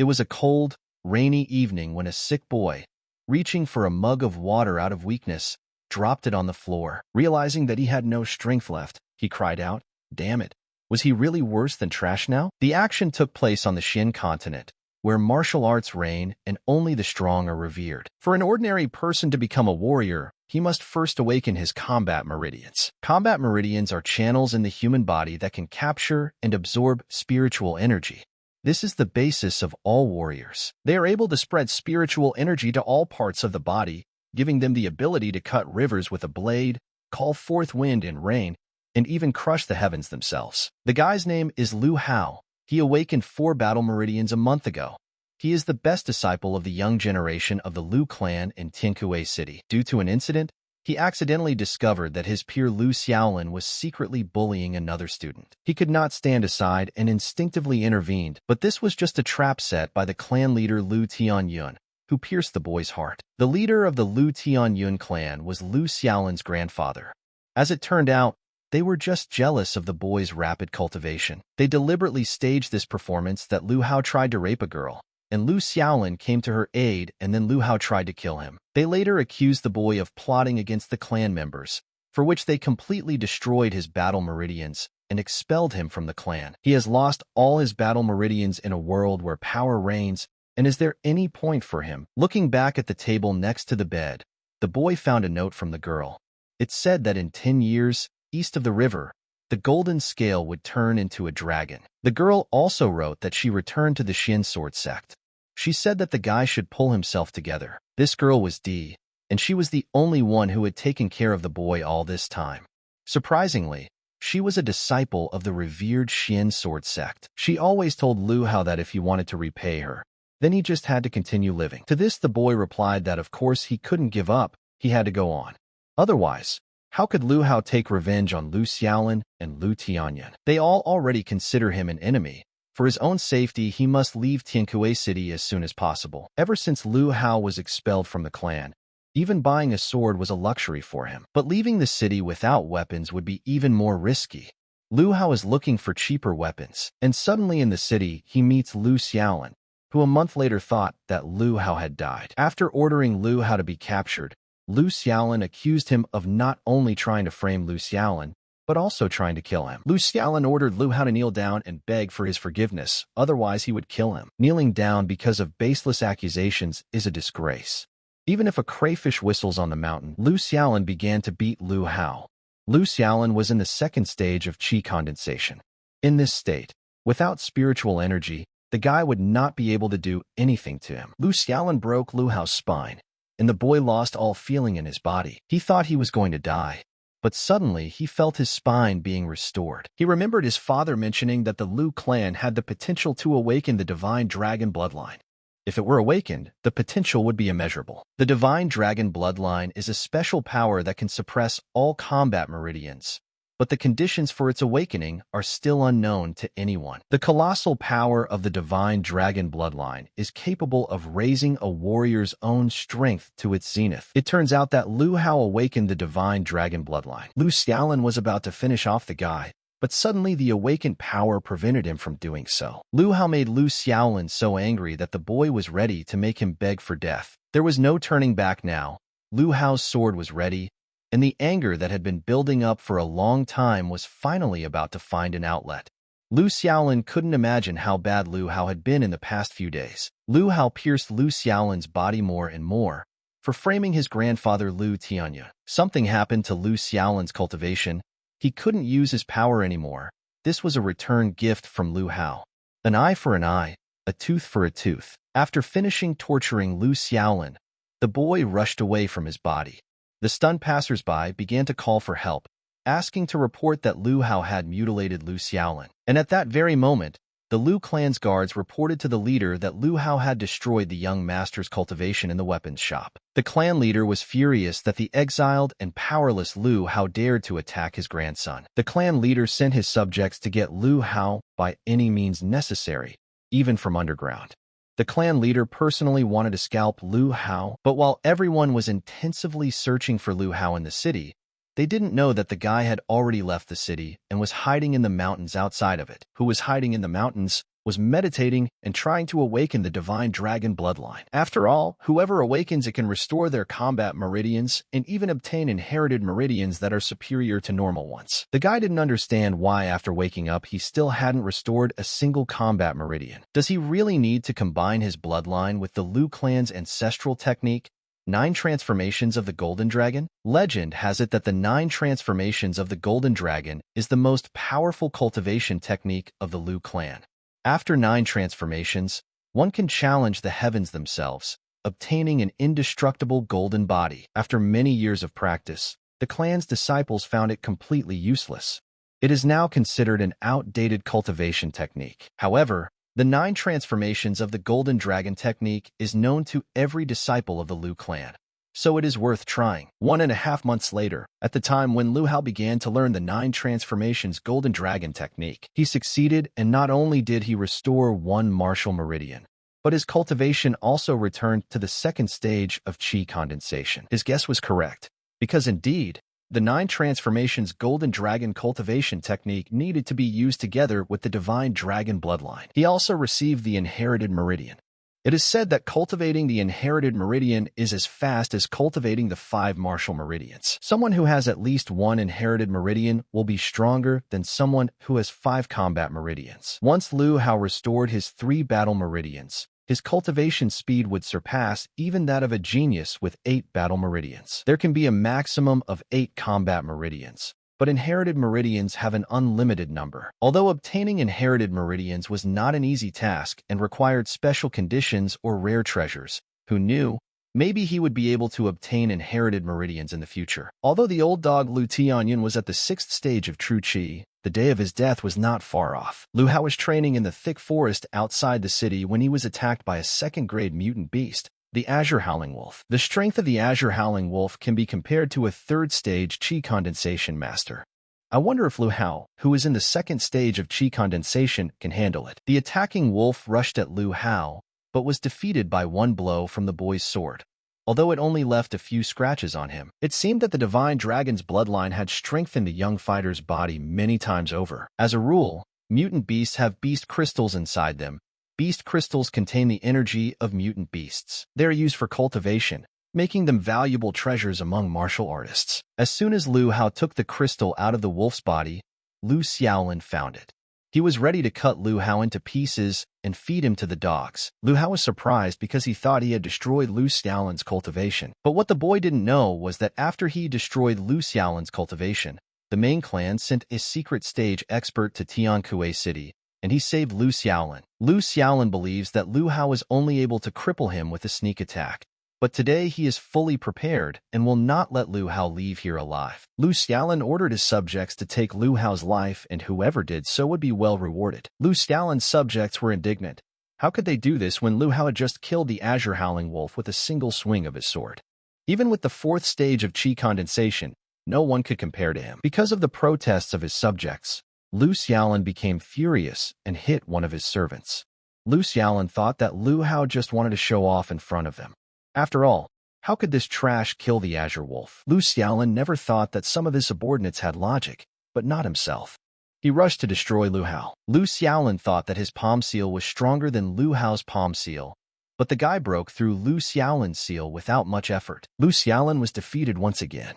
It was a cold, rainy evening when a sick boy, reaching for a mug of water out of weakness, dropped it on the floor. Realizing that he had no strength left, he cried out, "Damn it. Was he really worse than trash now?" The action took place on the Shin continent, where martial arts reign and only the strong are revered. For an ordinary person to become a warrior, he must first awaken his combat meridians. Combat meridians are channels in the human body that can capture and absorb spiritual energy. This is the basis of all warriors. They are able to spread spiritual energy to all parts of the body, giving them the ability to cut rivers with a blade, call forth wind and rain, and even crush the heavens themselves. The guy's name is Lu Hao. He awakened 4 battle meridians a month ago. He is the best disciple of the young generation of the Lu clan in Tiankue City. Due to an incident, he accidentally discovered that his peer Lu Xiaolin was secretly bullying another student. He could not stand aside and instinctively intervened, but this was just a trap set by the clan leader Lu Tianyun, who pierced the boy's heart. The leader of the Lu Tianyun clan was Lu Xiaolin's grandfather. As it turned out, they were just jealous of the boy's rapid cultivation. They deliberately staged this performance that Lu Hao tried to rape a girl, and Lu Xiaolin came to her aid, and then Lu Hao tried to kill him. They later accused the boy of plotting against the clan members, for which they completely destroyed his battle meridians and expelled him from the clan. He has lost all his battle meridians in a world where power reigns, and is there any point for him? Looking back at the table next to the bed, the boy found a note from the girl. It said that in 10 years, east of the river, the golden scale would turn into a dragon. The girl also wrote that she returned to the Shin sword sect. She said that the guy should pull himself together. This girl was Dee, and she was the only one who had taken care of the boy all this time. Surprisingly, she was a disciple of the revered Shin sword sect. She always told Lu Hao that if he wanted to repay her, then he just had to continue living. To this, the boy replied that of course he couldn't give up, he had to go on. Otherwise, how could Lu Hao take revenge on Lu Xiaolin and Lu Tianyun? They all already consider him an enemy. For his own safety, he must leave Tiankue City as soon as possible. Ever since Lu Hao was expelled from the clan, even buying a sword was a luxury for him. But leaving the city without weapons would be even more risky. Lu Hao is looking for cheaper weapons, and suddenly in the city, he meets Lu Xiaolin, who a month later thought that Lu Hao had died. After ordering Lu Hao to be captured, Lu Xiaolin accused him of not only trying to frame Lu Xiaolin, but also trying to kill him. Lu Xiaolin ordered Lu Hao to kneel down and beg for his forgiveness, otherwise he would kill him. Kneeling down because of baseless accusations is a disgrace. Even if a crayfish whistles on the mountain, Lu Xiaolin began to beat Lu Hao. Lu Xiaolin was in the second stage of qi condensation. In this state, without spiritual energy, the guy would not be able to do anything to him. Lu Xiaolin broke Lu Hao's spine, and the boy lost all feeling in his body. He thought he was going to die, but suddenly he felt his spine being restored. He remembered his father mentioning that the Lu clan had the potential to awaken the divine dragon bloodline. If it were awakened, the potential would be immeasurable. The divine dragon bloodline is a special power that can suppress all combat meridians, but the conditions for its awakening are still unknown to anyone. The colossal power of the divine dragon bloodline is capable of raising a warrior's own strength to its zenith. It turns out that Lu Hao awakened the divine dragon bloodline. Lu Xiaolin was about to finish off the guy, but suddenly the awakened power prevented him from doing so. Lu Hao made Lu Xiaolin so angry that the boy was ready to make him beg for death. There was no turning back now. Lu Hao's sword was ready, and the anger that had been building up for a long time was finally about to find an outlet. Lu Xiaolin couldn't imagine how bad Lu Hao had been in the past few days. Lu Hao pierced Lu Xiaolin's body more and more, for framing his grandfather Lu Tianyun. Something happened to Lu Xiaolin's cultivation. He couldn't use his power anymore. This was a return gift from Lu Hao. An eye for an eye, a tooth for a tooth. After finishing torturing Lu Xiaolin, the boy rushed away from his body. The stunned passersby began to call for help, asking to report that Lu Hao had mutilated Lu Xiaolin. And at that very moment, the Lu clan's guards reported to the leader that Lu Hao had destroyed the young master's cultivation in the weapons shop. The clan leader was furious that the exiled and powerless Lu Hao dared to attack his grandson. The clan leader sent his subjects to get Lu Hao by any means necessary, even from underground. The clan leader personally wanted to scalp Lu Hao, but while everyone was intensively searching for Lu Hao in the city, they didn't know that the guy had already left the city and was hiding in the mountains outside of it. Who was hiding in the mountains was was meditating and trying to awaken the divine dragon bloodline. After all, whoever awakens it can restore their combat meridians and even obtain inherited meridians that are superior to normal ones. The guy didn't understand why after waking up he still hadn't restored a single combat meridian. Does he really need to combine his bloodline with the Lu clan's ancestral technique? 9 transformations of the Golden Dragon? Legend has it that the 9 transformations of the Golden Dragon is the most powerful cultivation technique of the Lu clan. After 9 transformations, one can challenge the heavens themselves, obtaining an indestructible golden body. After many years of practice, the clan's disciples found it completely useless. It is now considered an outdated cultivation technique. However, the 9 transformations of the Golden Dragon technique is known to every disciple of the Lu clan, so it is worth trying. 1.5 months later, at the time when Lu Hao began to learn the 9 transformations Golden Dragon technique, he succeeded, and not only did he restore 1 martial meridian, but his cultivation also returned to the 2nd stage of Qi condensation. His guess was correct, because indeed, the 9 transformations Golden Dragon cultivation technique needed to be used together with the divine dragon bloodline. He also received the inherited meridian. It is said that cultivating the inherited meridian is as fast as cultivating the 5 martial meridians. Someone who has at least 1 inherited meridian will be stronger than someone who has 5 combat meridians. Once Lu Hao restored his 3 battle meridians, his cultivation speed would surpass even that of a genius with 8 battle meridians. There can be a maximum of 8 combat meridians, but inherited meridians have an unlimited number. Although obtaining inherited meridians was not an easy task and required special conditions or rare treasures, who knew? Maybe he would be able to obtain inherited meridians in the future. Although the old dog Lu Tianyan was at the 6th stage of true Qi, the day of his death was not far off. Lu Hao was training in the thick forest outside the city when he was attacked by a 2nd-grade mutant beast, the Azure Howling Wolf. The strength of the Azure Howling Wolf can be compared to a 3rd-stage Qi condensation master. I wonder if Lu Hao, who is in the 2nd stage of Qi condensation, can handle it. The attacking wolf rushed at Lu Hao, but was defeated by 1 blow from the boy's sword. Although it only left a few scratches on him, it seemed that the divine dragon's bloodline had strengthened the young fighter's body many times over. As a rule, mutant beasts have beast crystals inside them. Beast crystals contain the energy of mutant beasts. They are used for cultivation, making them valuable treasures among martial artists. As soon as Lu Hao took the crystal out of the wolf's body, Lu Xiaolin found it. He was ready to cut Lu Hao into pieces and feed him to the dogs. Lu Hao was surprised because he thought he had destroyed Lu Xiaolin's cultivation. But what the boy didn't know was that after he destroyed Lu Xiaolin's cultivation, the main clan sent a secret stage expert to Tiankue City, and he saved Lu Xiaolin. Lu Xiaolin believes that Lu Hao was only able to cripple him with a sneak attack. But today he is fully prepared and will not let Lu Hao leave here alive. Lu Xiaolin ordered his subjects to take Lu Hao's life, and whoever did so would be well rewarded. Lu Xiaolin's subjects were indignant. How could they do this when Lu Hao had just killed the Azure Howling Wolf with a single swing of his sword? Even with the 4th stage of Qi condensation, no one could compare to him. Because of the protests of his subjects, Lu Xiaolin became furious and hit one of his servants. Lu Xiaolin thought that Lu Hao just wanted to show off in front of them. After all, how could this trash kill the Azure Wolf? Lu Xiaolin never thought that some of his subordinates had logic, but not himself. He rushed to destroy Lu Hao. Lu Xiaolin thought that his palm seal was stronger than Lu Hao's palm seal, but the guy broke through Lu Xiaolin's seal without much effort. Lu Xiaolin was defeated once again.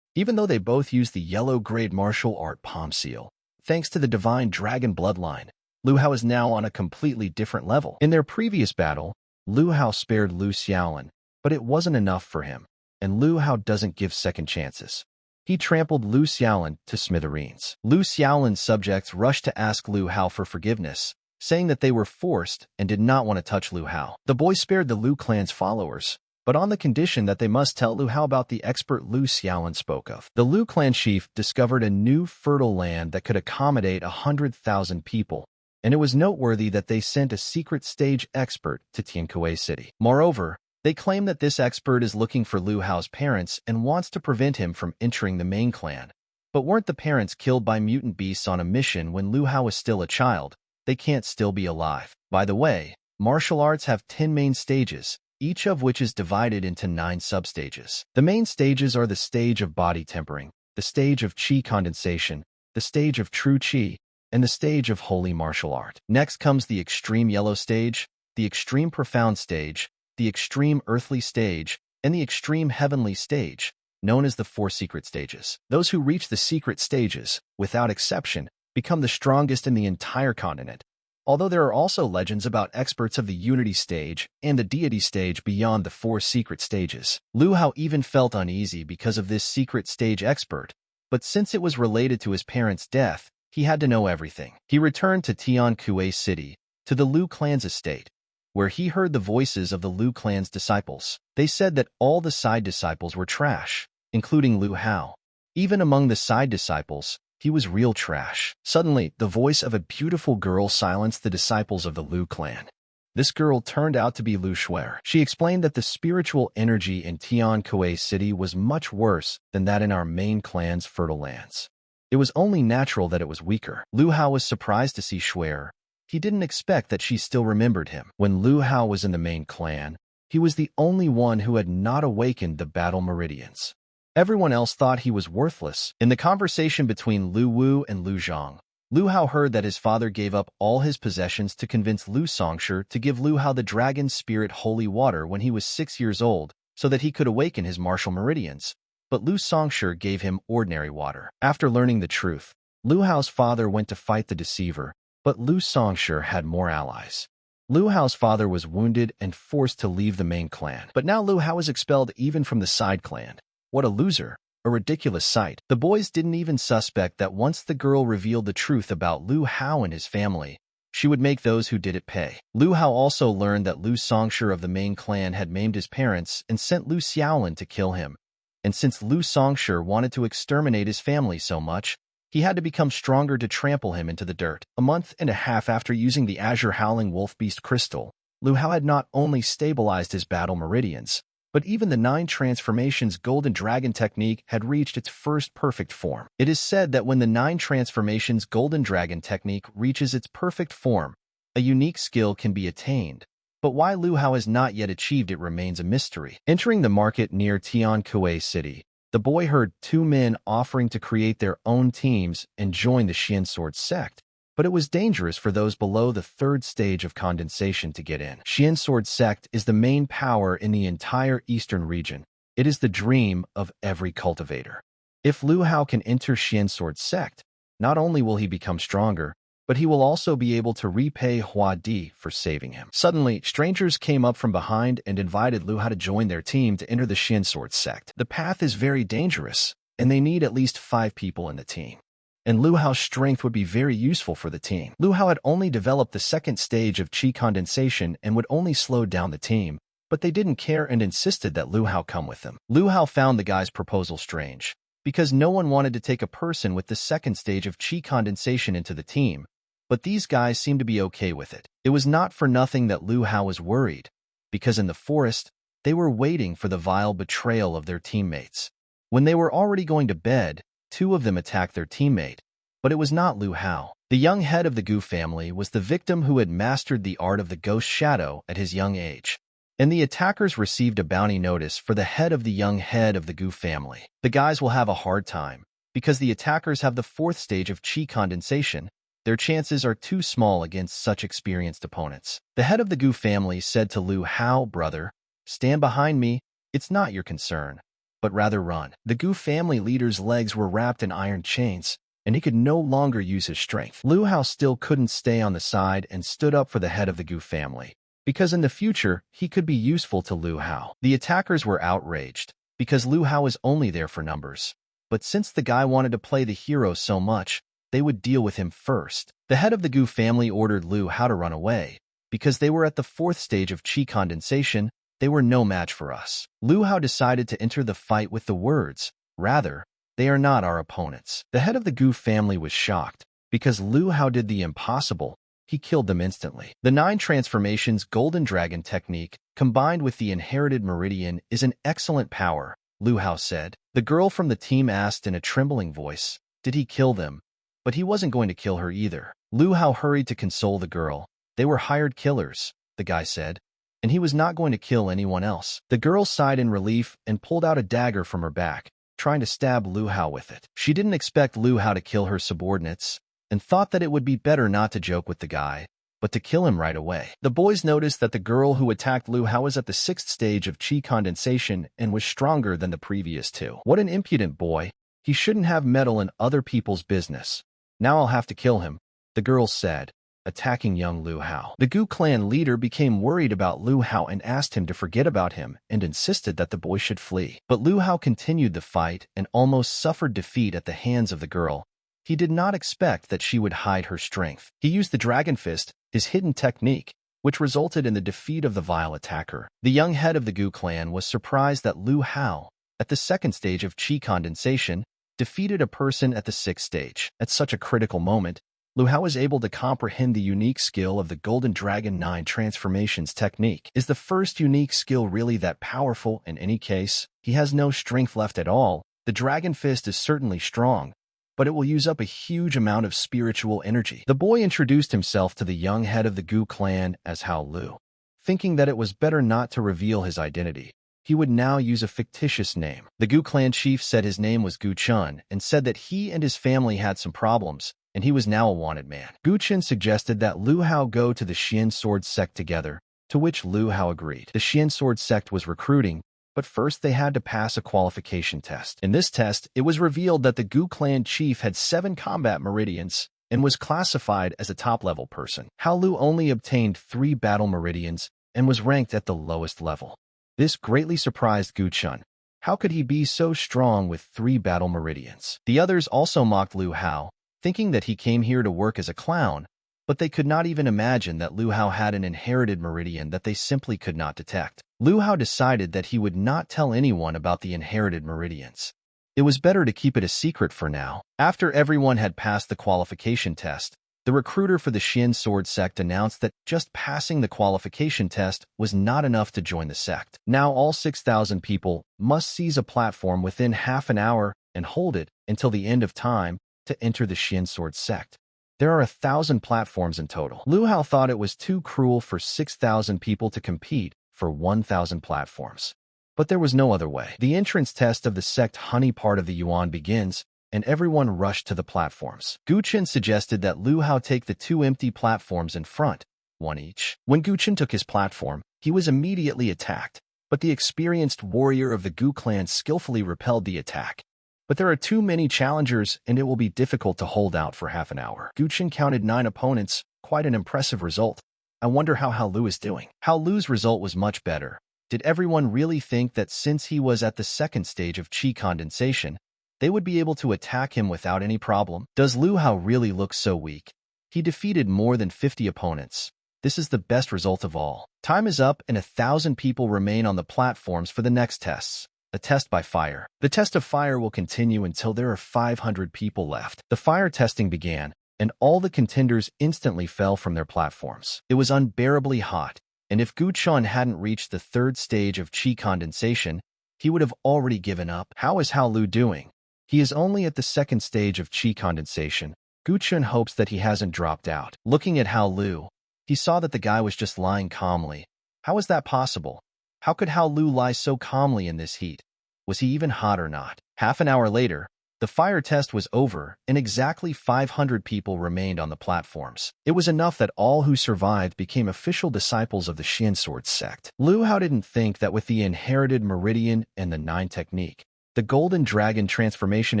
Even though they both used the yellow-grade martial art palm seal, thanks to the divine dragon bloodline, Lu Hao is now on a completely different level. In their previous battle, Lu Hao spared Lu Xiaolin, but it wasn't enough for him, and Lu Hao doesn't give second chances. He trampled Lu Xiaolin to smithereens. Lu Xiaolin's subjects rushed to ask Lu Hao for forgiveness, saying that they were forced and did not want to touch Lu Hao. The boy spared the Lu clan's followers, but on the condition that they must tell Lu Hao about the expert Lu Xiaolin spoke of. The Lu clan chief discovered a new fertile land that could accommodate 100,000 people, and it was noteworthy that they sent a secret stage expert to Tiankue City. Moreover, they claim that this expert is looking for Lu Hao's parents and wants to prevent him from entering the main clan. But weren't the parents killed by mutant beasts on a mission when Lu Hao was still a child? They can't still be alive. By the way, martial arts have 10 main stages, each of which is divided into 9 substages. The main stages are the stage of body tempering, the stage of Qi condensation, the stage of true Qi, and the stage of holy martial art. Next comes the extreme yellow stage, the extreme profound stage, the extreme earthly stage, and the extreme heavenly stage, known as the four secret stages. Those who reach the secret stages, without exception, become the strongest in the entire continent. Although there are also legends about experts of the unity stage and the deity stage beyond the four secret stages. Lu Hao even felt uneasy because of this secret stage expert, but since it was related to his parents' death, he had to know everything. He returned to Tiankue City, to the Lu clan's estate, where he heard the voices of the Lu clan's disciples. They said that all the side disciples were trash, including Lu Hao. Even among the side disciples, he was real trash. Suddenly, the voice of a beautiful girl silenced the disciples of the Lu clan. This girl turned out to be Lu Shuer. She explained that the spiritual energy in Tiankue City was much worse than that in our main clan's fertile lands. It was only natural that it was weaker. Lu Hao was surprised to see Shuer. He didn't expect that she still remembered him. When Lu Hao was in the main clan, he was the only one who had not awakened the battle meridians. Everyone else thought he was worthless. In the conversation between Lu Wu and Lu Zhang, Lu Hao heard that his father gave up all his possessions to convince Lu Songshi to give Lu Hao the dragon spirit holy water when he was 6 years old, so that he could awaken his martial meridians. But Lu Songshi gave him ordinary water. After learning the truth, Lu Hao's father went to fight the deceiver, but Lu Songshi had more allies. Lu Hao's father was wounded and forced to leave the main clan. But now Lu Hao was expelled even from the side clan. What a loser. A ridiculous sight. The boys didn't even suspect that once the girl revealed the truth about Lu Hao and his family, she would make those who did it pay. Lu Hao also learned that Lu Songshi of the main clan had maimed his parents and sent Lu Xiaolin to kill him. And since Lu Songshi wanted to exterminate his family so much, he had to become stronger to trample him into the dirt. A month and a half after using the Azure Howling Wolf Beast Crystal, Lu Hao had not only stabilized his battle meridians, but even the 9 transformations Golden Dragon technique had reached its first perfect form. It is said that when the 9 transformations Golden Dragon technique reaches its perfect form, a unique skill can be attained. But why Lu Hao has not yet achieved it remains a mystery. Entering the market near Tiankue City, the boy heard 2 men offering to create their own teams and join the Xian Sword Sect. But it was dangerous for those below the 3rd stage of condensation to get in. Xian Sword Sect is the main power in the entire eastern region. It is the dream of every cultivator. If Lu Hao can enter Xian Sword Sect, not only will he become stronger, but he will also be able to repay Hua Di for saving him. Suddenly, strangers came up from behind and invited Lu Hao to join their team to enter the Xian Sword Sect. The path is very dangerous, and they need at least 5 people in the team. And Lu Hao's strength would be very useful for the team. Lu Hao had only developed the 2nd stage of Qi condensation and would only slow down the team, but they didn't care and insisted that Lu Hao come with them. Lu Hao found the guy's proposal strange, because no one wanted to take a person with the 2nd stage of Qi condensation into the team, but these guys seemed to be okay with it. It was not for nothing that Lu Hao was worried, because in the forest, they were waiting for the vile betrayal of their teammates. When they were already going to bed, 2 of them attacked their teammate, but it was not Lu Hao. The young head of the Gu family was the victim who had mastered the art of the ghost shadow at his young age, and the attackers received a bounty notice for the head of the young head of the Gu family. The guys will have a hard time, because the attackers have the 4th stage of Qi condensation. Their chances are too small against such experienced opponents. The head of the Gu family said to Lu Hao, "Brother, stand behind me. It's not your concern, but rather run." The Gu family leader's legs were wrapped in iron chains, and he could no longer use his strength. Lu Hao still couldn't stay on the side and stood up for the head of the Gu family, because in the future, he could be useful to Lu Hao. The attackers were outraged, because Lu Hao is only there for numbers. But since the guy wanted to play the hero so much, they would deal with him first. The head of the Gu family ordered Lu Hao to run away, because they were at the 4th stage of Qi condensation. They were no match for us. Lu Hao decided to enter the fight with the words, "Rather, they are not our opponents." The head of the Gu family was shocked, because Lu Hao did the impossible. He killed them instantly. The 9 transformations Golden Dragon technique, combined with the inherited meridian, is an excellent power, Lu Hao said. The girl from the team asked in a trembling voice, did he kill them? But he wasn't going to kill her either. Lu Hao hurried to console the girl. They were hired killers, the guy said, and he was not going to kill anyone else. The girl sighed in relief and pulled out a dagger from her back, trying to stab Lu Hao with it. She didn't expect Lu Hao to kill her subordinates, and thought that it would be better not to joke with the guy, but to kill him right away. The boys noticed that the girl who attacked Lu Hao was at the 6th stage of chi condensation and was stronger than the previous two. What an impudent boy. He shouldn't have meddled in other people's business. Now I'll have to kill him, the girls said, attacking young Lu Hao. The Gu clan leader became worried about Lu Hao and asked him to forget about him and insisted that the boy should flee. But Lu Hao continued the fight and almost suffered defeat at the hands of the girl. He did not expect that she would hide her strength. He used the Dragon Fist, his hidden technique, which resulted in the defeat of the vile attacker. The young head of the Gu clan was surprised that Lu Hao, at the 2nd stage of chi condensation, defeated a person at the 6th stage. At such a critical moment, Lu Hao was able to comprehend the unique skill of the Golden Dragon 9 transformations technique. Is the first unique skill really that powerful? In any case, he has no strength left at all. The Dragon Fist is certainly strong, but it will use up a huge amount of spiritual energy. The boy introduced himself to the young head of the Gu clan as Hao Lu. Thinking that it was better not to reveal his identity, he would now use a fictitious name. The Gu clan chief said his name was Gu Chun and said that he and his family had some problems, and he was now a wanted man. Gu Chun suggested that Lu Hao go to the Xian Sword Sect together, to which Lu Hao agreed. The Xian Sword Sect was recruiting, but first they had to pass a qualification test. In this test, it was revealed that the Gu clan chief had 7 combat meridians and was classified as a top-level person. Hao Lu only obtained 3 battle meridians and was ranked at the lowest level. This greatly surprised Gu Chun. How could he be so strong with 3 battle meridians? The others also mocked Lu Hao, thinking that he came here to work as a clown, but they could not even imagine that Lu Hao had an inherited meridian that they simply could not detect. Lu Hao decided that he would not tell anyone about the inherited meridians. It was better to keep it a secret for now. After everyone had passed the qualification test, the recruiter for the Xian Sword Sect announced that just passing the qualification test was not enough to join the sect. Now all 6,000 people must seize a platform within half an hour and hold it until the end of time to enter the Xian Sword Sect. There are 1,000 platforms in total. Lu Hao thought it was too cruel for 6,000 people to compete for 1,000 platforms. But there was no other way. The entrance test of the sect honey part of the yuan begins, and everyone rushed to the platforms. Gu Chun suggested that Lu Hao take the 2 empty platforms in front, 1 each. When Gu Chun took his platform, he was immediately attacked, but the experienced warrior of the Gu clan skillfully repelled the attack. But there are too many challengers, and it will be difficult to hold out for half an hour. Gu Chun counted 9 opponents, quite an impressive result. I wonder how Hao Lu is doing. Hao Lu's result was much better. Did everyone really think that since he was at the 2nd stage of chi condensation, they would be able to attack him without any problem? Does Lu Hao really look so weak? He defeated more than 50 opponents. This is the best result of all. Time is up and 1,000 people remain on the platforms for the next tests. A test by fire. The test of fire will continue until there are 500 people left. The fire testing began, and all the contenders instantly fell from their platforms. It was unbearably hot, and if Gu Chun hadn't reached the 3rd stage of chi condensation, he would have already given up. How is Hao Lu doing? He is only at the 2nd stage of chi condensation. Gu Chun hopes that he hasn't dropped out. Looking at Hao Lu, he saw that the guy was just lying calmly. How is that possible? How could Hao Lu lie so calmly in this heat? Was he even hot or not? Half an hour later, the fire test was over, and exactly 500 people remained on the platforms. It was enough that all who survived became official disciples of the Xian Sword Sect. Lu Hao didn't think that with the inherited meridian and the 9 technique, the Golden Dragon transformation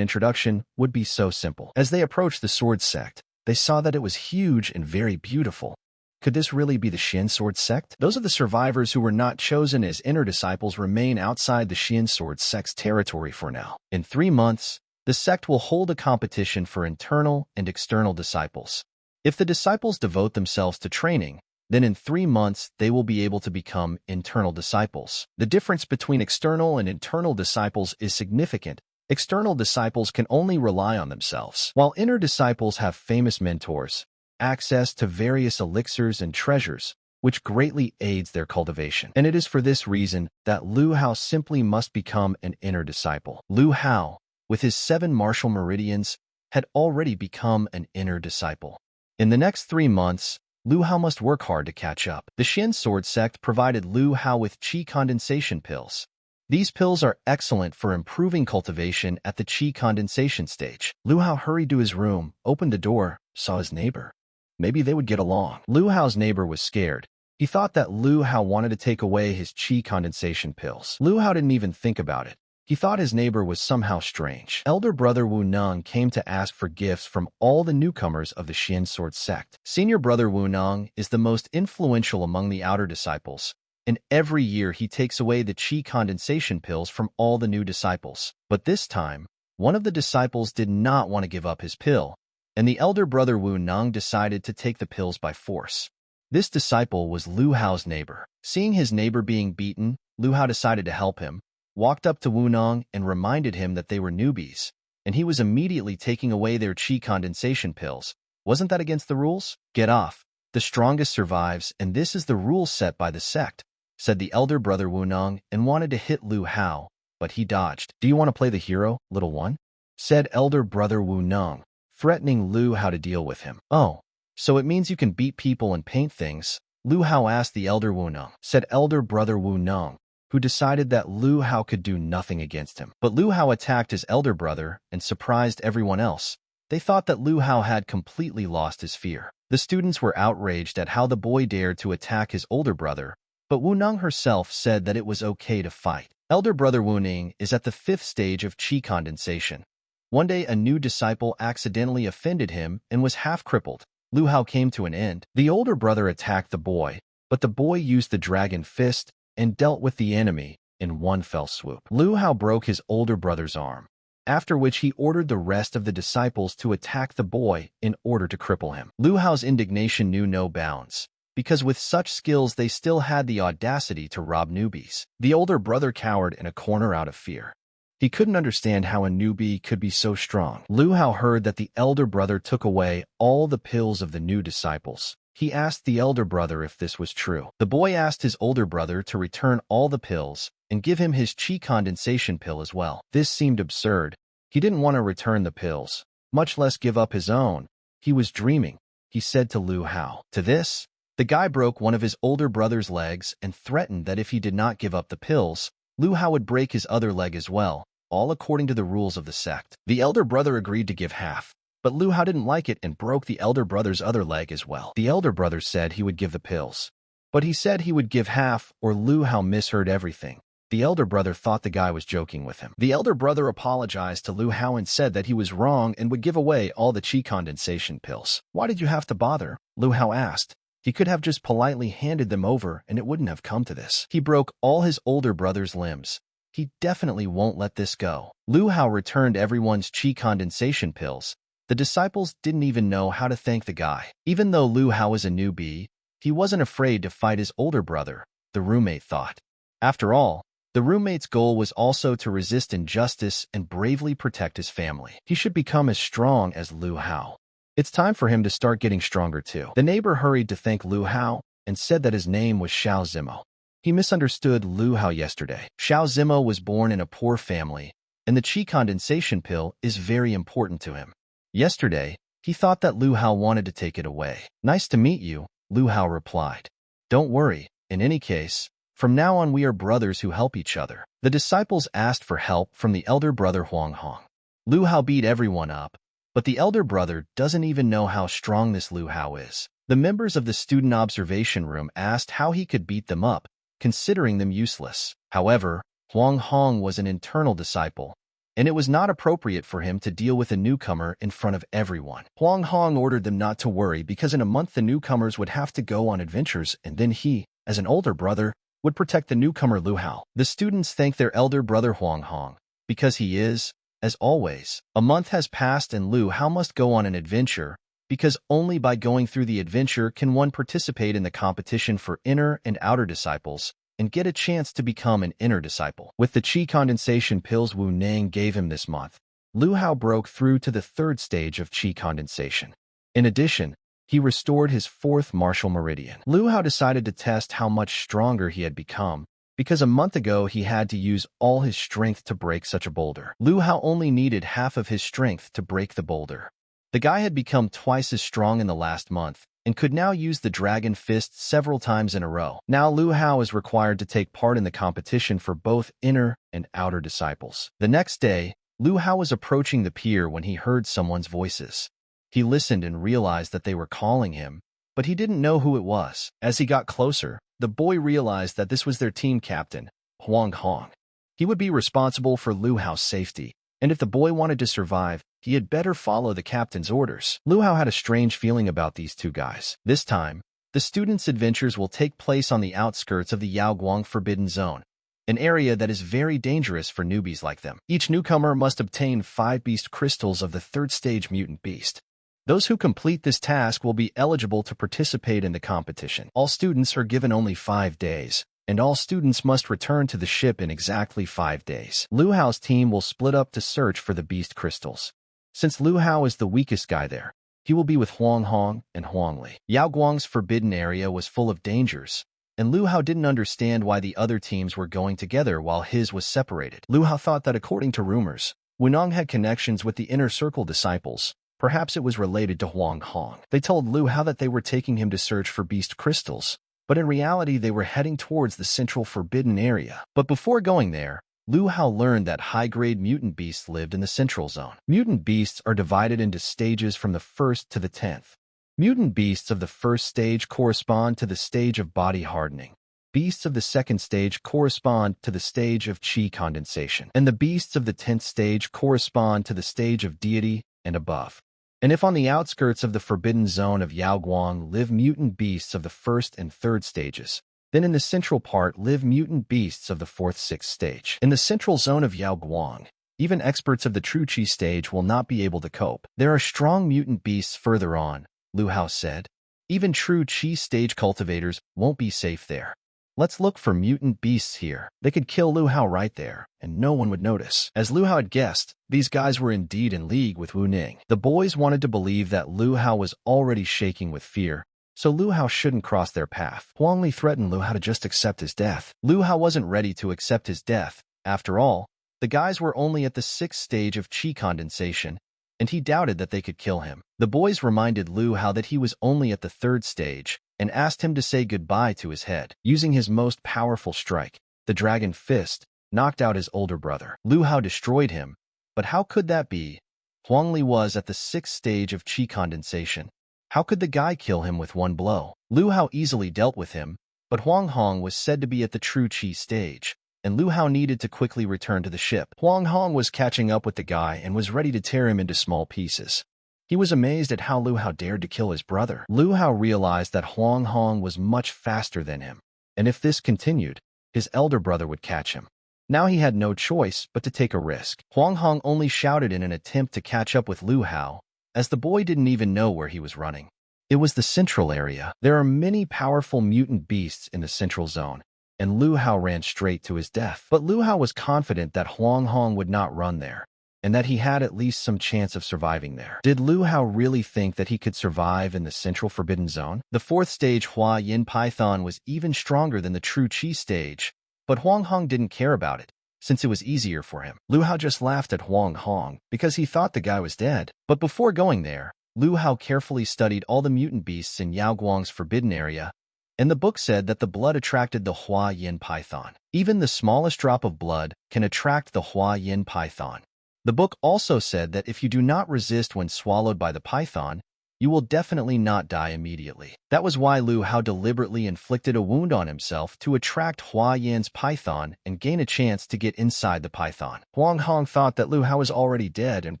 introduction would be so simple. As they approached the Sword Sect, they saw that it was huge and very beautiful. Could this really be the Xian Sword Sect? Those of the survivors who were not chosen as inner disciples remain outside the Xian Sword Sect's territory for now. In 3 months, the sect will hold a competition for internal and external disciples. If the disciples devote themselves to training, then in 3 months they will be able to become internal disciples. The difference between external and internal disciples is significant. External disciples can only rely on themselves, while inner disciples have famous mentors, access to various elixirs and treasures, which greatly aids their cultivation. And it is for this reason that Lu Hao simply must become an inner disciple. Lu Hao, with his 7 martial meridians, had already become an inner disciple. In the next 3 months, Lu Hao must work hard to catch up. The Xian Sword Sect provided Lu Hao with chi condensation pills. These pills are excellent for improving cultivation at the chi condensation stage. Lu Hao hurried to his room, opened the door, saw his neighbor. Maybe they would get along. Lu Hao's neighbor was scared. He thought that Lu Hao wanted to take away his qi condensation pills. Lu Hao didn't even think about it. He thought his neighbor was somehow strange. Elder brother Wu Neng came to ask for gifts from all the newcomers of the Xian Sword sect. Senior brother Wu Neng is the most influential among the outer disciples, and every year he takes away the qi condensation pills from all the new disciples. But this time, one of the disciples did not want to give up his pill, and the elder brother Wu Neng decided to take the pills by force. This disciple was Lu Hao's neighbor. Seeing his neighbor being beaten, Lu Hao decided to help him, walked up to Wu Neng and reminded him that they were newbies, and he was immediately taking away their qi condensation pills. Wasn't that against the rules? Get off. The strongest survives, and this is the rule set by the sect, said the elder brother Wu Neng, and wanted to hit Lu Hao, but he dodged. Do you want to play the hero, little one? Said elder brother Wu Neng, threatening Lu Hao to deal with him. Oh, so it means you can beat people and paint things? Lu Hao asked the elder Wu Neng, said elder brother Wu Neng, who decided that Lu Hao could do nothing against him. But Lu Hao attacked his elder brother and surprised everyone else. They thought that Lu Hao had completely lost his fear. The students were outraged at how the boy dared to attack his older brother, but Wu Neng herself said that it was okay to fight. Elder brother Wu Ning is at the 5th stage of qi condensation. One day, a new disciple accidentally offended him and was half crippled. Lu Hao came to an end. The older brother attacked the boy, but the boy used the dragon fist and dealt with the enemy in one fell swoop. Lu Hao broke his older brother's arm, after which he ordered the rest of the disciples to attack the boy in order to cripple him. Lu Hao's indignation knew no bounds, because with such skills they still had the audacity to rob newbies. The older brother cowered in a corner out of fear. He couldn't understand how a newbie could be so strong. Lu Hao heard that the elder brother took away all the pills of the new disciples. He asked the elder brother if this was true. The boy asked his older brother to return all the pills and give him his qi condensation pill as well. This seemed absurd. He didn't want to return the pills, much less give up his own. He was dreaming, he said to Lu Hao. To this, the guy broke one of his older brother's legs and threatened that if he did not give up the pills, Lu Hao would break his other leg as well, all according to the rules of the sect. The elder brother agreed to give half, but Lu Hao didn't like it and broke the elder brother's other leg as well. The elder brother said he would give the pills, but he said he would give half or Lu Hao misheard everything. The elder brother thought the guy was joking with him. The elder brother apologized to Lu Hao and said that he was wrong and would give away all the qi condensation pills. Why did you have to bother? Lu Hao asked. He could have just politely handed them over and it wouldn't have come to this. He broke all his older brother's limbs. He definitely won't let this go. Lu Hao returned everyone's qi condensation pills. The disciples didn't even know how to thank the guy. Even though Lu Hao was a newbie, he wasn't afraid to fight his older brother, the roommate thought. After all, the roommate's goal was also to resist injustice and bravely protect his family. He should become as strong as Lu Hao. It's time for him to start getting stronger too. The neighbor hurried to thank Lu Hao and said that his name was Xiao Zimo. He misunderstood Lu Hao yesterday. Xiao Zimo was born in a poor family, and the qi condensation pill is very important to him. Yesterday, he thought that Lu Hao wanted to take it away. Nice to meet you, Lu Hao replied. Don't worry, in any case, from now on we are brothers who help each other. The disciples asked for help from the elder brother Huang Hong. Lu Hao beat everyone up, but the elder brother doesn't even know how strong this Lu Hao is. The members of the student observation room asked how he could beat them up, considering them useless. However, Huang Hong was an internal disciple, and it was not appropriate for him to deal with a newcomer in front of everyone. Huang Hong ordered them not to worry because in a month the newcomers would have to go on adventures and then he, as an older brother, would protect the newcomer Lu Hao. The students thanked their elder brother Huang Hong, because he is, as always. A month has passed and Lu Hao must go on an adventure, because only by going through the adventure can one participate in the competition for inner and outer disciples, and get a chance to become an inner disciple. With the qi condensation pills Wu Nang gave him this month, Lu Hao broke through to the 3rd stage of qi condensation. In addition, he restored his 4th martial meridian. Lu Hao decided to test how much stronger he had become, because a month ago he had to use all his strength to break such a boulder. Lu Hao only needed half of his strength to break the boulder. The guy had become twice as strong in the last month, and could now use the dragon fist several times in a row. Now Lu Hao is required to take part in the competition for both inner and outer disciples. The next day, Lu Hao was approaching the pier when he heard someone's voices. He listened and realized that they were calling him, but he didn't know who it was. As he got closer, the boy realized that this was their team captain, Huang Hong. He would be responsible for Lu Hao's safety, and if the boy wanted to survive, he had better follow the captain's orders. Lu Hao had a strange feeling about these two guys. This time, the students' adventures will take place on the outskirts of the Yaoguang Forbidden Zone, an area that is very dangerous for newbies like them. Each newcomer must obtain 5 beast crystals of the 3rd stage mutant beast. Those who complete this task will be eligible to participate in the competition. All students are given only 5 days, and all students must return to the ship in exactly 5 days. Lu Hao's team will split up to search for the beast crystals. Since Lu Hao is the weakest guy there, he will be with Huang Hong and Huang Li. Yaoguang's forbidden area was full of dangers, and Lu Hao didn't understand why the other teams were going together while his was separated. Lu Hao thought that according to rumors, Wunong had connections with the Inner Circle disciples. Perhaps it was related to Huang Hong. They told Lu Hao that they were taking him to search for beast crystals, but in reality they were heading towards the central forbidden area. But before going there, Lu Hao learned that high-grade mutant beasts lived in the central zone. Mutant beasts are divided into stages from the 1st to the 10th. Mutant beasts of the 1st stage correspond to the stage of body hardening. Beasts of the 2nd stage correspond to the stage of qi condensation. And the beasts of the 10th stage correspond to the stage of deity and above. And if on the outskirts of the forbidden zone of Yaoguang live mutant beasts of the 1st and 3rd stages, then in the central part live mutant beasts of the 4th, 6th stage. In the central zone of Yaoguang, even experts of the true qi stage will not be able to cope. There are strong mutant beasts further on, Lu Hao said. Even true qi stage cultivators won't be safe there. Let's look for mutant beasts here. They could kill Lu Hao right there, and no one would notice. As Lu Hao had guessed, these guys were indeed in league with Wu Ning. The boys wanted to believe that Lu Hao was already shaking with fear, so Lu Hao shouldn't cross their path. Huang Li threatened Lu Hao to just accept his death. Lu Hao wasn't ready to accept his death. After all, the guys were only at the 6th stage of qi condensation, and he doubted that they could kill him. The boys reminded Lu Hao that he was only at the 3rd stage, and asked him to say goodbye to his head. Using his most powerful strike, the Dragon Fist, knocked out his older brother. Lu Hao destroyed him, but how could that be? Huang Li was at the 6th stage of qi condensation. How could the guy kill him with one blow? Lu Hao easily dealt with him, but Huang Hong was said to be at the true qi stage, and Lu Hao needed to quickly return to the ship. Huang Hong was catching up with the guy and was ready to tear him into small pieces. He was amazed at how Lu Hao dared to kill his brother. Lu Hao realized that Huang Hong was much faster than him, and if this continued, his elder brother would catch him. Now he had no choice but to take a risk. Huang Hong only shouted in an attempt to catch up with Lu Hao, as the boy didn't even know where he was running. It was the central area. There are many powerful mutant beasts in the central zone, and Lu Hao ran straight to his death. But Lu Hao was confident that Huang Hong would not run there, and that he had at least some chance of surviving there. Did Lu Hao really think that he could survive in the central forbidden zone? The 4th stage Hua Yin Python was even stronger than the true qi stage, but Huang Hong didn't care about it, since it was easier for him. Lu Hao just laughed at Huang Hong because he thought the guy was dead. But before going there, Lu Hao carefully studied all the mutant beasts in Yaoguang's forbidden area, and the book said that the blood attracted the Hua Yin Python. Even the smallest drop of blood can attract the Hua Yin Python. The book also said that if you do not resist when swallowed by the python, you will definitely not die immediately. That was why Lu Hao deliberately inflicted a wound on himself to attract Hua Yin's python and gain a chance to get inside the python. Huang Hong thought that Lu Hao was already dead and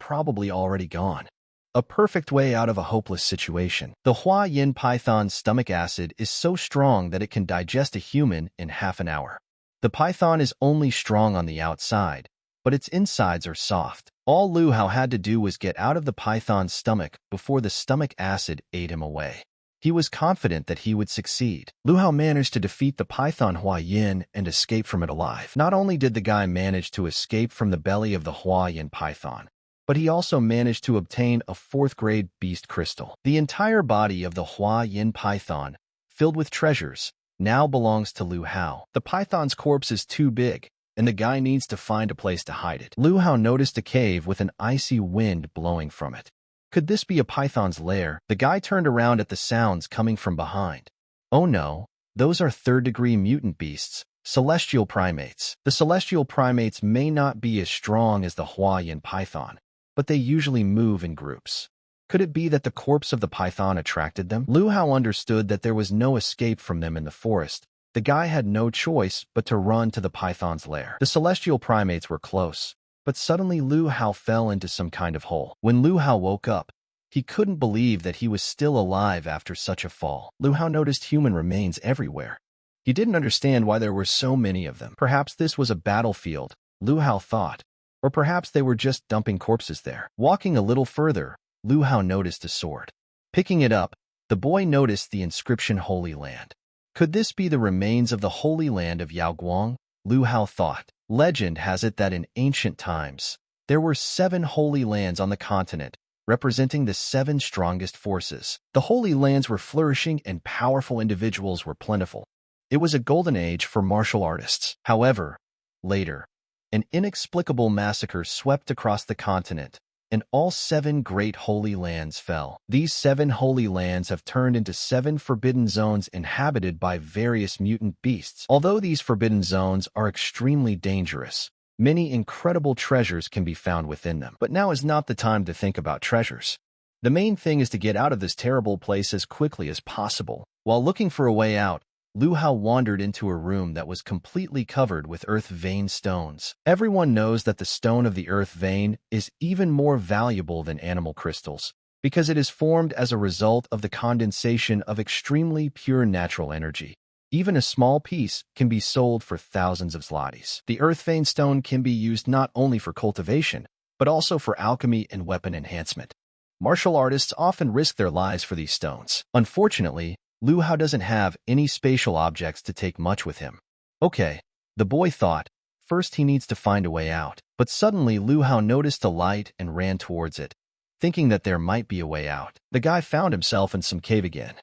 probably already gone. A perfect way out of a hopeless situation. The Hua Yin python's stomach acid is so strong that it can digest a human in half an hour. The python is only strong on the outside, but its insides are soft. All Lu Hao had to do was get out of the python's stomach before the stomach acid ate him away. He was confident that he would succeed. Lu Hao managed to defeat the python Hua Yin and escape from it alive. Not only did the guy manage to escape from the belly of the Hua Yin python, but he also managed to obtain a 4th-grade beast crystal. The entire body of the Hua Yin python, filled with treasures, now belongs to Lu Hao. The python's corpse is too big, and the guy needs to find a place to hide it. Lu Hao noticed a cave with an icy wind blowing from it. Could this be a python's lair? The guy turned around at the sounds coming from behind. Oh no, those are 3rd-degree mutant beasts, celestial primates. The celestial primates may not be as strong as the Hua Yin python, but they usually move in groups. Could it be that the corpse of the python attracted them? Lu Hao understood that there was no escape from them in the forest. The guy had no choice but to run to the python's lair. The celestial primates were close, but suddenly Lu Hao fell into some kind of hole. When Lu Hao woke up, he couldn't believe that he was still alive after such a fall. Lu Hao noticed human remains everywhere. He didn't understand why there were so many of them. Perhaps this was a battlefield, Lu Hao thought, or perhaps they were just dumping corpses there. Walking a little further, Lu Hao noticed a sword. Picking it up, the boy noticed the inscription Holy Land. Could this be the remains of the Holy Land of Yaoguang? Lu Hao thought. Legend has it that in ancient times, there were 7 holy lands on the continent, representing the 7 strongest forces. The Holy Lands were flourishing and powerful individuals were plentiful. It was a golden age for martial artists. However, later, an inexplicable massacre swept across the continent, and all 7 great holy lands fell. These 7 holy lands have turned into 7 forbidden zones inhabited by various mutant beasts. Although these forbidden zones are extremely dangerous, many incredible treasures can be found within them. But now is not the time to think about treasures. The main thing is to get out of this terrible place as quickly as possible. While looking for a way out, Lu Hao wandered into a room that was completely covered with earth vein stones. Everyone knows that the stone of the earth vein is even more valuable than animal crystals, because it is formed as a result of the condensation of extremely pure natural energy. Even a small piece can be sold for thousands of zlotys. The earth vein stone can be used not only for cultivation, but also for alchemy and weapon enhancement. Martial artists often risk their lives for these stones. Unfortunately, Lu Hao doesn't have any spatial objects to take much with him. Okay, the boy thought, first he needs to find a way out. But suddenly Lu Hao noticed a light and ran towards it, thinking that there might be a way out. The guy found himself in some cave again.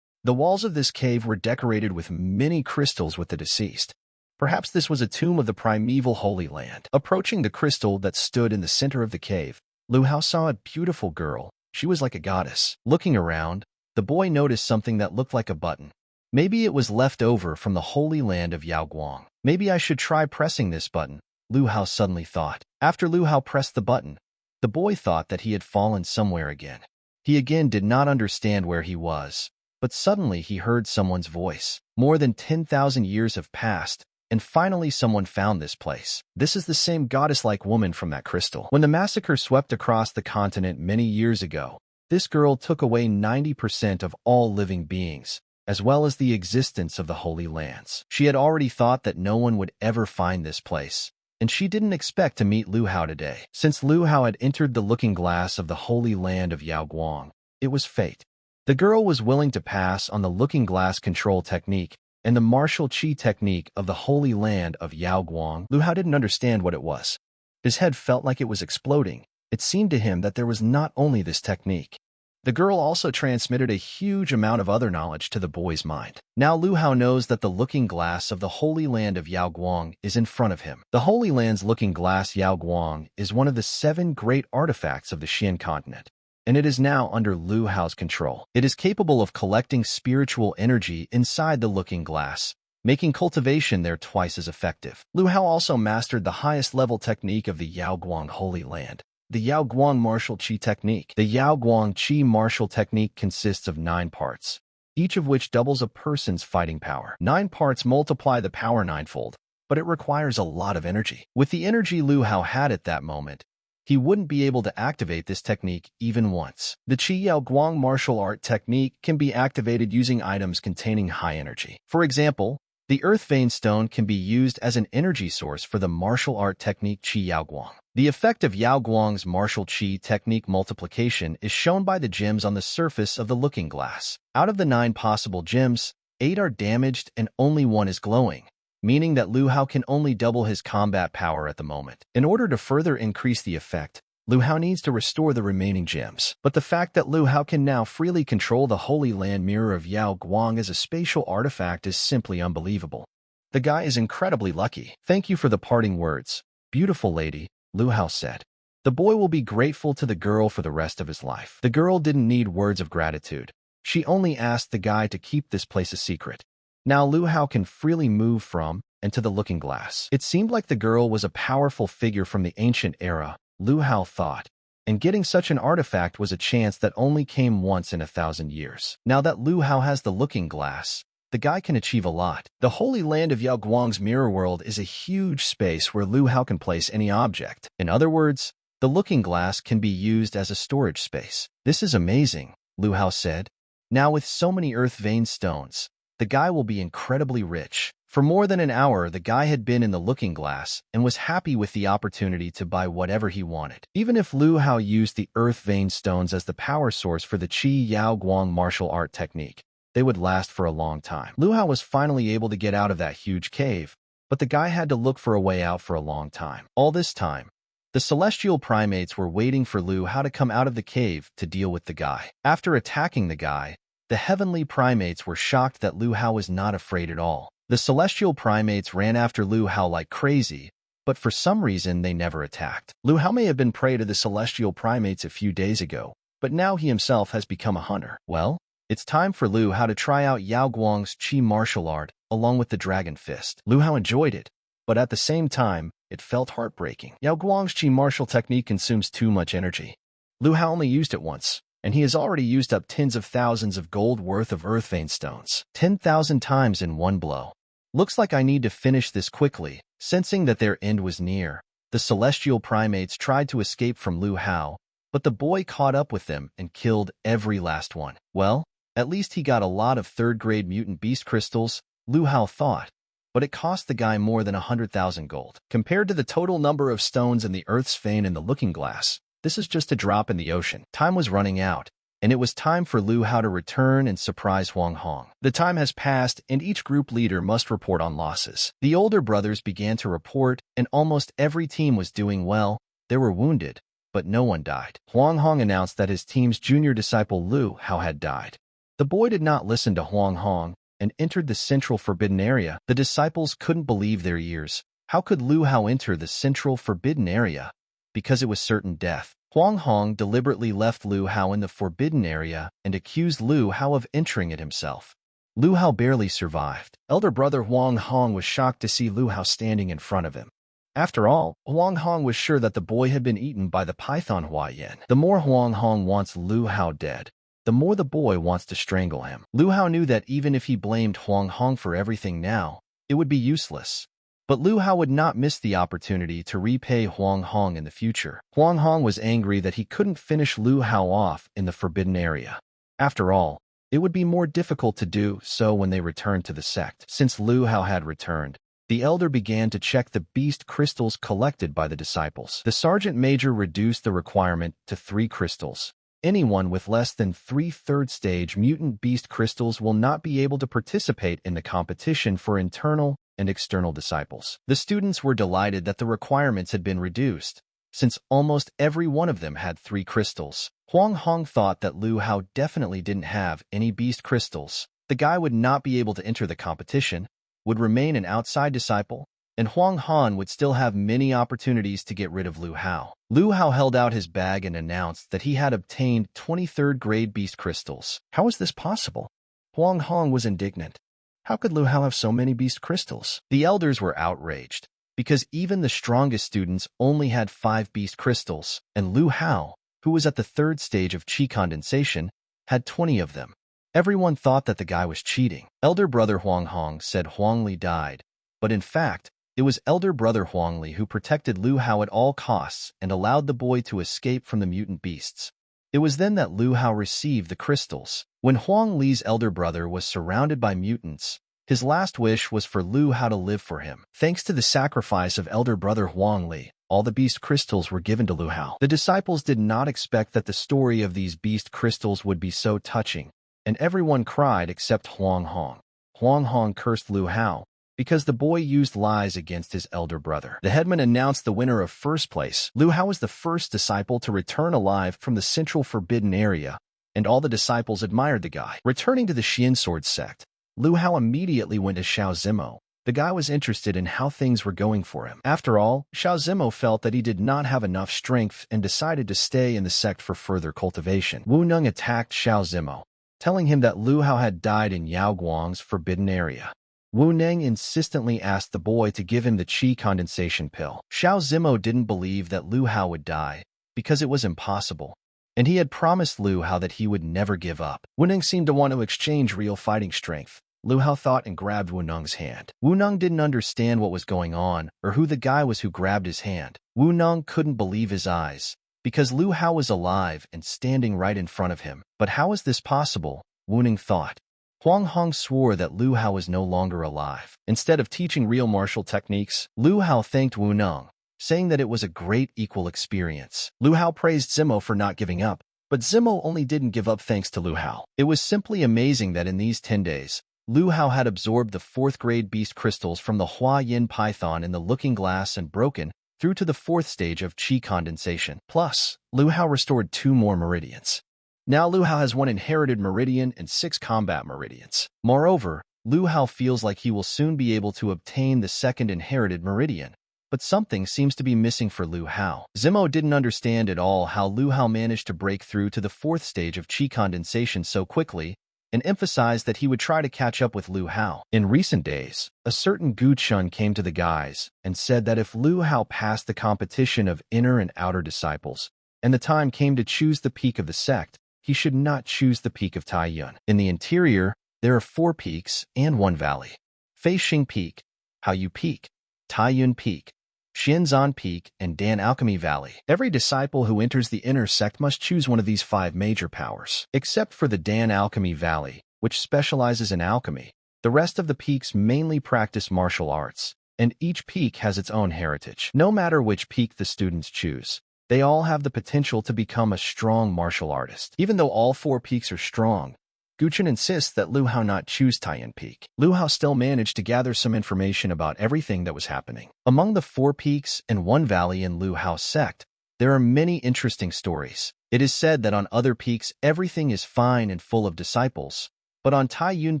The walls of this cave were decorated with many crystals with the deceased. Perhaps this was a tomb of the primeval Holy Land. Approaching the crystal that stood in the center of the cave, Lu Hao saw a beautiful girl. She was like a goddess. Looking around, the boy noticed something that looked like a button. Maybe it was left over from the Holy Land of Yaoguang. Maybe I should try pressing this button, Lu Hao suddenly thought. After Lu Hao pressed the button, the boy thought that he had fallen somewhere again. He again did not understand where he was. But suddenly he heard someone's voice. More than 10,000 years have passed, and finally someone found this place. This is the same goddess-like woman from that crystal. When the massacre swept across the continent many years ago, this girl took away 90% of all living beings, as well as the existence of the Holy Lands. She had already thought that no one would ever find this place, and she didn't expect to meet Lu Hao today. Since Lu Hao had entered the looking glass of the Holy Land of Yaoguang, it was fate. The girl was willing to pass on the looking glass control technique and the martial chi technique of the Holy Land of Yaoguang. Lu Hao didn't understand what it was. His head felt like it was exploding. It seemed to him that there was not only this technique. The girl also transmitted a huge amount of other knowledge to the boy's mind. Now Lu Hao knows that the looking glass of the Holy Land of Yaoguang is in front of him. The Holy Land's looking glass Yaoguang is one of the 7 great artifacts of the Xian continent, and it is now under Lu Hao's control. It is capable of collecting spiritual energy inside the looking glass, making cultivation there twice as effective. Lu Hao also mastered the highest level technique of the Yaoguang Holy Land, the Yaoguang Martial Chi Technique. The Yaoguang Chi Martial Technique consists of 9 parts, each of which doubles a person's fighting power. 9 parts multiply the power 9-fold, but it requires a lot of energy. With the energy Lu Hao had at that moment, he wouldn't be able to activate this technique even once. The Chi Yaoguang martial art technique can be activated using items containing high energy. For example, the Earth Vein Stone can be used as an energy source for the martial art technique Chi Yaoguang. The effect of Yaoguang's martial chi technique multiplication is shown by the gems on the surface of the looking glass. Out of the 9 possible gems, 8 are damaged and only 1 is glowing, meaning that Lu Hao can only double his combat power at the moment. In order to further increase the effect, Lu Hao needs to restore the remaining gems. But the fact that Lu Hao can now freely control the Holy Land Mirror of Yaoguang as a spatial artifact is simply unbelievable. The guy is incredibly lucky. Thank you for the parting words, beautiful lady, Lu Hao said. The boy will be grateful to the girl for the rest of his life. The girl didn't need words of gratitude. She only asked the guy to keep this place a secret. Now Lu Hao can freely move from and to the looking glass. It seemed like the girl was a powerful figure from the ancient era, Lu Hao thought, and getting such an artifact was a chance that only came once in 1,000 years. Now that Lu Hao has the looking glass, the guy can achieve a lot. The Holy Land of Yao Guang's mirror world is a huge space where Lu Hao can place any object. In other words, the looking glass can be used as a storage space. This is amazing, Lu Hao said. Now with so many earth vein stones, the guy will be incredibly rich. For more than an hour, the guy had been in the looking glass and was happy with the opportunity to buy whatever he wanted. Even if Lu Hao used the earth vein stones as the power source for the Qi Yao Guang martial art technique, they would last for a long time. Lu Hao was finally able to get out of that huge cave, but the guy had to look for a way out for a long time. All this time, the celestial primates were waiting for Lu Hao to come out of the cave to deal with the guy. After attacking the guy, the heavenly primates were shocked that Lu Hao was not afraid at all. The celestial primates ran after Lu Hao like crazy, but for some reason they never attacked. Lu Hao may have been prey to the celestial primates a few days ago, but now he himself has become a hunter. Well, it's time for Lu Hao to try out Yao Guang's Qi martial art along with the Dragon Fist. Lu Hao enjoyed it, but at the same time, it felt heartbreaking. Yao Guang's Qi martial technique consumes too much energy. Lu Hao only used it once, and he has already used up tens of thousands of gold worth of earth vein stones. 10,000 times in one blow. Looks like I need to finish this quickly. Sensing that their end was near, the celestial primates tried to escape from Lu Hao, but the boy caught up with them and killed every last one. Well, at least he got a lot of third-grade mutant beast crystals, Lu Hao thought, but it cost the guy more than 100,000 gold. Compared to the total number of stones in the Earth's vein and the looking glass, this is just a drop in the ocean. Time was running out, and it was time for Lu Hao to return and surprise Huang Hong. The time has passed, and each group leader must report on losses. The older brothers began to report, and almost every team was doing well. They were wounded, but no one died. Huang Hong announced that his team's junior disciple Lu Hao had died. The boy did not listen to Huang Hong and entered the central forbidden area. The disciples couldn't believe their ears. How could Lu Hao enter the central forbidden area? Because it was certain death. Huang Hong deliberately left Lu Hao in the forbidden area and accused Lu Hao of entering it himself. Lu Hao barely survived. Elder brother Huang Hong was shocked to see Lu Hao standing in front of him. After all, Huang Hong was sure that the boy had been eaten by the python Huayan. The more Huang Hong wants Lu Hao dead, the more the boy wants to strangle him. Lu Hao knew that even if he blamed Huang Hong for everything now, it would be useless. But Lu Hao would not miss the opportunity to repay Huang Hong in the future. Huang Hong was angry that he couldn't finish Lu Hao off in the forbidden area. After all, it would be more difficult to do so when they returned to the sect. Since Lu Hao had returned, the elder began to check the beast crystals collected by the disciples. The sergeant major reduced the requirement to 3 crystals. Anyone with less than 3 third-stage mutant beast crystals will not be able to participate in the competition for internal and external disciples. The students were delighted that the requirements had been reduced, since almost every one of them had 3 crystals. Huang Hong thought that Lu Hao definitely didn't have any beast crystals. The guy would not be able to enter the competition, would remain an outside disciple, and Huang Han would still have many opportunities to get rid of Lu Hao. Lu Hao held out his bag and announced that he had obtained 23rd grade beast crystals. How is this possible? Huang Hong was indignant. How could Lu Hao have so many beast crystals? The elders were outraged, because even the strongest students only had 5 beast crystals, and Lu Hao, who was at the 3rd stage of Qi condensation, had 20 of them. Everyone thought that the guy was cheating. Elder brother Huang Hong said Huang Li died, but in fact, it was elder brother Huang Li who protected Lu Hao at all costs and allowed the boy to escape from the mutant beasts. It was then that Lu Hao received the crystals. When Huang Li's elder brother was surrounded by mutants, his last wish was for Lu Hao to live for him. Thanks to the sacrifice of elder brother Huang Li, all the beast crystals were given to Lu Hao. The disciples did not expect that the story of these beast crystals would be so touching, and everyone cried except Huang Hong. Huang Hong cursed Lu Hao because the boy used lies against his elder brother. The headman announced the winner of first place. Lu Hao was the first disciple to return alive from the central forbidden area, and all the disciples admired the guy. Returning to the Xian Sword sect, Lu Hao immediately went to Xiao Zimo. The guy was interested in how things were going for him. After all, Xiao Zimo felt that he did not have enough strength and decided to stay in the sect for further cultivation. Wu Neng attacked Xiao Zimo, telling him that Lu Hao had died in Yao Guang's forbidden area. Wu Neng insistently asked the boy to give him the Qi condensation pill. Xiao Zimo didn't believe that Lu Hao would die, because it was impossible. And he had promised Lu Hao that he would never give up. Wu Neng seemed to want to exchange real fighting strength. Lu Hao thought and grabbed Wu Neng's hand. Wu Neng didn't understand what was going on or who the guy was who grabbed his hand. Wu Neng couldn't believe his eyes, because Lu Hao was alive and standing right in front of him. But how is this possible? Wu Neng thought. Huang Hong swore that Lu Hao was no longer alive. Instead of teaching real martial techniques, Lu Hao thanked Wu Neng, saying that it was a great equal experience. Lu Hao praised Zimo for not giving up, but Zimo only didn't give up thanks to Lu Hao. It was simply amazing that in these 10 days, Lu Hao had absorbed the 4th grade beast crystals from the Hua Yin python in the looking glass and broken through to the 4th stage of qi condensation. Plus, Lu Hao restored 2 more meridians. Now Lu Hao has 1 inherited meridian and 6 combat meridians. Moreover, Lu Hao feels like he will soon be able to obtain the 2nd inherited meridian. But something seems to be missing for Lu Hao. Zimo didn't understand at all how Lu Hao managed to break through to the 4th stage of qi condensation so quickly, and emphasized that he would try to catch up with Lu Hao. In recent days, a certain Gu Chun came to the guys and said that if Lu Hao passed the competition of inner and outer disciples, and the time came to choose the peak of the sect, he should not choose the peak of Taiyun. In the interior, there are 4 peaks and 1 valley. Fei Xing Peak, Haoyu Peak, Taiyun Peak, Xianzan Peak, and Dan Alchemy Valley. Every disciple who enters the inner sect must choose one of these 5 major powers. Except for the Dan Alchemy Valley, which specializes in alchemy, the rest of the peaks mainly practice martial arts, and each peak has its own heritage. No matter which peak the students choose, they all have the potential to become a strong martial artist. Even though all 4 peaks are strong, Guchen insists that Lu Hao not choose Taiyun Peak. Lu Hao still managed to gather some information about everything that was happening. Among the 4 peaks and 1 valley in Lu Hao's sect, there are many interesting stories. It is said that on other peaks everything is fine and full of disciples, but on Taiyun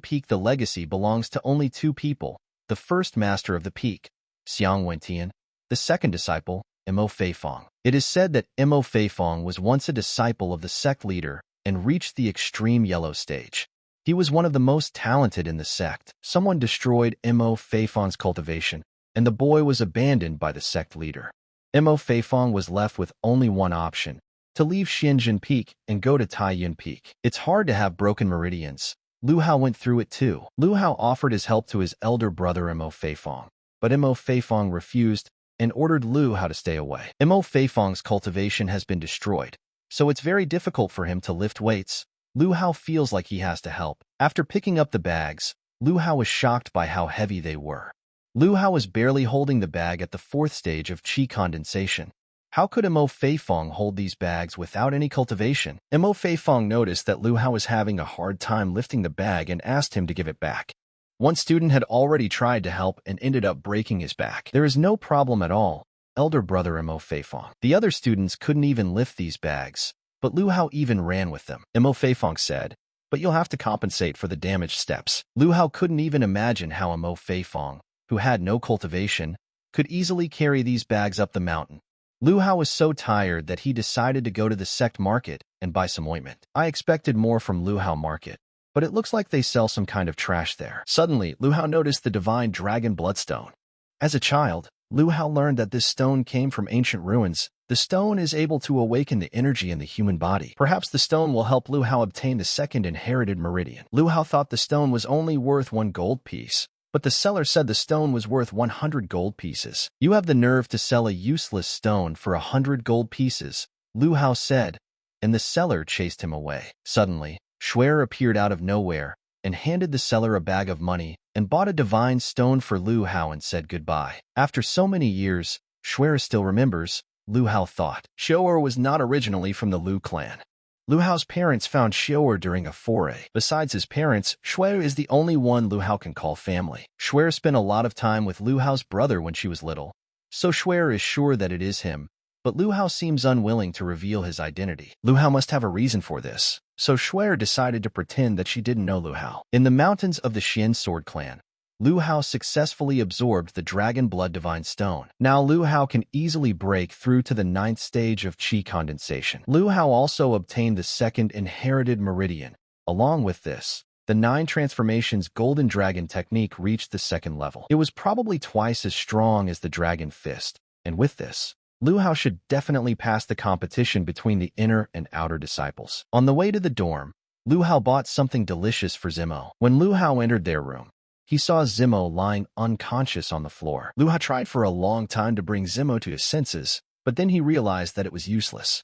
Peak the legacy belongs to only 2 people, the first master of the peak, Xiang Wentian, the second disciple, Mo Feifong. It is said that Mo Feifong was once a disciple of the sect leader and reached the extreme yellow stage. He was one of the most talented in the sect. Someone destroyed Mo Feifong's cultivation, and the boy was abandoned by the sect leader. Mo Feifong was left with only one option, to leave Xianzhan Peak and go to Taiyun Peak. It's hard to have broken meridians. Lu Hao went through it too. Lu Hao offered his help to his elder brother Mo Feifong, but Mo Feifong refused and ordered Lu Hao to stay away. Mo Feifong's cultivation has been destroyed, so it's very difficult for him to lift weights. Lu Hao feels like he has to help. After picking up the bags, Lu Hao was shocked by how heavy they were. Lu Hao was barely holding the bag at the 4th stage of qi condensation. How could Mo Feifong hold these bags without any cultivation? Mo Feifong noticed that Lu Hao was having a hard time lifting the bag and asked him to give it back. One student had already tried to help and ended up breaking his back. There is no problem at all, elder brother Mo Feifong. The other students couldn't even lift these bags, but Lu Hao even ran with them. Mo Feifong said, but you'll have to compensate for the damaged steps. Lu Hao couldn't even imagine how Mo Feifong, who had no cultivation, could easily carry these bags up the mountain. Lu Hao was so tired that he decided to go to the sect market and buy some ointment. I expected more from Lu Hao market, but it looks like they sell some kind of trash there. Suddenly, Lu Hao noticed the divine dragon bloodstone. As a child, Lu Hao learned that this stone came from ancient ruins. The stone is able to awaken the energy in the human body. Perhaps the stone will help Lu Hao obtain the 2nd inherited meridian. Lu Hao thought the stone was only worth 1 gold piece, but the seller said the stone was worth 100 gold pieces. You have the nerve to sell a useless stone for 100 gold pieces, Lu Hao said, and the seller chased him away. Suddenly, Shuer appeared out of nowhere and handed the seller a bag of money and bought a divine stone for Lu Hao and said goodbye. After so many years, Shuer still remembers, Lu Hao thought. Shuer was not originally from the Lu clan. Lu Hao's parents found Shuer during a foray. Besides his parents, Shuer is the only one Lu Hao can call family. Shuer spent a lot of time with Lu Hao's brother when she was little, so Shuer is sure that it is him, but Lu Hao seems unwilling to reveal his identity. Lu Hao must have a reason for this, so Shuer decided to pretend that she didn't know Lu Hao. In the mountains of the Xian Sword clan, Lu Hao successfully absorbed the Dragon Blood Divine Stone. Now Lu Hao can easily break through to the 9th stage of qi condensation. Lu Hao also obtained the 2nd inherited meridian. Along with this, the 9 transformations Golden Dragon technique reached the 2nd level. It was probably twice as strong as the Dragon Fist, and with this, Lu Hao should definitely pass the competition between the inner and outer disciples. On the way to the dorm, Lu Hao bought something delicious for Zimo. When Lu Hao entered their room, he saw Zimo lying unconscious on the floor. Lu Hao tried for a long time to bring Zimo to his senses, but then he realized that it was useless.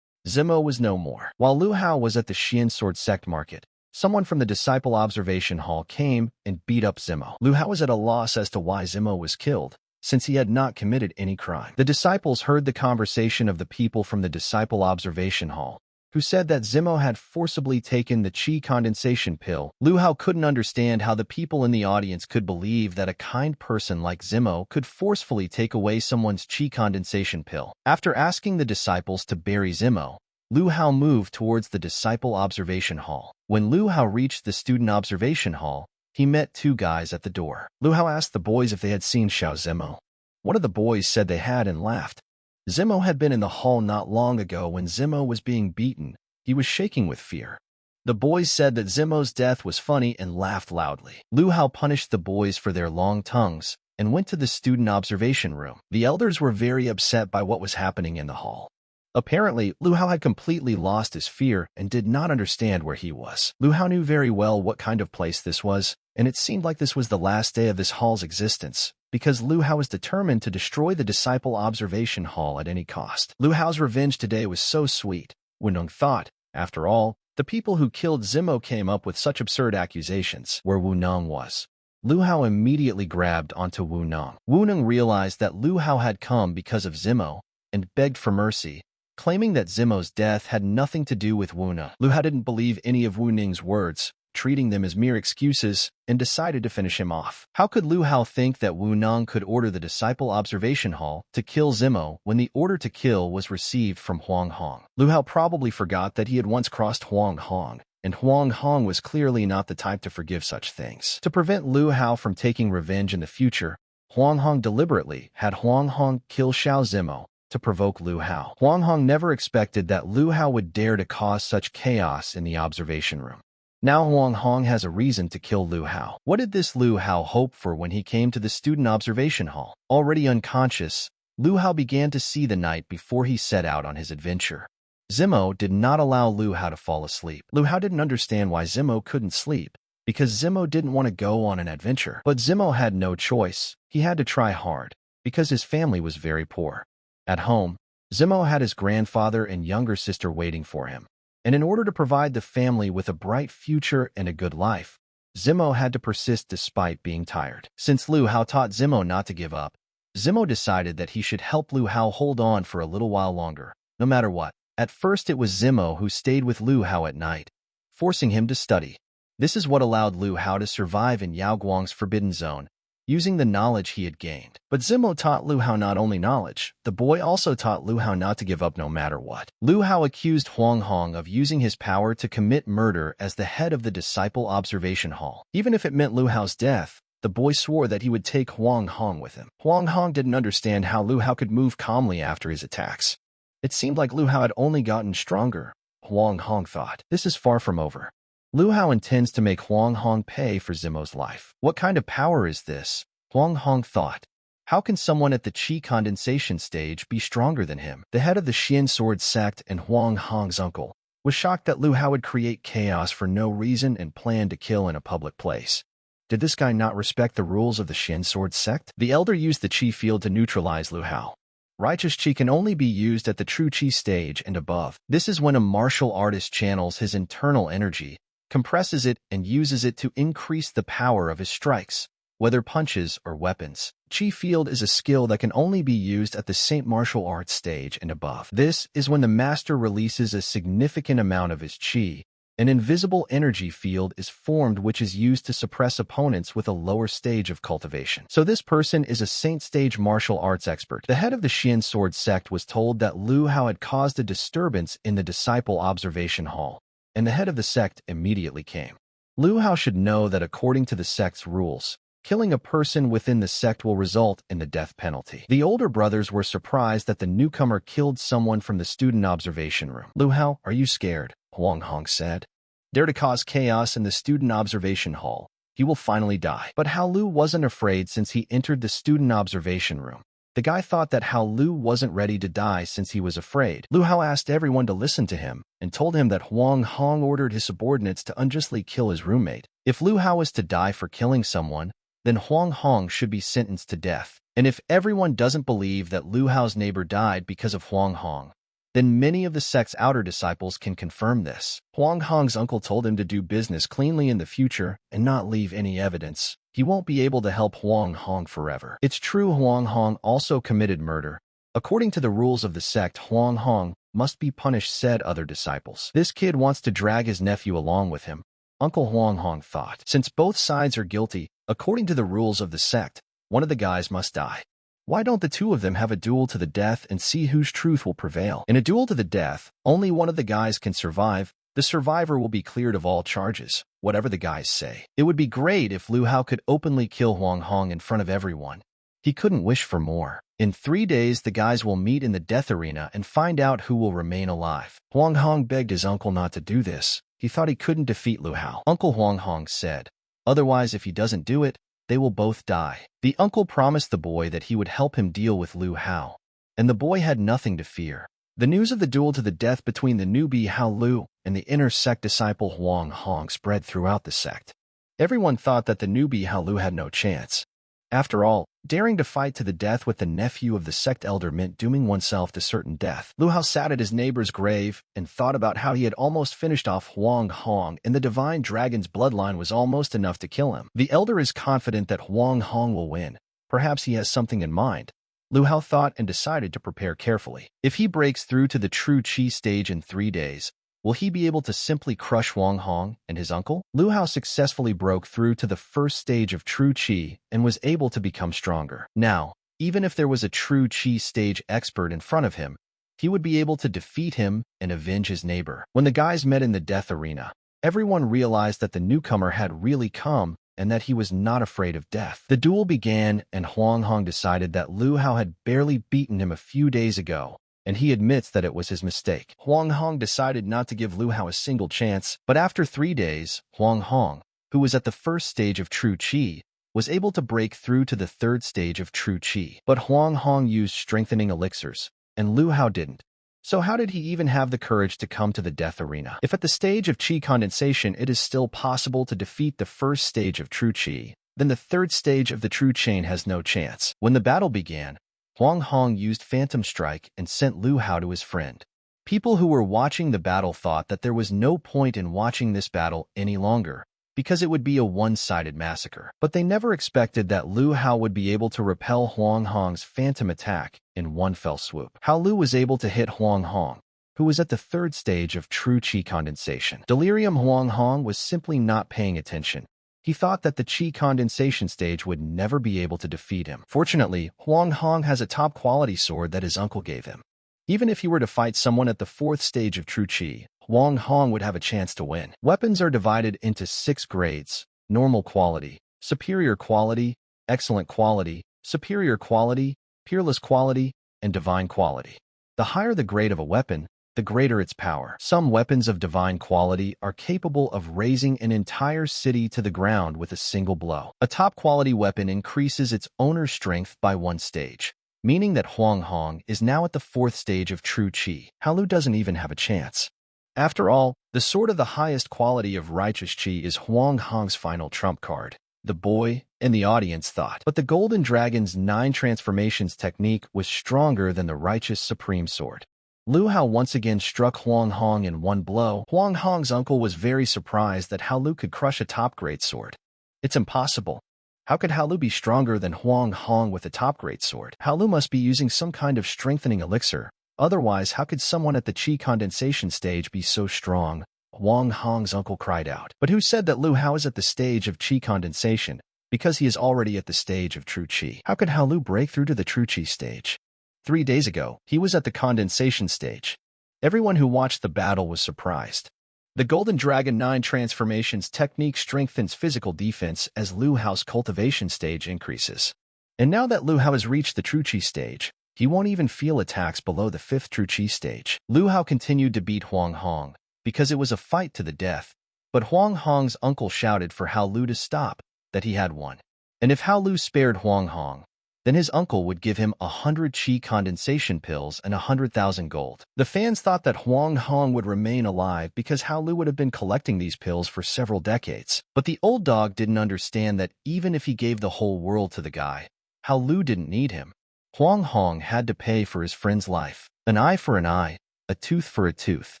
Zimo was no more. While Lu Hao was at the Xian Sword Sect market, someone from the Disciple Observation Hall came and beat up Zimo. Lu Hao was at a loss as to why Zimo was killed, since he had not committed any crime. The disciples heard the conversation of the people from the Disciple Observation Hall, who said that Zimo had forcibly taken the chi condensation pill. Lu Hao couldn't understand how the people in the audience could believe that a kind person like Zimo could forcefully take away someone's chi condensation pill. After asking the disciples to bury Zimo, Lu Hao moved towards the Disciple Observation Hall. When Lu Hao reached the Student Observation Hall, he met two guys at the door. Lu Hao asked the boys if they had seen Xiao Zimo. One of the boys said they had and laughed. Zimo had been in the hall not long ago when Zimo was being beaten. He was shaking with fear. The boys said that Zimo's death was funny and laughed loudly. Lu Hao punished the boys for their long tongues and went to the student observation room. The elders were very upset by what was happening in the hall. Apparently, Lu Hao had completely lost his fear and did not understand where he was. Lu Hao knew very well what kind of place this was, and it seemed like this was the last day of this hall's existence, because Lu Hao was determined to destroy the Disciple Observation Hall at any cost. Lu Hao's revenge today was so sweet. Wu Nong thought, after all, the people who killed Zimo came up with such absurd accusations. Where Wu Nong was, Lu Hao immediately grabbed onto Wu Nong. Wu Nong realized that Lu Hao had come because of Zimo and begged for mercy, claiming that Zimo's death had nothing to do with Wu Nong. Lu Hao didn't believe any of Wu Ning's words, treating them as mere excuses, and decided to finish him off. How could Lu Hao think that Wu Nong could order the Disciple Observation Hall to kill Zimo when the order to kill was received from Huang Hong? Lu Hao probably forgot that he had once crossed Huang Hong, and Huang Hong was clearly not the type to forgive such things. To prevent Lu Hao from taking revenge in the future, Huang Hong deliberately had Huang Hong kill Xiao Zimo to provoke Lu Hao. Huang Hong never expected that Lu Hao would dare to cause such chaos in the observation room. Now Huang Hong has a reason to kill Lu Hao. What did this Lu Hao hope for when he came to the student observation hall? Already unconscious, Lu Hao began to see the night before he set out on his adventure. Zimo did not allow Lu Hao to fall asleep. Lu Hao didn't understand why Zimo couldn't sleep, because Zimo didn't want to go on an adventure. But Zimo had no choice. He had to try hard, because his family was very poor. At home, Zimo had his grandfather and younger sister waiting for him. And in order to provide the family with a bright future and a good life, Zimo had to persist despite being tired. Since Lu Hao taught Zimo not to give up, Zimo decided that he should help Lu Hao hold on for a little while longer, no matter what. At first it was Zimo who stayed with Lu Hao at night, forcing him to study. This is what allowed Lu Hao to survive in Yao Guang's forbidden zone, using the knowledge he had gained. But Zimo taught Lu Hao not only knowledge, the boy also taught Lu Hao not to give up no matter what. Lu Hao accused Huang Hong of using his power to commit murder as the head of the Disciple Observation Hall. Even if it meant Lu Hao's death, the boy swore that he would take Huang Hong with him. Huang Hong didn't understand how Lu Hao could move calmly after his attacks. It seemed like Lu Hao had only gotten stronger. Huang Hong thought, this is far from over. Lu Hao intends to make Huang Hong pay for Zimo's life. What kind of power is this? Huang Hong thought. How can someone at the chi condensation stage be stronger than him? The head of the Xian Sword Sect and Huang Hong's uncle was shocked that Lu Hao would create chaos for no reason and plan to kill in a public place. Did this guy not respect the rules of the Xian Sword Sect? The elder used the chi field to neutralize Lu Hao. Righteous chi can only be used at the true chi stage and above. This is when a martial artist channels his internal energy, compresses it, and uses it to increase the power of his strikes, whether punches or weapons. Chi field is a skill that can only be used at the Saint Martial Arts stage and above. This is when the master releases a significant amount of his chi. An invisible energy field is formed which is used to suppress opponents with a lower stage of cultivation. So this person is a Saint stage martial arts expert. The head of the Xian Sword Sect was told that Lu Hao had caused a disturbance in the Disciple Observation Hall, and the head of the sect immediately came. Lu Hao should know that according to the sect's rules, killing a person within the sect will result in the death penalty. The older brothers were surprised that the newcomer killed someone from the student observation room. Lu Hao, are you scared? Huang Hong said. Dare to cause chaos in the student observation hall. He will finally die. But Hao Lu wasn't afraid since he entered the student observation room, The guy thought that Hao Lu wasn't ready to die since he was afraid. Lu Hao asked everyone to listen to him and told him that Huang Hong ordered his subordinates to unjustly kill his roommate. If Lu Hao was to die for killing someone, then Huang Hong should be sentenced to death. And if everyone doesn't believe that Lu Hao's neighbor died because of Huang Hong, then many of the sect's outer disciples can confirm this. Huang Hong's uncle told him to do business cleanly in the future and not leave any evidence. He won't be able to help Huang Hong forever. It's true Huang Hong also committed murder. According to the rules of the sect, Huang Hong must be punished, said other disciples. This kid wants to drag his nephew along with him, Uncle Huang Hong thought. Since both sides are guilty, according to the rules of the sect, one of the guys must die. Why don't the two of them have a duel to the death and see whose truth will prevail? In a duel to the death, only one of the guys can survive. The survivor will be cleared of all charges, whatever the guys say. It would be great if Lu Hao could openly kill Huang Hong in front of everyone. He couldn't wish for more. In 3 days, the guys will meet in the death arena and find out who will remain alive. Huang Hong begged his uncle not to do this. He thought he couldn't defeat Lu Hao. Uncle Huang Hong said, "Otherwise, if he doesn't do it, they will both die." The uncle promised the boy that he would help him deal with Lu Hao, and the boy had nothing to fear. The news of the duel to the death between the newbie Hao Lu and the inner sect disciple Huang Hong spread throughout the sect. Everyone thought that the newbie Hao Lu had no chance. After all, daring to fight to the death with the nephew of the sect elder meant dooming oneself to certain death. Lu Hao sat at his neighbor's grave and thought about how he had almost finished off Huang Hong, and the divine dragon's bloodline was almost enough to kill him. The elder is confident that Huang Hong will win. Perhaps he has something in mind. Lu Hao thought and decided to prepare carefully. If he breaks through to the true Qi stage in 3 days, will he be able to simply crush Huang Hong and his uncle? Lu Hao successfully broke through to the first stage of true Qi and was able to become stronger. Now, even if there was a true Qi stage expert in front of him, he would be able to defeat him and avenge his neighbor. When the guys met in the death arena, everyone realized that the newcomer had really come and that he was not afraid of death. The duel began, and Huang Hong decided that Lu Hao had barely beaten him a few days ago, and he admits that it was his mistake. Huang Hong decided not to give Lu Hao a single chance, but after 3 days, Huang Hong, who was at the first stage of true Qi, was able to break through to the 3rd stage of true Qi. But Huang Hong used strengthening elixirs, and Lu Hao didn't. So how did he even have the courage to come to the death arena? If at the stage of Qi condensation it is still possible to defeat the 1st stage of true Qi, then the 3rd stage of the true chain has no chance. When the battle began, Huang Hong used Phantom Strike and sent Lu Hao to his friend. People who were watching the battle thought that there was no point in watching this battle any longer, because it would be a one-sided massacre. But they never expected that Lu Hao would be able to repel Huang Hong's phantom attack in one fell swoop. Hao Lu was able to hit Huang Hong, who was at the 3rd stage of true Qi condensation. Delirium Huang Hong was simply not paying attention. He thought that the Qi condensation stage would never be able to defeat him. Fortunately, Huang Hong has a top-quality sword that his uncle gave him. Even if he were to fight someone at the 4th stage of true Qi, Huang Hong would have a chance to win. Weapons are divided into 6 grades: normal quality, superior quality, excellent quality, superior quality, peerless quality, and divine quality. The higher the grade of a weapon, the greater its power. Some weapons of divine quality are capable of razing an entire city to the ground with a single blow. A top-quality weapon increases its owner's strength by 1 stage, meaning that Huang Hong is now at the 4th stage of true Qi. Hao Lu doesn't even have a chance. After all, the sword of the highest quality of righteous Qi is Huang Hong's final trump card. The boy and the audience thought. But the Golden Dragon's 9 transformations technique was stronger than the righteous supreme sword. Lu Hao once again struck Huang Hong in 1 blow. Huang Hong's uncle was very surprised that Hao Lu could crush a top-grade sword. It's impossible. How could Hao Lu be stronger than Huang Hong with a top-grade sword? Hao Lu must be using some kind of strengthening elixir. Otherwise, how could someone at the Qi condensation stage be so strong? Huang Hong's uncle cried out. But who said that Lu Hao is at the stage of Qi condensation? Because he is already at the stage of true Qi. How could Hao Lu break through to the true Qi stage? 3 days ago, he was at the condensation stage. Everyone who watched the battle was surprised. The Golden Dragon 9 transformations technique strengthens physical defense as Lu Hao's cultivation stage increases. And now that Lu Hao has reached the true Qi stage, he won't even feel attacks below the 5th true Qi stage. Lu Hao continued to beat Huang Hong, because it was a fight to the death. But Huang Hong's uncle shouted for Hao Lu to stop, that he had won. And if Hao Lu spared Huang Hong, Then his uncle would give him 100 chi condensation pills and 100,000 gold. The fans thought that Huang Hong would remain alive because Hao Lu would have been collecting these pills for several decades. But the old dog didn't understand that even if he gave the whole world to the guy, Hao Lu didn't need him. Huang Hong had to pay for his friend's life. An eye for an eye, a tooth for a tooth.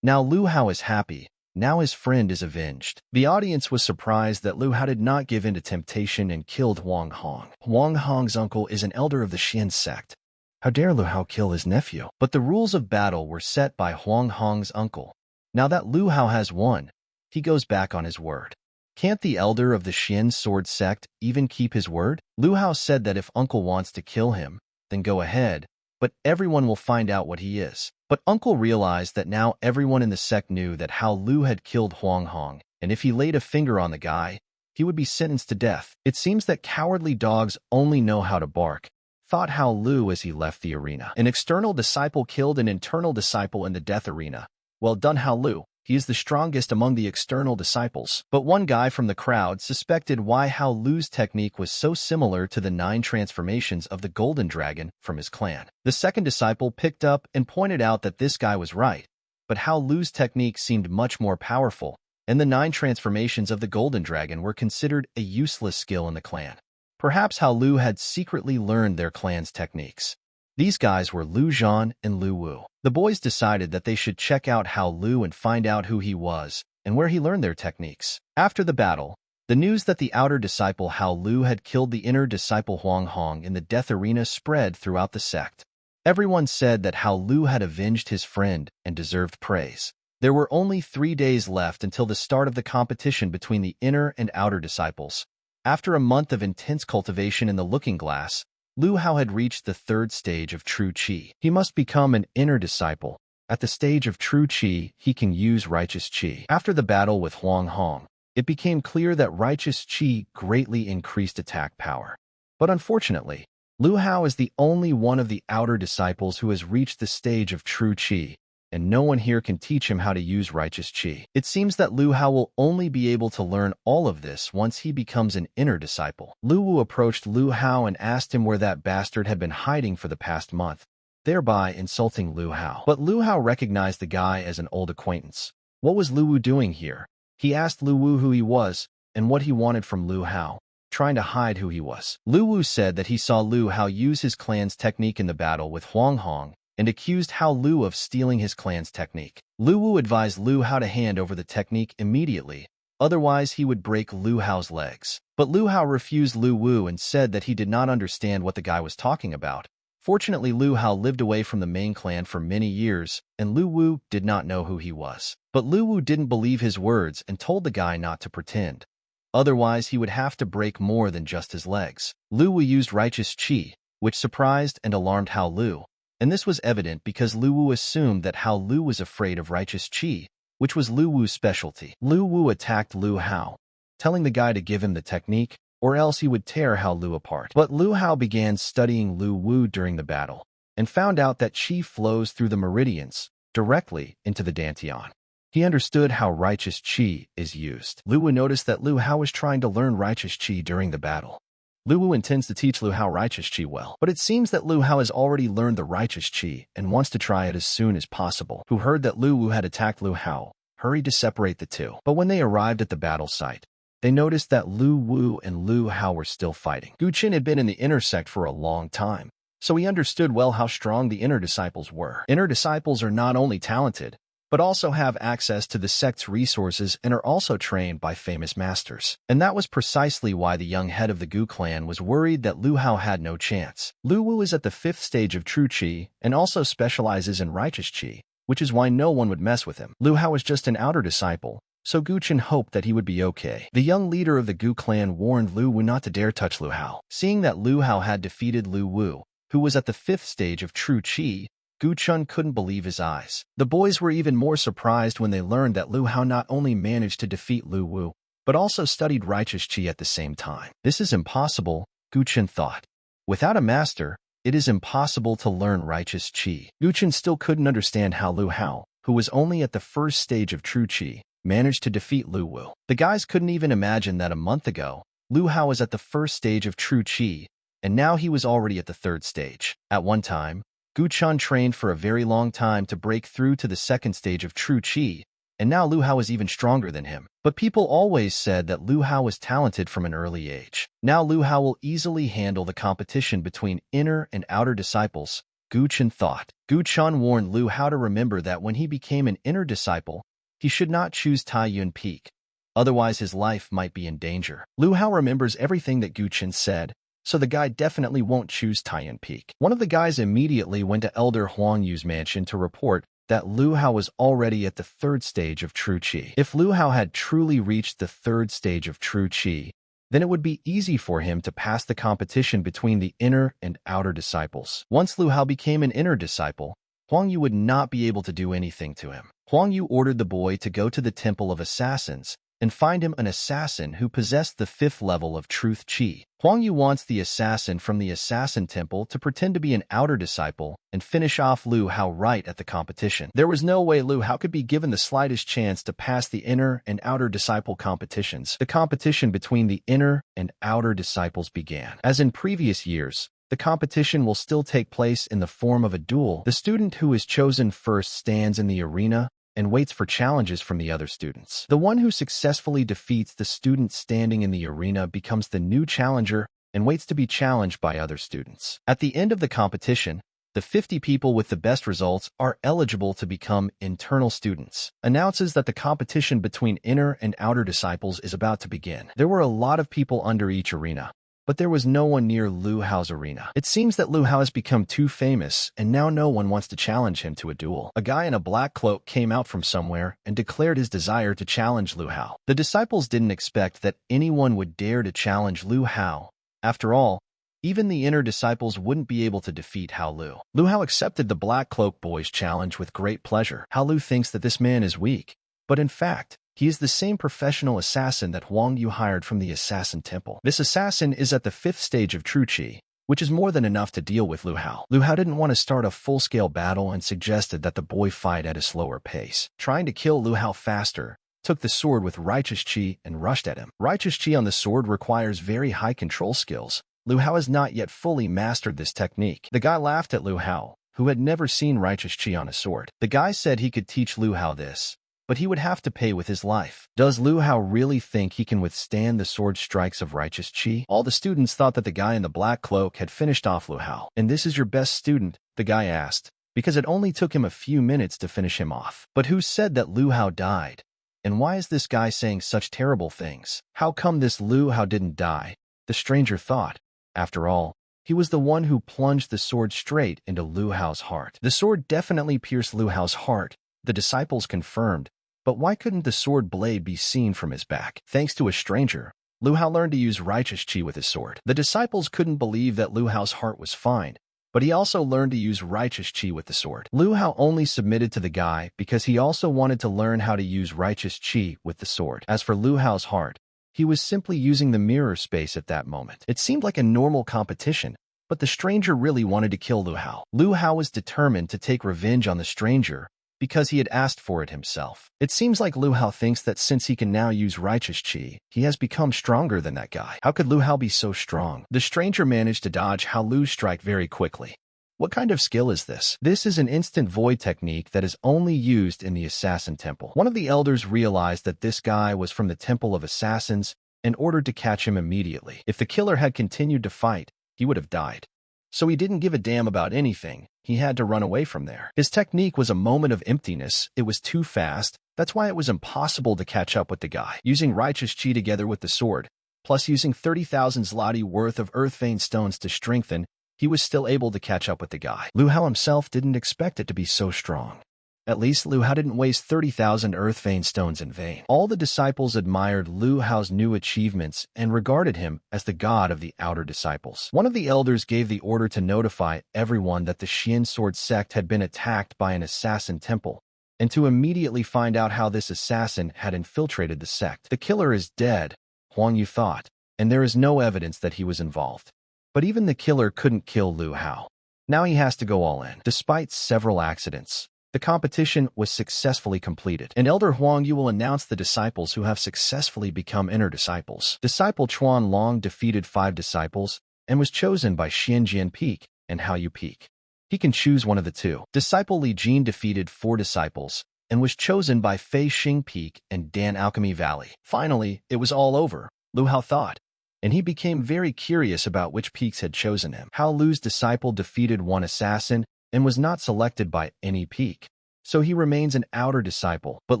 Now Lu Hao is happy. Now his friend is avenged. The audience was surprised that Lu Hao did not give in to temptation and killed Huang Hong. Huang Hong's uncle is an elder of the Xian sect. How dare Lu Hao kill his nephew? But the rules of battle were set by Huang Hong's uncle. Now that Lu Hao has won, he goes back on his word. Can't the elder of the Xian sword sect even keep his word? Lu Hao said that if uncle wants to kill him, then go ahead, but everyone will find out what he is. But uncle realized that now everyone in the sect knew that Hao Lu had killed Huang Hong, and if he laid a finger on the guy, he would be sentenced to death. It seems that cowardly dogs only know how to bark, thought Hao Lu as he left the arena. An external disciple killed an internal disciple in the death arena. Well done, Hao Lu. He is the strongest among the external disciples. But one guy from the crowd suspected why Hao Lu's technique was so similar to the 9 transformations of the Golden Dragon from his clan. The second disciple picked up and pointed out that this guy was right, but Hao Lu's technique seemed much more powerful, and the 9 transformations of the Golden Dragon were considered a useless skill in the clan. Perhaps Hao Lu had secretly learned their clan's techniques. These guys were Lu Zhan and Lu Wu. The boys decided that they should check out Hao Lu and find out who he was and where he learned their techniques. After the battle, the news that the outer disciple Hao Lu had killed the inner disciple Huang Hong in the death arena spread throughout the sect. Everyone said that Hao Lu had avenged his friend and deserved praise. There were only 3 days left until the start of the competition between the inner and outer disciples. After a month of intense cultivation in the looking glass, Lu Hao had reached the 3rd stage of true qi. He must become an inner disciple. At the stage of true qi, he can use righteous qi. After the battle with Huang Hong, it became clear that righteous qi greatly increased attack power. But unfortunately, Lu Hao is the only one of the outer disciples who has reached the stage of true qi, and no one here can teach him how to use righteous qi. It seems that Lu Hao will only be able to learn all of this once he becomes an inner disciple. Lu Wu approached Lu Hao and asked him where that bastard had been hiding for the past month, thereby insulting Lu Hao. But Lu Hao recognized the guy as an old acquaintance. What was Lu Wu doing here? He asked Lu Wu who he was and what he wanted from Lu Hao, trying to hide who he was. Lu Wu said that he saw Lu Hao use his clan's technique in the battle with Huang Hong, and accused Hao Lu of stealing his clan's technique. Lu Wu advised Lu Hao to hand over the technique immediately, otherwise he would break Lu Hao's legs. But Lu Hao refused Lu Wu and said that he did not understand what the guy was talking about. Fortunately, Lu Hao lived away from the main clan for many years, and Lu Wu did not know who he was. But Lu Wu didn't believe his words and told the guy not to pretend. Otherwise, he would have to break more than just his legs. Lu Wu used righteous qi, which surprised and alarmed Hao Lu. And this was evident because Lu Wu assumed that Hao Lu was afraid of righteous qi, which was Lu Wu's specialty. Lu Wu attacked Lu Hao, telling the guy to give him the technique, or else he would tear Hao Lu apart. But Lu Hao began studying Lu Wu during the battle, and found out that qi flows through the meridians, directly into the dantian. He understood how righteous qi is used. Lu Wu noticed that Lu Hao was trying to learn righteous qi during the battle. Lu Wu intends to teach Lu Hao righteous qi well, but it seems that Lu Hao has already learned the righteous qi and wants to try it as soon as possible. Who heard that Lu Wu had attacked Lu Hao, hurried to separate the two. But when they arrived at the battle site, they noticed that Lu Wu and Lu Hao were still fighting. Gu Qin had been in the inner sect for a long time, so he understood well how strong the inner disciples were. Inner disciples are not only talented, but also have access to the sect's resources and are also trained by famous masters. And that was precisely why the young head of the Gu clan was worried that Lu Hao had no chance. Lu Wu is at the 5th stage of true qi and also specializes in righteous qi, which is why no one would mess with him. Lu Hao was just an outer disciple, so Gu Qin hoped that he would be okay. The young leader of the Gu clan warned Lu Wu not to dare touch Lu Hao. Seeing that Lu Hao had defeated Lu Wu, who was at the 5th stage of true qi, Gu Chun couldn't believe his eyes. The boys were even more surprised when they learned that Lu Hao not only managed to defeat Lu Wu, but also studied righteous qi at the same time. This is impossible, Gu Chun thought. Without a master, it is impossible to learn righteous qi. Gu Chun still couldn't understand how Lu Hao, who was only at the 1st stage of true qi, managed to defeat Lu Wu. The guys couldn't even imagine that a month ago, Lu Hao was at the 1st stage of true qi, and now he was already at the third stage. At one time, Gu Chun trained for a very long time to break through to the second stage of true Qi, and now Lu Hao was even stronger than him. But people always said that Lu Hao was talented from an early age. Now Lu Hao will easily handle the competition between inner and outer disciples, Gu Chun thought. Gu Chun warned Lu Hao to remember that when he became an inner disciple, he should not choose Tai Yun Peak. Otherwise his life might be in danger. Lu Hao remembers everything that Gu Chun said, so the guy definitely won't choose Tai Yun Peak. One of the guys immediately went to Elder Huang Yu's mansion to report that Lu Hao was already at the third stage of true Qi. If Lu Hao had truly reached the third stage of true Qi, then it would be easy for him to pass the competition between the inner and outer disciples. Once Lu Hao became an inner disciple, Huang Yu would not be able to do anything to him. Huang Yu ordered the boy to go to the Temple of Assassins and find him an assassin who possessed the 5th level of Truth Qi. Huang Yu wants the assassin from the Assassin Temple to pretend to be an outer disciple and finish off Lu Hao right at the competition. There was no way Lu Hao could be given the slightest chance to pass the inner and outer disciple competitions. The competition between the inner and outer disciples began. As in previous years, the competition will still take place in the form of a duel. The student who is chosen first stands in the arena and waits for challenges from the other students. The one who successfully defeats the student standing in the arena becomes the new challenger and waits to be challenged by other students. At the end of the competition, the 50 people with the best results are eligible to become internal students. Announces that the competition between inner and outer disciples is about to begin. There were a lot of people under each arena, but there was no one near Lu Hao's arena. It seems that Lu Hao has become too famous, and now no one wants to challenge him to a duel. A guy in a black cloak came out from somewhere and declared his desire to challenge Lu Hao. The disciples didn't expect that anyone would dare to challenge Lu Hao. After all, even the inner disciples wouldn't be able to defeat Hao Lu. Lu Hao accepted the black cloak boy's challenge with great pleasure. Hao Lu thinks that this man is weak, but in fact, he is the same professional assassin that Huang Yu hired from the Assassin Temple. This assassin is at the 5th stage of True Qi, which is more than enough to deal with Lu Hao. Lu Hao didn't want to start a full-scale battle and suggested that the boy fight at a slower pace. Trying to kill Lu Hao faster, took the sword with Righteous Qi and rushed at him. Righteous Qi on the sword requires very high control skills. Lu Hao has not yet fully mastered this technique. The guy laughed at Lu Hao, who had never seen Righteous Qi on a sword. The guy said he could teach Lu Hao this, but he would have to pay with his life. Does Lu Hao really think he can withstand the sword strikes of Righteous Qi? All the students thought that the guy in the black cloak had finished off Lu Hao. And this is your best student? The guy asked, because it only took him a few minutes to finish him off. But who said that Lu Hao died? And why is this guy saying such terrible things? How come this Lu Hao didn't die? The stranger thought. After all, he was the one who plunged the sword straight into Lu Hao's heart. The sword definitely pierced Lu Hao's heart, the disciples confirmed. But why couldn't the sword blade be seen from his back? Thanks to a stranger, Lu Hao learned to use Righteous Qi with his sword. The disciples couldn't believe that Lu Hao's heart was fine, but he also learned to use Righteous Qi with the sword. Lu Hao only submitted to the guy because he also wanted to learn how to use Righteous Qi with the sword. As for Lu Hao's heart, he was simply using the mirror space at that moment. It seemed like a normal competition, but the stranger really wanted to kill Lu Hao. Lu Hao was determined to take revenge on the stranger, because he had asked for it himself. It seems like Lu Hao thinks that since he can now use Righteous Qi, he has become stronger than that guy. How could Lu Hao be so strong? The stranger managed to dodge Hao Lu's strike very quickly. What kind of skill is this? This is an instant void technique that is only used in the Assassin Temple. One of the elders realized that this guy was from the Temple of Assassins and ordered to catch him immediately. If the killer had continued to fight, he would have died. So he didn't give a damn about anything. He had to run away from there. His technique was a moment of emptiness. It was too fast. That's why it was impossible to catch up with the guy. Using Righteous Qi together with the sword, plus using 30,000 zloty worth of earth vein stones to strengthen, he was still able to catch up with the guy. Lu Hao himself didn't expect it to be so strong. At least Lu Hao didn't waste 30,000 earth vein stones in vain. All the disciples admired Lu Hao's new achievements and regarded him as the god of the outer disciples. One of the elders gave the order to notify everyone that the Xian Sword Sect had been attacked by an assassin temple, and to immediately find out how this assassin had infiltrated the sect. The killer is dead, Huang Yu thought, and there is no evidence that he was involved. But even the killer couldn't kill Lu Hao. Now he has to go all in. Despite several accidents, the competition was successfully completed, and Elder Huang Yu will announce the disciples who have successfully become inner disciples. Disciple Chuan Long defeated 5 disciples and was chosen by Xianjian Peak and Haoyu Peak. He can choose one of the two. Disciple Li Jin defeated 4 disciples and was chosen by Fei Xing Peak and Dan Alchemy Valley. Finally, it was all over, Lu Hao thought, and he became very curious about which peaks had chosen him. Hao Lu's disciple defeated 1 assassin and was not selected by any peak, so he remains an outer disciple. But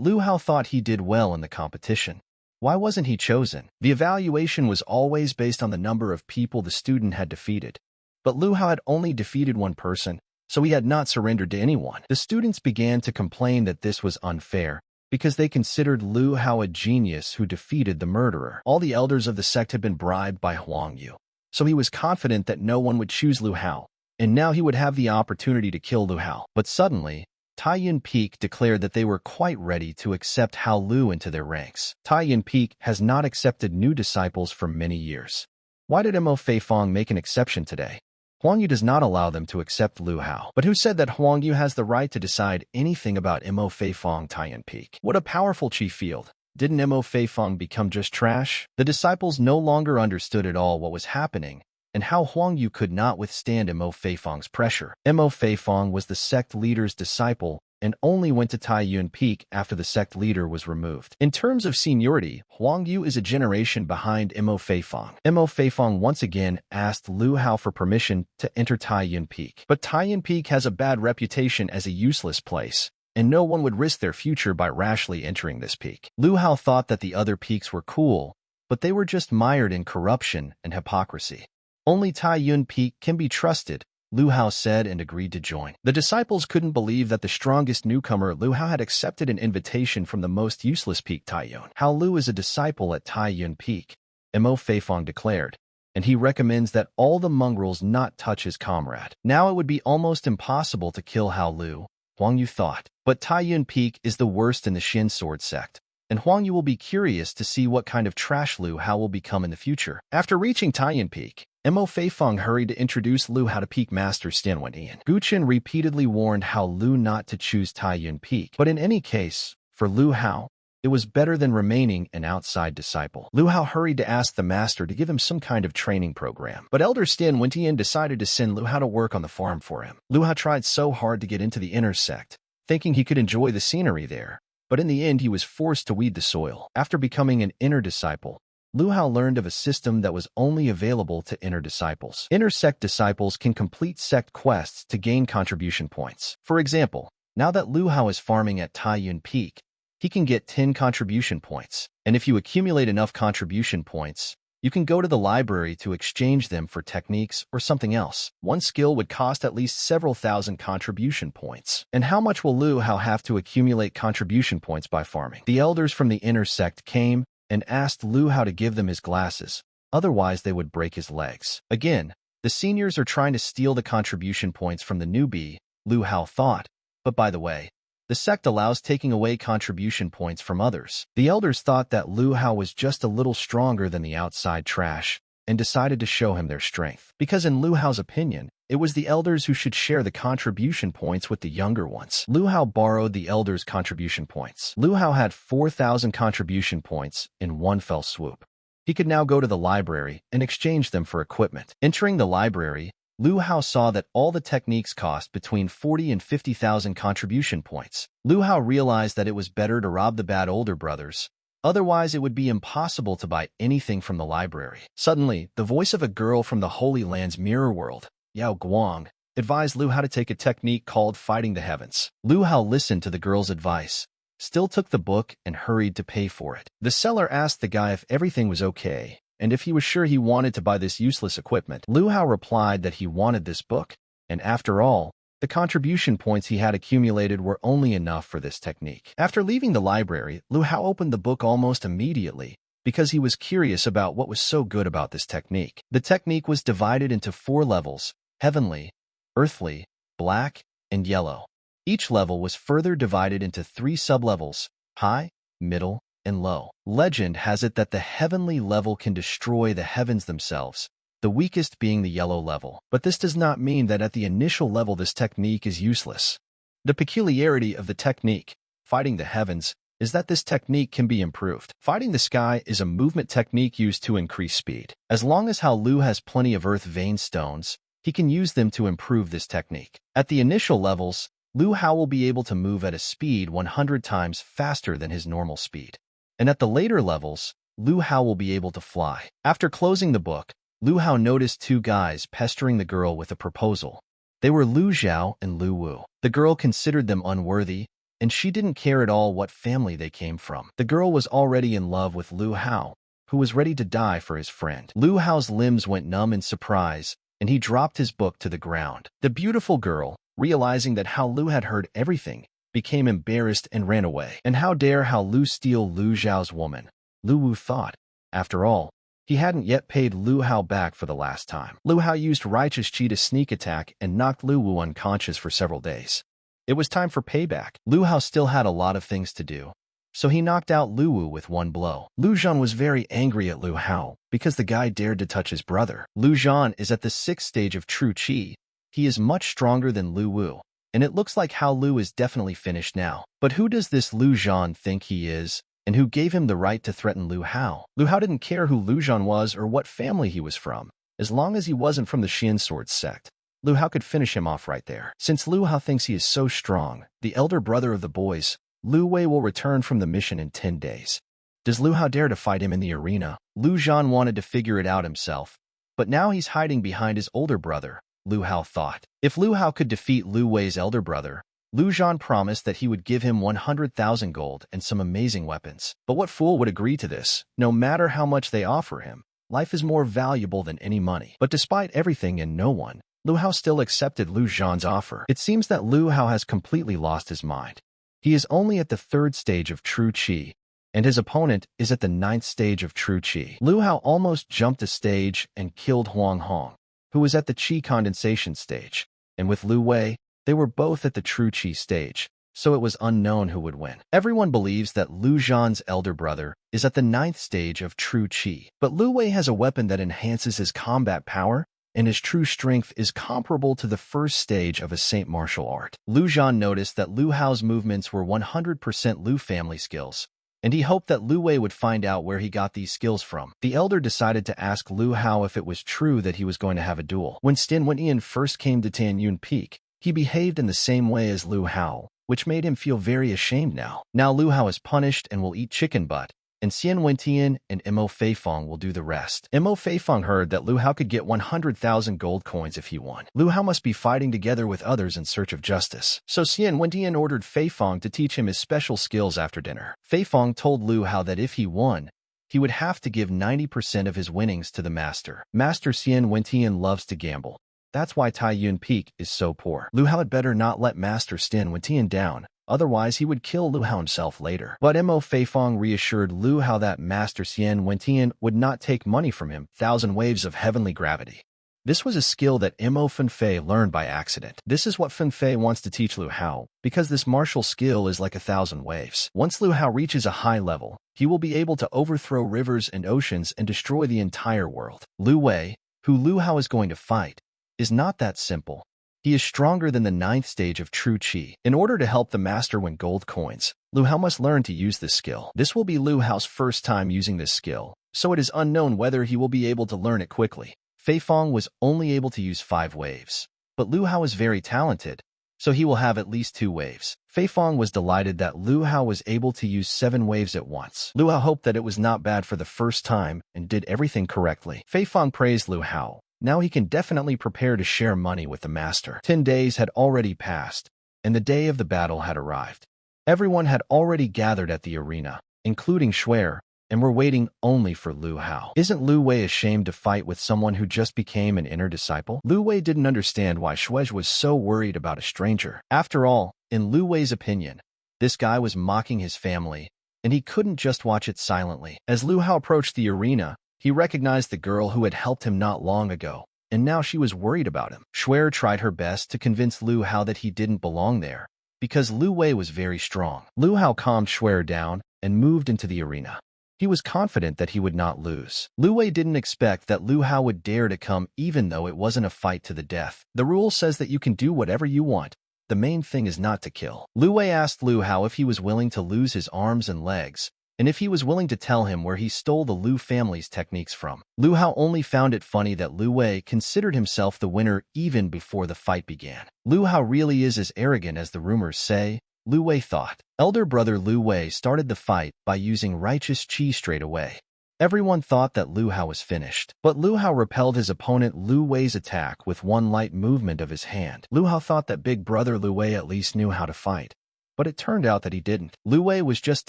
Lu Hao thought he did well in the competition. Why wasn't he chosen? The evaluation was always based on the number of people the student had defeated. But Lu Hao had only defeated 1 person, so he had not surrendered to anyone. The students began to complain that this was unfair, because they considered Lu Hao a genius who defeated the murderer. All the elders of the sect had been bribed by Huang Yu, so he was confident that no one would choose Lu Hao, and now he would have the opportunity to kill Lu Hao. But suddenly, Taiyuan Peak declared that they were quite ready to accept Hao Lu into their ranks. Taiyuan Peak has not accepted new disciples for many years. Why did Mo Feifong make an exception today? Huang Yu does not allow them to accept Lu Hao. But who said that Huang Yu has the right to decide anything about Mo Feifong Taiyuan Peak? What a powerful chief field. Didn't Mo Feifong become just trash? The disciples no longer understood at all what was happening, and how Huang Yu could not withstand Mo Feifong's pressure. Mo Feifong was the sect leader's disciple and only went to Taiyuan Peak after the sect leader was removed. In terms of seniority, Huang Yu is a generation behind Mo Feifong. Mo Feifong once again asked Lu Hao for permission to enter Taiyuan Peak. But Taiyuan Peak has a bad reputation as a useless place, and no one would risk their future by rashly entering this peak. Lu Hao thought that the other peaks were cool, but they were just mired in corruption and hypocrisy. Only Taiyuan Peak can be trusted, Lu Hao said, and agreed to join. The disciples couldn't believe that the strongest newcomer Lu Hao had accepted an invitation from the most useless peak Taiyuan. Hao Lu is a disciple at Taiyuan Peak, Mo Feifong declared, and he recommends that all the mongrels not touch his comrade. Now it would be almost impossible to kill Hao Lu, Huang Yu thought. But Taiyuan Peak is the worst in the Xin Sword sect, and Huang Yu will be curious to see what kind of trash Lu Hao will become in the future. After reaching Taiyuan Peak, Mo Feifong hurried to introduce Lu Hao to Peak Master Stanwen Ian. Gu Chen repeatedly warned Hao Lu not to choose Taiyuan Peak, but in any case, for Lu Hao, it was better than remaining an outside disciple. Lu Hao hurried to ask the master to give him some kind of training program, but Elder Stan Wintian decided to send Lu Hao to work on the farm for him. Lu Hao tried so hard to get into the inner sect, thinking he could enjoy the scenery there, but in the end he was forced to weed the soil. After becoming an inner disciple, Lu Hao learned of a system that was only available to inner disciples. Inner sect disciples can complete sect quests to gain contribution points. For example, now that Lu Hao is farming at Taiyuan Peak, he can get 10 contribution points, and if you accumulate enough contribution points, you can go to the library to exchange them for techniques or something else. One skill would cost at least several thousand contribution points. And how much will Lu Hao have to accumulate contribution points by farming? The elders from the inner sect came and asked Lu Hao to give them his glasses, otherwise they would break his legs. Again, the seniors are trying to steal the contribution points from the newbie, Lu Hao thought. But by the way, the sect allows taking away contribution points from others. The elders thought that Lu Hao was just a little stronger than the outside trash, and decided to show him their strength. Because in Lu Hao's opinion, it was the elders who should share the contribution points with the younger ones. Lu Hao borrowed the elders' contribution points. Lu Hao had 4,000 contribution points in one fell swoop. He could now go to the library and exchange them for equipment. Entering the library, Lu Hao saw that all the techniques cost between 40 and 50,000 contribution points. Lu Hao realized that it was better to rob the bad older brothers. Otherwise, it would be impossible to buy anything from the library. Suddenly, the voice of a girl from the Holy Land's mirror world, Yao Guang, advised Lu Hao to take a technique called Fighting the Heavens. Lu Hao listened to the girl's advice, still took the book, and hurried to pay for it. The seller asked the guy if everything was okay, and if he was sure he wanted to buy this useless equipment. Lu Hao replied that he wanted this book, and after all, the contribution points he had accumulated were only enough for this technique. After leaving the library, Lu Hao opened the book almost immediately, because he was curious about what was so good about this technique. The technique was divided into 4 levels: heavenly, earthly, black, and yellow. Each level was further divided into 3 sublevels: high, middle, and low. Legend has it that the heavenly level can destroy the heavens themselves, the weakest being the yellow level. But this does not mean that at the initial level this technique is useless. The peculiarity of the technique, Fighting the Heavens, is that this technique can be improved. Fighting the sky is a movement technique used to increase speed. As long as Lu has plenty of earth vein stones, he can use them to improve this technique. At the initial levels, Lu Hao will be able to move at a speed 100 times faster than his normal speed. And at the later levels, Lu Hao will be able to fly. After closing the book, Lu Hao noticed two guys pestering the girl with a proposal. They were Lu Zhao and Lu Wu. The girl considered them unworthy, and she didn't care at all what family they came from. The girl was already in love with Lu Hao, who was ready to die for his friend. Lu Hao's limbs went numb in surprise, and he dropped his book to the ground. The beautiful girl, realizing that Hao Lu had heard everything, became embarrassed and ran away. And how dare Hao Lu steal Lu Zhao's woman? Lu Wu thought. After all, he hadn't yet paid Lu Hao back for the last time. Lu Hao used righteous chi to sneak attack and knocked Lu Wu unconscious for several days. It was time for payback. Lu Hao still had a lot of things to do, so he knocked out Lu Wu with one blow. Lu Zhan was very angry at Lu Hao because the guy dared to touch his brother. Lu Zhan is at the 6th stage of true chi. He is much stronger than Lu Wu, and it looks like Hao Lu is definitely finished now. But who does this Lu Zhan think he is, and who gave him the right to threaten Lu Hao? Lu Hao didn't care who Lu Zhan was or what family he was from, as long as he wasn't from the Xian Sword sect. Lu Hao could finish him off right there. Since Lu Hao thinks he is so strong, the elder brother of the boys, Lu Wei, will return from the mission in 10 days. Does Lu Hao dare to fight him in the arena? Lu Zhan wanted to figure it out himself, but now he's hiding behind his older brother, Lu Hao thought. If Lu Hao could defeat Lu Wei's elder brother, Lu Zhan promised that he would give him 100,000 gold and some amazing weapons. But what fool would agree to this? No matter how much they offer him, life is more valuable than any money. But despite everything and no one, Lu Hao still accepted Lu Zhan's offer. It seems that Lu Hao has completely lost his mind. He is only at the 3rd stage of true chi, and his opponent is at the 9th stage of true chi. Lu Hao almost jumped a stage and killed Huang Hong, who was at the chi condensation stage, and with Lu Wei, they were both at the true chi stage, so it was unknown who would win. Everyone believes that Lu Zhan's elder brother is at the 9th stage of true chi, but Lu Wei has a weapon that enhances his combat power, and his true strength is comparable to the 1st stage of a saint martial art. Lu Zhan noticed that Lu Hao's movements were 100% Lu family skills, and he hoped that Lu Wei would find out where he got these skills from. The elder decided to ask Lu Hao if it was true that he was going to have a duel. When Stian Wentian first came to Tanyun Peak, he behaved in the same way as Lu Hao, which made him feel very ashamed now. Now Lu Hao is punished and will eat chicken butt, and Xian Wentian and Mo Feifong will do the rest. Mo Feifong heard that Lu Hao could get 100,000 gold coins if he won. Lu Hao must be fighting together with others in search of justice. So Xian Wentian ordered Feifong to teach him his special skills after dinner. Feifong told Lu Hao that if he won, he would have to give 90% of his winnings to the master. Master Xian Wentian loves to gamble. That's why Taiyun Peak is so poor. Lu Hao had better not let Master Xian Wentian down, otherwise he would kill Lu Hao himself later. But Mo Feifong reassured Lu Hao that Master Xian Wentian would not take money from him. 1,000 waves of heavenly gravity. This was a skill that Mo Fenfei learned by accident. This is what Fenfei wants to teach Lu Hao, because this martial skill is like 1,000 waves. Once Lu Hao reaches a high level, he will be able to overthrow rivers and oceans and destroy the entire world. Lu Wei, who Lu Hao is going to fight, is not that simple. He is stronger than the 9th stage of true chi. In order to help the master win gold coins, Lu Hao must learn to use this skill. This will be Lu Hao's first time using this skill, so it is unknown whether he will be able to learn it quickly. Feifong was only able to use 5 waves, but Lu Hao is very talented, so he will have at least 2 waves. Feifong was delighted that Lu Hao was able to use 7 waves at once. Lu Hao hoped that it was not bad for the first time and did everything correctly. Feifong praised Lu Hao. Now he can definitely prepare to share money with the master. 10 days had already passed, and the day of the battle had arrived. Everyone had already gathered at the arena, including Xuer, and were waiting only for Lu Hao. Isn't Lu Wei ashamed to fight with someone who just became an inner disciple? Lu Wei didn't understand why Xuer was so worried about a stranger. After all, in Lu Wei's opinion, this guy was mocking his family, and he couldn't just watch it silently. As Lu Hao approached the arena, he recognized the girl who had helped him not long ago, and now she was worried about him. Xuer tried her best to convince Lu Hao that he didn't belong there, because Lu Wei was very strong. Lu Hao calmed Xuer down and moved into the arena. He was confident that he would not lose. Lu Wei didn't expect that Lu Hao would dare to come even though it wasn't a fight to the death. The rule says that you can do whatever you want, the main thing is not to kill. Lu Wei asked Lu Hao if he was willing to lose his arms and legs, and if he was willing to tell him where he stole the Lu family's techniques from. Lu Hao only found it funny that Lu Wei considered himself the winner even before the fight began. Lu Hao really is as arrogant as the rumors say, Lu Wei thought. Elder brother Lu Wei started the fight by using righteous chi straight away. Everyone thought that Lu Hao was finished, but Lu Hao repelled his opponent Lu Wei's attack with one light movement of his hand. Lu Hao thought that big brother Lu Wei at least knew how to fight, but it turned out that he didn't. Lu Wei was just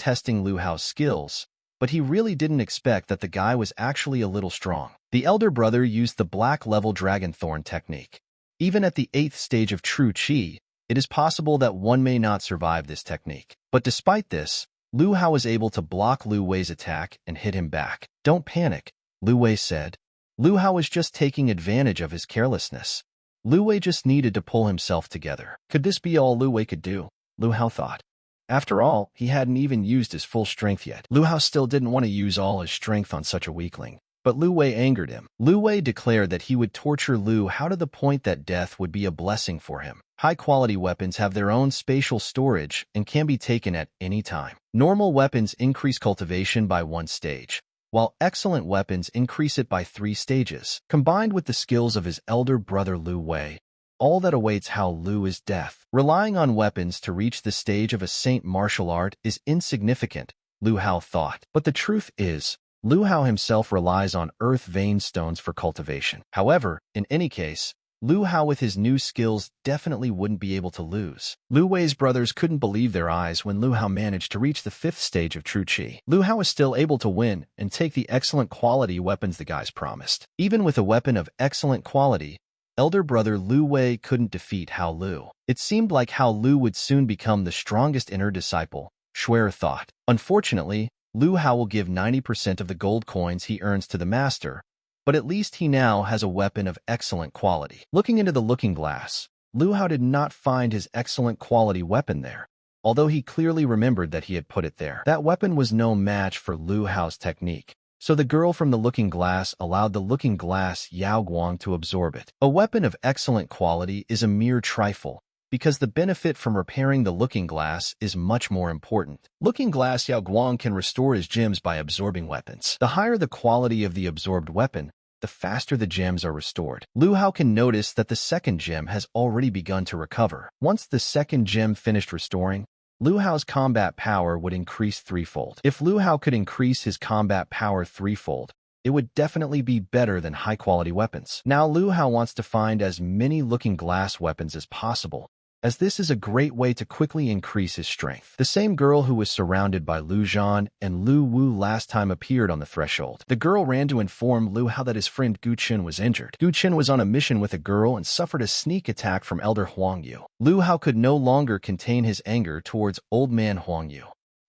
testing Lu Hao's skills, but he really didn't expect that the guy was actually a little strong. The elder brother used the black level dragon thorn technique. Even at the 8th stage of true chi, it is possible that one may not survive this technique. But despite this, Lu Hao was able to block Lu Wei's attack and hit him back. Don't panic, Lu Wei said. Lu Hao was just taking advantage of his carelessness. Lu Wei just needed to pull himself together. Could this be all Lu Wei could do? Lu Hao thought. After all, he hadn't even used his full strength yet. Lu Hao still didn't want to use all his strength on such a weakling. But Lu Wei angered him. Lu Wei declared that he would torture Lu Hao to the point that death would be a blessing for him. High-quality weapons have their own spatial storage and can be taken at any time. Normal weapons increase cultivation by 1 stage, while excellent weapons increase it by 3 stages. Combined with the skills of his elder brother Lu Wei, all that awaits Hao Lu is death. Relying on weapons to reach the stage of a saint martial art is insignificant, Lu Hao thought. But the truth is, Lu Hao himself relies on earth vein stones for cultivation. However, in any case, Lu Hao with his new skills definitely wouldn't be able to lose. Lu Wei's brothers couldn't believe their eyes when Lu Hao managed to reach the 5th stage of true chi. Lu Hao was still able to win and take the excellent quality weapons the guys promised. Even with a weapon of excellent quality, elder brother Lu Wei couldn't defeat Hao Lu. It seemed like Hao Lu would soon become the strongest inner disciple, Schwer thought. Unfortunately, Lu Hao will give 90% of the gold coins he earns to the master, but at least he now has a weapon of excellent quality. Looking into the looking glass, Lu Hao did not find his excellent quality weapon there, although he clearly remembered that he had put it there. That weapon was no match for Lu Hao's technique, so the girl from the looking glass allowed the looking glass Yao Guang to absorb it. A weapon of excellent quality is a mere trifle, because the benefit from repairing the looking glass is much more important. Looking glass Yao Guang can restore his gems by absorbing weapons. The higher the quality of the absorbed weapon, the faster the gems are restored. Lu Hao can notice that the second gem has already begun to recover. Once the second gem finished restoring, Lu Hao's combat power would increase 3-fold. If Lu Hao could increase his combat power 3-fold, it would definitely be better than high-quality weapons. Now Lu Hao wants to find as many looking glass weapons as possible, as this is a great way to quickly increase his strength. The same girl who was surrounded by Lu Zhan and Lu Wu last time appeared on the threshold. The girl ran to inform Lu Hao that his friend Gu Qin was injured. Gu Qin was on a mission with a girl and suffered a sneak attack from Elder Huang Yu. Lu Hao could no longer contain his anger towards old man Huang Yu.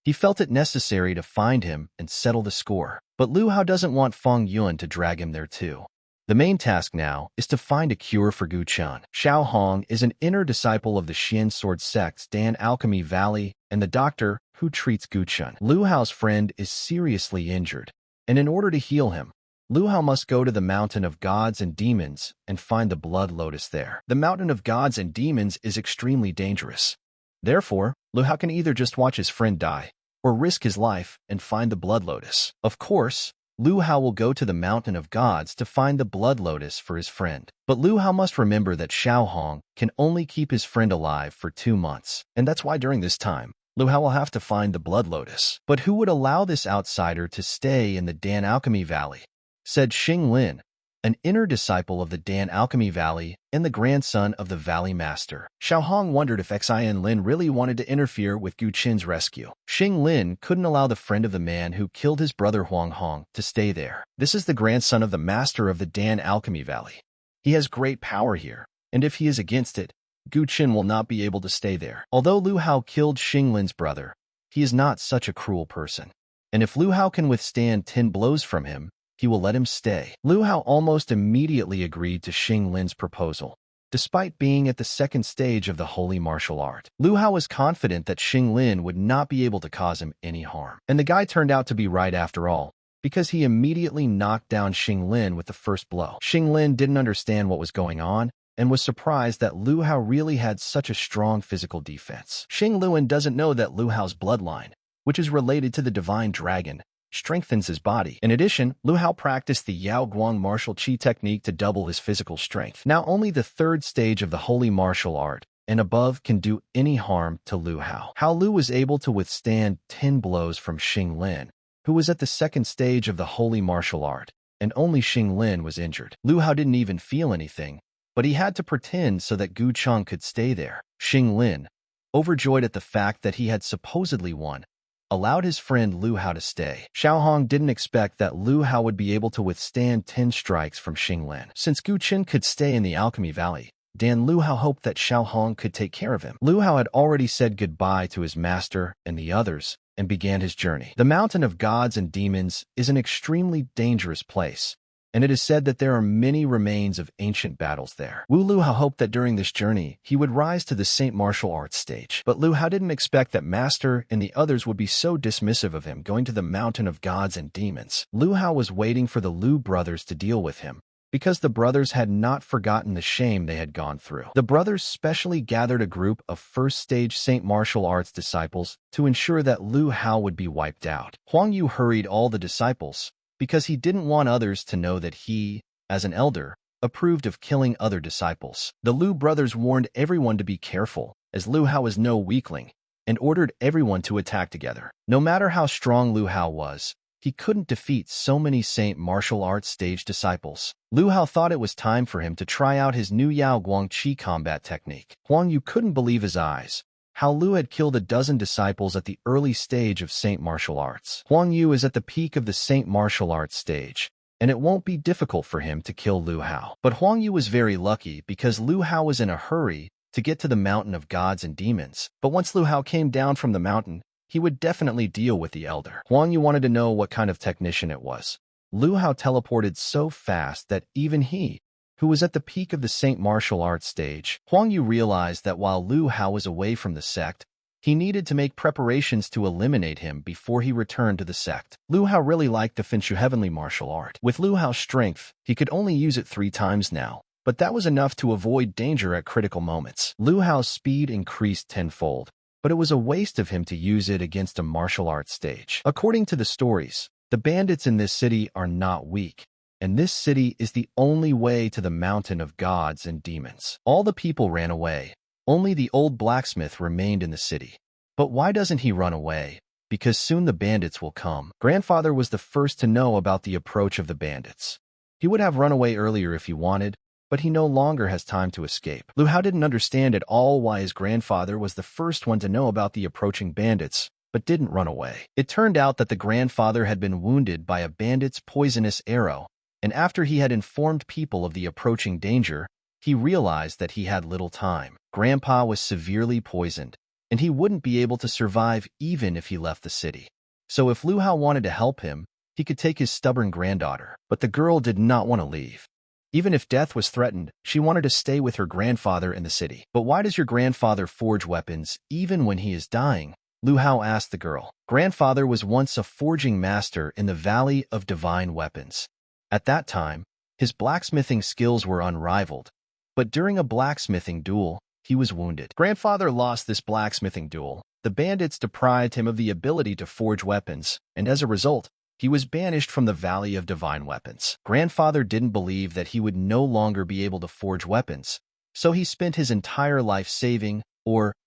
He felt it necessary to find him and settle the score. But Lu Hao doesn't want Feng Yuan to drag him there too. The main task now is to find a cure for Gu Chen. Xiao Hong is an inner disciple of the Xian Sword Sect's Dan Alchemy Valley and the doctor who treats Gu Chen. Lu Hao's friend is seriously injured, and in order to heal him, Lu Hao must go to the Mountain of Gods and Demons and find the Blood Lotus there. The Mountain of Gods and Demons is extremely dangerous. Therefore, Lu Hao can either just watch his friend die, or risk his life and find the Blood Lotus. Of course, Lu Hao will go to the Mountain of Gods to find the Blood Lotus for his friend. But Lu Hao must remember that Xiao Hong can only keep his friend alive for 2 months, and that's why during this time, Lu Hao will have to find the Blood Lotus. But who would allow this outsider to stay in the Dan Alchemy Valley? Said Xing Lin, an inner disciple of the Dan Alchemy Valley and the grandson of the Valley Master. Xiao Hong wondered if Xin Lin really wanted to interfere with Gu Qin's rescue. Xing Lin couldn't allow the friend of the man who killed his brother Huang Hong to stay there. This is the grandson of the master of the Dan Alchemy Valley. He has great power here, and if he is against it, Gu Qin will not be able to stay there. Although Lu Hao killed Xing Lin's brother, he is not such a cruel person. And if Lu Hao can withstand 10 blows from him, he will let him stay. Lu Hao almost immediately agreed to Xing Lin's proposal, despite being at the 2nd stage of the holy martial art. Lu Hao was confident that Xing Lin would not be able to cause him any harm. And the guy turned out to be right after all, because he immediately knocked down Xing Lin with the first blow. Xing Lin didn't understand what was going on, and was surprised that Lu Hao really had such a strong physical defense. Xing Luan doesn't know that Lu Hao's bloodline, which is related to the divine dragon, strengthens his body. In addition, Lu Hao practiced the Yao Guang martial chi technique to double his physical strength. Now only the third stage of the holy martial art and above can do any harm to Lu Hao. How Lu was able to withstand 10 blows from Xing Lin, who was at the second stage of the holy martial art, and only Xing Lin was injured. Lu Hao didn't even feel anything, but he had to pretend so that Gu Cheng could stay there. Xing Lin, overjoyed at the fact that he had supposedly won, allowed his friend Lu Hao to stay. Xiao Hong didn't expect that Lu Hao would be able to withstand 10 strikes from Xing Lin. Since Gu Chen could stay in the Alchemy Valley, Dan Lu Hao hoped that Xiao Hong could take care of him. Lu Hao had already said goodbye to his master and the others and began his journey. The Mountain of Gods and Demons is an extremely dangerous place, and it is said that there are many remains of ancient battles there. Wu Lu Hao hoped that during this journey, he would rise to the Saint Martial Arts stage. But Lu Hao didn't expect that Master and the others would be so dismissive of him going to the Mountain of Gods and Demons. Lu Hao was waiting for the Lu brothers to deal with him, because the brothers had not forgotten the shame they had gone through. The brothers specially gathered a group of first-stage Saint Martial Arts disciples to ensure that Lu Hao would be wiped out. Huang Yu hurried all the disciples, because he didn't want others to know that he, as an elder, approved of killing other disciples. The Lu brothers warned everyone to be careful, as Lu Hao is no weakling, and ordered everyone to attack together. No matter how strong Lu Hao was, he couldn't defeat so many Saint Martial Arts stage disciples. Lu Hao thought it was time for him to try out his new Yao Guang Qi combat technique. Huang Yu couldn't believe his eyes. How Lu had killed a dozen disciples at the early stage of Saint Martial Arts. Huang Yu is at the peak of the Saint Martial Arts stage, and it won't be difficult for him to kill Lu Hao. But Huang Yu was very lucky because Lu Hao was in a hurry to get to the Mountain of Gods and Demons. But once Lu Hao came down from the mountain, he would definitely deal with the elder. Huang Yu wanted to know what kind of technician it was. Lu Hao teleported so fast that even he, who was at the peak of the Saint Martial Arts stage, Huang Yu realized that while Lu Hao was away from the sect, he needed to make preparations to eliminate him before he returned to the sect. Lu Hao really liked the Finshu Heavenly Martial Art. With Lu Hao's strength, he could only use it 3 times now, but that was enough to avoid danger at critical moments. Lu Hao's speed increased tenfold, but it was a waste of him to use it against a martial arts stage. According to the stories, the bandits in this city are not weak, and this city is the only way to the Mountain of Gods and Demons. All the people ran away. Only the old blacksmith remained in the city. But why doesn't he run away? Because soon the bandits will come. Grandfather was the first to know about the approach of the bandits. He would have run away earlier if he wanted, but he no longer has time to escape. Lu Hao didn't understand at all why his grandfather was the first one to know about the approaching bandits, but didn't run away. It turned out that the grandfather had been wounded by a bandit's poisonous arrow, and after he had informed people of the approaching danger, he realized that he had little time. Grandpa was severely poisoned, and he wouldn't be able to survive even if he left the city. So if Lu Hao wanted to help him, he could take his stubborn granddaughter. But the girl did not want to leave. Even if death was threatened, she wanted to stay with her grandfather in the city. But why does your grandfather forge weapons even when he is dying? Lu Hao asked the girl. Grandfather was once a forging master in the Valley of Divine Weapons. At that time, his blacksmithing skills were unrivaled, but during a blacksmithing duel, he was wounded. Grandfather lost this blacksmithing duel. The bandits deprived him of the ability to forge weapons, and as a result, he was banished from the Valley of Divine Weapons. Grandfather didn't believe that he would no longer be able to forge weapons, so he spent his entire life saving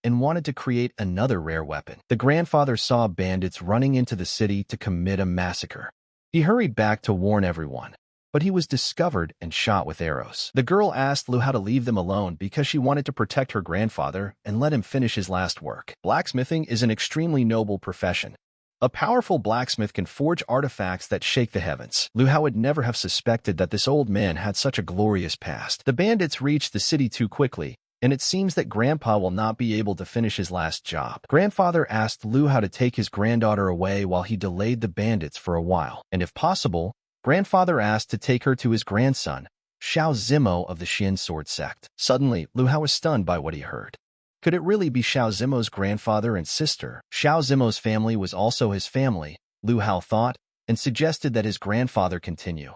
and wanted to create another rare weapon. The grandfather saw bandits running into the city to commit a massacre. He hurried back to warn everyone, but he was discovered and shot with arrows. The girl asked Lu Hao to leave them alone because she wanted to protect her grandfather and let him finish his last work. Blacksmithing is an extremely noble profession. A powerful blacksmith can forge artifacts that shake the heavens. Lu Hao would never have suspected that this old man had such a glorious past. The bandits reached the city too quickly, and it seems that Grandpa will not be able to finish his last job. Grandfather asked Lu Hao to take his granddaughter away while he delayed the bandits for a while, and if possible, Grandfather asked to take her to his grandson, Xiao Zimo of the Xian Sword Sect. Suddenly, Lu Hao was stunned by what he heard. Could it really be Xiao Zimo's grandfather and sister? Xiao Zimo's family was also his family, Lu Hao thought, and suggested that his grandfather continue.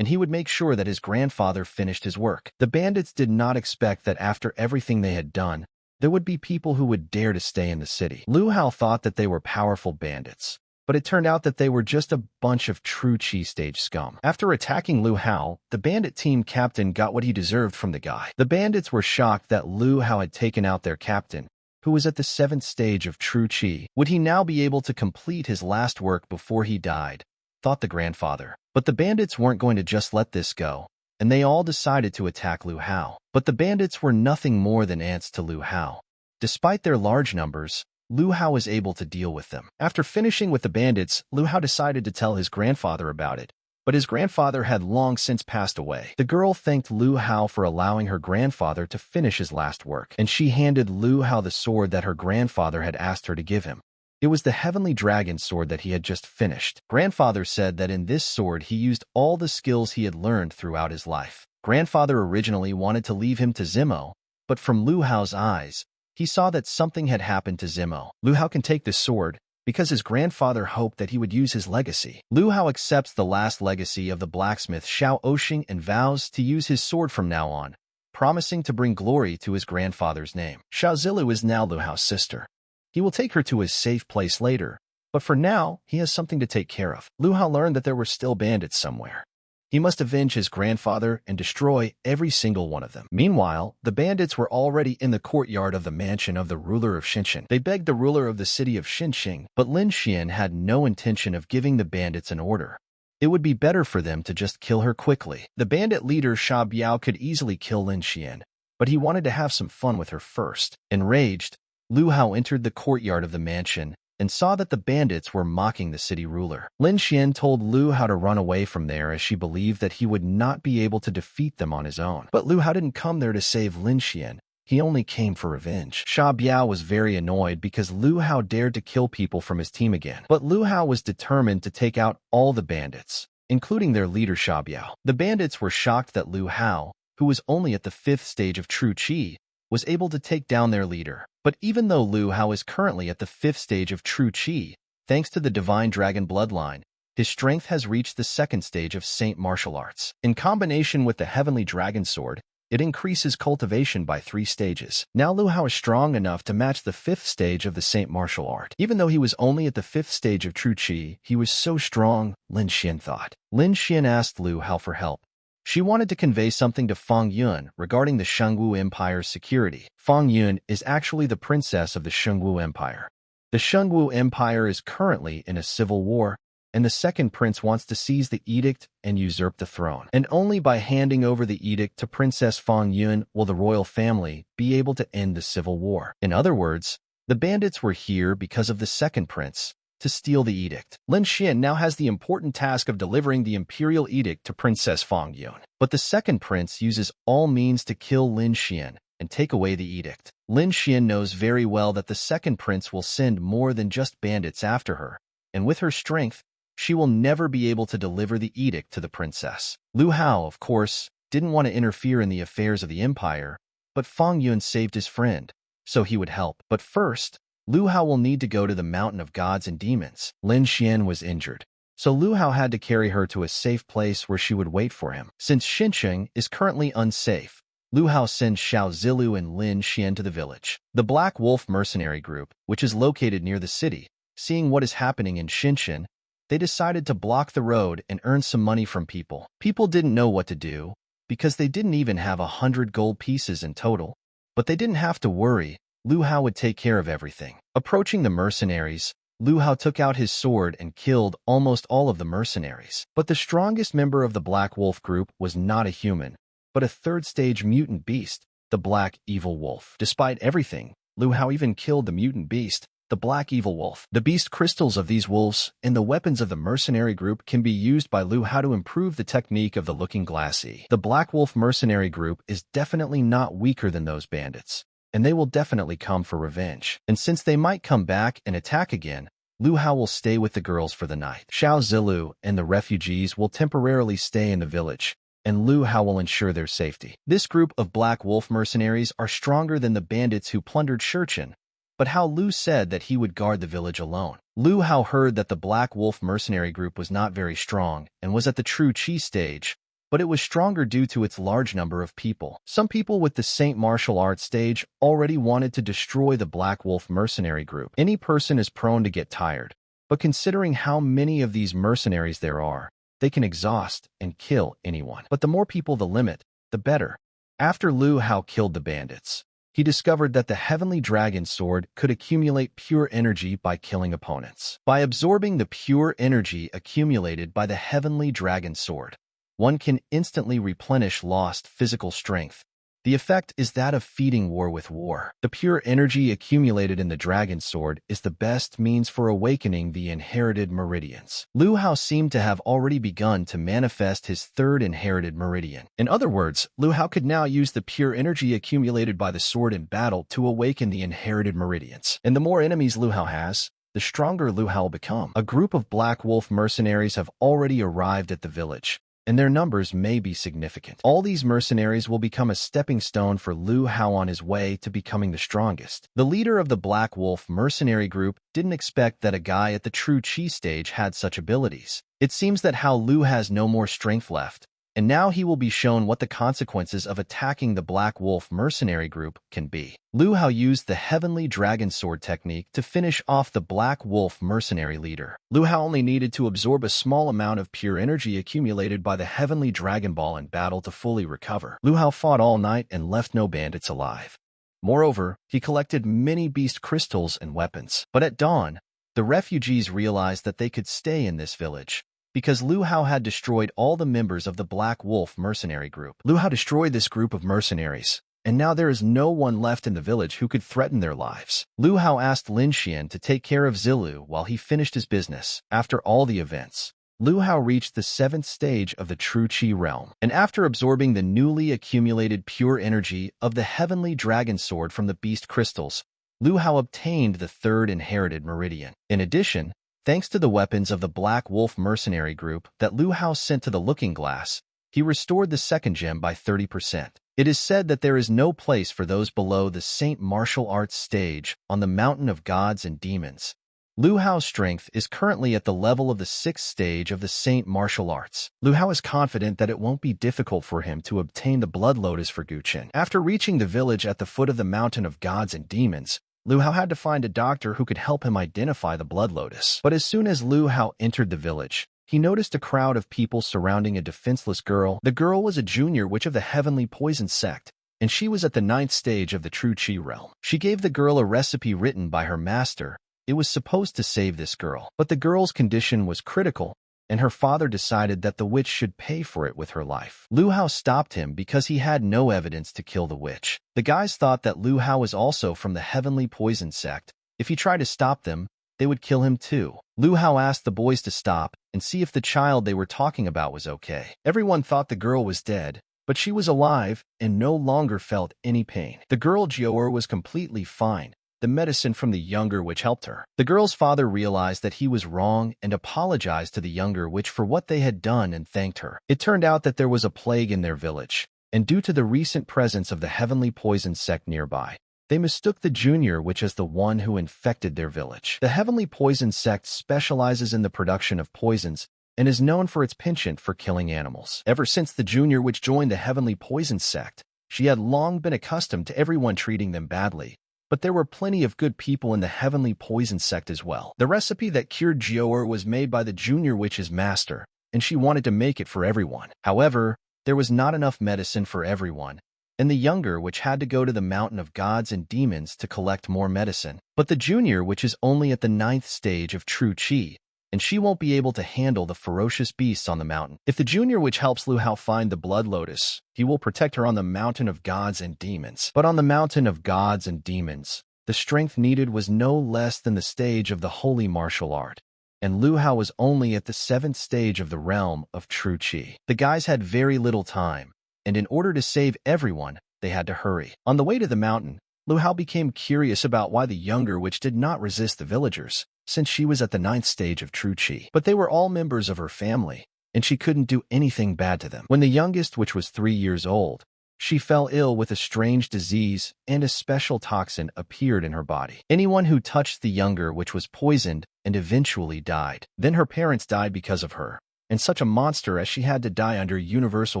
and he would make sure that his grandfather finished his work. The bandits did not expect that after everything they had done, there would be people who would dare to stay in the city. Lu Hao thought that they were powerful bandits, but it turned out that they were just a bunch of true Chi stage scum. After attacking Lu Hao, the bandit team captain got what he deserved from the guy. The bandits were shocked that Lu Hao had taken out their captain, who was at the 7th stage of true Chi. Would he now be able to complete his last work before he died? Thought the grandfather. But the bandits weren't going to just let this go, and they all decided to attack Lu Hao. But the bandits were nothing more than ants to Lu Hao. Despite their large numbers, Lu Hao was able to deal with them. After finishing with the bandits, Lu Hao decided to tell his grandfather about it, but his grandfather had long since passed away. The girl thanked Lu Hao for allowing her grandfather to finish his last work, and she handed Lu Hao the sword that her grandfather had asked her to give him. It was the heavenly dragon sword that he had just finished. Grandfather said that in this sword he used all the skills he had learned throughout his life. Grandfather originally wanted to leave him to Zemo, but from Lu Hao's eyes, he saw that something had happened to Zemo. Lu Hao can take this sword because his grandfather hoped that he would use his legacy. Lu Hao accepts the last legacy of the blacksmith Xiao Oxing and vows to use his sword from now on, promising to bring glory to his grandfather's name. Xiao Zilu is now Lu Hao's sister. He will take her to his safe place later, but for now, he has something to take care of. Lu Hao learned that there were still bandits somewhere. He must avenge his grandfather and destroy every single one of them. Meanwhile, the bandits were already in the courtyard of the mansion of the ruler of Xinxiang. They begged the ruler of the city of Xinxiang, but Lin Xian had no intention of giving the bandits an order. It would be better for them to just kill her quickly. The bandit leader Sha Biao could easily kill Lin Xian, but he wanted to have some fun with her first. Enraged, Lu Hao entered the courtyard of the mansion and saw that the bandits were mocking the city ruler. Lin Xian told Lu Hao to run away from there as she believed that he would not be able to defeat them on his own. But Lu Hao didn't come there to save Lin Xian. He only came for revenge. Sha Biao was very annoyed because Lu Hao dared to kill people from his team again. But Lu Hao was determined to take out all the bandits, including their leader Sha Biao. The bandits were shocked that Lu Hao, who was only at the 5th stage of true Chi, was able to take down their leader. But even though Lu Hao is currently at the 5th stage of true Chi, thanks to the divine dragon bloodline, his strength has reached the 2nd stage of Saint Martial Arts. In combination with the heavenly dragon sword, it increases cultivation by 3 stages. Now Lu Hao is strong enough to match the 5th stage of the Saint Martial Art. Even though he was only at the 5th stage of true Chi, he was so strong, Lin Xian thought. Lin Xian asked Lu Hao for help. She wanted to convey something to Feng Yun regarding the Shengwu Empire's security. Feng Yun is actually the princess of the Shengwu Empire. The Shengwu Empire is currently in a civil war, and the second prince wants to seize the edict and usurp the throne. And only by handing over the edict to Princess Feng Yun will the royal family be able to end the civil war. In other words, the bandits were here because of the second prince, to steal the edict. Lin Xian now has the important task of delivering the Imperial edict to Princess Feng Yun. But the second prince uses all means to kill Lin Xian and take away the edict. Lin Xian knows very well that the second prince will send more than just bandits after her, and with her strength, she will never be able to deliver the edict to the princess. Lu Hao, of course, didn't want to interfere in the affairs of the empire, but Feng Yun saved his friend, so he would help. But first, Lu Hao will need to go to the Mountain of Gods and Demons. Lin Xian was injured, so Lu Hao had to carry her to a safe place where she would wait for him. Since Xinxiang is currently unsafe, Lu Hao sends Xiao Zilu and Lin Xian to the village. The Black Wolf Mercenary Group, which is located near the city, seeing what is happening in Xinxiang, they decided to block the road and earn some money from people. People didn't know what to do, because they didn't even have 100 gold pieces in total, but they didn't have to worry. Lu Hao would take care of everything. Approaching the mercenaries, Lu Hao took out his sword and killed almost all of the mercenaries. But the strongest member of the Black Wolf group was not a human, but a 3rd-stage mutant beast, the Black Evil Wolf. Despite everything, Lu Hao even killed the mutant beast, the Black Evil Wolf. The beast crystals of these wolves and the weapons of the mercenary group can be used by Lu Hao to improve the technique of the Looking Glassy. The Black Wolf Mercenary Group is definitely not weaker than those bandits, and they will definitely come for revenge. And since they might come back and attack again, Lu Hao will stay with the girls for the night. Xiao Zilu and the refugees will temporarily stay in the village, and Lu Hao will ensure their safety. This group of Black Wolf mercenaries are stronger than the bandits who plundered Shurchen, but Hao Lu said that he would guard the village alone. Lu Hao heard that the Black Wolf mercenary group was not very strong and was at the true Chi stage, but it was stronger due to its large number of people. Some people with the Saint martial arts stage already wanted to destroy the Black Wolf mercenary group. Any person is prone to get tired, but considering how many of these mercenaries there are, they can exhaust and kill anyone. But the more people the limit, the better. After Lu Hao killed the bandits, he discovered that the Heavenly Dragon Sword could accumulate pure energy by killing opponents. By absorbing the pure energy accumulated by the Heavenly Dragon Sword, one can instantly replenish lost physical strength. The effect is that of feeding war with war. The pure energy accumulated in the Dragon Sword is the best means for awakening the inherited meridians. Lu Hao seemed to have already begun to manifest his third inherited meridian. In other words, Lu Hao could now use the pure energy accumulated by the sword in battle to awaken the inherited meridians. And the more enemies Lu Hao has, the stronger Lu Hao will become. A group of Black Wolf mercenaries have already arrived at the village, and their numbers may be significant. All these mercenaries will become a stepping stone for Lu Hao on his way to becoming the strongest. The leader of the Black Wolf mercenary group didn't expect that a guy at the true Qi stage had such abilities. It seems that Lu has no more strength left, and now he will be shown what the consequences of attacking the Black Wolf mercenary group can be. Lu Hao used the Heavenly Dragon Sword technique to finish off the Black Wolf mercenary leader. Lu Hao only needed to absorb a small amount of pure energy accumulated by the Heavenly Dragon Ball in battle to fully recover. Lu Hao fought all night and left no bandits alive. Moreover, he collected many beast crystals and weapons. But at dawn, the refugees realized that they could stay in this village, because Lu Hao had destroyed all the members of the Black Wolf mercenary group. Lu Hao destroyed this group of mercenaries, and now there is no one left in the village who could threaten their lives. Lu Hao asked Lin Xian to take care of Zilu while he finished his business. After all the events, Lu Hao reached the 7th stage of the True Qi realm, and after absorbing the newly accumulated pure energy of the Heavenly Dragon Sword from the beast crystals, Lu Hao obtained the 3rd inherited meridian. In addition, thanks to the weapons of the Black Wolf mercenary group that Lu Hao sent to the Looking Glass, he restored the 2nd gem by 30%. It is said that there is no place for those below the Saint martial arts stage on the Mountain of Gods and Demons. Lu Hao's strength is currently at the level of the 6th stage of the Saint martial arts. Lu Hao is confident that it won't be difficult for him to obtain the Blood Lotus for Guqin. After reaching the village at the foot of the Mountain of Gods and Demons, Lu Hao had to find a doctor who could help him identify the Blood Lotus. But as soon as Lu Hao entered the village, he noticed a crowd of people surrounding a defenseless girl. The girl was a junior witch of the Heavenly Poison Sect, and she was at the 9th stage of the True Qi realm. She gave the girl a recipe written by her master. It was supposed to save this girl, but the girl's condition was critical, and her father decided that the witch should pay for it with her life. Lu Hao stopped him because he had no evidence to kill the witch. The guys thought that Lu Hao was also from the Heavenly Poison Sect. If he tried to stop them, they would kill him too. Lu Hao asked the boys to stop and see if the child they were talking about was okay. Everyone thought the girl was dead, but she was alive and no longer felt any pain. The girl Jiaor was completely fine. The medicine from the younger witch helped her. The girl's father realized that he was wrong and apologized to the younger witch for what they had done and thanked her. It turned out that there was a plague in their village, and due to the recent presence of the Heavenly Poison Sect nearby, they mistook the junior witch as the one who infected their village. The Heavenly Poison Sect specializes in the production of poisons and is known for its penchant for killing animals. Ever since the junior witch joined the Heavenly Poison Sect, she had long been accustomed to everyone treating them badly. But there were plenty of good people in the Heavenly Poison Sect as well. The recipe that cured Jiaor was made by the junior witch's master, and she wanted to make it for everyone. However, there was not enough medicine for everyone, and the younger witch had to go to the Mountain of Gods and Demons to collect more medicine. But the junior witch is only at the 9th stage of True Qi, and she won't be able to handle the ferocious beasts on the mountain. If the junior witch helps Lu Hao find the Blood Lotus, he will protect her on the Mountain of Gods and Demons. But on the Mountain of Gods and Demons, the strength needed was no less than the stage of the Holy Martial Art, and Lu Hao was only at the 7th stage of the realm of True Qi. The guys had very little time, and in order to save everyone, they had to hurry. On the way to the mountain, Lu Hao became curious about why the younger witch did not resist the villagers, since she was at the 9th stage of True Qi. But they were all members of her family, and she couldn't do anything bad to them. When the youngest, which was 3 years old, she fell ill with a strange disease and a special toxin appeared in her body. Anyone who touched the younger, which was poisoned and eventually died. Then her parents died because of her, and such a monster as she had to die under universal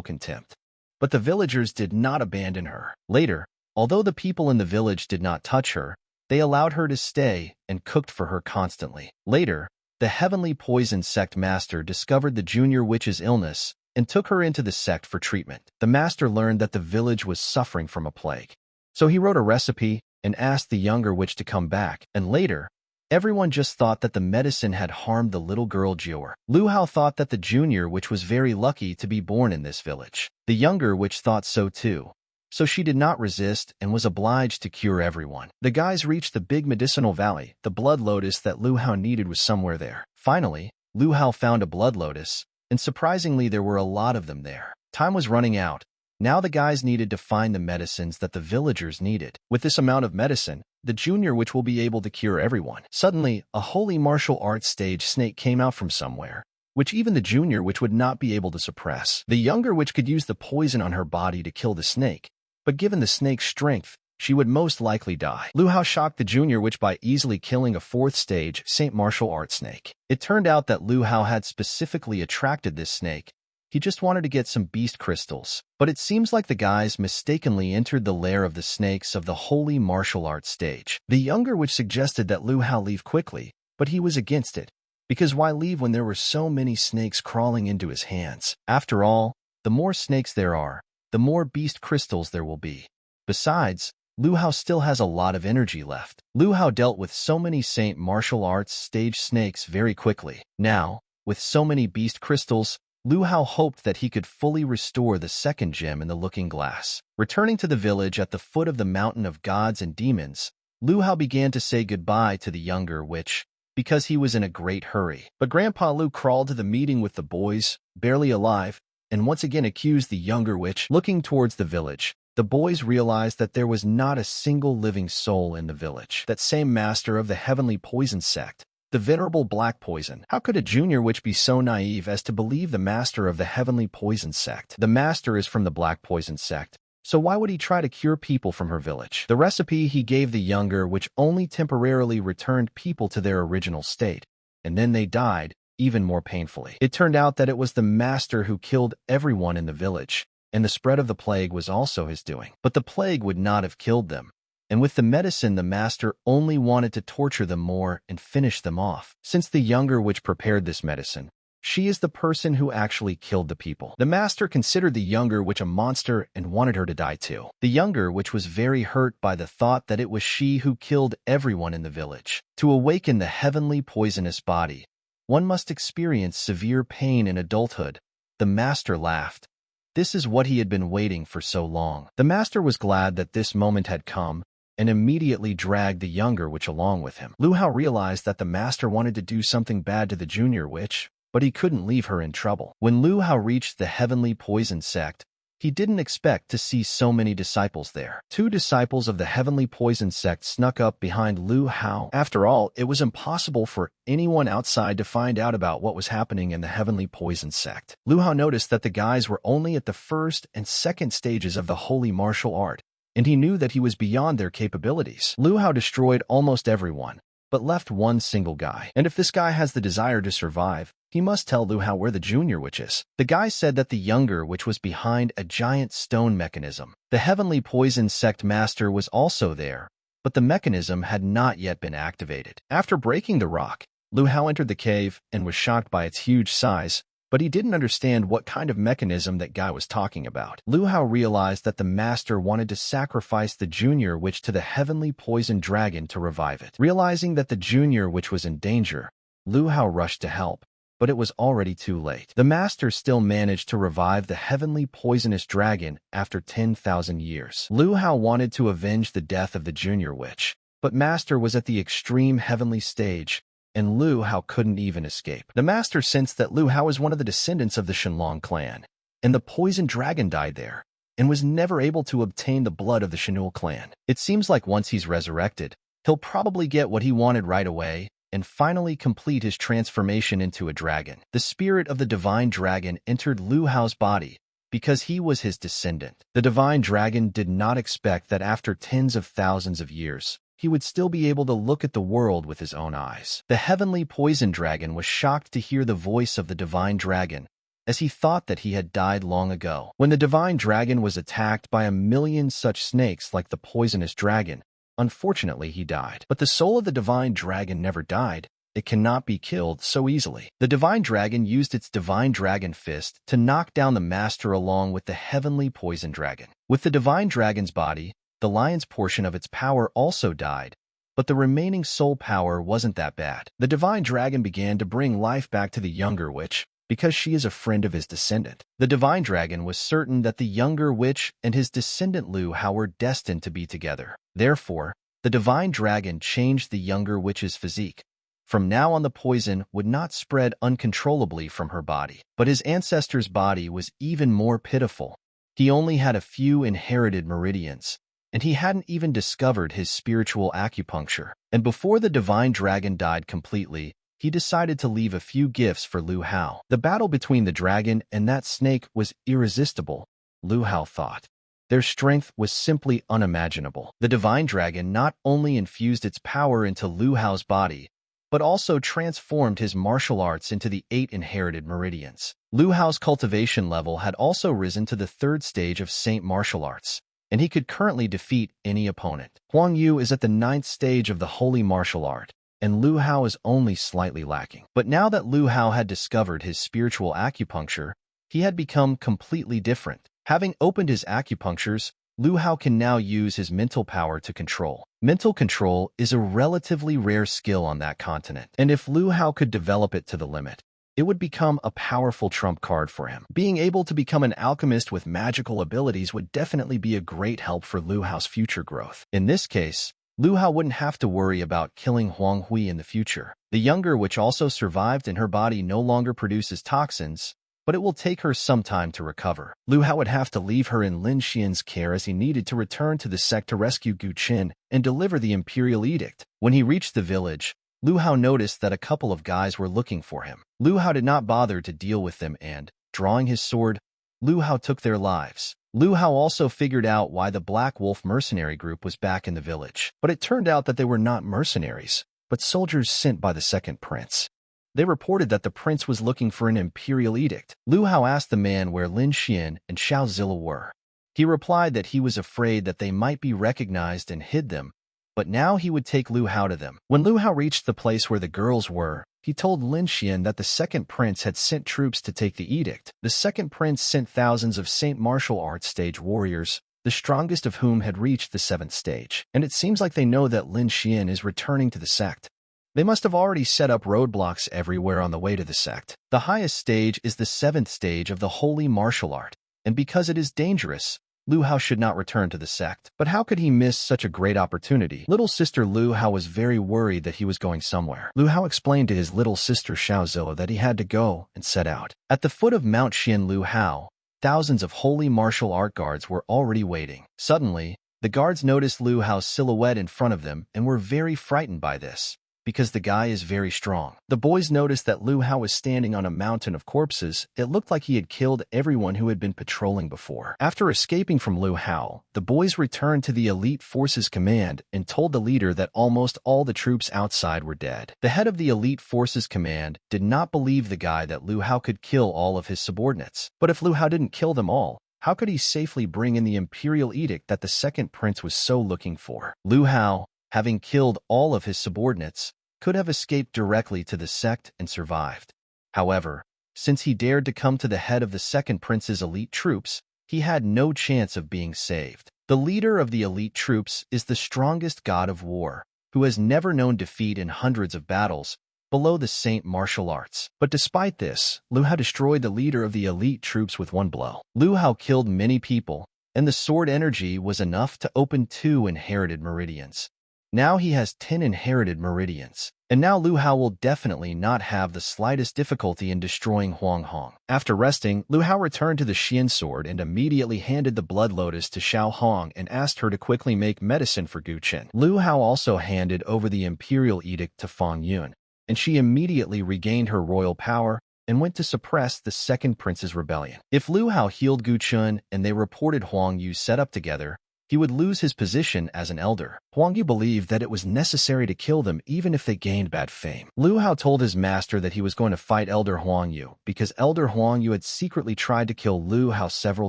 contempt. But the villagers did not abandon her. Later, although the people in the village did not touch her, they allowed her to stay and cooked for her constantly. Later, the heavenly poison sect master discovered the junior witch's illness and took her into the sect for treatment. The master learned that the village was suffering from a plague. So he wrote a recipe and asked the younger witch to come back, and later, everyone just thought that the medicine had harmed the little girl Jior. Lu Hao thought that the junior witch was very lucky to be born in this village. The younger witch thought so too, so she did not resist and was obliged to cure everyone. The guys reached the big medicinal valley. The blood lotus that Lu Hao needed was somewhere there. Finally, Lu Hao found a blood lotus, and surprisingly there were a lot of them there. Time was running out. Now the guys needed to find the medicines that the villagers needed. With this amount of medicine, the junior witch will be able to cure everyone. Suddenly, a holy martial arts stage snake came out from somewhere, which even the junior witch would not be able to suppress. The younger witch could use the poison on her body to kill the snake, but given the snake's strength, she would most likely die. Lu Hao shocked the junior witch by easily killing a 4th stage Saint martial arts snake. It turned out that Lu Hao had specifically attracted this snake. He just wanted to get some beast crystals, but it seems like the guys mistakenly entered the lair of the snakes of the holy martial arts stage. The younger witch suggested that Lu Hao leave quickly, but he was against it, because why leave when there were so many snakes crawling into his hands? After all, the more snakes there are, the more beast crystals there will be. Besides, Lu Hao still has a lot of energy left. Lu Hao dealt with so many Saint martial arts stage snakes very quickly. Now, with so many beast crystals, Lu Hao hoped that he could fully restore the 2nd gem in the looking glass. Returning to the village at the foot of the mountain of gods and demons, Lu Hao began to say goodbye to the younger witch, because he was in a great hurry. But Grandpa Lu crawled to the meeting with the boys, barely alive, and once again accused the younger witch. Looking towards the village, the boys realized that there was not a single living soul in the village. That same master of the heavenly poison sect, the venerable black poison. How could a junior witch be so naive as to believe the master of the heavenly poison sect? The master is from the black poison sect, so why would he try to cure people from her village? The recipe he gave the younger witch only temporarily returned people to their original state, and then they died, even more painfully. It turned out that it was the master who killed everyone in the village, and the spread of the plague was also his doing. But the plague would not have killed them, and with the medicine the master only wanted to torture them more and finish them off. Since the younger witch prepared this medicine, she is the person who actually killed the people. The master considered the younger witch a monster and wanted her to die too. The younger witch was very hurt by the thought that it was she who killed everyone in the village. To awaken the heavenly poisonous body, one must experience severe pain in adulthood. The master laughed. This is what he had been waiting for so long. The master was glad that this moment had come, and immediately dragged the younger witch along with him. Lu Hao realized that the master wanted to do something bad to the junior witch, but he couldn't leave her in trouble. When Lu Hao reached the heavenly poison sect, he didn't expect to see so many disciples there. 2 disciples of the heavenly poison sect snuck up behind Lu Hao. After all, it was impossible for anyone outside to find out about what was happening in the heavenly poison sect. Lu Hao noticed that the guys were only at the 1st and 2nd stages of the holy martial art, and he knew that he was beyond their capabilities. Lu Hao destroyed almost everyone, but left one single guy. And if this guy has the desire to survive, he must tell Lu Hao where the junior witch is. The guy said that the younger witch was behind a giant stone mechanism. The heavenly poison sect master was also there, but the mechanism had not yet been activated. After breaking the rock, Lu Hao entered the cave and was shocked by its huge size, but he didn't understand what kind of mechanism that guy was talking about. Lu Hao realized that the master wanted to sacrifice the junior witch to the heavenly poison dragon to revive it. Realizing that the junior witch was in danger, Lu Hao rushed to help, but it was already too late. The master still managed to revive the heavenly poisonous dragon after 10,000 years. Lu Hao wanted to avenge the death of the junior witch, but master was at the extreme heavenly stage, and Lu Hao couldn't even escape. The master sensed that Lu Hao was one of the descendants of the Shenlong clan, and the poison dragon died there, and was never able to obtain the blood of the Shenul clan. It seems like once he's resurrected, he'll probably get what he wanted right away, and finally complete his transformation into a dragon. The spirit of the divine dragon entered Lu Hao's body, because he was his descendant. The divine dragon did not expect that after tens of thousands of years, he would still be able to look at the world with his own eyes. The heavenly poison dragon was shocked to hear the voice of the divine dragon, as he thought that he had died long ago. When the divine dragon was attacked by 1,000,000 such snakes like the poisonous dragon, unfortunately he died. But the soul of the divine dragon never died. It cannot be killed so easily. The divine dragon used its divine dragon fist to knock down the master along with the heavenly poison dragon. With the divine dragon's body, the lion's portion of its power also died, but the remaining soul power wasn't that bad. The divine dragon began to bring life back to the younger witch, because she is a friend of his descendant. The divine dragon was certain that the younger witch and his descendant Lu Hao were destined to be together. Therefore, the divine dragon changed the younger witch's physique. From now on, the poison would not spread uncontrollably from her body. But his ancestor's body was even more pitiful. He only had a few inherited meridians, and he hadn't even discovered his spiritual acupuncture. And before the divine dragon died completely, he decided to leave a few gifts for Lu Hao. The battle between the dragon and that snake was irresistible, Lu Hao thought. Their strength was simply unimaginable. The divine dragon not only infused its power into Lu Hao's body, but also transformed his martial arts into the 8 inherited meridians. Lu Hao's cultivation level had also risen to the 3rd stage of Saint Martial Arts, and he could currently defeat any opponent. Huang Yu is at the 9th stage of the Holy Martial Art, and Lu Hao is only slightly lacking. But now that Lu Hao had discovered his spiritual acupuncture, he had become completely different. Having opened his acupunctures, Lu Hao can now use his mental power to control. Mental control is a relatively rare skill on that continent, and if Lu Hao could develop it to the limit, it would become a powerful trump card for him. Being able to become an alchemist with magical abilities would definitely be a great help for Lu Hao's future growth. In this case, Lu Hao wouldn't have to worry about killing Huang Hui in the future. The younger witch also survived, and her body no longer produces toxins, but it will take her some time to recover. Lu Hao would have to leave her in Lin Xian's care as he needed to return to the Sect to rescue Gu Qin and deliver the Imperial edict. When he reached the village, Lu Hao noticed that a couple of guys were looking for him. Lu Hao did not bother to deal with them and, drawing his sword, Lu Hao took their lives. Lu Hao also figured out why the Black Wolf mercenary group was back in the village. But it turned out that they were not mercenaries, but soldiers sent by the second prince. They reported that the prince was looking for an imperial edict. Lu Hao asked the man where Lin Xian and Xiao Zilla were. He replied that he was afraid that they might be recognized and hid them, but now he would take Lu Hao to them. When Lu Hao reached the place where the girls were, he told Lin Xian that the second prince had sent troops to take the edict. The second prince sent thousands of Saint Martial Arts stage warriors, the strongest of whom had reached the 7th stage. And it seems like they know that Lin Xian is returning to the sect. They must have already set up roadblocks everywhere on the way to the sect. The highest stage is the 7th stage of the Holy Martial Art, and because it is dangerous, Lu Hao should not return to the sect. But how could he miss such a great opportunity? Little sister Lu Hao was very worried that he was going somewhere. Lu Hao explained to his little sister Xiao Zilla that he had to go and set out. At the foot of Mount Xian Lu Hao, thousands of holy martial art guards were already waiting. Suddenly, the guards noticed Lu Hao's silhouette in front of them and were very frightened by this, because the guy is very strong. The boys noticed that Lu Hao was standing on a mountain of corpses. It looked like he had killed everyone who had been patrolling before. After escaping from Lu Hao, the boys returned to the Elite Forces Command and told the leader that almost all the troops outside were dead. The head of the Elite Forces Command did not believe the guy that Lu Hao could kill all of his subordinates. But if Lu Hao didn't kill them all, how could he safely bring in the Imperial edict that the second prince was so looking for? Lu Hao, having killed all of his subordinates, could have escaped directly to the sect and survived. However, since he dared to come to the head of the second prince's elite troops, he had no chance of being saved. The leader of the elite troops is the strongest god of war, who has never known defeat in hundreds of battles, below the Saint Martial Arts. But despite this, Lu Hao destroyed the leader of the elite troops with one blow. Lu Hao killed many people, and the sword energy was enough to open 2 inherited meridians. Now he has 10 inherited meridians, and now Lu Hao will definitely not have the slightest difficulty in destroying Huang Hong. After resting, Lu Hao returned to the Xian sword and immediately handed the blood lotus to Xiao Hong and asked her to quickly make medicine for Gu Qin. Lu Hao also handed over the Imperial edict to Fang Yun, and she immediately regained her royal power and went to suppress the second prince's rebellion. If Lu Hao healed Gu Qin and they reported Huang Yu's setup together, he would lose his position as an elder. Huang Yu believed that it was necessary to kill them even if they gained bad fame. Lu Hao told his master that he was going to fight Elder Huang Yu because Elder Huang Yu had secretly tried to kill Lu Hao several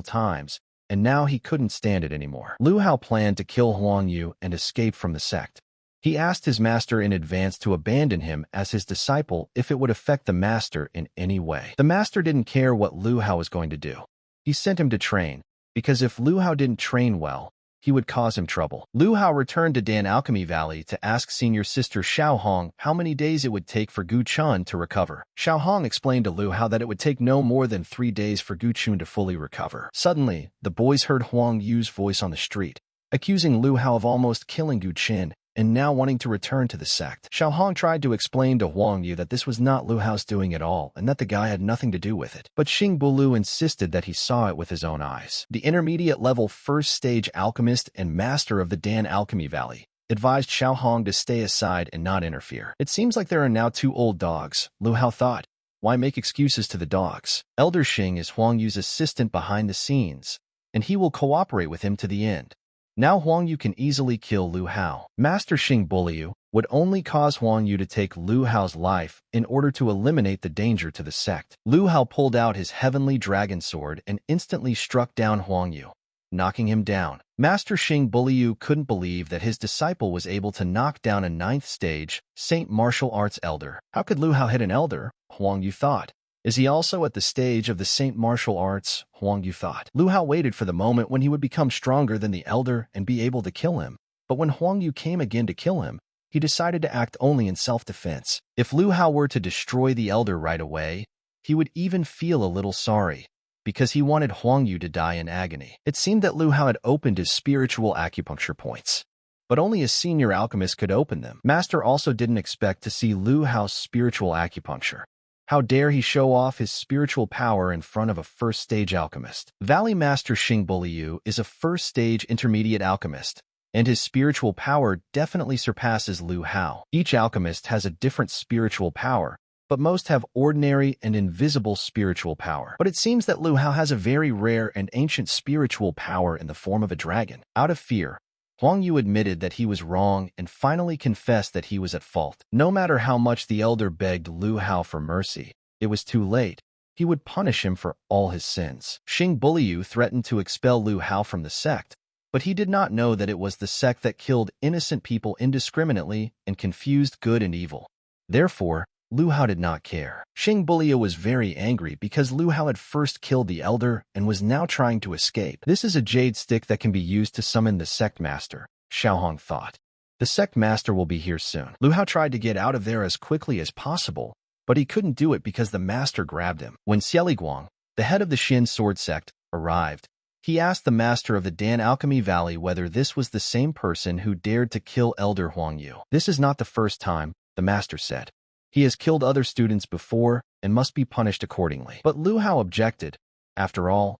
times, and now he couldn't stand it anymore. Lu Hao planned to kill Huang Yu and escape from the sect. He asked his master in advance to abandon him as his disciple if it would affect the master in any way. The master didn't care what Lu Hao was going to do. He sent him to train, because if Lu Hao didn't train well, he would cause him trouble. Lu Hao returned to Dan Alchemy Valley to ask senior sister Xiao Hong how many days it would take for Gu Chun to recover. Xiao Hong explained to Lu Hao that it would take no more than 3 days for Gu Chun to fully recover. Suddenly, the boys heard Huang Yu's voice on the street, accusing Lu Hao of almost killing Gu Chun and now wanting to return to the sect. Xiao Hong tried to explain to Huang Yu that this was not Lu Hao's doing at all and that the guy had nothing to do with it. But Xing Bulu insisted that he saw it with his own eyes. The intermediate-level first-stage alchemist and master of the Dan Alchemy Valley advised Xiao Hong to stay aside and not interfere. It seems like there are now 2 old dogs, Lu Hao thought. Why make excuses to the dogs? Elder Xing is Huang Yu's assistant behind the scenes, and he will cooperate with him to the end. Now Huang Yu can easily kill Lu Hao. Master Xing Buliu would only cause Huang Yu to take Lu Hao's life in order to eliminate the danger to the sect. Lu Hao pulled out his heavenly dragon sword and instantly struck down Huang Yu, knocking him down. Master Xing Buliu couldn't believe that his disciple was able to knock down a 9th stage Saint Martial Arts elder. How could Lu Hao hit an elder? Huang Yu thought. Is he also at the stage of the Saint Martial Arts? Huang Yu thought. Lu Hao waited for the moment when he would become stronger than the elder and be able to kill him. But when Huang Yu came again to kill him, he decided to act only in self-defense. If Lu Hao were to destroy the elder right away, he would even feel a little sorry, because he wanted Huang Yu to die in agony. It seemed that Lu Hao had opened his spiritual acupuncture points, but only a senior alchemist could open them. Master also didn't expect to see Lu Hao's spiritual acupuncture. How dare he show off his spiritual power in front of a first-stage alchemist? Valley Master Xing Buliu is a first-stage intermediate alchemist, and his spiritual power definitely surpasses Lu Hao. Each alchemist has a different spiritual power, but most have ordinary and invisible spiritual power. But it seems that Lu Hao has a very rare and ancient spiritual power in the form of a dragon. Out of fear, Huang Yu admitted that he was wrong and finally confessed that he was at fault. No matter how much the elder begged Lu Hao for mercy, it was too late. He would punish him for all his sins. Xing Buliu threatened to expel Lu Hao from the sect, but he did not know that it was the sect that killed innocent people indiscriminately and confused good and evil. Therefore, Lu Hao did not care. Xing Buliu was very angry because Lu Hao had first killed the elder and was now trying to escape. This is a jade stick that can be used to summon the sect master, Xiao Hong thought. The sect master will be here soon. Lu Hao tried to get out of there as quickly as possible, but he couldn't do it because the master grabbed him. When Xiaoliguang, the head of the Xin sword sect, arrived, he asked the master of the Dan Alchemy Valley whether this was the same person who dared to kill Elder Huang Yu. This is not the first time, the master said. He has killed other students before and must be punished accordingly. But Lu Hao objected. After all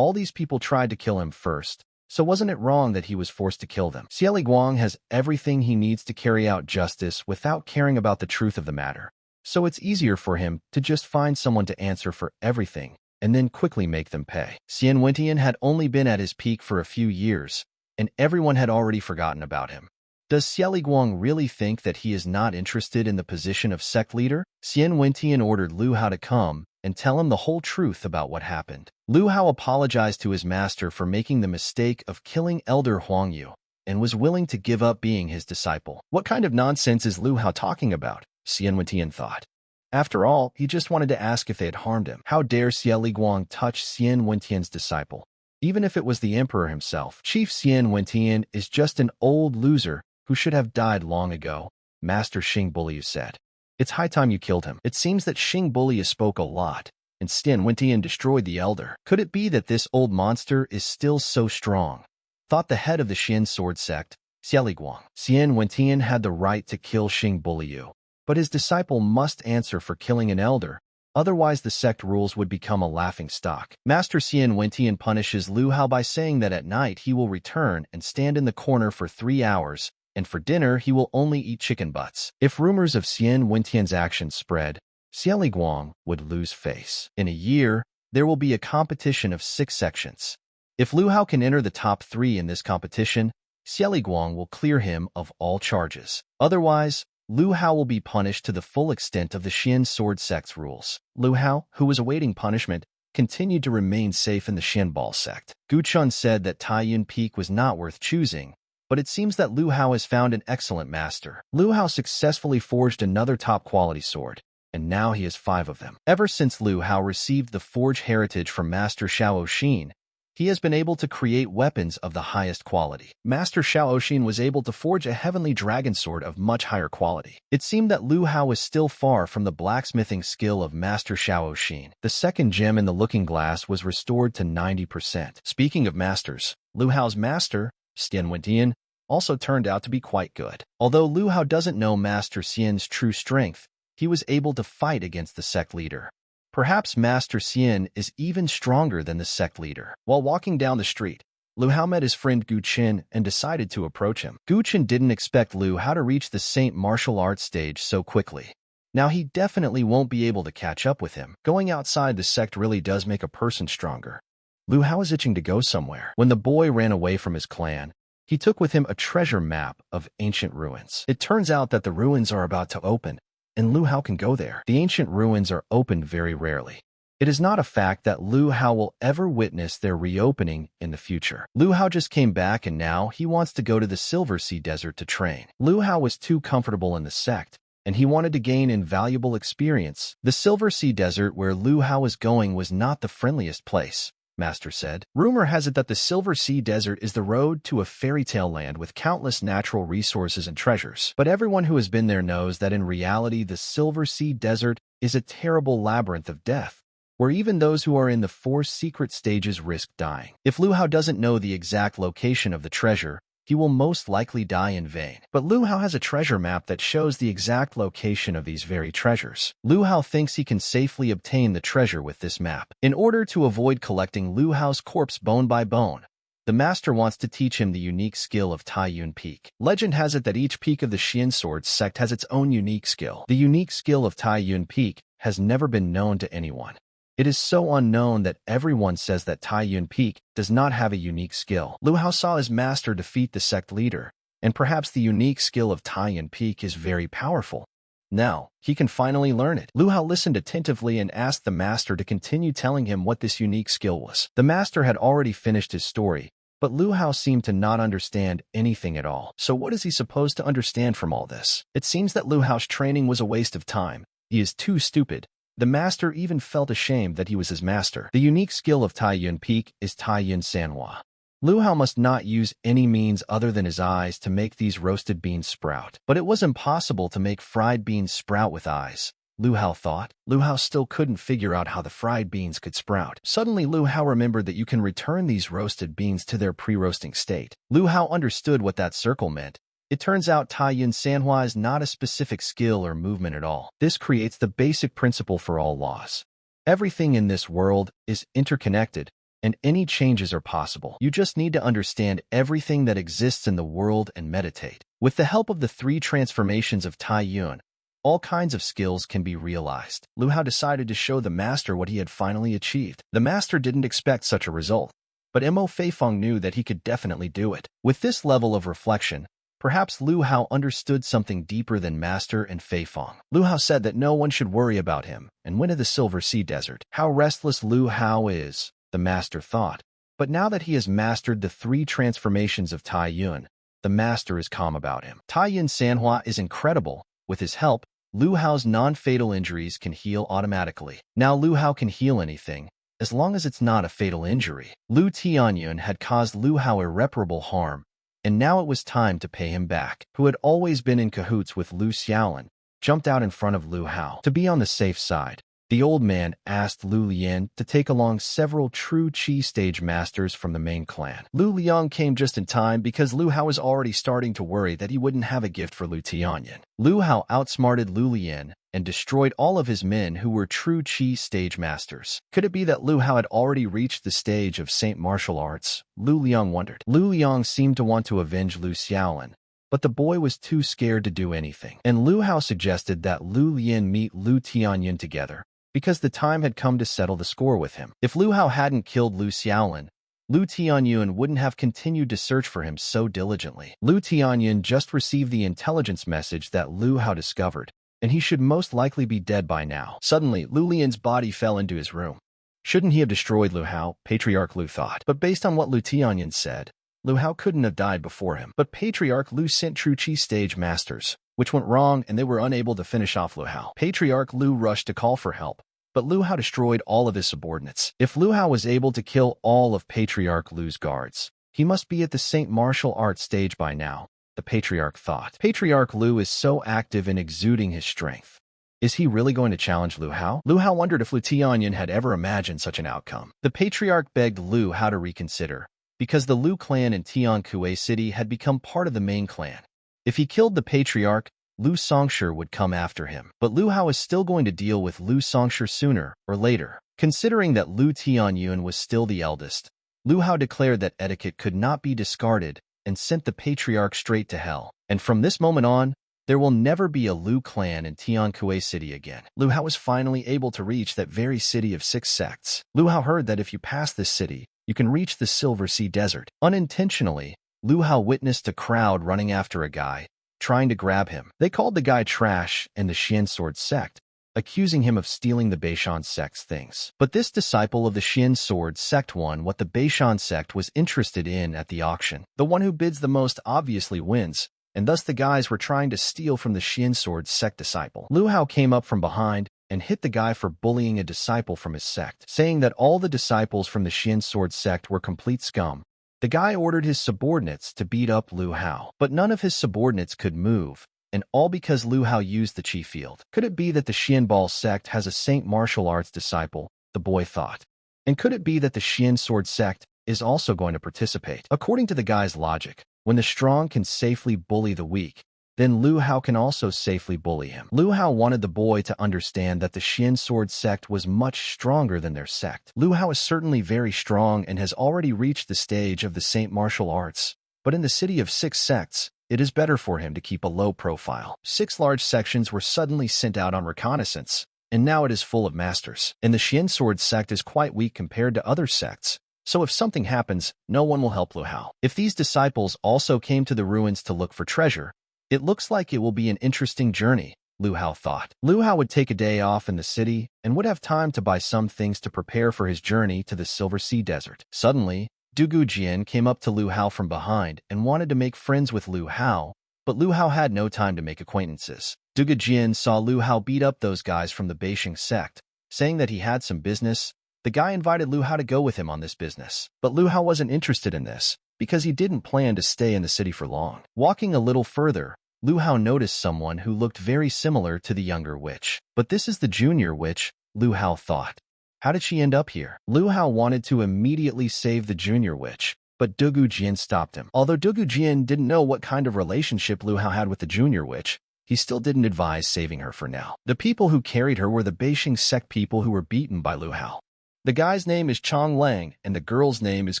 these people tried to kill him first, so wasn't it wrong that he was forced to kill them? Xiaoliguang has everything he needs to carry out justice without caring about the truth of the matter, so it's easier for him to just find someone to answer for everything and then quickly make them pay. Xian Wentian had only been at his peak for a few years, and everyone had already forgotten about him. Does Xiaoliguang really think that he is not interested in the position of sect leader? Xian Wentian ordered Lu Hao to come and tell him the whole truth about what happened. Lu Hao apologized to his master for making the mistake of killing Elder Huang Yu and was willing to give up being his disciple. What kind of nonsense is Lu Hao talking about? Xian Wentian thought. After all, he just wanted to ask if they had harmed him. How dare Xiaoliguang touch Xian Wentian's disciple? Even if it was the emperor himself. Chief Xian Wentian is just an old loser who should have died long ago, Master Xing Buliu said. It's high time you killed him. It seems that Xing Buliu spoke a lot, and Xian Wentian destroyed the elder. Could it be that this old monster is still so strong? Thought the head of the Xin sword sect, Xiaoliguang. Xian Wentian had the right to kill Xing Buliu, but his disciple must answer for killing an elder, otherwise the sect rules would become a laughing stock. Master Xian Wentian punishes Lu Hao by saying that at night he will return and stand in the corner for 3 hours, and for dinner he will only eat chicken butts. If rumors of Xian Wentian's actions spread, Xiaoliguang would lose face. In a year, there will be a competition of 6 sections. If Lu Hao can enter the top 3 in this competition, Xieli Guang will clear him of all charges. Otherwise, Lu Hao will be punished to the full extent of the Xian Sword Sect's rules. Lu Hao, who was awaiting punishment, continued to remain safe in the Xianbao sect. Gu Chun said that Taiyun Peak was not worth choosing, but it seems that Lu Hao has found an excellent master. Lu Hao successfully forged another top-quality sword, and now he has 5 of them. Ever since Lu Hao received the forge heritage from Master Xiao Xin, he has been able to create weapons of the highest quality. Master Xiao Xin was able to forge a heavenly dragon sword of much higher quality. It seemed that Lu Hao was still far from the blacksmithing skill of Master Xiao Xin. The second gem in the looking glass was restored to 90%. Speaking of masters, Lu Hao's master, Xian Wendian, also turned out to be quite good. Although Lu Hao doesn't know Master Xian's true strength, he was able to fight against the sect leader. Perhaps Master Xian is even stronger than the sect leader. While walking down the street, Lu Hao met his friend Gu Qin and decided to approach him. Gu Qin didn't expect Lu Hao to reach the Saint martial arts stage so quickly. Now he definitely won't be able to catch up with him. Going outside the sect really does make a person stronger. Lu Hao is itching to go somewhere. When the boy ran away from his clan, he took with him a treasure map of ancient ruins. It turns out that the ruins are about to open, and Lu Hao can go there. The ancient ruins are opened very rarely. It is not a fact that Lu Hao will ever witness their reopening in the future. Lu Hao just came back and now he wants to go to the Silver Sea Desert to train. Lu Hao was too comfortable in the sect, and he wanted to gain invaluable experience. The Silver Sea Desert where Lu Hao was going was not the friendliest place, Master said. Rumor has it that the Silver Sea Desert is the road to a fairy tale land with countless natural resources and treasures. But everyone who has been there knows that in reality the Silver Sea Desert is a terrible labyrinth of death, where even those who are in the 4 secret stages risk dying. If Lu Hao doesn't know the exact location of the treasure, he will most likely die in vain. But Lu Hao has a treasure map that shows the exact location of these very treasures. Lu Hao thinks he can safely obtain the treasure with this map. In order to avoid collecting Lu Hao's corpse bone by bone, the master wants to teach him the unique skill of Taiyun Peak. Legend has it that each peak of the Xian Sword sect has its own unique skill. The unique skill of Taiyun Peak has never been known to anyone. It is so unknown that everyone says that Taiyun Peak does not have a unique skill. Lu Hao saw his master defeat the sect leader, and perhaps the unique skill of Taiyun Peak is very powerful. Now, he can finally learn it. Lu Hao listened attentively and asked the master to continue telling him what this unique skill was. The master had already finished his story, but Lu Hao seemed to not understand anything at all. So what is he supposed to understand from all this? It seems that Lu Hao's training was a waste of time. He is too stupid. The master even felt ashamed that he was his master. The unique skill of Taiyun Peak is Taiyun Sanhua. Lu Hao must not use any means other than his eyes to make these roasted beans sprout. But it was impossible to make fried beans sprout with eyes, Lu Hao thought. Lu Hao still couldn't figure out how the fried beans could sprout. Suddenly Lu Hao remembered that you can return these roasted beans to their pre-roasting state. Lu Hao understood what that circle meant. It turns out Taiyun Sanhua is not a specific skill or movement at all. This creates the basic principle for all laws. Everything in this world is interconnected, and any changes are possible. You just need to understand everything that exists in the world and meditate. With the help of the 3 transformations of Taiyun, all kinds of skills can be realized. Lu Hao decided to show the master what he had finally achieved. The master didn't expect such a result, but Mo Feifeng knew that he could definitely do it. With this level of reflection, perhaps Lu Hao understood something deeper than Master and Feifeng. Lu Hao said that no one should worry about him and went to the Silver Sea Desert. How restless Lu Hao is, the Master thought. But now that he has mastered the 3 transformations of Taiyun, the Master is calm about him. Taiyun Sanhua is incredible. With his help, Lu Hao's non-fatal injuries can heal automatically. Now Lu Hao can heal anything, as long as it's not a fatal injury. Lu Tianyun had caused Lu Hao irreparable harm, and now it was time to pay him back. Who had always been in cahoots with Lu Xiaolin, jumped out in front of Lu Hao. To be on the safe side, the old man asked Lu Lian to take along several true Qi stage masters from the main clan. Lu Liang came just in time because Lu Hao was already starting to worry that he wouldn't have a gift for Lu Tianyan. Lu Hao outsmarted Lu Lian and destroyed all of his men who were true Qi stage masters. Could it be that Lu Hao had already reached the stage of Saint Martial Arts? Lu Liang wondered. Lu Liang seemed to want to avenge Lu Xiaolin, but the boy was too scared to do anything. And Lu Hao suggested that Lu Lian meet Lu Tianyan together, because the time had come to settle the score with him. If Lu Hao hadn't killed Lu Xiaolin, Lu Tianyun wouldn't have continued to search for him so diligently. Lu Tianyun just received the intelligence message that Lu Hao discovered, and he should most likely be dead by now. Suddenly, Lu Lian's body fell into his room. Shouldn't he have destroyed Lu Hao? Patriarch Lu thought. But based on what Lu Tianyun said, Lu Hao couldn't have died before him. But Patriarch Lu sent True Chi stage masters, which went wrong and they were unable to finish off Lu Hao. Patriarch Lu rushed to call for help, but Lu Hao destroyed all of his subordinates. If Lu Hao was able to kill all of Patriarch Lu's guards, he must be at the Saint Martial Arts stage by now, the Patriarch thought. Patriarch Lu is so active in exuding his strength. Is he really going to challenge Lu Hao? Lu Hao wondered if Lu Tianyun had ever imagined such an outcome. The Patriarch begged Lu Hao to reconsider, because the Lu clan in Tiankue City had become part of the main clan. If he killed the Patriarch, Lu Songshur would come after him. But Lu Hao is still going to deal with Lu Songshur sooner or later. Considering that Lu Tianyun was still the eldest, Lu Hao declared that etiquette could not be discarded and sent the Patriarch straight to hell. And from this moment on, there will never be a Lu clan in Tiankue City again. Lu Hao was finally able to reach that very city of 6 sects. Lu Hao heard that if you pass this city, you can reach the Silver Sea Desert. Unintentionally, Lu Hao witnessed a crowd running after a guy, trying to grab him. They called the guy trash and the Xian Sword Sect, accusing him of stealing the Beishan Sect's things. But this disciple of the Xian Sword Sect won what the Beishan Sect was interested in at the auction. The one who bids the most obviously wins, and thus the guys were trying to steal from the Xian Sword Sect disciple. Lu Hao came up from behind and hit the guy for bullying a disciple from his sect, saying that all the disciples from the Xian Sword Sect were complete scum. The guy ordered his subordinates to beat up Lu Hao, but none of his subordinates could move, and all because Lu Hao used the chi field. Could it be that the Xian Ball Sect has a Saint Martial Arts disciple? The boy thought. And could it be that the Xian Sword Sect is also going to participate? According to the guy's logic, when the strong can safely bully the weak, then Lu Hao can also safely bully him. Lu Hao wanted the boy to understand that the Xian Sword Sect was much stronger than their sect. Lu Hao is certainly very strong and has already reached the stage of the Saint Martial Arts, but in the city of 6 sects, it is better for him to keep a low profile. 6 large sections were suddenly sent out on reconnaissance, and now it is full of masters. And the Xian Sword Sect is quite weak compared to other sects, so if something happens, no one will help Lu Hao. If these disciples also came to the ruins to look for treasure, it looks like it will be an interesting journey, Lu Hao thought. Lu Hao would take a day off in the city and would have time to buy some things to prepare for his journey to the Silver Sea Desert. Suddenly, Dugu Jian came up to Lu Hao from behind and wanted to make friends with Lu Hao, but Lu Hao had no time to make acquaintances. Dugu Jian saw Lu Hao beat up those guys from the Beishing sect, saying that he had some business. The guy invited Lu Hao to go with him on this business, but Lu Hao wasn't interested in this, because he didn't plan to stay in the city for long. Walking a little further, Lu Hao noticed someone who looked very similar to the younger witch. But this is the junior witch, Lu Hao thought. How did she end up here? Lu Hao wanted to immediately save the junior witch, but Dugu Jian stopped him. Although Dugu Jian didn't know what kind of relationship Lu Hao had with the junior witch, he still didn't advise saving her for now. The people who carried her were the Beishing sect people who were beaten by Lu Hao. The guy's name is Chong Lang, and the girl's name is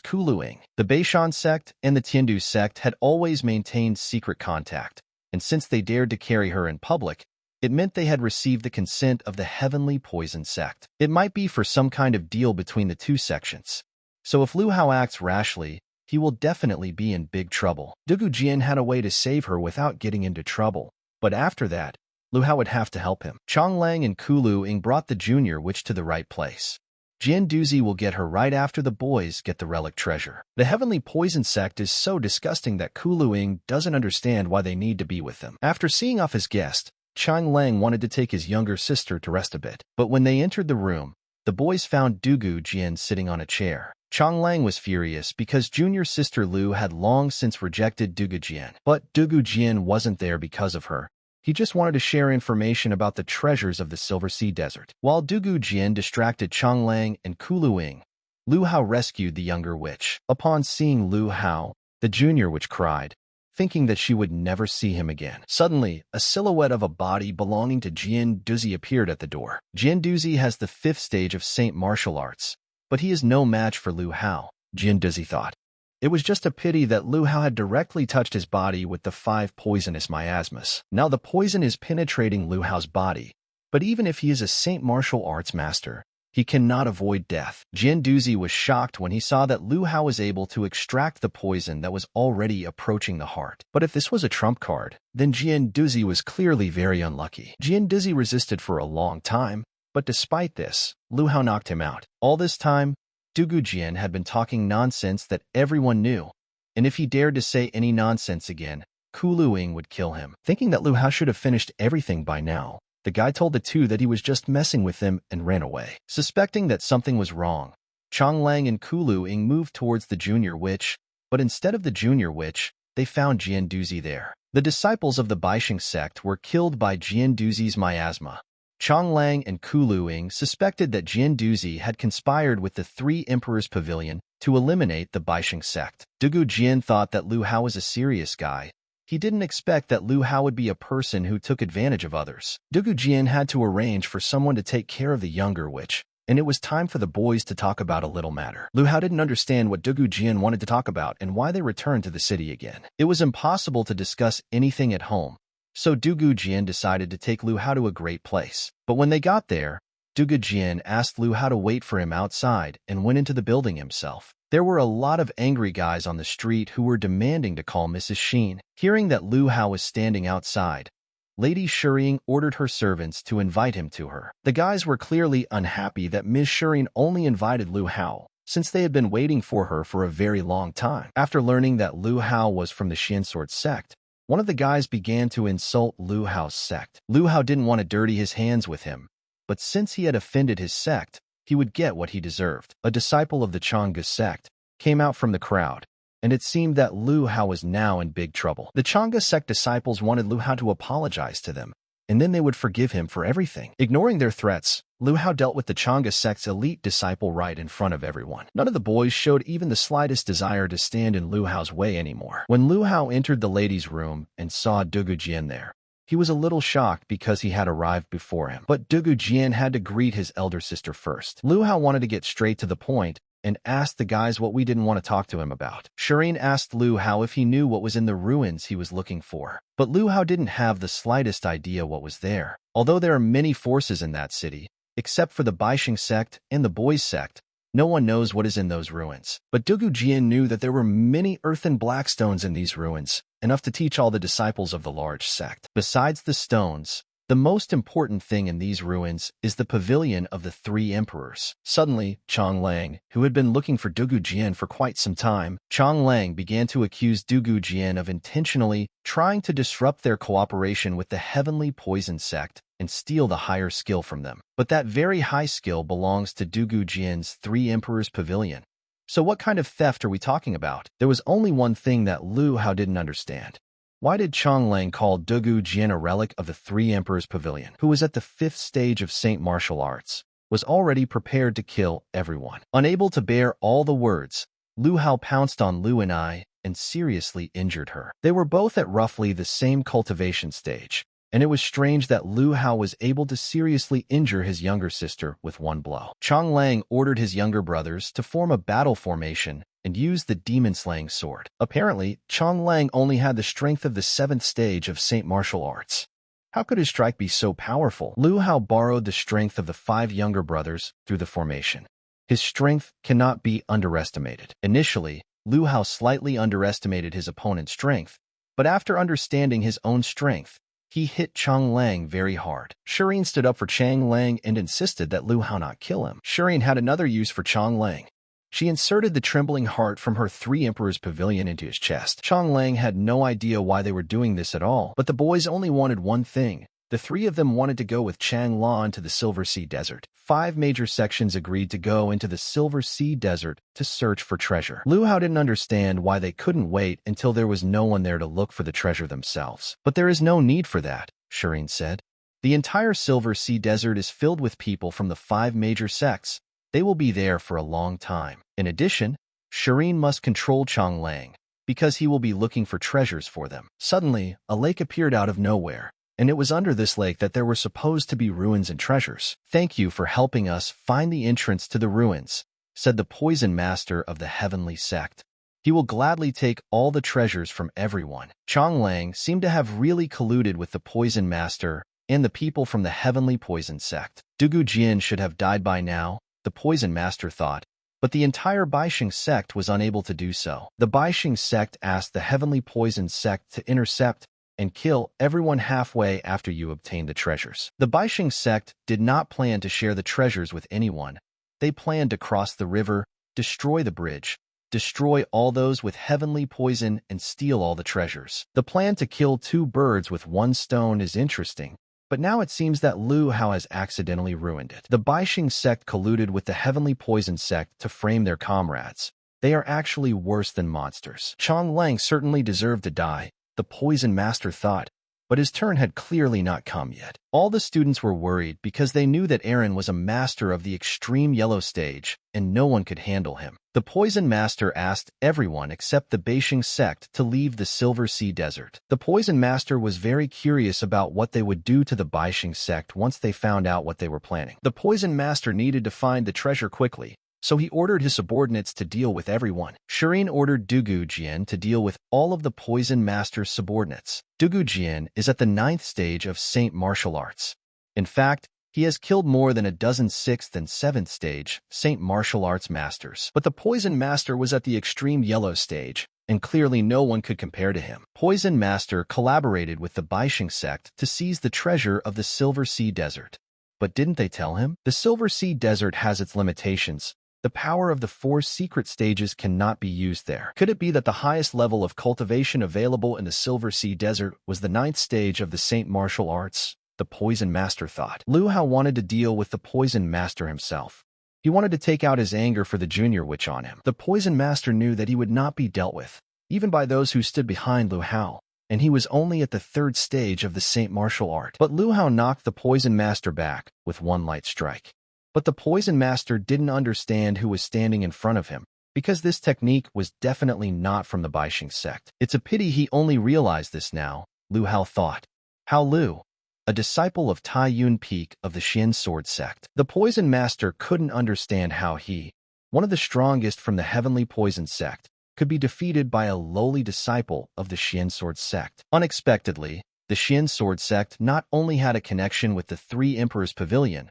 Kuluing. The Beishan sect and the Tiandu sect had always maintained secret contact, and since they dared to carry her in public, it meant they had received the consent of the Heavenly Poison sect. It might be for some kind of deal between the two sections. So if Lu Hao acts rashly, he will definitely be in big trouble. Dugu Jian had a way to save her without getting into trouble, but after that, Lu Hao would have to help him. Chong Lang and Kuluing brought the junior witch to the right place. Jian Duzi will get her right after the boys get the relic treasure. The Heavenly Poison sect is so disgusting that Kuluing doesn't understand why they need to be with them. After seeing off his guest, Chang Lang wanted to take his younger sister to rest a bit. But when they entered the room, the boys found Dugu Jian sitting on a chair. Chang Lang was furious because junior sister Lu had long since rejected Dugu Jian. But Dugu Jian wasn't there because of her. He just wanted to share information about the treasures of the Silver Sea Desert. While Dugu Jian distracted Chang Lang and Kuluing, Lu Hao rescued the younger witch. Upon seeing Lu Hao, the junior witch cried, thinking that she would never see him again. Suddenly, a silhouette of a body belonging to Jian Duzi appeared at the door. Jian Duzi has the 5th stage of Saint Martial Arts, but he is no match for Lu Hao, Jian Duzi thought. It was just a pity that Lu Hao had directly touched his body with the 5 poisonous miasmas. Now the poison is penetrating Lu Hao's body, but even if he is a Saint Martial Arts master, He cannot avoid death. Jian Duzi was shocked when he saw that Lu Hao was able to extract the poison that was already approaching the heart. But if this was a trump card, then Jian Duzi was clearly very unlucky. Jian Duzi resisted for a long time, but despite this, Lu Hao knocked him out. All this time, Dugu Jian had been talking nonsense that everyone knew, and if he dared to say any nonsense again, Kuluing would kill him. Thinking that Lu Hao should have finished everything by now, the guy told the two that he was just messing with them and ran away. Suspecting that something was wrong, Chonglang and Kuluing moved towards the junior witch, but instead of the junior witch, they found Jian Duzi there. The disciples of the Baisheng sect were killed by Jian Duzi's miasma. Chonglang and Kuluing suspected that Jian Duzi had conspired with the Three Emperors Pavilion to eliminate the Baisheng sect. Dugu Jian thought that Lu Hao was a serious guy. He didn't expect that Lu Hao would be a person who took advantage of others. Dugu Jian had to arrange for someone to take care of the younger witch, and it was time for the boys to talk about a little matter. Lu Hao didn't understand what Dugu Jian wanted to talk about and why they returned to the city again. It was impossible to discuss anything at home, so Dugu Jian decided to take Lu Hao to a great place. But when they got there, Dugu Jian asked Lu Hao to wait for him outside and went into the building himself. There were a lot of angry guys on the street who were demanding to call Mrs. Xin. Hearing that Lu Hao was standing outside, Lady Shireen ordered her servants to invite him to her. The guys were clearly unhappy that Ms. Shireen only invited Lu Hao, since they had been waiting for her for a very long time. After learning that Lu Hao was from the Xiansword sect, one of the guys began to insult Lu Hao's sect. Lu Hao didn't want to dirty his hands with him, but since he had offended his sect, he would get what he deserved. A disciple of the Chang'e sect came out from the crowd, and it seemed that Lu Hao was now in big trouble. The Chang'e sect disciples wanted Lu Hao to apologize to them, and then they would forgive him for everything. Ignoring their threats, Lu Hao dealt with the Chang'e sect's elite disciple right in front of everyone. None of the boys showed even the slightest desire to stand in Lu Hao's way anymore. When Lu Hao entered the ladies' room and saw Dugu Jian there, he was a little shocked because he had arrived before him. But Dugu Jian had to greet his elder sister first. Lu Hao wanted to get straight to the point and asked the guys what we didn't want to talk to him about. Shireen asked Lu Hao if he knew what was in the ruins he was looking for. But Lu Hao didn't have the slightest idea what was there. Although there are many forces in that city, except for the Baisheng sect and the Boys sect, no one knows what is in those ruins. But Dugu Jian knew that there were many earthen black stones in these ruins, enough to teach all the disciples of the large sect. Besides the stones, the most important thing in these ruins is the pavilion of the Three Emperors. Suddenly, Chonglang, who had been looking for Dugu Jian for quite some time, Chonglang began to accuse Dugu Jian of intentionally trying to disrupt their cooperation with the Heavenly Poison sect and steal the higher skill from them. But that very high skill belongs to Dugu Jian's Three Emperors Pavilion. So what kind of theft are we talking about? There was only one thing that Lu Hao didn't understand. Why did Chonglang call Dugu Jian a relic of the Three Emperors Pavilion, who was at the 5th stage of Saint Martial Arts, was already prepared to kill everyone? Unable to bear all the words, Lu Hao pounced on Lu and I and seriously injured her. They were both at roughly the same cultivation stage, and it was strange that Lu Hao was able to seriously injure his younger sister with one blow. Chonglang ordered his younger brothers to form a battle formation and use the demon-slaying sword. Apparently, Chonglang only had the strength of the 7th stage of Saint Martial Arts. How could his strike be so powerful? Lu Hao borrowed the strength of the 5 younger brothers through the formation. His strength cannot be underestimated. Initially, Lu Hao slightly underestimated his opponent's strength, but after understanding his own strength, he hit Chonglang very hard. Shireen stood up for Chonglang and insisted that Lu Hao not kill him. Shireen had another use for Chonglang. She inserted the trembling heart from her Three Emperors Pavilion into his chest. Chonglang had no idea why they were doing this at all, but the boys only wanted one thing. The 3 of them wanted to go with Chang La into the Silver Sea Desert. 5 major sections agreed to go into the Silver Sea Desert to search for treasure. Lu Hao didn't understand why they couldn't wait until there was no one there to look for the treasure themselves. But there is no need for that, Shireen said. The entire Silver Sea Desert is filled with people from the 5 major sects. They will be there for a long time. In addition, Shireen must control Chonglang, because he will be looking for treasures for them. Suddenly, a lake appeared out of nowhere, and it was under this lake that there were supposed to be ruins and treasures. "Thank you for helping us find the entrance to the ruins," said the Poison Master of the Heavenly Sect. "He will gladly take all the treasures from everyone." Chonglang seemed to have really colluded with the Poison Master and the people from the Heavenly Poison Sect. Dugu Jian should have died by now, the Poison Master thought, but the entire Baixing sect was unable to do so. The Baixing sect asked the Heavenly Poison sect to intercept and kill everyone halfway after you obtain the treasures. The Baixing sect did not plan to share the treasures with anyone. They planned to cross the river, destroy the bridge, destroy all those with heavenly poison, and steal all the treasures. The plan to kill two birds with one stone is interesting, but now it seems that Lu Hao has accidentally ruined it. The Baixing sect colluded with the Heavenly Poison sect to frame their comrades. They are actually worse than monsters. Chong Lang certainly deserved to die, the Poison Master thought, but his turn had clearly not come yet. All the students were worried because they knew that Aaron was a master of the extreme yellow stage, and no one could handle him. The Poison Master asked everyone except the Baixing sect to leave the Silver Sea Desert. The Poison Master was very curious about what they would do to the Baixing sect once they found out what they were planning. The Poison Master needed to find the treasure quickly, so he ordered his subordinates to deal with everyone. Shirin ordered Dugu Jian to deal with all of the Poison Master's subordinates. Dugu Jian is at the 9th stage of Saint Martial Arts. In fact, he has killed more than a dozen 6th and 7th stage Saint Martial Arts masters. But the Poison Master was at the extreme yellow stage, and clearly no one could compare to him. Poison Master collaborated with the Baixing sect to seize the treasure of the Silver Sea Desert. But didn't they tell him? The Silver Sea Desert has its limitations. The power of the 4 secret stages cannot be used there. Could it be that the highest level of cultivation available in the Silver Sea Desert was the 9th stage of the Saint Martial Arts? The Poison Master thought. Lu Hao wanted to deal with the Poison Master himself. He wanted to take out his anger for the junior witch on him. The Poison Master knew that he would not be dealt with, even by those who stood behind Lu Hao, and he was only at the 3rd stage of the Saint Martial Art. But Lu Hao knocked the Poison Master back with one light strike. But the Poison Master didn't understand who was standing in front of him, because this technique was definitely not from the Baixing sect. It's a pity he only realized this now, Lu Hao thought. Hao Lu, a disciple of Tai Yun Peak of the Xian Sword sect. The Poison Master couldn't understand how he, one of the strongest from the Heavenly Poison sect, could be defeated by a lowly disciple of the Xian Sword sect. Unexpectedly, the Xian Sword sect not only had a connection with the 3 Emperors' Pavilion,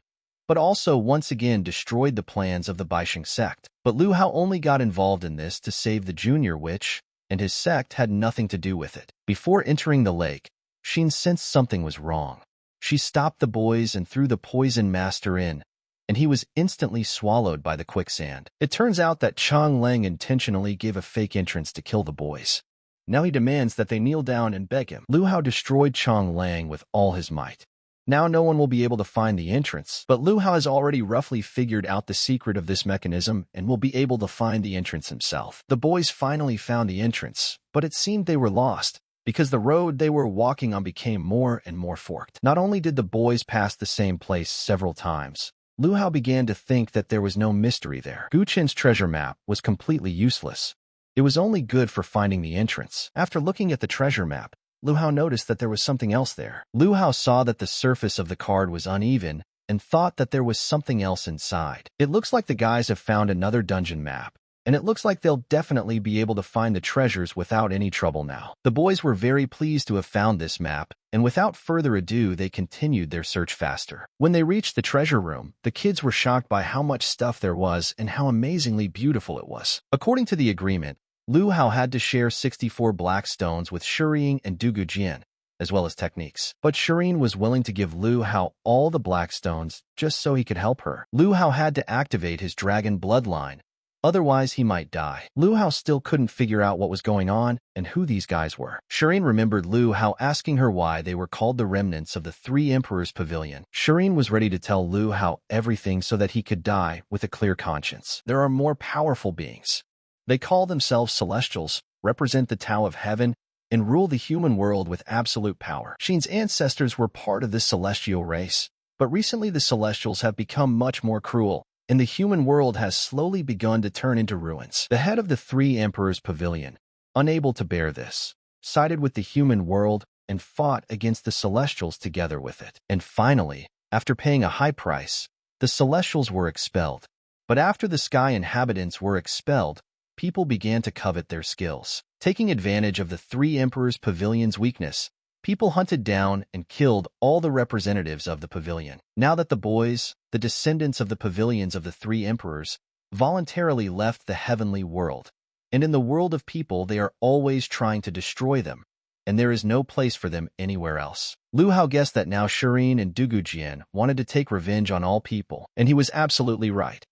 but also once again destroyed the plans of the Baixing sect. But Lu Hao only got involved in this to save the junior witch, and his sect had nothing to do with it. Before entering the lake, Xin sensed something was wrong. She stopped the boys and threw the Poison Master in, and he was instantly swallowed by the quicksand. It turns out that Chong Lang intentionally gave a fake entrance to kill the boys. Now he demands that they kneel down and beg him. Lu Hao destroyed Chong Lang with all his might. Now no one will be able to find the entrance, but Lu Hao has already roughly figured out the secret of this mechanism and will be able to find the entrance himself. The boys finally found the entrance, but it seemed they were lost, because the road they were walking on became more and more forked. Not only did the boys pass the same place several times, Lu Hao began to think that there was no mystery there. Gu Chen's treasure map was completely useless. It was only good for finding the entrance. After looking at the treasure map, Lu Hao noticed that there was something else there. Lu Hao saw that the surface of the card was uneven and thought that there was something else inside. It looks like the guys have found another dungeon map, and it looks like they'll definitely be able to find the treasures without any trouble now. The boys were very pleased to have found this map, and without further ado, they continued their search faster. When they reached the treasure room, the kids were shocked by how much stuff there was and how amazingly beautiful it was. According to the agreement, Lu Hao had to share 64 black stones with Shirin and Dugu Jian, as well as techniques. But Shirin was willing to give Lu Hao all the black stones just so he could help her. Lu Hao had to activate his dragon bloodline, otherwise he might die. Lu Hao still couldn't figure out what was going on and who these guys were. Shirin remembered Lu Hao asking her why they were called the remnants of the 3 Emperors' Pavilion. Shirin was ready to tell Lu Hao everything so that he could die with a clear conscience. There are more powerful beings. They call themselves Celestials, represent the Tao of Heaven, and rule the human world with absolute power. Xin's ancestors were part of this celestial race, but recently the Celestials have become much more cruel, and the human world has slowly begun to turn into ruins. The head of the 3 Emperors' Pavilion, unable to bear this, sided with the human world and fought against the Celestials together with it. And finally, after paying a high price, the Celestials were expelled. But after the sky inhabitants were expelled, people began to covet their skills. Taking advantage of the 3 Emperors' Pavilion's weakness, People hunted down and killed all the representatives of the pavilion. Now that the boys, the descendants of the pavilions of the three emperors, voluntarily left the heavenly world, and in the world of people they are always trying to destroy them, and there is no place for them anywhere else. Lu Hao guessed that now Shireen and Dugujian wanted to take revenge on all people, and he was absolutely right.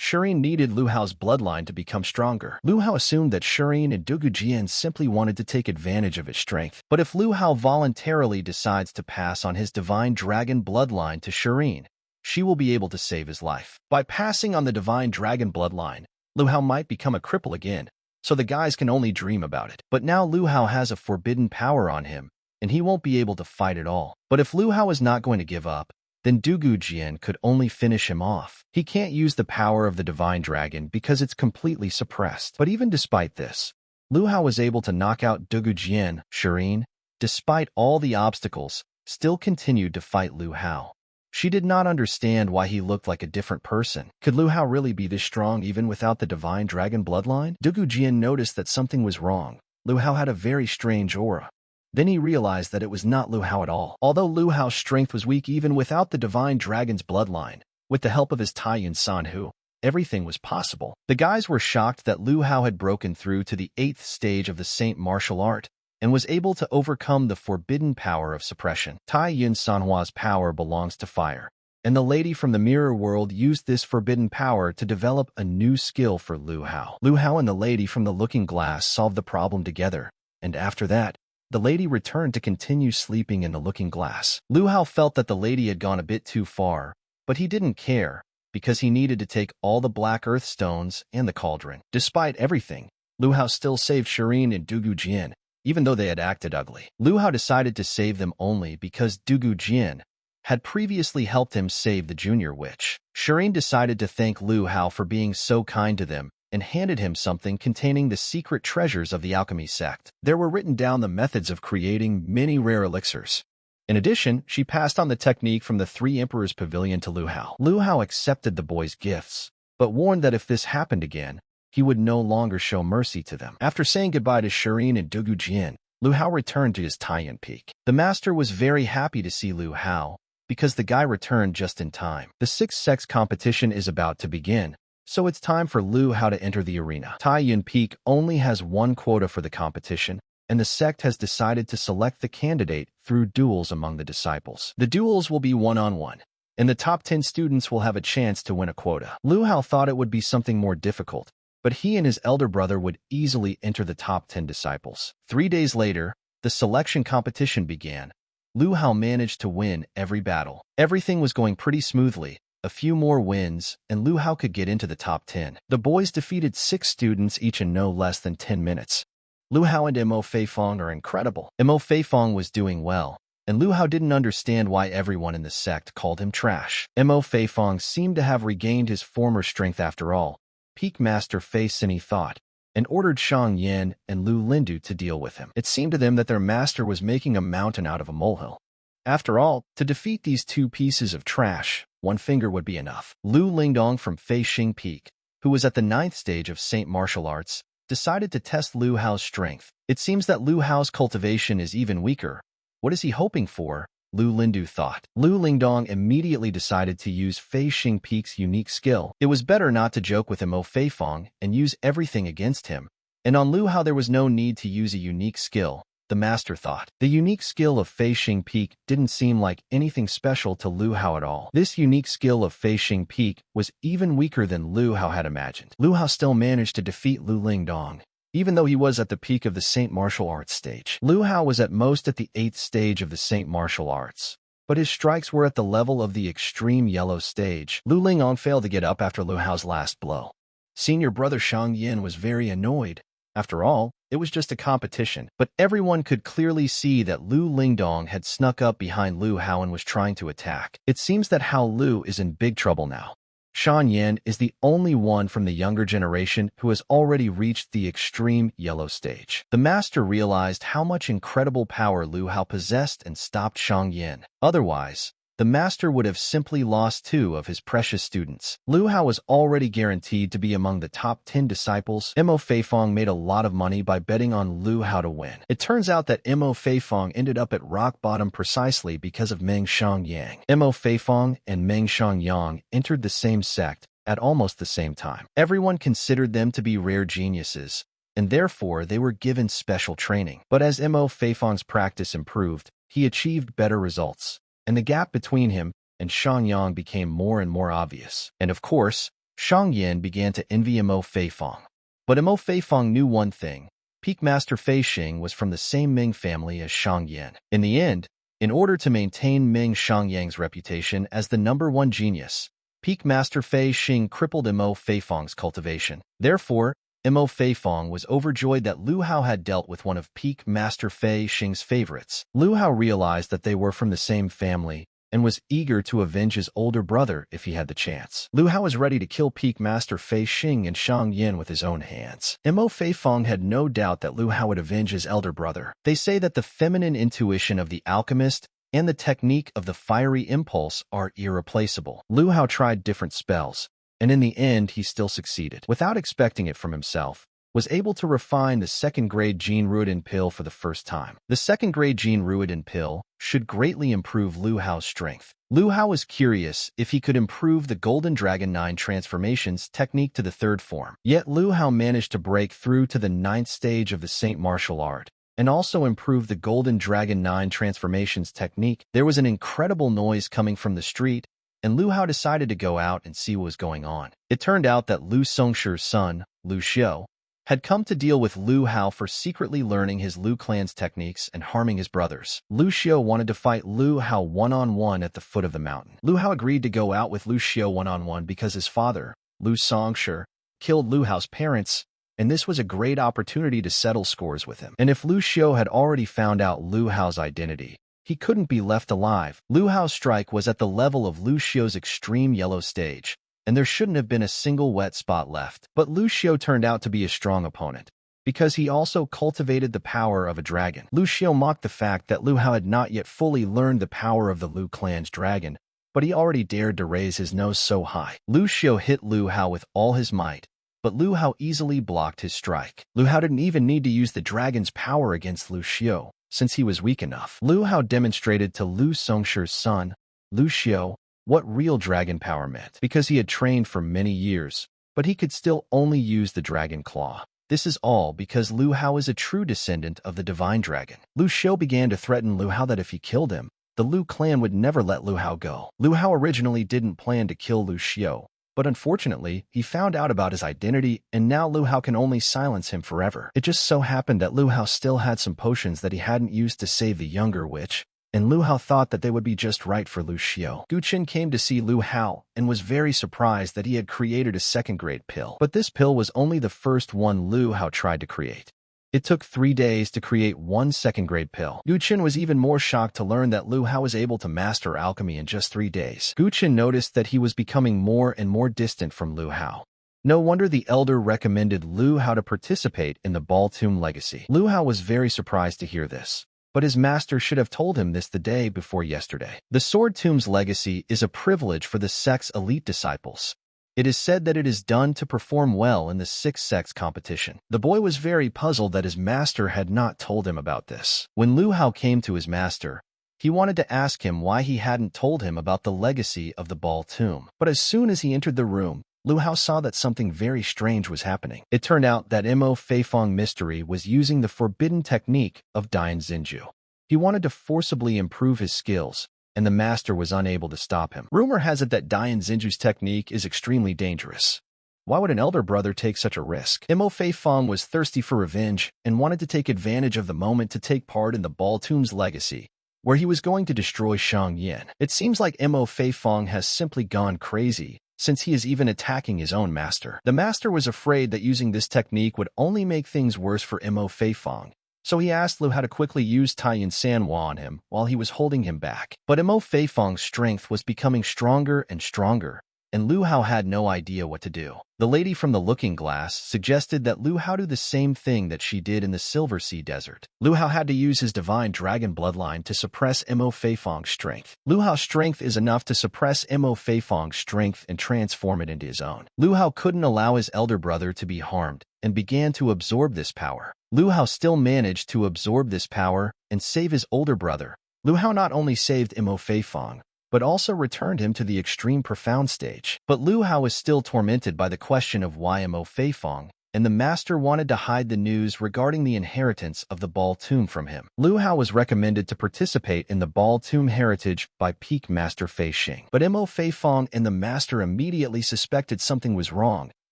Shireen needed Lu Hao's bloodline to become stronger. Lu Hao assumed that Shireen and Dugujian simply wanted to take advantage of his strength. But if Lu Hao voluntarily decides to pass on his divine dragon bloodline to Shireen, she will be able to save his life. By passing on the divine dragon bloodline, Lu Hao might become a cripple again, so the guys can only dream about it. But now Lu Hao has a forbidden power on him, and he won't be able to fight at all. But if Lu Hao is not going to give up, then Dugujian could only finish him off. He can't use the power of the divine dragon because it's completely suppressed. But even despite this, Lu Hao was able to knock out Dugujian. Shireen, despite all the obstacles, still continued to fight Lu Hao. She did not understand why he looked like a different person. Could Lu Hao really be this strong even without the divine dragon bloodline? Dugujian noticed that something was wrong. Lu Hao had a very strange aura. Then he realized that it was not Lu Hao at all. Although Lu Hao's strength was weak even without the divine dragon's bloodline, with the help of his Taiyun Sanhu, everything was possible. The guys were shocked that Lu Hao had broken through to the 8th stage of the Saint martial art and was able to overcome the forbidden power of suppression. Taiyun Sanhua's power belongs to fire, and the lady from the mirror world used this forbidden power to develop a new skill for Lu Hao. Lu Hao and the lady from the looking glass solved the problem together, and after that, the lady returned to continue sleeping in the looking glass. Lu Hao felt that the lady had gone a bit too far, but he didn't care, because he needed to take all the black earth stones and the cauldron. Despite everything, Lu Hao still saved Shireen and Dugujian, even though they had acted ugly. Lu Hao decided to save them only because Dugujian had previously helped him save the junior witch. Shireen decided to thank Lu Hao for being so kind to them, and handed him something containing the secret treasures of the alchemy sect. There were written down the methods of creating many rare elixirs. In addition, she passed on the technique from the three emperors' pavilion to Lu Hao. Lu Hao accepted the boys' gifts, but warned that if this happened again, he would no longer show mercy to them. After saying goodbye to Shireen and Dugujian, Lu Hao returned to his Taiyun Peak. The master was very happy to see Lu Hao, because the guy returned just in time. The 6th Sect's competition is about to begin, so it's time for Lu Hao to enter the arena. Taiyun Peak only has one quota for the competition, and the sect has decided to select the candidate through duels among the disciples. The duels will be one-on-one, and the top 10 students will have a chance to win a quota. Lu Hao thought it would be something more difficult, but he and his elder brother would easily enter the top 10 disciples. 3 days later, the selection competition began. Lu Hao managed to win every battle. Everything was going pretty smoothly. A few more wins, and Lu Hao could get into the top 10. The boys defeated 6 students each in no less than 10 minutes. Lu Hao and Mo Feifong are incredible. Mo Feifong was doing well, and Lu Hao didn't understand why everyone in the sect called him trash. Mo Feifong seemed to have regained his former strength after all. Peak Master Fei Sini thought, and ordered Shang Yan and Lu Lindu to deal with him. It seemed to them that their master was making a mountain out of a molehill. After all, to defeat these 2 pieces of trash, 1 finger would be enough. Lu Lingdong from Fei Xing Peak, who was at the 9th stage of Saint Martial Arts, decided to test Lu Hao's strength. It seems that Lu Hao's cultivation is even weaker. What is he hoping for? Lu Lindu thought. Lu Lingdong immediately decided to use Fei Xing Peak's unique skill. It was better not to joke with Mo Feifong and use everything against him, and on Lu Hao there was no need to use a unique skill. The master thought. The unique skill of Fei Xing Peak didn't seem like anything special to Lu Hao at all. This unique skill of Fei Xing Peak was even weaker than Lu Hao had imagined. Lu Hao still managed to defeat Lu Lingdong, even though he was at the peak of the Saint Martial Arts stage. Lu Hao was at most at the 8th stage of the Saint Martial Arts, but his strikes were at the level of the extreme yellow stage. Lu Lingdong failed to get up after Lu Hao's last blow. Senior brother Shang Yin was very annoyed. After all, it was just a competition, but everyone could clearly see that Lu Lingdong had snuck up behind Lu Hao and was trying to attack. It seems that Hao Lu is in big trouble now. Shan Yan is the only one from the younger generation who has already reached the extreme yellow stage. The master realized how much incredible power Lu Hao possessed and stopped Shang Yan. Otherwise, the master would have simply lost 2 of his precious students. Lu Hao was already guaranteed to be among the top 10 disciples. Mo Feifong made a lot of money by betting on Lu Hao to win. It turns out that Mo Feifong ended up at rock bottom precisely because of Meng Xiangyang. Mo Feifong and Meng Xiangyang entered the same sect at almost the same time. Everyone considered them to be rare geniuses, and therefore they were given special training. But as Mo Feifong's practice improved, he achieved better results, and the gap between him and Xiangyang became more and more obvious. And of course, Xiangyan began to envy Mo Feifong. But Mo Feifong knew one thing: Peak Master Fei Xing was from the same Ming family as Xiangyan. In the end, in order to maintain Meng Xiangyang's reputation as the #1 genius, Peak Master Fei Xing crippled Mo Feifong's cultivation. Therefore, Mo Feifong was overjoyed that Lu Hao had dealt with one of Peak Master Fei Xing's favorites. Lu Hao realized that they were from the same family and was eager to avenge his older brother if he had the chance. Lu Hao was ready to kill Peak Master Fei Xing and Shang Yin with his own hands. Mo Feifong had no doubt that Lu Hao would avenge his elder brother. They say that the feminine intuition of the alchemist and the technique of the fiery impulse are irreplaceable. Lu Hao tried different spells, and in the end he still succeeded. Without expecting it from himself, was able to refine the second-grade Jin Ruiden pill for the first time. The second-grade Jin Ruiden pill should greatly improve Lu Hao's strength. Lu Hao was curious if he could improve the Golden Dragon 9 transformations technique to the 3rd form. Yet Lu Hao managed to break through to the 9th stage of the Saint martial art, and also improve the Golden Dragon 9 transformations technique. There was an incredible noise coming from the street, and Lu Hao decided to go out and see what was going on. It turned out that Lu Songshi's son, Lu Xiu, had come to deal with Lu Hao for secretly learning his Lu clan's techniques and harming his brothers. Lu Xiu wanted to fight Lu Hao one-on-one at the foot of the mountain. Lu Hao agreed to go out with Lu Xiu one-on-one because his father, Lu Songshi, killed Lu Hao's parents, and this was a great opportunity to settle scores with him. And if Lu Xiu had already found out Lu Hao's identity, he couldn't be left alive. Lu Hao's strike was at the level of Lu Xiu's extreme yellow stage, and there shouldn't have been a single wet spot left. But Lu Xiu turned out to be a strong opponent, because he also cultivated the power of a dragon. Lu Xiu mocked the fact that Lu Hao had not yet fully learned the power of the Lu clan's dragon, but he already dared to raise his nose so high. Lu Xiu hit Lu Hao with all his might, but Lu Hao easily blocked his strike. Lu Hao didn't even need to use the dragon's power against Lu Xiu, since he was weak enough. Lu Hao demonstrated to Lu Songshi's son, Lu Xiu, what real dragon power meant, because he had trained for many years, but he could still only use the dragon claw. This is all because Lu Hao is a true descendant of the divine dragon. Lu Xiu began to threaten Lu Hao that if he killed him, the Lu clan would never let Lu Hao go. Lu Hao originally didn't plan to kill Lu Xiu, but unfortunately, he found out about his identity, and now Lu Hao can only silence him forever. It just so happened that Lu Hao still had some potions that he hadn't used to save the younger witch, and Lu Hao thought that they would be just right for Lu Xiu. Gu Qin came to see Lu Hao and was very surprised that he had created a second-grade pill. But this pill was only the first one Lu Hao tried to create. It took 3 days to create one second-grade pill. Gu Qin was even more shocked to learn that Lu Hao was able to master alchemy in just 3 days. Gu Qin noticed that he was becoming more and more distant from Lu Hao. No wonder the elder recommended Lu Hao to participate in the Ball Tomb legacy. Lu Hao was very surprised to hear this, but his master should have told him this the day before yesterday. The Sword Tomb's legacy is a privilege for the sect's elite disciples. It is said that it is done to perform well in the 6 sects competition. The boy was very puzzled that his master had not told him about this. When Lu Hao came to his master, he wanted to ask him why he hadn't told him about the legacy of the Ball Tomb. But as soon as he entered the room, Lu Hao saw that something very strange was happening. It turned out that Mo Feifong Mystery was using the forbidden technique of Dian Xinju. He wanted to forcibly improve his skills, and the master was unable to stop him. Rumor has it that Dian Xinju's technique is extremely dangerous. Why would an elder brother take such a risk? Mo Feifong was thirsty for revenge and wanted to take advantage of the moment to take part in the Ball Tomb's legacy, where he was going to destroy Shang Yin. It seems like Mo Feifong has simply gone crazy, since he is even attacking his own master. The master was afraid that using this technique would only make things worse for Mo Feifong, so he asked Lu Hao to quickly use Taiyan Sanhua on him while he was holding him back. But Mo Feifong's strength was becoming stronger and stronger, and Lu Hao had no idea what to do. The lady from the looking glass suggested that Lu Hao do the same thing that she did in the Silver Sea Desert. Lu Hao had to use his divine dragon bloodline to suppress Mo Feifong's strength. Lu Hao's strength is enough to suppress Mo Feifong's strength and transform it into his own. Lu Hao couldn't allow his elder brother to be harmed and began to absorb this power. Lu Hao still managed to absorb this power and save his older brother. Lu Hao not only saved Mo Feifong, but also returned him to the extreme profound stage. But Lu Hao was still tormented by the question of why Mo Feifong, and the master wanted to hide the news regarding the inheritance of the Ball Tomb from him. Lu Hao was recommended to participate in the Ball Tomb heritage by Peak Master Fei Xing. But Mo Feifong and the master immediately suspected something was wrong,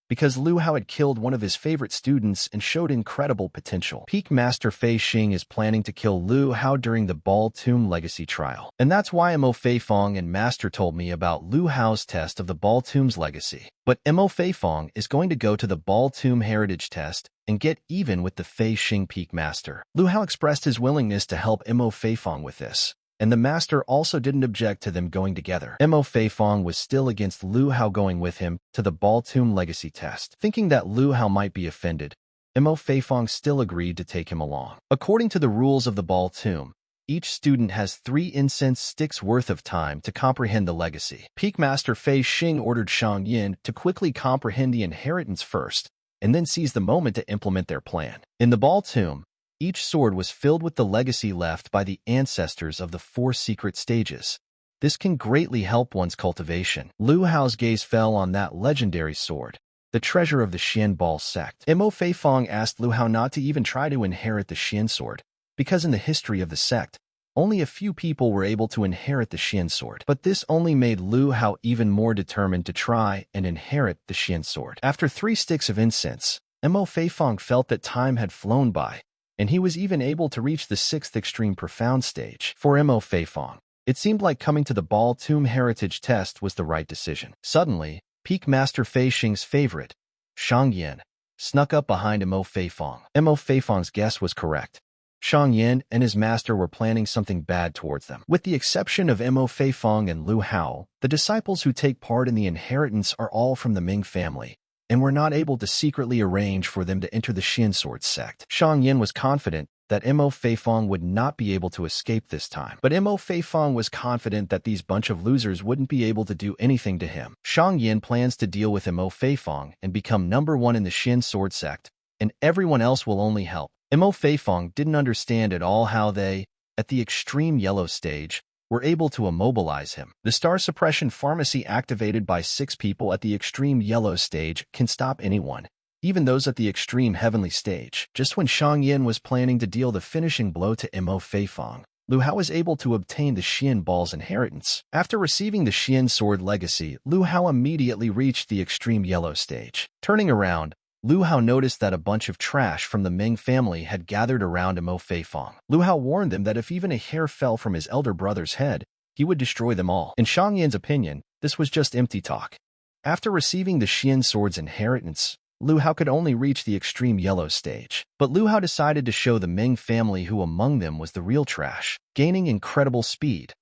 because Lu Hao had killed one of his favorite students and showed incredible potential. Peak Master Fei Xing is planning to kill Lu Hao during the Ball Tomb Legacy trial. And that's why Mo Feifong and Master told me about Lu Hao's test of the Ball Tomb's legacy. But Mo Feifong is going to go to the Ball Tomb heritage test and get even with the Fei Xing Peak Master. Lu Hao expressed his willingness to help Mo Feifong with this, and the master also didn't object to them going together. Mo Feifong was still against Lu Hao going with him to the Ball Tomb legacy test. Thinking that Lu Hao might be offended, Mo Feifong still agreed to take him along. According to the rules of the Ball Tomb, each student has 3 incense sticks worth of time to comprehend the legacy. Peak Master Fei Xing ordered Shang Yin to quickly comprehend the inheritance first, and then seize the moment to implement their plan. In the Ball Tomb, each sword was filled with the legacy left by the ancestors of the 4 secret stages. This can greatly help one's cultivation. Lu Hao's gaze fell on that legendary sword, the treasure of the Xian Ball sect. Mo Feifong asked Lu Hao not to even try to inherit the Xian sword, because in the history of the sect, only a few people were able to inherit the Xian sword. But this only made Lu Hao even more determined to try and inherit the Xian sword. After 3 sticks of incense, Mo Feifong felt that time had flown by, and he was even able to reach the 6th extreme profound stage. For Mo Feifong, it seemed like coming to the Ball Tomb heritage test was the right decision. Suddenly, Peak Master Fei Xing's favorite, Shang Yin, snuck up behind Mo Feifong. Mo Feifong's guess was correct. Shang Yin and his master were planning something bad towards them. With the exception of Mo Feifong and Lu Hao, the disciples who take part in the inheritance are all from the Ming family, and were not able to secretly arrange for them to enter the Xian Sword sect. Shang Yin was confident that Mo Feifong would not be able to escape this time. But Mo Feifong was confident that these bunch of losers wouldn't be able to do anything to him. Shang Yin plans to deal with Mo Feifong and become #1 in the Xian Sword sect, and everyone else will only help. Mo Feifong didn't understand at all how they, at the extreme yellow stage, were able to immobilize him. The star suppression pharmacy activated by 6 people at the extreme yellow stage can stop anyone, even those at the extreme heavenly stage. Just when Shang Yin was planning to deal the finishing blow to Mo Feifong, Lu Hao was able to obtain the Xian Ball's inheritance. After receiving the Xian Sword legacy, Lu Hao immediately reached the extreme yellow stage. Turning around, Lu Hao noticed that a bunch of trash from the Ming family had gathered around Mo Feifong. Lu Hao warned them that if even a hair fell from his elder brother's head, he would destroy them all. In Shang Yin's opinion, this was just empty talk. After receiving the Xian Sword's inheritance, Lu Hao could only reach the extreme yellow stage. But Lu Hao decided to show the Ming family who among them was the real trash. Gaining incredible speed,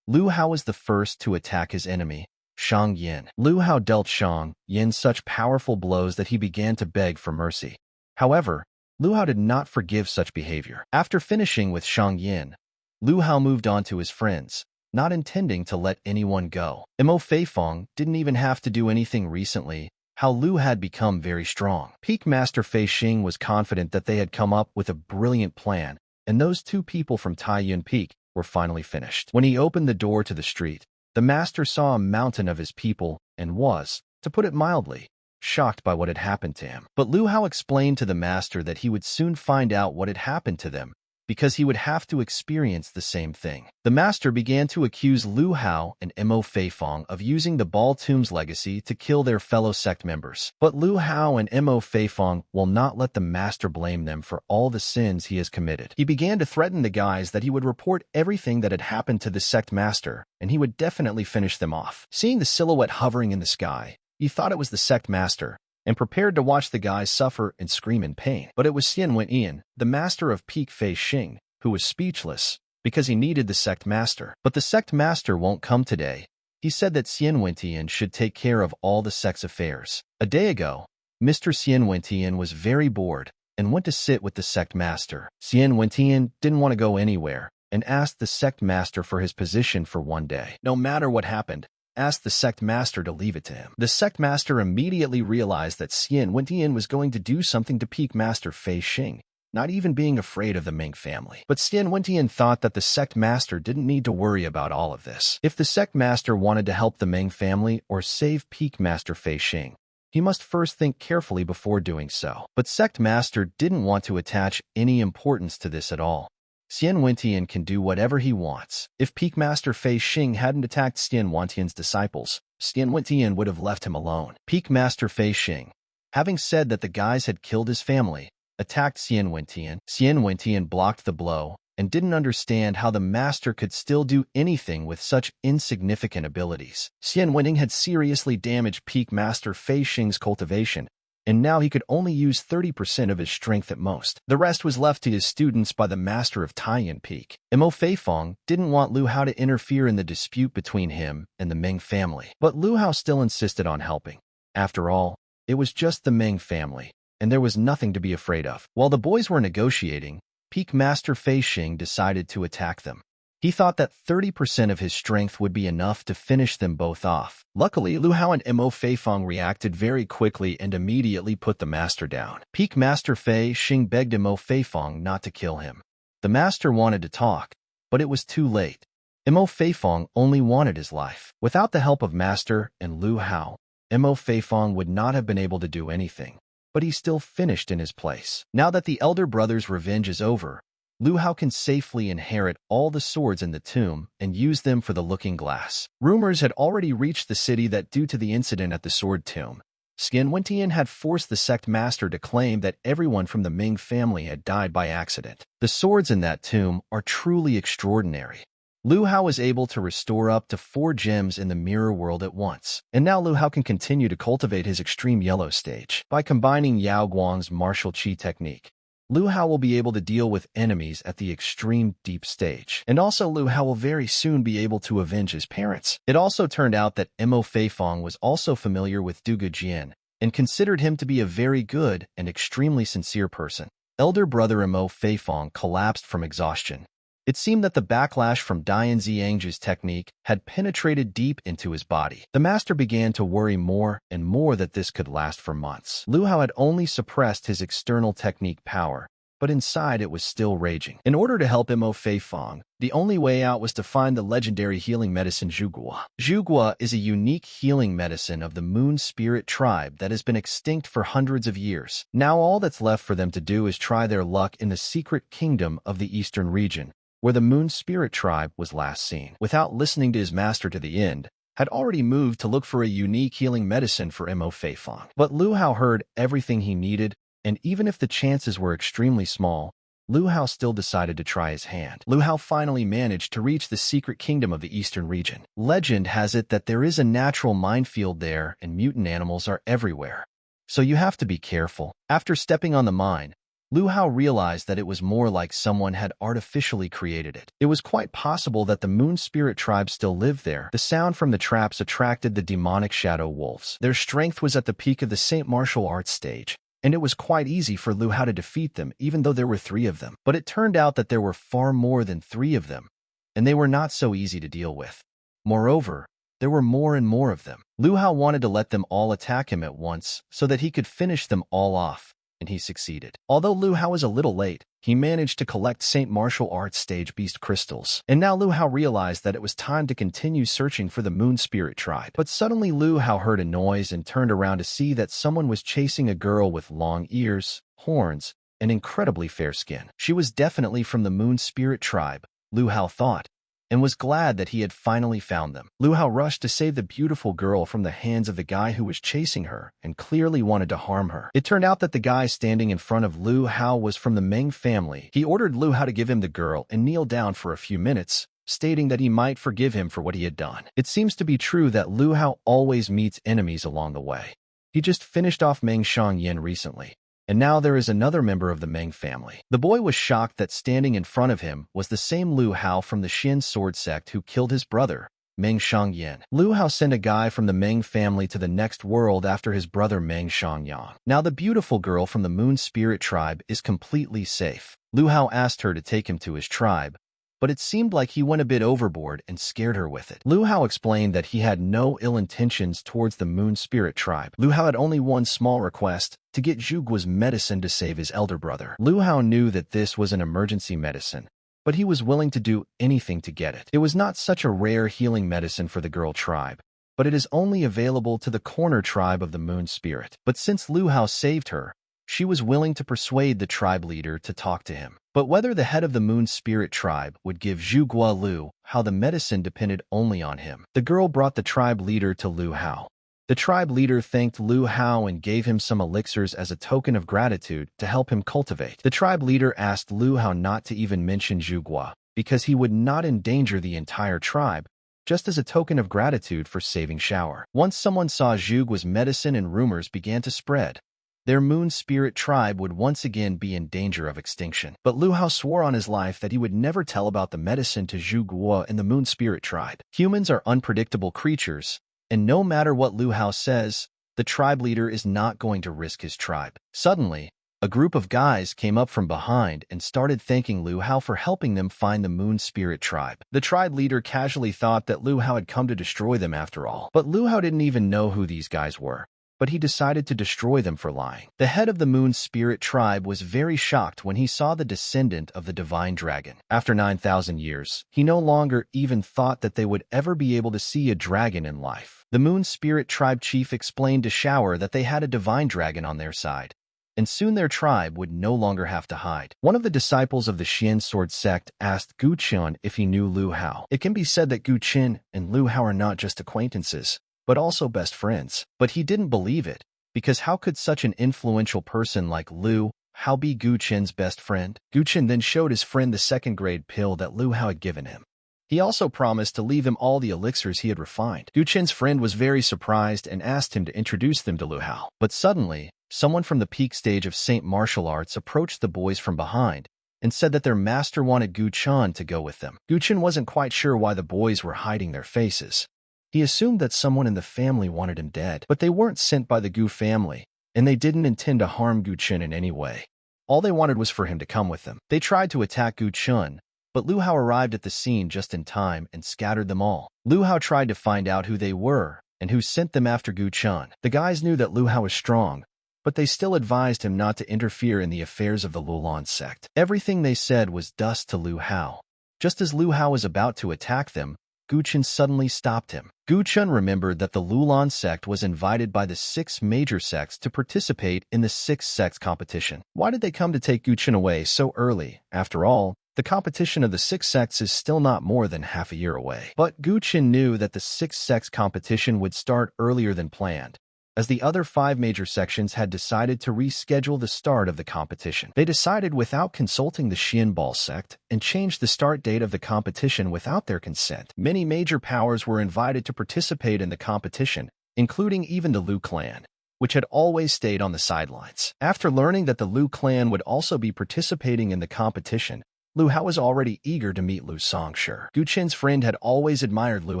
Lu Hao was the first to attack his enemy, Shang Yin. Lu Hao dealt Shang Yin such powerful blows that he began to beg for mercy. However, Lu Hao did not forgive such behavior. After finishing with Shang Yin, Lu Hao moved on to his friends, not intending to let anyone go. Mo Feifong didn't even have to do anything recently. How Lu had become very strong. Peak Master Fei Xing was confident that they had come up with a brilliant plan, and those 2 people from Taiyuan Peak were finally finished. When he opened the door to the street, the master saw a mountain of his people and was, to put it mildly, shocked by what had happened to him. But Lu Hao explained to the master that he would soon find out what had happened to them, because he would have to experience the same thing. The master began to accuse Lu Hao and Mo Feifong of using the Ball Tomb's legacy to kill their fellow sect members. But Lu Hao and Mo Feifong will not let the master blame them for all the sins he has committed. He began to threaten the guys that he would report everything that had happened to the sect master, and he would definitely finish them off. Seeing the silhouette hovering in the sky, he thought it was the sect master, and prepared to watch the guys suffer and scream in pain. But it was Xian Wen-Ian, the master of Peak Fei Xing, who was speechless, because he needed the sect master. But the sect master won't come today, He said that Xian Wentian should take care of all the Sect's affairs. A day ago, Mr. Xian Wentian was very bored and went to sit with the Sect Master. Xian Wentian didn't want to go anywhere and asked the Sect Master for his position for one day. No matter what happened, asked the Sect Master to leave it to him. The Sect Master immediately realized that Xian Wentian was going to do something to pique Master Fei Xing, not even being afraid of the Ming family. But Xian Wentian thought that the Sect Master didn't need to worry about all of this. If the Sect Master wanted to help the Ming family or save Peak Master Fei Xing, he must first think carefully before doing so. But Sect Master didn't want to attach any importance to this at all. Xian Wentian can do whatever he wants. If Peak Master Fei Xing hadn't attacked Xian Wentian's disciples, Xian Wentian would have left him alone. Peak Master Fei Xing, having said that the guys had killed his family, attacked Xian Wentian. Xian Wentian blocked the blow and didn't understand how the master could still do anything with such insignificant abilities. Xian Wentian had seriously damaged Peak Master Fei Xing's cultivation, and now he could only use 30% of his strength at most. The rest was left to his students by the master of Taiyan Peak. Mo Feifong didn't want Lu Hao to interfere in the dispute between him and the Ming family, but Lu Hao still insisted on helping. After all, it was just the Ming family, and there was nothing to be afraid of. While the boys were negotiating, Peak Master Fei Xing decided to attack them. He thought that 30% of his strength would be enough to finish them both off. Luckily, Lu Hao and Mo Feifong reacted very quickly and immediately put the master down. Peak Master Fei Xing begged Mo Feifong not to kill him. The master wanted to talk, but it was too late. Mo Feifong only wanted his life. Without the help of Master and Lu Hao, Mo Feifong would not have been able to do anything, but he still finished in his place. Now that the elder brother's revenge is over, Lu Hao can safely inherit all the swords in the tomb and use them for the looking glass. Rumors had already reached the city that due to the incident at the sword tomb, Xian Wentian had forced the Sect Master to claim that everyone from the Ming family had died by accident. The swords in that tomb are truly extraordinary. Lu Hao was able to restore up to 4 gems in the mirror world at once, and now Lu Hao can continue to cultivate his extreme yellow stage. By combining Yao Guang's martial chi technique, Lu Hao will be able to deal with enemies at the extreme deep stage. And also Lu Hao will very soon be able to avenge his parents. It also turned out that Mo Feifong was also familiar with Du Gujian and considered him to be a very good and extremely sincere person. Elder brother Mo Feifong collapsed from exhaustion. It seemed that the backlash from Dian Ziyang's technique had penetrated deep into his body. The master began to worry more and more that this could last for months. Lu Hao had only suppressed his external technique power, but inside it was still raging. In order to help Mo Feifong, the only way out was to find the legendary healing medicine Zhugua. Zhugua is a unique healing medicine of the Moon Spirit tribe that has been extinct for hundreds of years. Now all that's left for them to do is try their luck in the secret kingdom of the eastern region, where the Moon Spirit tribe was last seen. Without listening to his master to the end, had already moved to look for a unique healing medicine for Mo Feifong. But Lu Hao heard everything he needed, and even if the chances were extremely small, Lu Hao still decided to try his hand. Lu Hao finally managed to reach the secret kingdom of the eastern region. Legend has it that there is a natural minefield there and mutant animals are everywhere, so you have to be careful. After stepping on the mine, Lu Hao realized that it was more like someone had artificially created it. It was quite possible that the Moon Spirit tribe still lived there. The sound from the traps attracted the demonic shadow wolves. Their strength was at the peak of the Saint Martial Arts stage, and it was quite easy for Lu Hao to defeat them even though there were 3 of them. But it turned out that there were far more than 3 of them, and they were not so easy to deal with. Moreover, there were more and more of them. Lu Hao wanted to let them all attack him at once so that he could finish them all off, and he succeeded. Although Lu Hao was a little late, he managed to collect Saint Martial Arts stage beast crystals. And now Lu Hao realized that it was time to continue searching for the Moon Spirit tribe. But suddenly Lu Hao heard a noise and turned around to see that someone was chasing a girl with long ears, horns, and incredibly fair skin. She was definitely from the Moon Spirit tribe, Lu Hao thought, and was glad that he had finally found them. Lu Hao rushed to save the beautiful girl from the hands of the guy who was chasing her and clearly wanted to harm her. It turned out that the guy standing in front of Lu Hao was from the Ming family. He ordered Lu Hao to give him the girl and kneel down for a few minutes, stating that he might forgive him for what he had done. It seems to be true that Lu Hao always meets enemies along the way. He just finished off Meng Shangyan recently, and now there is another member of the Meng family. The boy was shocked that standing in front of him was the same Lu Hao from the Xin sword sect who killed his brother, Meng Shangyan. Lu Hao sent a guy from the Meng family to the next world after his brother Meng Shangyang. Now the beautiful girl from the Moon Spirit tribe is completely safe. Lu Hao asked her to take him to his tribe, but it seemed like he went a bit overboard and scared her with it. Lu Hao explained that he had no ill intentions towards the Moon Spirit tribe. Lu Hao had only one small request, to get Zhu Guo's medicine to save his elder brother. Lu Hao knew that this was an emergency medicine, but he was willing to do anything to get it. It was not such a rare healing medicine for the girl tribe, but it is only available to the corner tribe of the Moon Spirit. But since Lu Hao saved her, she was willing to persuade the tribe leader to talk to him. But whether the head of the Moon Spirit tribe would give Zhu Guo Lu Hao the medicine depended only on him. The girl brought the tribe leader to Lu Hao. The tribe leader thanked Lu Hao and gave him some elixirs as a token of gratitude to help him cultivate. The tribe leader asked Lu Hao not to even mention Zhu Guo, because he would not endanger the entire tribe, just as a token of gratitude for saving Shower. Once someone saw Zhu Guo's medicine and rumors began to spread, their Moon Spirit tribe would once again be in danger of extinction. But Lu Hao swore on his life that he would never tell about the medicine to Zhu Guo and the Moon Spirit tribe. Humans are unpredictable creatures, and no matter what Lu Hao says, the tribe leader is not going to risk his tribe. Suddenly, a group of guys came up from behind and started thanking Lu Hao for helping them find the Moon Spirit tribe. The tribe leader casually thought that Lu Hao had come to destroy them after all. But Lu Hao didn't even know who these guys were, but he decided to destroy them for lying. The head of the Moon Spirit tribe was very shocked when he saw the descendant of the divine dragon. After 9,000 years, he no longer even thought that they would ever be able to see a dragon in life. The Moon Spirit tribe chief explained to Shower that they had a divine dragon on their side, and soon their tribe would no longer have to hide. One of the disciples of the Xian Sword Sect asked Gu Qian if he knew Lu Hao. It can be said that Gu Qian and Lu Hao are not just acquaintances, but also best friends. But he didn't believe it, because how could such an influential person like Lu Hao be Gu Qian's best friend? Gu Qian then showed his friend the second-grade pill that Lu Hao had given him. He also promised to leave him all the elixirs he had refined. Gu Qian's friend was very surprised and asked him to introduce them to Lu Hao. But suddenly, someone from the peak stage of Saint Martial Arts approached the boys from behind and said that their master wanted Gu Qian to go with them. Gu Qian wasn't quite sure why the boys were hiding their faces. He assumed that someone in the family wanted him dead, but they weren't sent by the Gu family, and they didn't intend to harm Gu Qian in any way. All they wanted was for him to come with them. They tried to attack Gu Qian, but Lu Hao arrived at the scene just in time and scattered them all. Lu Hao tried to find out who they were and who sent them after Gu Qian. The guys knew that Lu Hao was strong, but they still advised him not to interfere in the affairs of the Lulan sect. Everything they said was dust to Lu Hao. Just as Lu Hao was about to attack them, Gu Qian suddenly stopped him. Gu Qian remembered that the Lulan sect was invited by the 6 major sects to participate in the 6 sects competition. Why did they come to take Gu Qian away so early? After all, the competition of the 6 sects is still not more than half a year away. But Gu Qian knew that the 6 sects competition would start earlier than planned, as the other 5 major sections had decided to reschedule the start of the competition. They decided without consulting the Xianbao sect and changed the start date of the competition without their consent. Many major powers were invited to participate in the competition, including even the Lu clan, which had always stayed on the sidelines. After learning that the Lu clan would also be participating in the competition, Lu Hao was already eager to meet Lu Songshi. Gu Qian's friend had always admired Lu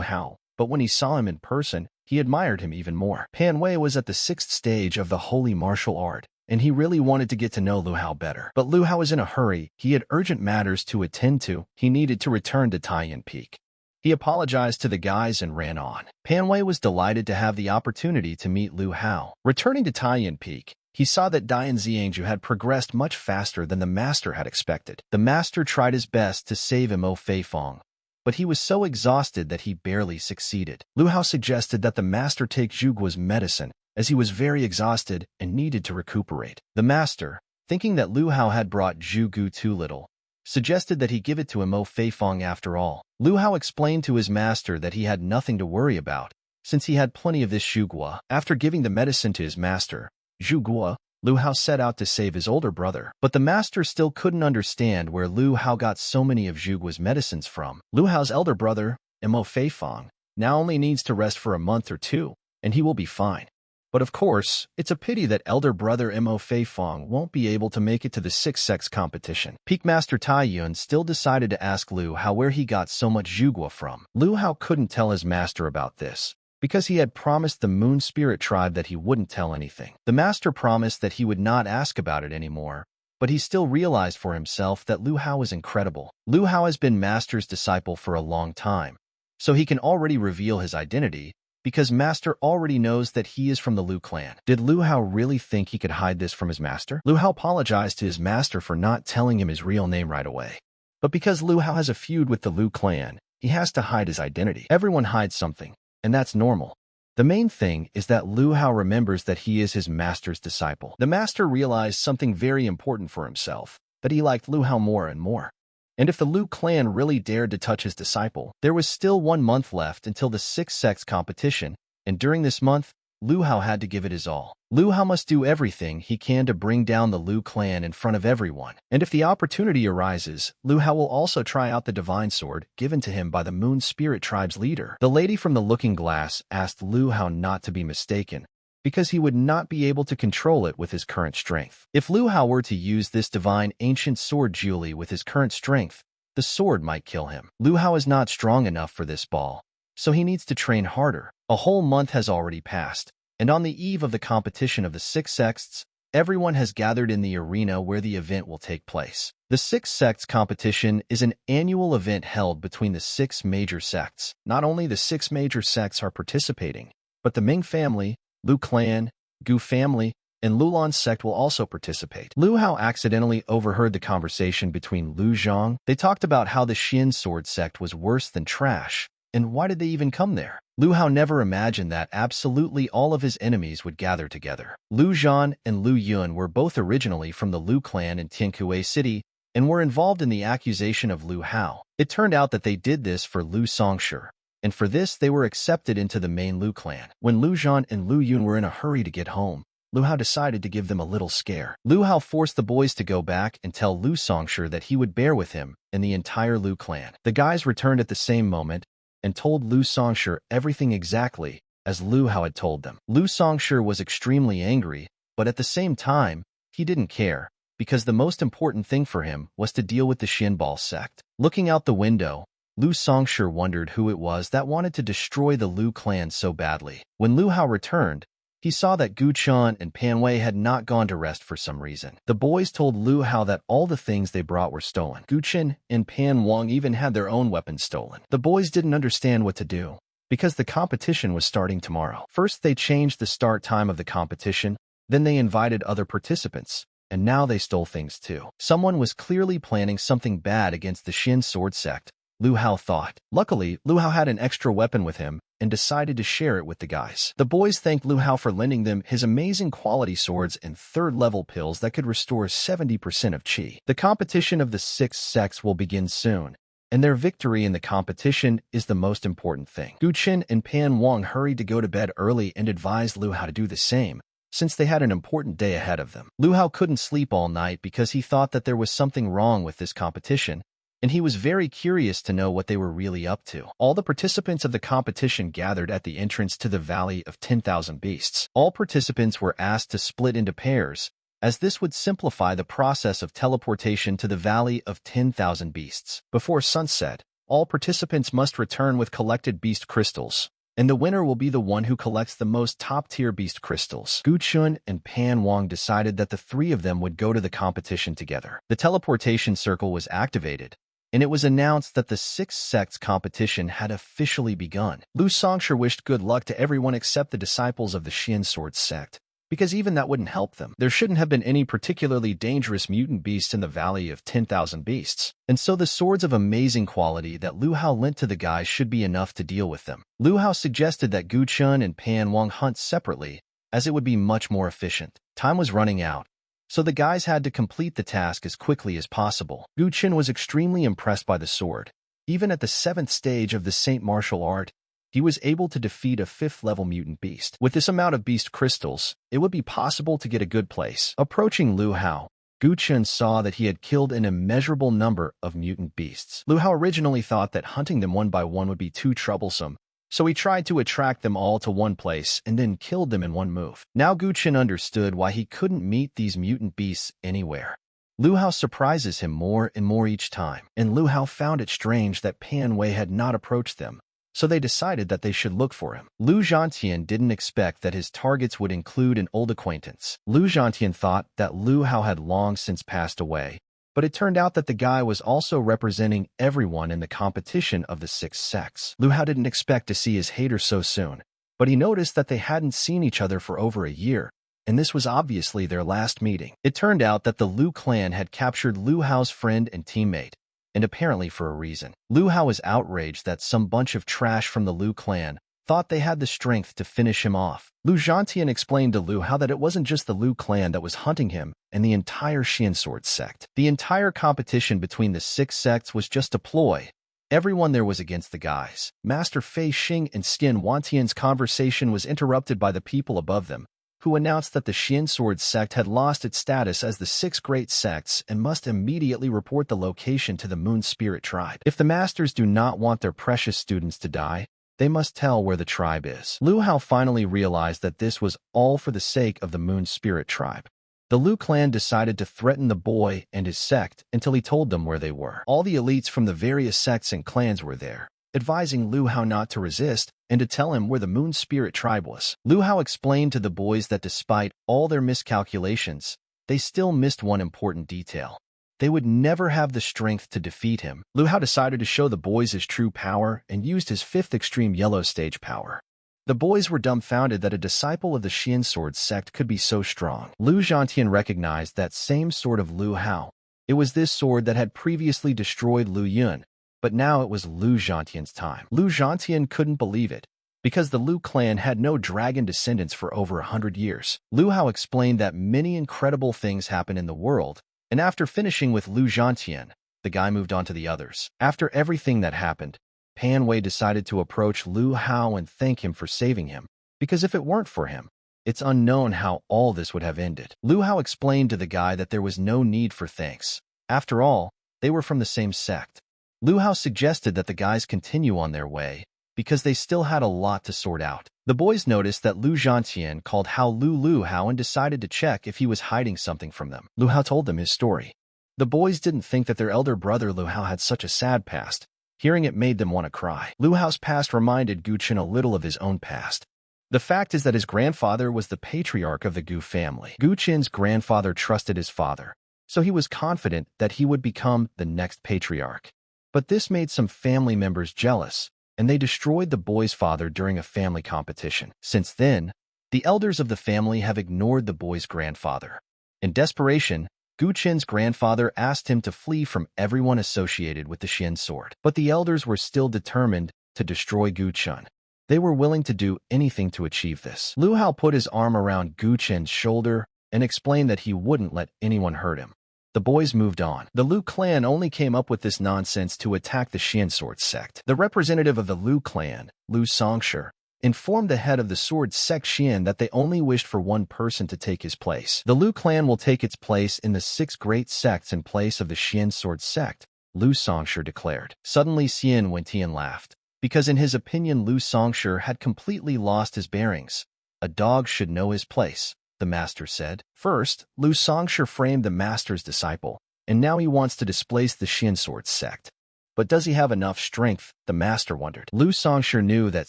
Hao, but when he saw him in person, he admired him even more. Pan Wei was at the 6th stage of the holy martial art, and he really wanted to get to know Lu Hao better. But Lu Hao was in a hurry. He had urgent matters to attend to. He needed to return to Taiyan Peak. He apologized to the guys and ran on. Pan Wei was delighted to have the opportunity to meet Lu Hao. Returning to Taiyan Peak, he saw that Dian Xiangju had progressed much faster than the master had expected. The master tried his best to save Mo Feifong, but he was so exhausted that he barely succeeded. Lu Hao suggested that the master take Zhu Guo's medicine, as he was very exhausted and needed to recuperate. The master, thinking that Lu Hao had brought Zhu Gu too little, suggested that he give it to Mo Feifong after all. Lu Hao explained to his master that he had nothing to worry about, since he had plenty of this Zhu Guo. After giving the medicine to his master, Zhu Guo, Lu Hao set out to save his older brother. But the master still couldn't understand where Lu Hao got so many of Zhu Guo's medicines from. Lu Hao's elder brother, Mo Feifong, now only needs to rest for a month or 2, and he will be fine. But of course, it's a pity that elder brother Mo Fei Fong won't be able to make it to the Six Sects competition. Peak Master Tai Yun still decided to ask Lu Hao where he got so much zhugua from. Lu Hao couldn't tell his master about this, because he had promised the Moon Spirit tribe that he wouldn't tell anything. The master promised that he would not ask about it anymore, but he still realized for himself that Lu Hao is incredible. Lu Hao has been master's disciple for a long time, so he can already reveal his identity, because Master already knows that he is from the Lu clan. Did Lu Hao really think he could hide this from his master? Lu Hao apologized to his master for not telling him his real name right away. But because Lu Hao has a feud with the Lu clan, he has to hide his identity. Everyone hides something, and that's normal. The main thing is that Lu Hao remembers that he is his master's disciple. The master realized something very important for himself, that he liked Lu Hao more and more. And if the Lu clan really dared to touch his disciple, there was still 1 month left until the Six Sects competition, and during this month, Lu Hao had to give it his all. Lu Hao must do everything he can to bring down the Lu clan in front of everyone. And if the opportunity arises, Lu Hao will also try out the divine sword given to him by the Moon Spirit tribe's leader. The lady from the looking glass asked Lu Hao not to be mistaken, because he would not be able to control it with his current strength. If Lu Hao were to use this divine ancient sword Julie with his current strength, the sword might kill him. Lu Hao is not strong enough for this ball, so he needs to train harder. A whole month has already passed, and on the eve of the competition of the Six Sects, everyone has gathered in the arena where the event will take place. The Six Sects competition is an annual event held between the 6 major sects. Not only the 6 major sects are participating, but the Ming family, Lu clan, Gu family, and Lulan sect will also participate. Lu Hao accidentally overheard the conversation between Lu Zhang. They talked about how the Xin sword sect was worse than trash, and why did they even come there? Lu Hao never imagined that absolutely all of his enemies would gather together. Lu Zhan and Lu Yun were both originally from the Lu clan in Tiankue City and were involved in the accusation of Lu Hao. It turned out that they did this for Lu Songshi, and for this they were accepted into the main Lu clan. When Lu Zhan and Lu Yun were in a hurry to get home, Lu Hao decided to give them a little scare. Lu Hao forced the boys to go back and tell Lu Songshi that he would bear with him and the entire Lu clan. The guys returned at the same moment and told Lu Songshi everything exactly as Lu Hao had told them. Lu Songshi was extremely angry, but at the same time, he didn't care, because the most important thing for him was to deal with the Xinbao sect. Looking out the window, Lu Songshi wondered who it was that wanted to destroy the Lu clan so badly. When Lu Hao returned, he saw that Gu Chun and Pan Wei had not gone to rest for some reason. The boys told Lu Hao that all the things they brought were stolen. Gu Chun and Pan Wang even had their own weapons stolen. The boys didn't understand what to do, because the competition was starting tomorrow. First, they changed the start time of the competition, then they invited other participants, and now they stole things too. Someone was clearly planning something bad against the Xin sword sect, Lu Hao thought. Luckily, Lu Hao had an extra weapon with him and decided to share it with the guys. The boys thanked Lu Hao for lending them his amazing quality swords and 3rd-level pills that could restore 70% of chi. The competition of the 6 sects will begin soon, and their victory in the competition is the most important thing. Gu Qin and Pan Wang hurried to go to bed early and advised Lu Hao to do the same, since they had an important day ahead of them. Lu Hao couldn't sleep all night because he thought that there was something wrong with this competition, and he was very curious to know what they were really up to. All the participants of the competition gathered at the entrance to the Valley of 10,000 Beasts. All participants were asked to split into pairs, as this would simplify the process of teleportation to the Valley of 10,000 Beasts. Before sunset, all participants must return with collected beast crystals, and the winner will be the one who collects the most top-tier beast crystals. Gu Chun and Pan Wang decided that the 3 of them would go to the competition together. The teleportation circle was activated, and it was announced that the 6 sects competition had officially begun. Lu Songshi wished good luck to everyone except the disciples of the Xin sword sect, because even that wouldn't help them. There shouldn't have been any particularly dangerous mutant beasts in the Valley of 10,000 Beasts, and so the swords of amazing quality that Lu Hao lent to the guys should be enough to deal with them. Lu Hao suggested that Gu Chun and Pan Wang hunt separately, as it would be much more efficient. Time was running out, so the guys had to complete the task as quickly as possible. Gu Chun was extremely impressed by the sword. Even at the 7th stage of the Saint martial art, he was able to defeat a 5th-level mutant beast. With this amount of beast crystals, it would be possible to get a good place. Approaching Lu Hao, Gu Chun saw that he had killed an immeasurable number of mutant beasts. Lu Hao originally thought that hunting them one by one would be too troublesome, So he tried to attract them all to one place and then killed them in one move. Now Gu Chen understood why he couldn't meet these mutant beasts anywhere. Lu Hao surprises him more and more each time, and Lu Hao found it strange that Pan Wei had not approached them, so they decided that they should look for him. Lu Zhantian didn't expect that his targets would include an old acquaintance. Lu Zhantian thought that Lu Hao had long since passed away, but it turned out that the guy was also representing everyone in the competition of the 6 sects. Lu Hao didn't expect to see his haters so soon, but he noticed that they hadn't seen each other for over a year, and this was obviously their last meeting. It turned out that the Lu clan had captured Lu Hao's friend and teammate, and apparently for a reason. Lu Hao was outraged that some bunch of trash from the Lu clan thought they had the strength to finish him off. Lu Zhantian explained to Lu Hao that it wasn't just the Lu clan that was hunting him and the entire Xian Sword sect. The entire competition between the 6 sects was just a ploy. Everyone there was against the guys. Master Fei Xing and Xian Wantian's conversation was interrupted by the people above them, who announced that the Xian Sword sect had lost its status as the 6 great sects and must immediately report the location to the Moon Spirit tribe. If the masters do not want their precious students to die, they must tell where the tribe is. Lu Hao finally realized that this was all for the sake of the Moon Spirit tribe. The Lu clan decided to threaten the boy and his sect until he told them where they were. All the elites from the various sects and clans were there, advising Lu Hao not to resist and to tell him where the Moon Spirit tribe was. Lu Hao explained to the boys that despite all their miscalculations, they still missed one important detail. They would never have the strength to defeat him. Lu Hao decided to show the boys his true power and used his 5th extreme yellow stage power. The boys were dumbfounded that a disciple of the Xian Sword sect could be so strong. Lu Zhantian recognized that same sword of Lu Hao. It was this sword that had previously destroyed Lu Yun, but now it was Lu Zhantian's time. Lu Zhantian couldn't believe it, because the Lu clan had no dragon descendants for over 100 years. Lu Hao explained that many incredible things happen in the world, and after finishing with Lu Zhantian, the guy moved on to the others. After everything that happened, Pan Wei decided to approach Lu Hao and thank him for saving him, because if it weren't for him, it's unknown how all this would have ended. Lu Hao explained to the guy that there was no need for thanks. After all, they were from the same sect. Lu Hao suggested that the guys continue on their way, because they still had a lot to sort out. The boys noticed that Lu Zhantian called Lu Hao and decided to check if he was hiding something from them. Lu Hao told them his story. The boys didn't think that their elder brother Lu Hao had such a sad past. Hearing it made them want to cry. Lu Hao's past reminded Gu Chen a little of his own past. The fact is that his grandfather was the patriarch of the Gu family. Gu Chen's grandfather trusted his father, so he was confident that he would become the next patriarch. But this made some family members jealous, and they destroyed the boy's father during a family competition. Since then, the elders of the family have ignored the boy's grandfather. In desperation, Gu Chen's grandfather asked him to flee from everyone associated with the Xian sword. But the elders were still determined to destroy Gu Chen. They were willing to do anything to achieve this. Lu Hao put his arm around Gu Chen's shoulder and explained that he wouldn't let anyone hurt him. The boys moved on. The Lu clan only came up with this nonsense to attack the Xian Sword sect. The representative of the Lu clan, Lu Songshi, informed the head of the Sword sect Xian that they only wished for one person to take his place. The Lu clan will take its place in the 6 great sects in place of the Xian Sword sect, Lu Songshi declared. Suddenly Xian Wentian laughed, because in his opinion Lu Songshi had completely lost his bearings. A dog should know his place, the master said. First, Lu Songshi framed the master's disciple, and now he wants to displace the Xian Sword sect. But does he have enough strength? The master wondered. Lu Songshi knew that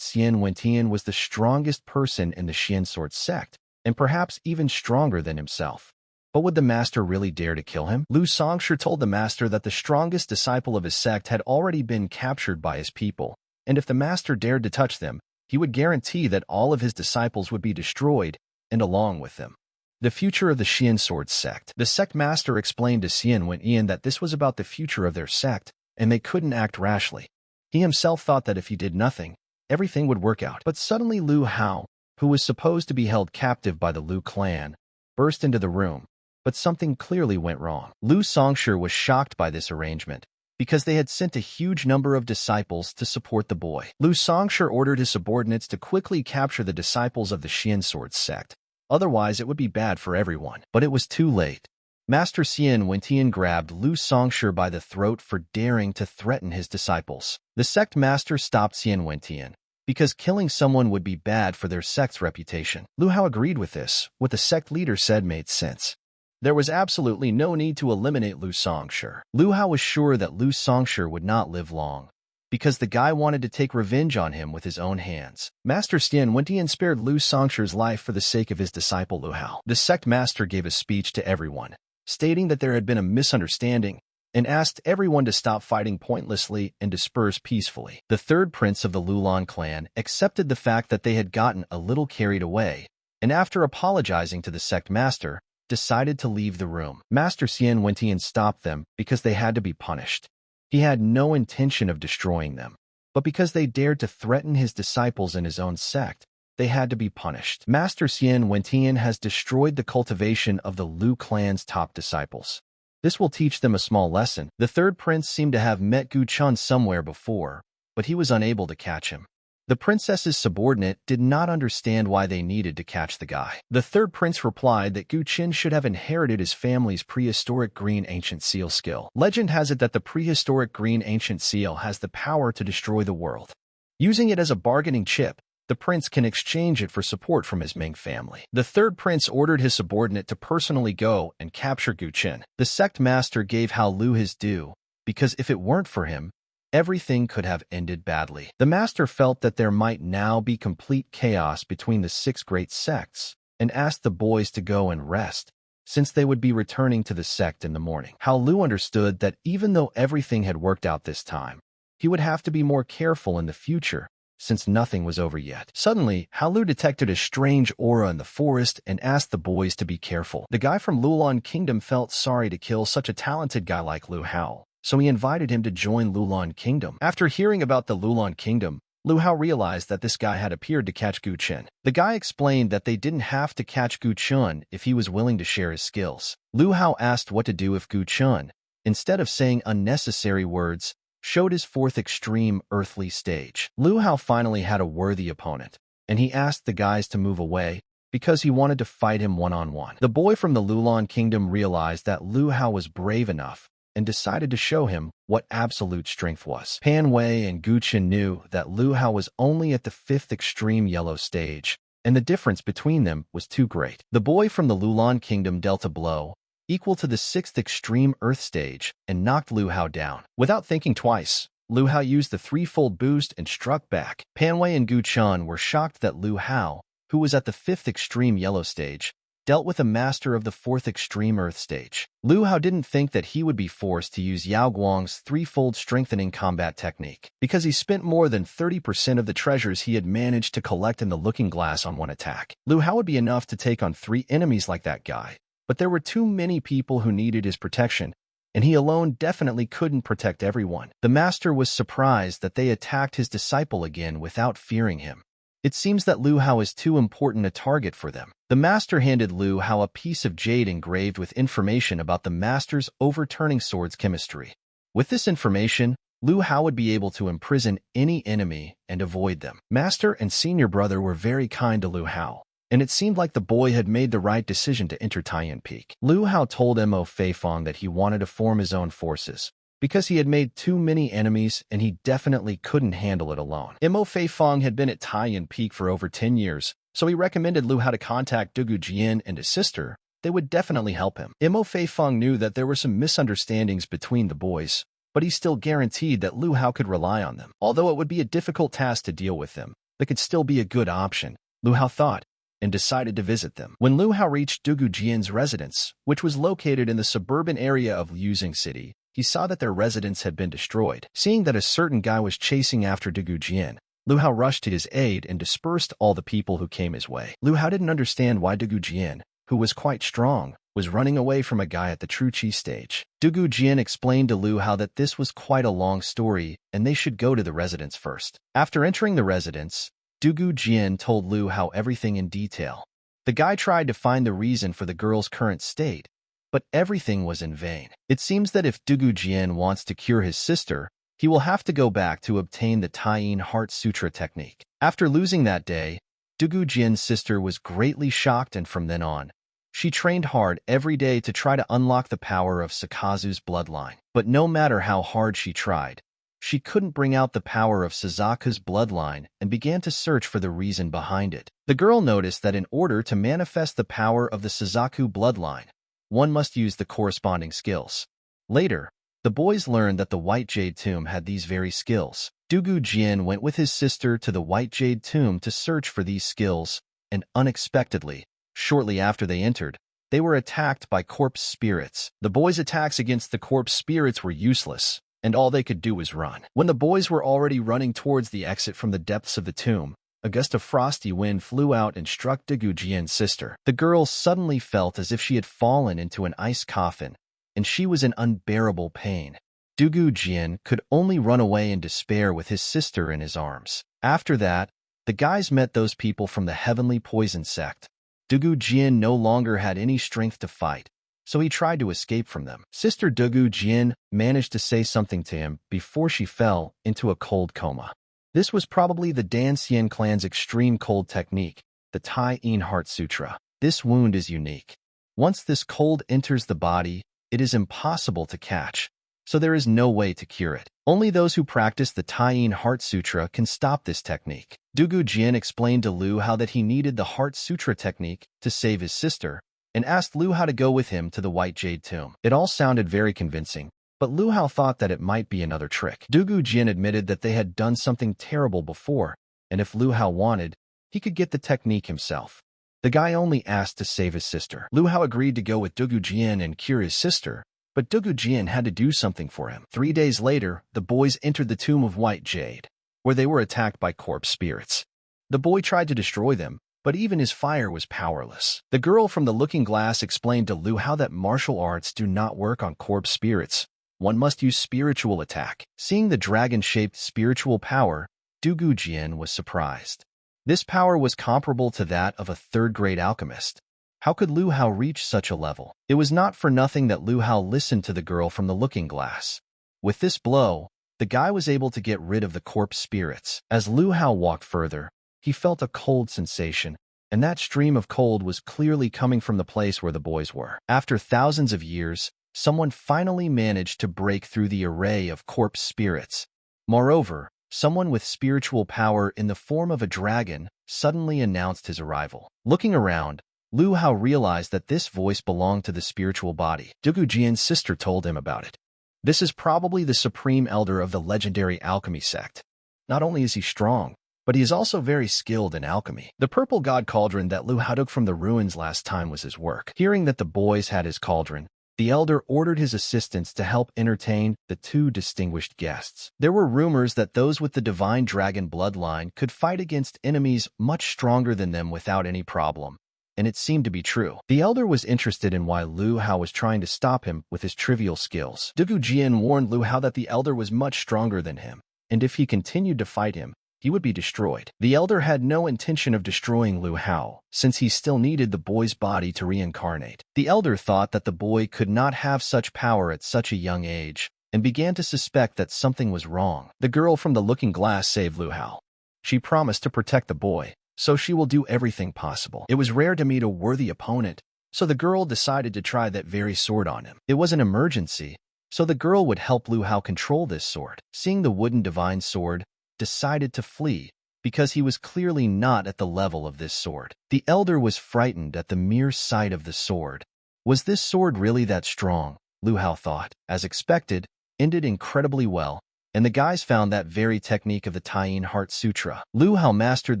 Xian Wentian was the strongest person in the Xian Sword sect, and perhaps even stronger than himself. But would the master really dare to kill him? Lu Songshi told the master that the strongest disciple of his sect had already been captured by his people, and if the master dared to touch them, he would guarantee that all of his disciples would be destroyed, and along with them. The future of the Xian Sword sect. The sect master explained to Xian Wentian that this was about the future of their sect, and they couldn't act rashly. He himself thought that if he did nothing, everything would work out. But suddenly Lu Hao, who was supposed to be held captive by the Lu clan, burst into the room, but something clearly went wrong. Lu Songshi was shocked by this arrangement, because they had sent a huge number of disciples to support the boy. Lu Songshi ordered his subordinates to quickly capture the disciples of the Xian Sword sect. Otherwise, it would be bad for everyone. But it was too late. Master Xian Wentian grabbed Lu Songshi by the throat for daring to threaten his disciples. The sect master stopped Xian Wentian, because killing someone would be bad for their sect's reputation. Lu Hao agreed with this. What the sect leader said made sense. There was absolutely no need to eliminate Lu Songshi. Lu Hao was sure that Lu Songshi would not live long, because the guy wanted to take revenge on him with his own hands. Master Xian Wentian spared Lu Songshi's life for the sake of his disciple Lu Hao. The sect master gave a speech to everyone, stating that there had been a misunderstanding, and asked everyone to stop fighting pointlessly and disperse peacefully. The third prince of the Lulan clan accepted the fact that they had gotten a little carried away, and after apologizing to the sect master, decided to leave the room. Master Xian Wentian stopped them because they had to be punished. He had no intention of destroying them, but because they dared to threaten his disciples in his own sect, they had to be punished. Master Xian Wentian has destroyed the cultivation of the Lu clan's top disciples. This will teach them a small lesson. The third prince seemed to have met Gu Chun somewhere before, but he was unable to catch him. The princess's subordinate did not understand why they needed to catch the guy. The third prince replied that Gu Qin should have inherited his family's prehistoric green ancient seal skill. Legend has it that the prehistoric green ancient seal has the power to destroy the world. Using it as a bargaining chip, the prince can exchange it for support from his Ming family. The third prince ordered his subordinate to personally go and capture Gu Qin. The sect master gave Hao Lu his due, because if it weren't for him, everything could have ended badly. The master felt that there might now be complete chaos between the 6 great sects, and asked the boys to go and rest, since they would be returning to the sect in the morning. Hao Lu understood that even though everything had worked out this time, he would have to be more careful in the future, since nothing was over yet. Suddenly, Hao Lu detected a strange aura in the forest and asked the boys to be careful. The guy from Lulan Kingdom felt sorry to kill such a talented guy like Lu Hao, so he invited him to join Lulan Kingdom. After hearing about the Lulan Kingdom, Lu Hao realized that this guy had appeared to catch Gu Qin. The guy explained that they didn't have to catch Gu Qin if he was willing to share his skills. Lu Hao asked what to do if Gu Qin, instead of saying unnecessary words, showed his 4th extreme earthly stage. Lu Hao finally had a worthy opponent, and he asked the guys to move away because he wanted to fight him one-on-one. The boy from the Lulan Kingdom realized that Lu Hao was brave enough and decided to show him what absolute strength was. Pan Wei and Gu Qin knew that Lu Hao was only at the 5th extreme yellow stage, and the difference between them was too great. The boy from the Lulan Kingdom dealt a blow equal to the 6th extreme earth stage and knocked Lu Hao down. Without thinking twice, Lu Hao used the 3-fold boost and struck back. Pan Wei and Gu Chun were shocked that Lu Hao, who was at the 5th extreme yellow stage, dealt with a master of the 4th extreme earth stage. Lu Hao didn't think that he would be forced to use Yao Guang's 3-fold strengthening combat technique, because he spent more than 30% of the treasures he had managed to collect in the looking glass on one attack. Lu Hao would be enough to take on 3 enemies like that guy, but there were too many people who needed his protection, and he alone definitely couldn't protect everyone. The master was surprised that they attacked his disciple again without fearing him. It seems that Lu Hao is too important a target for them. The master handed Lu Hao a piece of jade engraved with information about the master's overturning sword's chemistry. With this information, Lu Hao would be able to imprison any enemy and avoid them. Master and senior brother were very kind to Lu Hao, and it seemed like the boy had made the right decision to enter Taiyan Peak. Lu Hao told Mo Feifong that he wanted to form his own forces, because he had made too many enemies and he definitely couldn't handle it alone. Mo Feifong had been at Taiyan Peak for over 10 years, so he recommended Lu Hao to contact Dugu Jian and his sister. They would definitely help him. Mo Feifong knew that there were some misunderstandings between the boys, but he still guaranteed that Lu Hao could rely on them. Although it would be a difficult task to deal with them, they could still be a good option, Lu Hao thought, and decided to visit them. When Lu Hao reached Dugu Jian's residence, which was located in the suburban area of Liuzing City, he saw that their residence had been destroyed. Seeing that a certain guy was chasing after Dugu Jian, Lu Hao rushed to his aid and dispersed all the people who came his way. Lu Hao didn't understand why Dugu Jian, who was quite strong, was running away from a guy at the True Chi stage. Dugu Jian explained to Lu Hao that this was quite a long story and they should go to the residence first. After entering the residence, Dugu Jian told Lu Hao everything in detail. The guy tried to find the reason for the girl's current state, but everything was in vain. It seems that if Dugu Jian wants to cure his sister, he will have to go back to obtain the Taiyin Heart Sutra technique. After losing that day, Dugu Jian's sister was greatly shocked, and from then on, she trained hard every day to try to unlock the power of Sakazu's bloodline. But no matter how hard she tried, She couldn't bring out the power of Suzaku's bloodline and began to search for the reason behind it. The girl noticed that in order to manifest the power of the Suzaku bloodline, one must use the corresponding skills. Later, the boys learned that the White Jade Tomb had these very skills. Dugu Jian went with his sister to the White Jade Tomb to search for these skills, and unexpectedly, shortly after they entered, they were attacked by corpse spirits. The boys' attacks against the corpse spirits were useless, and all they could do was run. When the boys were already running towards the exit from the depths of the tomb, a gust of frosty wind flew out and struck Dugu Jian's sister. The girl suddenly felt as if she had fallen into an ice coffin, and she was in unbearable pain. Dugu Jian could only run away in despair with his sister in his arms. After that, the guys met those people from the Heavenly Poison Sect. Dugu Jian no longer had any strength to fight, so he tried to escape from them. Sister Dugu Jian managed to say something to him before she fell into a cold coma. This was probably the Dan Xian clan's extreme cold technique, the Tai Yin Heart Sutra. This wound is unique. Once this cold enters the body, it is impossible to catch, so there is no way to cure it. Only those who practice the Tai Yin Heart Sutra can stop this technique. Dugu Jian explained to Lu Hao that he needed the Heart Sutra technique to save his sister, and asked Lu Hao to go with him to the White Jade Tomb. It all sounded very convincing, but Lu Hao thought that it might be another trick. Dugu Jian admitted that they had done something terrible before, and if Lu Hao wanted, he could get the technique himself. The guy only asked to save his sister. Lu Hao agreed to go with Dugu Jian and cure his sister, but Dugu Jian had to do something for him. 3 days later, the boys entered the Tomb of White Jade, where they were attacked by corpse spirits. The boy tried to destroy them, but even his fire was powerless. The girl from the looking glass explained to Lu Hao that martial arts do not work on corpse spirits. One must use spiritual attack. Seeing the dragon-shaped spiritual power, Dugu Jian was surprised. This power was comparable to that of a third-grade alchemist. How could Lu Hao reach such a level? It was not for nothing that Lu Hao listened to the girl from the looking glass. With this blow, the guy was able to get rid of the corpse spirits. As Lu Hao walked further, he felt a cold sensation, and that stream of cold was clearly coming from the place where the boys were. After thousands of years, someone finally managed to break through the array of corpse spirits. Moreover, someone with spiritual power in the form of a dragon suddenly announced his arrival. Looking around, Lu Hao realized that this voice belonged to the spiritual body. Dugu Jian's sister told him about it. This is probably the supreme elder of the legendary alchemy sect. Not only is he strong, but he is also very skilled in alchemy. The purple god cauldron that Lu Hao took from the ruins last time was his work. Hearing that the boys had his cauldron, the elder ordered his assistants to help entertain the 2 distinguished guests. There were rumors that those with the divine dragon bloodline could fight against enemies much stronger than them without any problem, and it seemed to be true. The elder was interested in why Lu Hao was trying to stop him with his trivial skills. Dugu Jian warned Lu Hao that the elder was much stronger than him, and if he continued to fight him, he would be destroyed. The elder had no intention of destroying Lu Hao, since he still needed the boy's body to reincarnate. The elder thought that the boy could not have such power at such a young age, and began to suspect that something was wrong. The girl from the looking glass saved Lu Hao. She promised to protect the boy, so she will do everything possible. It was rare to meet a worthy opponent, so the girl decided to try that very sword on him. It was an emergency, so the girl would help Lu Hao control this sword. Seeing the wooden divine sword, decided to flee, because he was clearly not at the level of this sword. The elder was frightened at the mere sight of the sword. Was this sword really that strong? Lu Hao thought. As expected, ended incredibly well, and the guys found that very technique of the Tai Yin Heart Sutra. Lu Hao mastered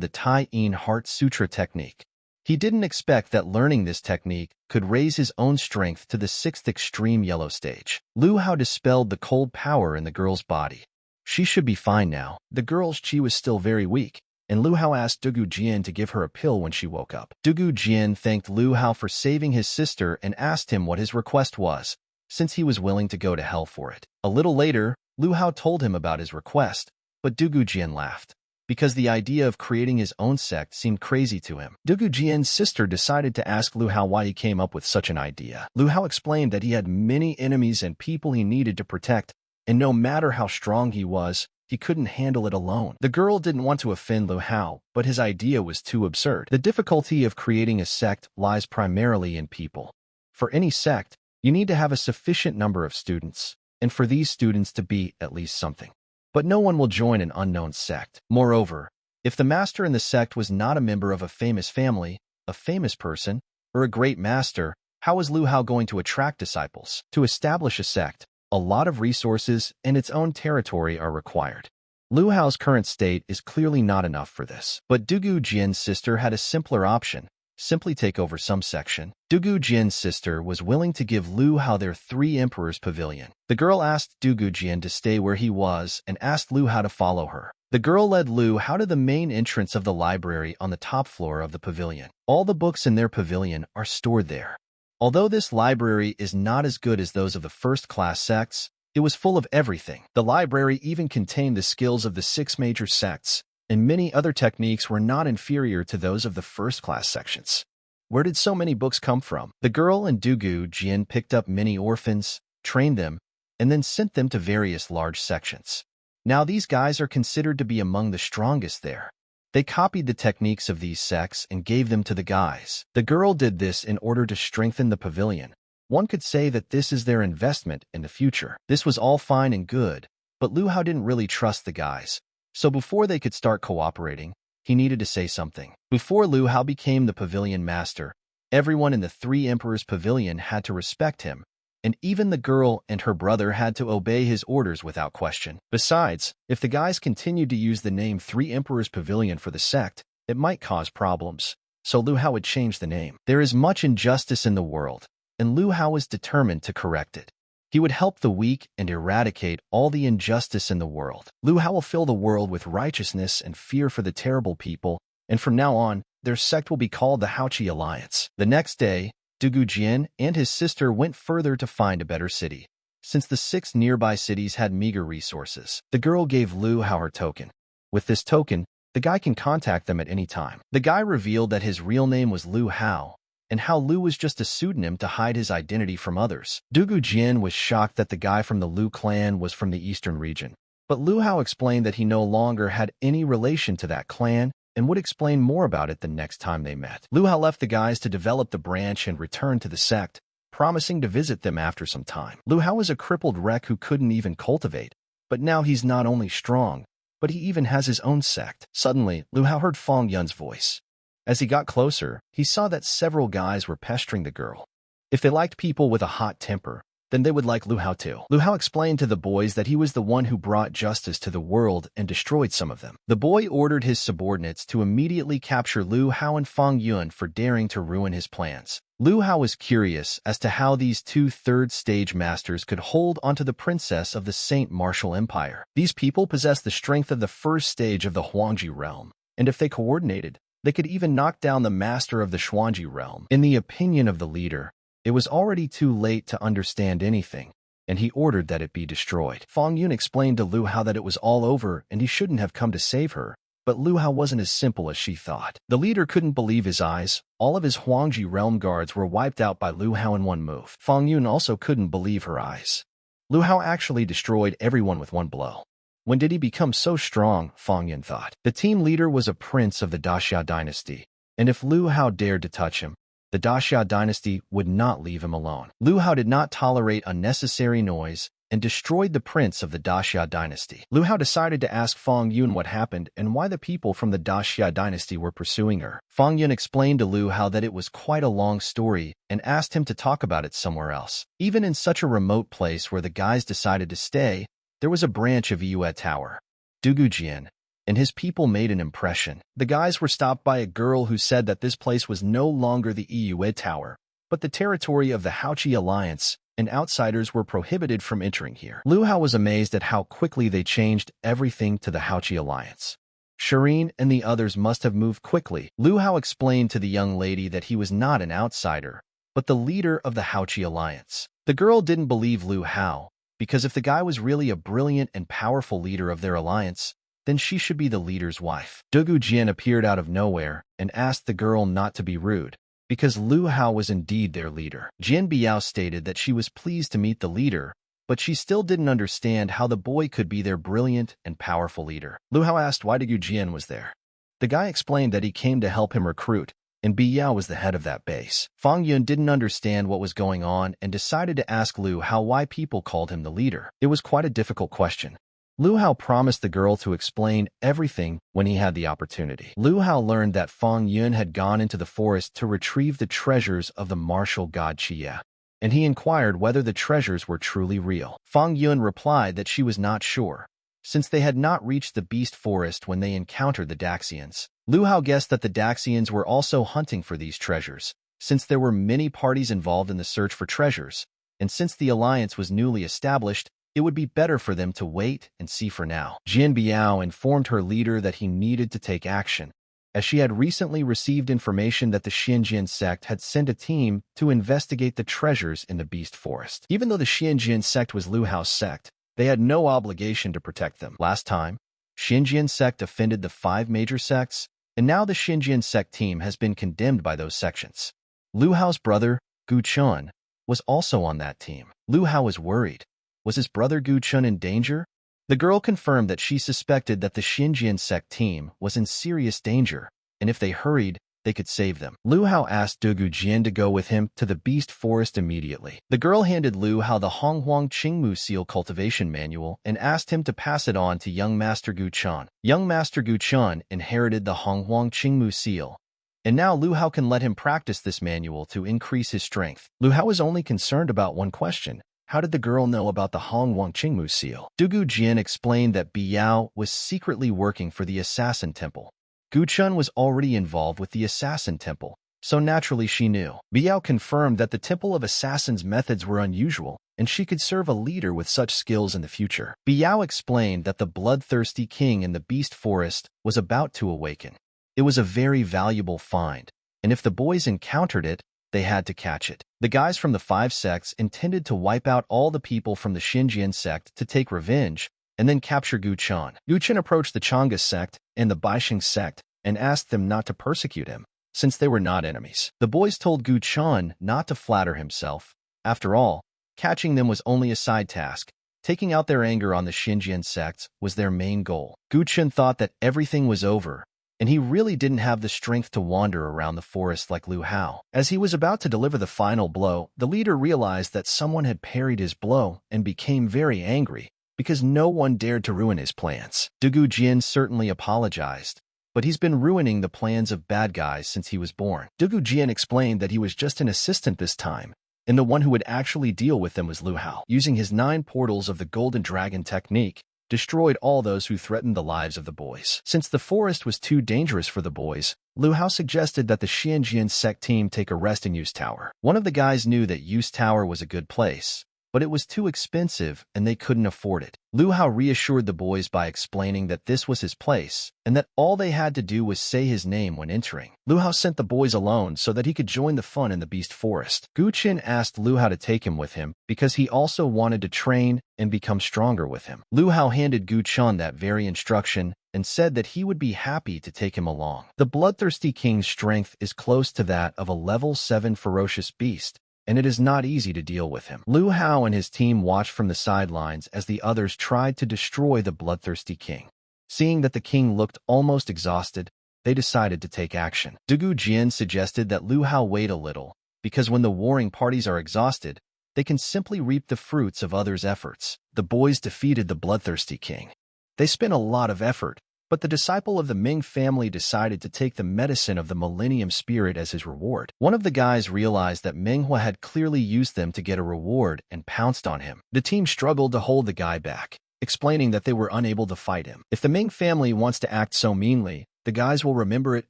the Tai Yin Heart Sutra technique. He didn't expect that learning this technique could raise his own strength to the 6th extreme yellow stage. Lu Hao dispelled the cold power in the girl's body. She should be fine now. The girl's chi was still very weak, and Lu Hao asked Dugu Jian to give her a pill when she woke up. Dugu Jian thanked Lu Hao for saving his sister and asked him what his request was, since he was willing to go to hell for it. A little later, Lu Hao told him about his request, but Dugu Jian laughed, because the idea of creating his own sect seemed crazy to him. Dugu Jian's sister decided to ask Lu Hao why he came up with such an idea. Lu Hao explained that he had many enemies and people he needed to protect, and no matter how strong he was, he couldn't handle it alone. The girl didn't want to offend Lu Hao, but his idea was too absurd. The difficulty of creating a sect lies primarily in people. For any sect, you need to have a sufficient number of students, and for these students to be at least something. but no one will join an unknown sect. Moreover, if the master in the sect was not a member of a famous family, a famous person, or a great master, how is Lu Hao going to attract disciples? To establish a sect, a lot of resources and its own territory are required. Lu Hao's current state is clearly not enough for this. But Dugu Jian's sister had a simpler option: simply take over some section. Dugu Jian's sister was willing to give Lu Hao their 3 emperors pavilion. The girl asked Dugu Jian to stay where he was and asked Lu Hao to follow her. The girl led Lu Hao to the main entrance of the library on the top floor of the pavilion. All the books in their pavilion are stored there. Although this library is not as good as those of the first-class sects, it was full of everything. The library even contained the skills of the 6 major sects, and many other techniques were not inferior to those of the first-class sections. Where did so many books come from? The girl and Dugu Jian picked up many orphans, trained them, and then sent them to various large sections. Now these guys are considered to be among the strongest there. They copied the techniques of these sects and gave them to the guys. The girl did this in order to strengthen the pavilion. One could say that this is their investment in the future. This was all fine and good, but Lu Hao didn't really trust the guys. So before they could start cooperating, he needed to say something. Before Lu Hao became the pavilion master, everyone in the 3 emperors' pavilion had to respect him, and even the girl and her brother had to obey his orders without question. Besides, if the guys continued to use the name 3 Emperors Pavilion for the sect, it might cause problems. So Lu Hao would change the name. There is much injustice in the world, and Lu Hao was determined to correct it. He would help the weak and eradicate all the injustice in the world. Lu Hao will fill the world with righteousness and fear for the terrible people, and from now on, their sect will be called the Haoqi Alliance. The next day, Dugu Jian and his sister went further to find a better city. Since the 6 nearby cities had meager resources, the girl gave Lu Hao her token. With this token, the guy can contact them at any time. The guy revealed that his real name was Lu Hao, and how Lu was just a pseudonym to hide his identity from others. Dugu Jian was shocked that the guy from the Lu clan was from the eastern region, but Lu Hao explained that he no longer had any relation to that clan and would explain more about it the next time they met. Lu Hao left the guys to develop the branch and return to the sect, promising to visit them after some time. Lu Hao was a crippled wreck who couldn't even cultivate, but now he's not only strong, but he even has his own sect. Suddenly, Lu Hao heard Fang Yun's voice. As he got closer, he saw that several guys were pestering the girl. If they liked people with a hot temper, then they would like Lu Hao too. Lu Hao explained to the boys that he was the one who brought justice to the world and destroyed some of them. The boy ordered his subordinates to immediately capture Lu Hao and Fang Yun for daring to ruin his plans. Lu Hao was curious as to how these 2 third-stage masters could hold onto the princess of the Saint Martial Empire. These people possessed the strength of the first stage of the Huangji realm, and if they coordinated, they could even knock down the master of the Xuanji realm. In the opinion of the leader, it was already too late to understand anything, and he ordered that it be destroyed. Fang Yun explained to Lu Hao that it was all over and he shouldn't have come to save her, but Lu Hao wasn't as simple as she thought. The leader couldn't believe his eyes. All of his Huangji realm guards were wiped out by Lu Hao in one move. Fang Yun also couldn't believe her eyes. Lu Hao actually destroyed everyone with one blow. When did he become so strong? Fang Yun thought. The team leader was a prince of the Daxia dynasty, and if Lu Hao dared to touch him, the Daxia dynasty would not leave him alone. Lu Hao did not tolerate unnecessary noise and destroyed the prince of the Daxia dynasty. Lu Hao decided to ask Fang Yun what happened and why the people from the Daxia dynasty were pursuing her. Fang Yun explained to Lu Hao that it was quite a long story and asked him to talk about it somewhere else. Even in such a remote place where the guys decided to stay, there was a branch of Yue Tower. Dugu Jian and his people made an impression. The guys were stopped by a girl who said that this place was no longer the Yue Tower, but the territory of the Haoqi Alliance, and outsiders were prohibited from entering here. Lu Hao was amazed at how quickly they changed everything to the Haoqi Alliance. Shireen and the others must have moved quickly. Lu Hao explained to the young lady that he was not an outsider, but the leader of the Haoqi Alliance. The girl didn't believe Lu Hao, because if the guy was really a brilliant and powerful leader of their alliance, then she should be the leader's wife. Dugu Jian appeared out of nowhere and asked the girl not to be rude, because Lu Hao was indeed their leader. Jian Biao stated that she was pleased to meet the leader, but she still didn't understand how the boy could be their brilliant and powerful leader. Lu Hao asked why Dugu Jian was there. The guy explained that he came to help him recruit, and Biao was the head of that base. Fang Yun didn't understand what was going on and decided to ask Lu Hao why people called him the leader. It was quite a difficult question. Lu Hao promised the girl to explain everything when he had the opportunity. Lu Hao learned that Feng Yun had gone into the forest to retrieve the treasures of the martial god Xie, and he inquired whether the treasures were truly real. Feng Yun replied that she was not sure, since they had not reached the beast forest when they encountered the Daxians. Lu Hao guessed that the Daxians were also hunting for these treasures, since there were many parties involved in the search for treasures, and since the alliance was newly established, it would be better for them to wait and see for now. Jin Biao informed her leader that he needed to take action, as she had recently received information that the Xinjian sect had sent a team to investigate the treasures in the beast forest. Even though the Xinjian sect was Lu Hao's sect, they had no obligation to protect them. Last time, Xinjian sect offended the 5 major sects, and now the Xinjian sect team has been condemned by those sections. Lu Hao's brother, Gu Chun, was also on that team. Lu Hao was worried. Was his brother Gu Chun in danger? The girl confirmed that she suspected that the Xinjian sect team was in serious danger, and if they hurried, they could save them. Lu Hao asked Du Gujian to go with him to the beast forest immediately. The girl handed Lu Hao the Honghuang Qingmu seal cultivation manual and asked him to pass it on to young Master Gu Chun. Young Master Gu Chun inherited the Honghuang Qingmu seal, and now Lu Hao can let him practice this manual to increase his strength. Lu Hao was only concerned about one question. How did the girl know about the Honghuang Qingmu seal? Du Gujian explained that Biao was secretly working for the Assassin Temple. Gu Chun was already involved with the Assassin Temple, so naturally she knew. Biao confirmed that the Temple of Assassins' methods were unusual, and she could serve a leader with such skills in the future. Biao explained that the bloodthirsty king in the beast forest was about to awaken. It was a very valuable find, and if the boys encountered it, they had to catch it. The guys from the 5 sects intended to wipe out all the people from the Xinjian sect to take revenge, and then capture Gu Chun. Gu Chun approached the Chang'e sect and the Baixing sect and asked them not to persecute him, since they were not enemies. The boys told Gu Chun not to flatter himself. After all, catching them was only a side task. Taking out their anger on the Xinjian sects was their main goal. Gu Chun thought that everything was over, and he really didn't have the strength to wander around the forest like Lu Hao. As he was about to deliver the final blow, the leader realized that someone had parried his blow and became very angry, because no one dared to ruin his plans. Du Gujian certainly apologized, but he's been ruining the plans of bad guys since he was born. Du Gujian explained that he was just an assistant this time, and the one who would actually deal with them was Lu Hao. Using his 9 portals of the Golden Dragon technique, destroyed all those who threatened the lives of the boys. Since the forest was too dangerous for the boys, Lu Hao suggested that the Xinjian sect team take a rest in Yu's Tower. One of the guys knew that Yu's Tower was a good place, but it was too expensive and they couldn't afford it. Lu Hao reassured the boys by explaining that this was his place and that all they had to do was say his name when entering. Lu Hao sent the boys alone so that he could join the fun in the beast forest. Gu Qin asked Lu Hao to take him with him because he also wanted to train and become stronger with him. Lu Hao handed Gu Chun that very instruction and said that he would be happy to take him along. The bloodthirsty king's strength is close to that of a level 7 ferocious beast, and it is not easy to deal with him. Lu Hao and his team watched from the sidelines as the others tried to destroy the bloodthirsty king. Seeing that the king looked almost exhausted, they decided to take action. Du Gujian suggested that Lu Hao wait a little, because when the warring parties are exhausted, they can simply reap the fruits of others' efforts. The boys defeated the bloodthirsty king. They spent a lot of effort, but the disciple of the Ming family decided to take the medicine of the Millennium Spirit as his reward. One of the guys realized that Manhwa had clearly used them to get a reward and pounced on him. The team struggled to hold the guy back, explaining that they were unable to fight him. If the Ming family wants to act so meanly, the guys will remember it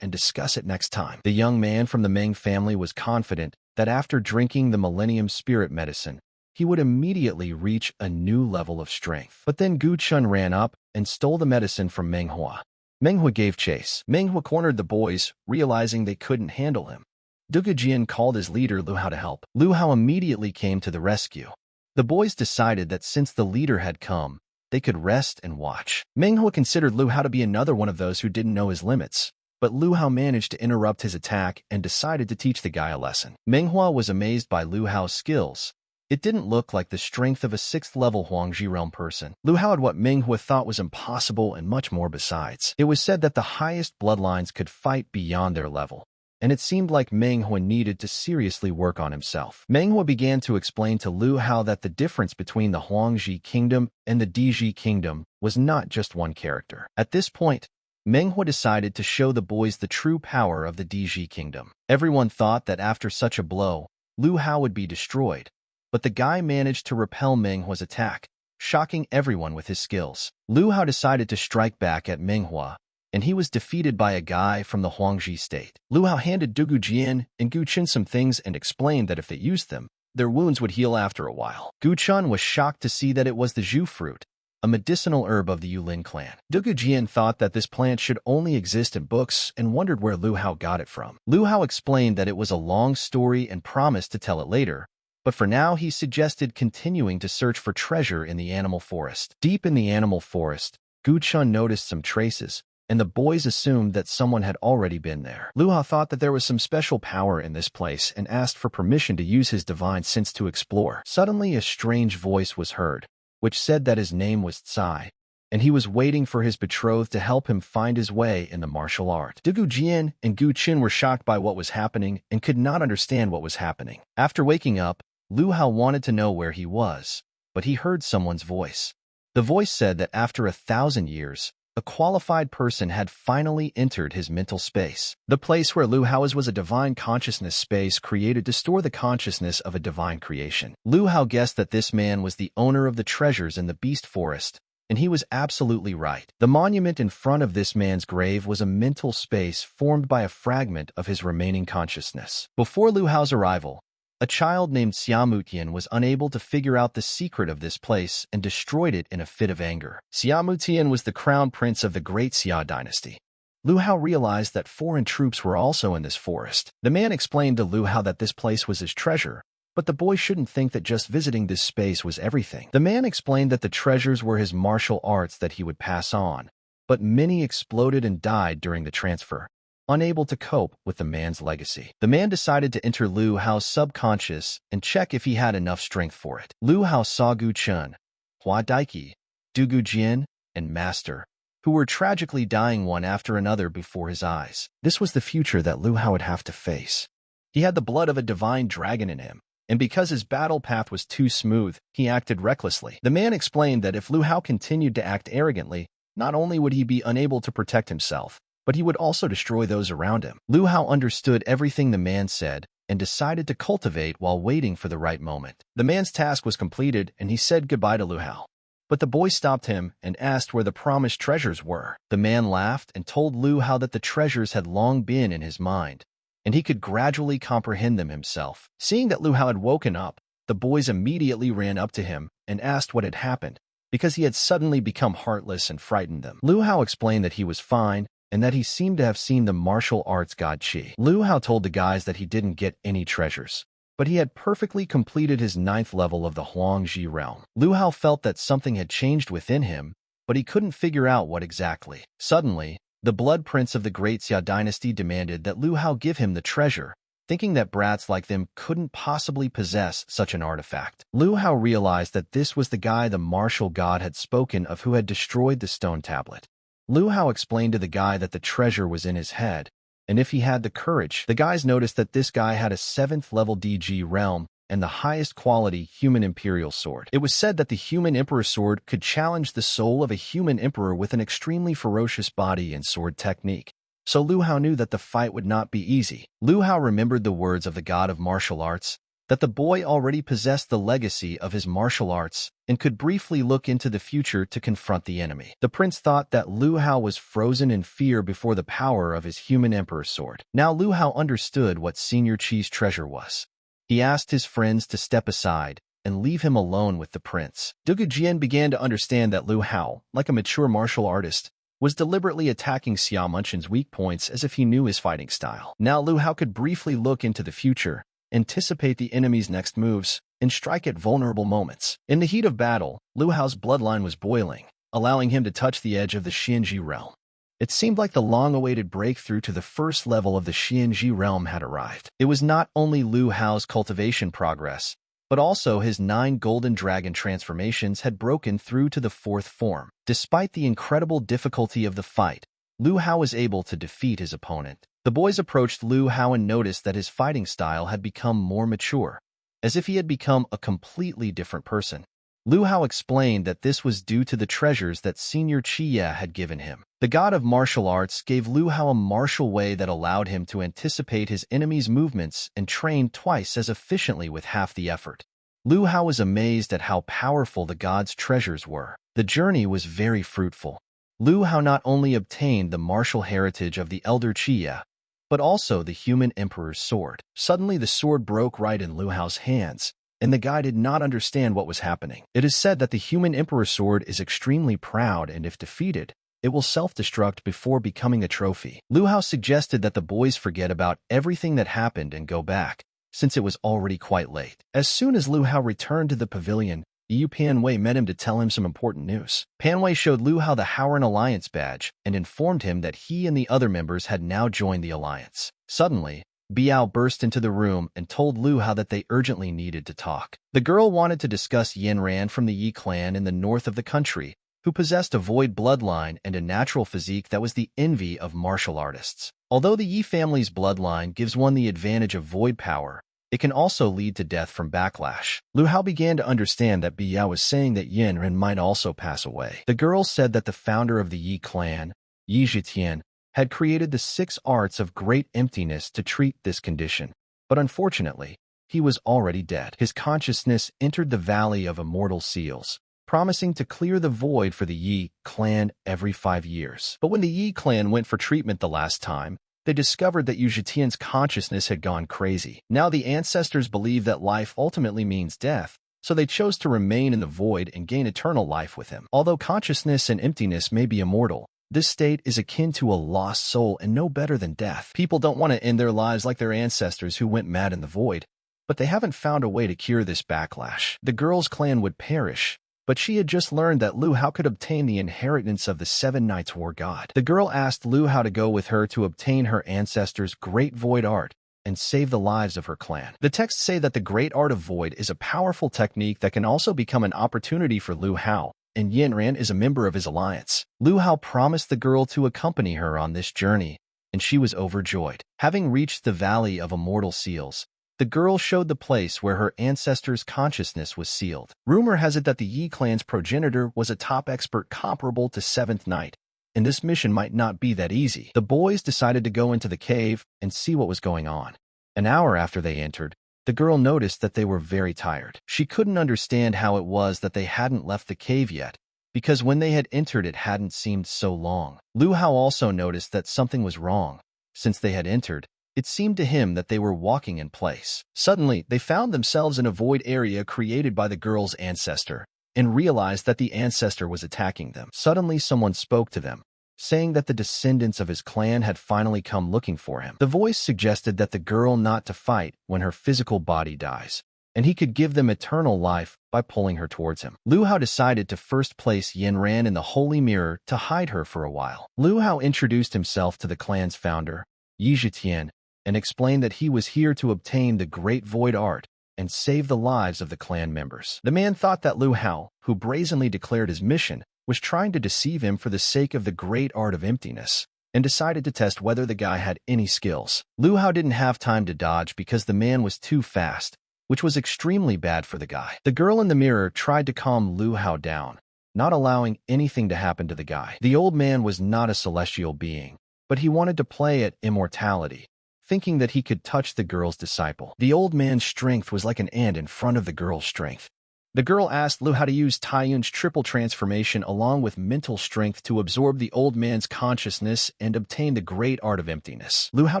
and discuss it next time. The young man from the Ming family was confident that after drinking the Millennium Spirit medicine, he would immediately reach a new level of strength. But then Gu Chun ran up and stole the medicine from Manhwa. Manhwa gave chase. Manhwa cornered the boys, realizing they couldn't handle him. Du Gujian called his leader Lu Hao to help. Lu Hao immediately came to the rescue. The boys decided that since the leader had come, they could rest and watch. Manhwa considered Lu Hao to be another one of those who didn't know his limits, but Lu Hao managed to interrupt his attack and decided to teach the guy a lesson. Manhwa was amazed by Lu Hao's skills. It didn't look like the strength of a 6th-level Huangji realm person. Lu Hao had what Manhwa thought was impossible and much more besides. It was said that the highest bloodlines could fight beyond their level. and it seemed like Manhwa needed to seriously work on himself. Manhwa began to explain to Lu Hao that the difference between the Huangji Kingdom and the Diji Kingdom was not just one character. At this point, Manhwa decided to show the boys the true power of the Diji Kingdom. Everyone thought that after such a blow, Lu Hao would be destroyed, but the guy managed to repel Manhwa's attack, shocking everyone with his skills. Lu Hao decided to strike back at Manhwa, and he was defeated by a guy from the Huangji state. Lu Hao handed Dugu Jian and Gu Qin some things and explained that if they used them, their wounds would heal after a while. Gu Chun was shocked to see that it was the Zhu fruit, a medicinal herb of the Yulin clan. Dugu Jian thought that this plant should only exist in books and wondered where Lu Hao got it from. Lu Hao explained that it was a long story and promised to tell it later, but for now he suggested continuing to search for treasure in the animal forest. Deep in the animal forest, Gu Chun noticed some traces, and the boys assumed that someone had already been there. Lu Hao thought that there was some special power in this place and asked for permission to use his divine sense to explore. Suddenly a strange voice was heard, which said that his name was Tsai, and he was waiting for his betrothed to help him find his way in the martial art. Dugu Jian and Gu Qin were shocked by what was happening and could not understand what was happening. After waking up, Lu Hao wanted to know where he was, but he heard someone's voice. The voice said that after 1,000 years, a qualified person had finally entered his mental space. The place where Lu Hao was a divine consciousness space created to store the consciousness of a divine creation. Lu Hao guessed that this man was the owner of the treasures in the beast forest, and he was absolutely right. The monument in front of this man's grave was a mental space formed by a fragment of his remaining consciousness. Before Lu Hao's arrival, a child named Xiamutian was unable to figure out the secret of this place and destroyed it in a fit of anger. Xiamutian was the crown prince of the Great Xia dynasty. Lu Hao realized that foreign troops were also in this forest. The man explained to Lu Hao that this place was his treasure, but the boy shouldn't think that just visiting this space was everything. The man explained that the treasures were his martial arts that he would pass on, but many exploded and died during the transfer, unable to cope with the man's legacy. The man decided to enter Lu Hao's subconscious and check if he had enough strength for it. Lu Hao saw Gu Chun, Hua Daiki, Dugu Jian, and Master, who were tragically dying one after another before his eyes. This was the future that Lu Hao would have to face. He had the blood of a divine dragon in him, and because his battle path was too smooth, he acted recklessly. The man explained that if Lu Hao continued to act arrogantly, not only would he be unable to protect himself, but he would also destroy those around him. Lu Hao understood everything the man said and decided to cultivate while waiting for the right moment. The man's task was completed, and he said goodbye to Lu Hao. But the boy stopped him and asked where the promised treasures were. The man laughed and told Lu Hao that the treasures had long been in his mind, and he could gradually comprehend them himself. Seeing that Lu Hao had woken up, the boys immediately ran up to him and asked what had happened, because he had suddenly become heartless and frightened them. Lu Hao explained that he was fine, and that he seemed to have seen the martial arts god Qi. Lu Hao told the guys that he didn't get any treasures, but he had perfectly completed his 9th level of the Huangji realm. Lu Hao felt that something had changed within him, but he couldn't figure out what exactly. Suddenly, the blood prince of the Great Xia dynasty demanded that Lu Hao give him the treasure, thinking that brats like them couldn't possibly possess such an artifact. Lu Hao realized that this was the guy the martial god had spoken of who had destroyed the stone tablet. Lu Hao explained to the guy that the treasure was in his head, and if he had the courage. The guys noticed that this guy had a 7th level DG realm and the highest quality human Imperial sword. It was said that the human Emperor sword could challenge the soul of a human Emperor with an extremely ferocious body and sword technique. So Lu Hao knew that the fight would not be easy. Lu Hao remembered the words of the god of martial arts, that the boy already possessed the legacy of his martial arts and could briefly look into the future to confront the enemy. The prince thought that Lu Hao was frozen in fear before the power of his human emperor sword. Now Lu Hao understood what Senior Qi's treasure was. He asked his friends to step aside and leave him alone with the prince. Dugu Jian began to understand that Lu Hao, like a mature martial artist, was deliberately attacking Xiaomunchen's weak points as if he knew his fighting style. Now Lu Hao could briefly look into the future, anticipate the enemy's next moves, and strike at vulnerable moments. In the heat of battle, Lu Hao's bloodline was boiling, allowing him to touch the edge of the Xianji realm. It seemed like the long-awaited breakthrough to the first level of the Xianji realm had arrived. It was not only Lu Hao's cultivation progress, but also his 9 golden dragon transformations had broken through to the 4th form. Despite the incredible difficulty of the fight, Lu Hao was able to defeat his opponent, The boys approached Lu Hao and noticed that his fighting style had become more mature, as if he had become a completely different person. Lu Hao explained that this was due to the treasures that Senior Chiya had given him. The god of martial arts gave Lu Hao a martial way that allowed him to anticipate his enemy's movements and train twice as efficiently with half the effort. Lu Hao was amazed at how powerful the god's treasures were. The journey was very fruitful. Lu Hao not only obtained the martial heritage of the elder Chiya, but also the human emperor's sword. Suddenly the sword broke right in Lu Hao's hands, and the guy did not understand what was happening. It is said that the human emperor's sword is extremely proud, and if defeated, it will self-destruct before becoming a trophy. Lu Hao suggested that the boys forget about everything that happened and go back, since it was already quite late. As soon as Lu Hao returned to the pavilion, Yu Panwei met him to tell him some important news. Panwei showed Lu Hao the Howren Alliance badge and informed him that he and the other members had now joined the alliance. Suddenly, Biao burst into the room and told Lu Hao that they urgently needed to talk. The girl wanted to discuss Yin Ran from the Yi clan in the north of the country, who possessed a void bloodline and a natural physique that was the envy of martial artists. Although the Yi family's bloodline gives one the advantage of void power, it can also lead to death from backlash. Lu Hao began to understand that Biao was saying that Yin Ran might also pass away. The girl said that the founder of the Yi clan, Yi Zhitian, had created the 6 arts of great emptiness to treat this condition, but unfortunately, he was already dead. His consciousness entered the Valley of Immortal Seals, promising to clear the void for the Yi clan every 5 years. But when the Yi clan went for treatment the last time, they discovered that Yu Zhitian's consciousness had gone crazy. Now the ancestors believe that life ultimately means death, so they chose to remain in the void and gain eternal life with him. Although consciousness and emptiness may be immortal, this state is akin to a lost soul and no better than death. People don't want to end their lives like their ancestors who went mad in the void, but they haven't found a way to cure this backlash. The girl's clan would perish, but she had just learned that Lu Hao could obtain the inheritance of the 7 Knights War God. The girl asked Lu Hao to go with her to obtain her ancestors' great void art and save the lives of her clan. The texts say that the great art of void is a powerful technique that can also become an opportunity for Lu Hao, and Yin Ran is a member of his alliance. Lu Hao promised the girl to accompany her on this journey, and she was overjoyed. Having reached the Valley of Immortal Seals, the girl showed the place where her ancestors' consciousness was sealed. Rumor has it that the Yi clan's progenitor was a top expert comparable to 7th Knight, and this mission might not be that easy. The boys decided to go into the cave and see what was going on. An hour after they entered, the girl noticed that they were very tired. She couldn't understand how it was that they hadn't left the cave yet, because when they had entered it hadn't seemed so long. Lu Hao also noticed that something was wrong. Since they had entered, it seemed to him that they were walking in place. Suddenly, they found themselves in a void area created by the girl's ancestor, and realized that the ancestor was attacking them. Suddenly, someone spoke to them, saying that the descendants of his clan had finally come looking for him. The voice suggested that the girl not to fight when her physical body dies, and he could give them eternal life by pulling her towards him. Lu Hao decided to first place Yin Ran in the Holy Mirror to hide her for a while. Lu Hao introduced himself to the clan's founder, Yi Zhitian, and explained that he was here to obtain the Great Void Art and save the lives of the clan members. The man thought that Lu Hao, who brazenly declared his mission, was trying to deceive him for the sake of the Great Art of Emptiness, and decided to test whether the guy had any skills. Lu Hao didn't have time to dodge because the man was too fast, which was extremely bad for the guy. The girl in the mirror tried to calm Lu Hao down, not allowing anything to happen to the guy. The old man was not a celestial being, but he wanted to play at immortality, thinking that he could touch the girl's disciple. The old man's strength was like an ant in front of the girl's strength. The girl asked Lu how to use Taiyun's triple transformation along with mental strength to absorb the old man's consciousness and obtain the great art of emptiness. Lu Hao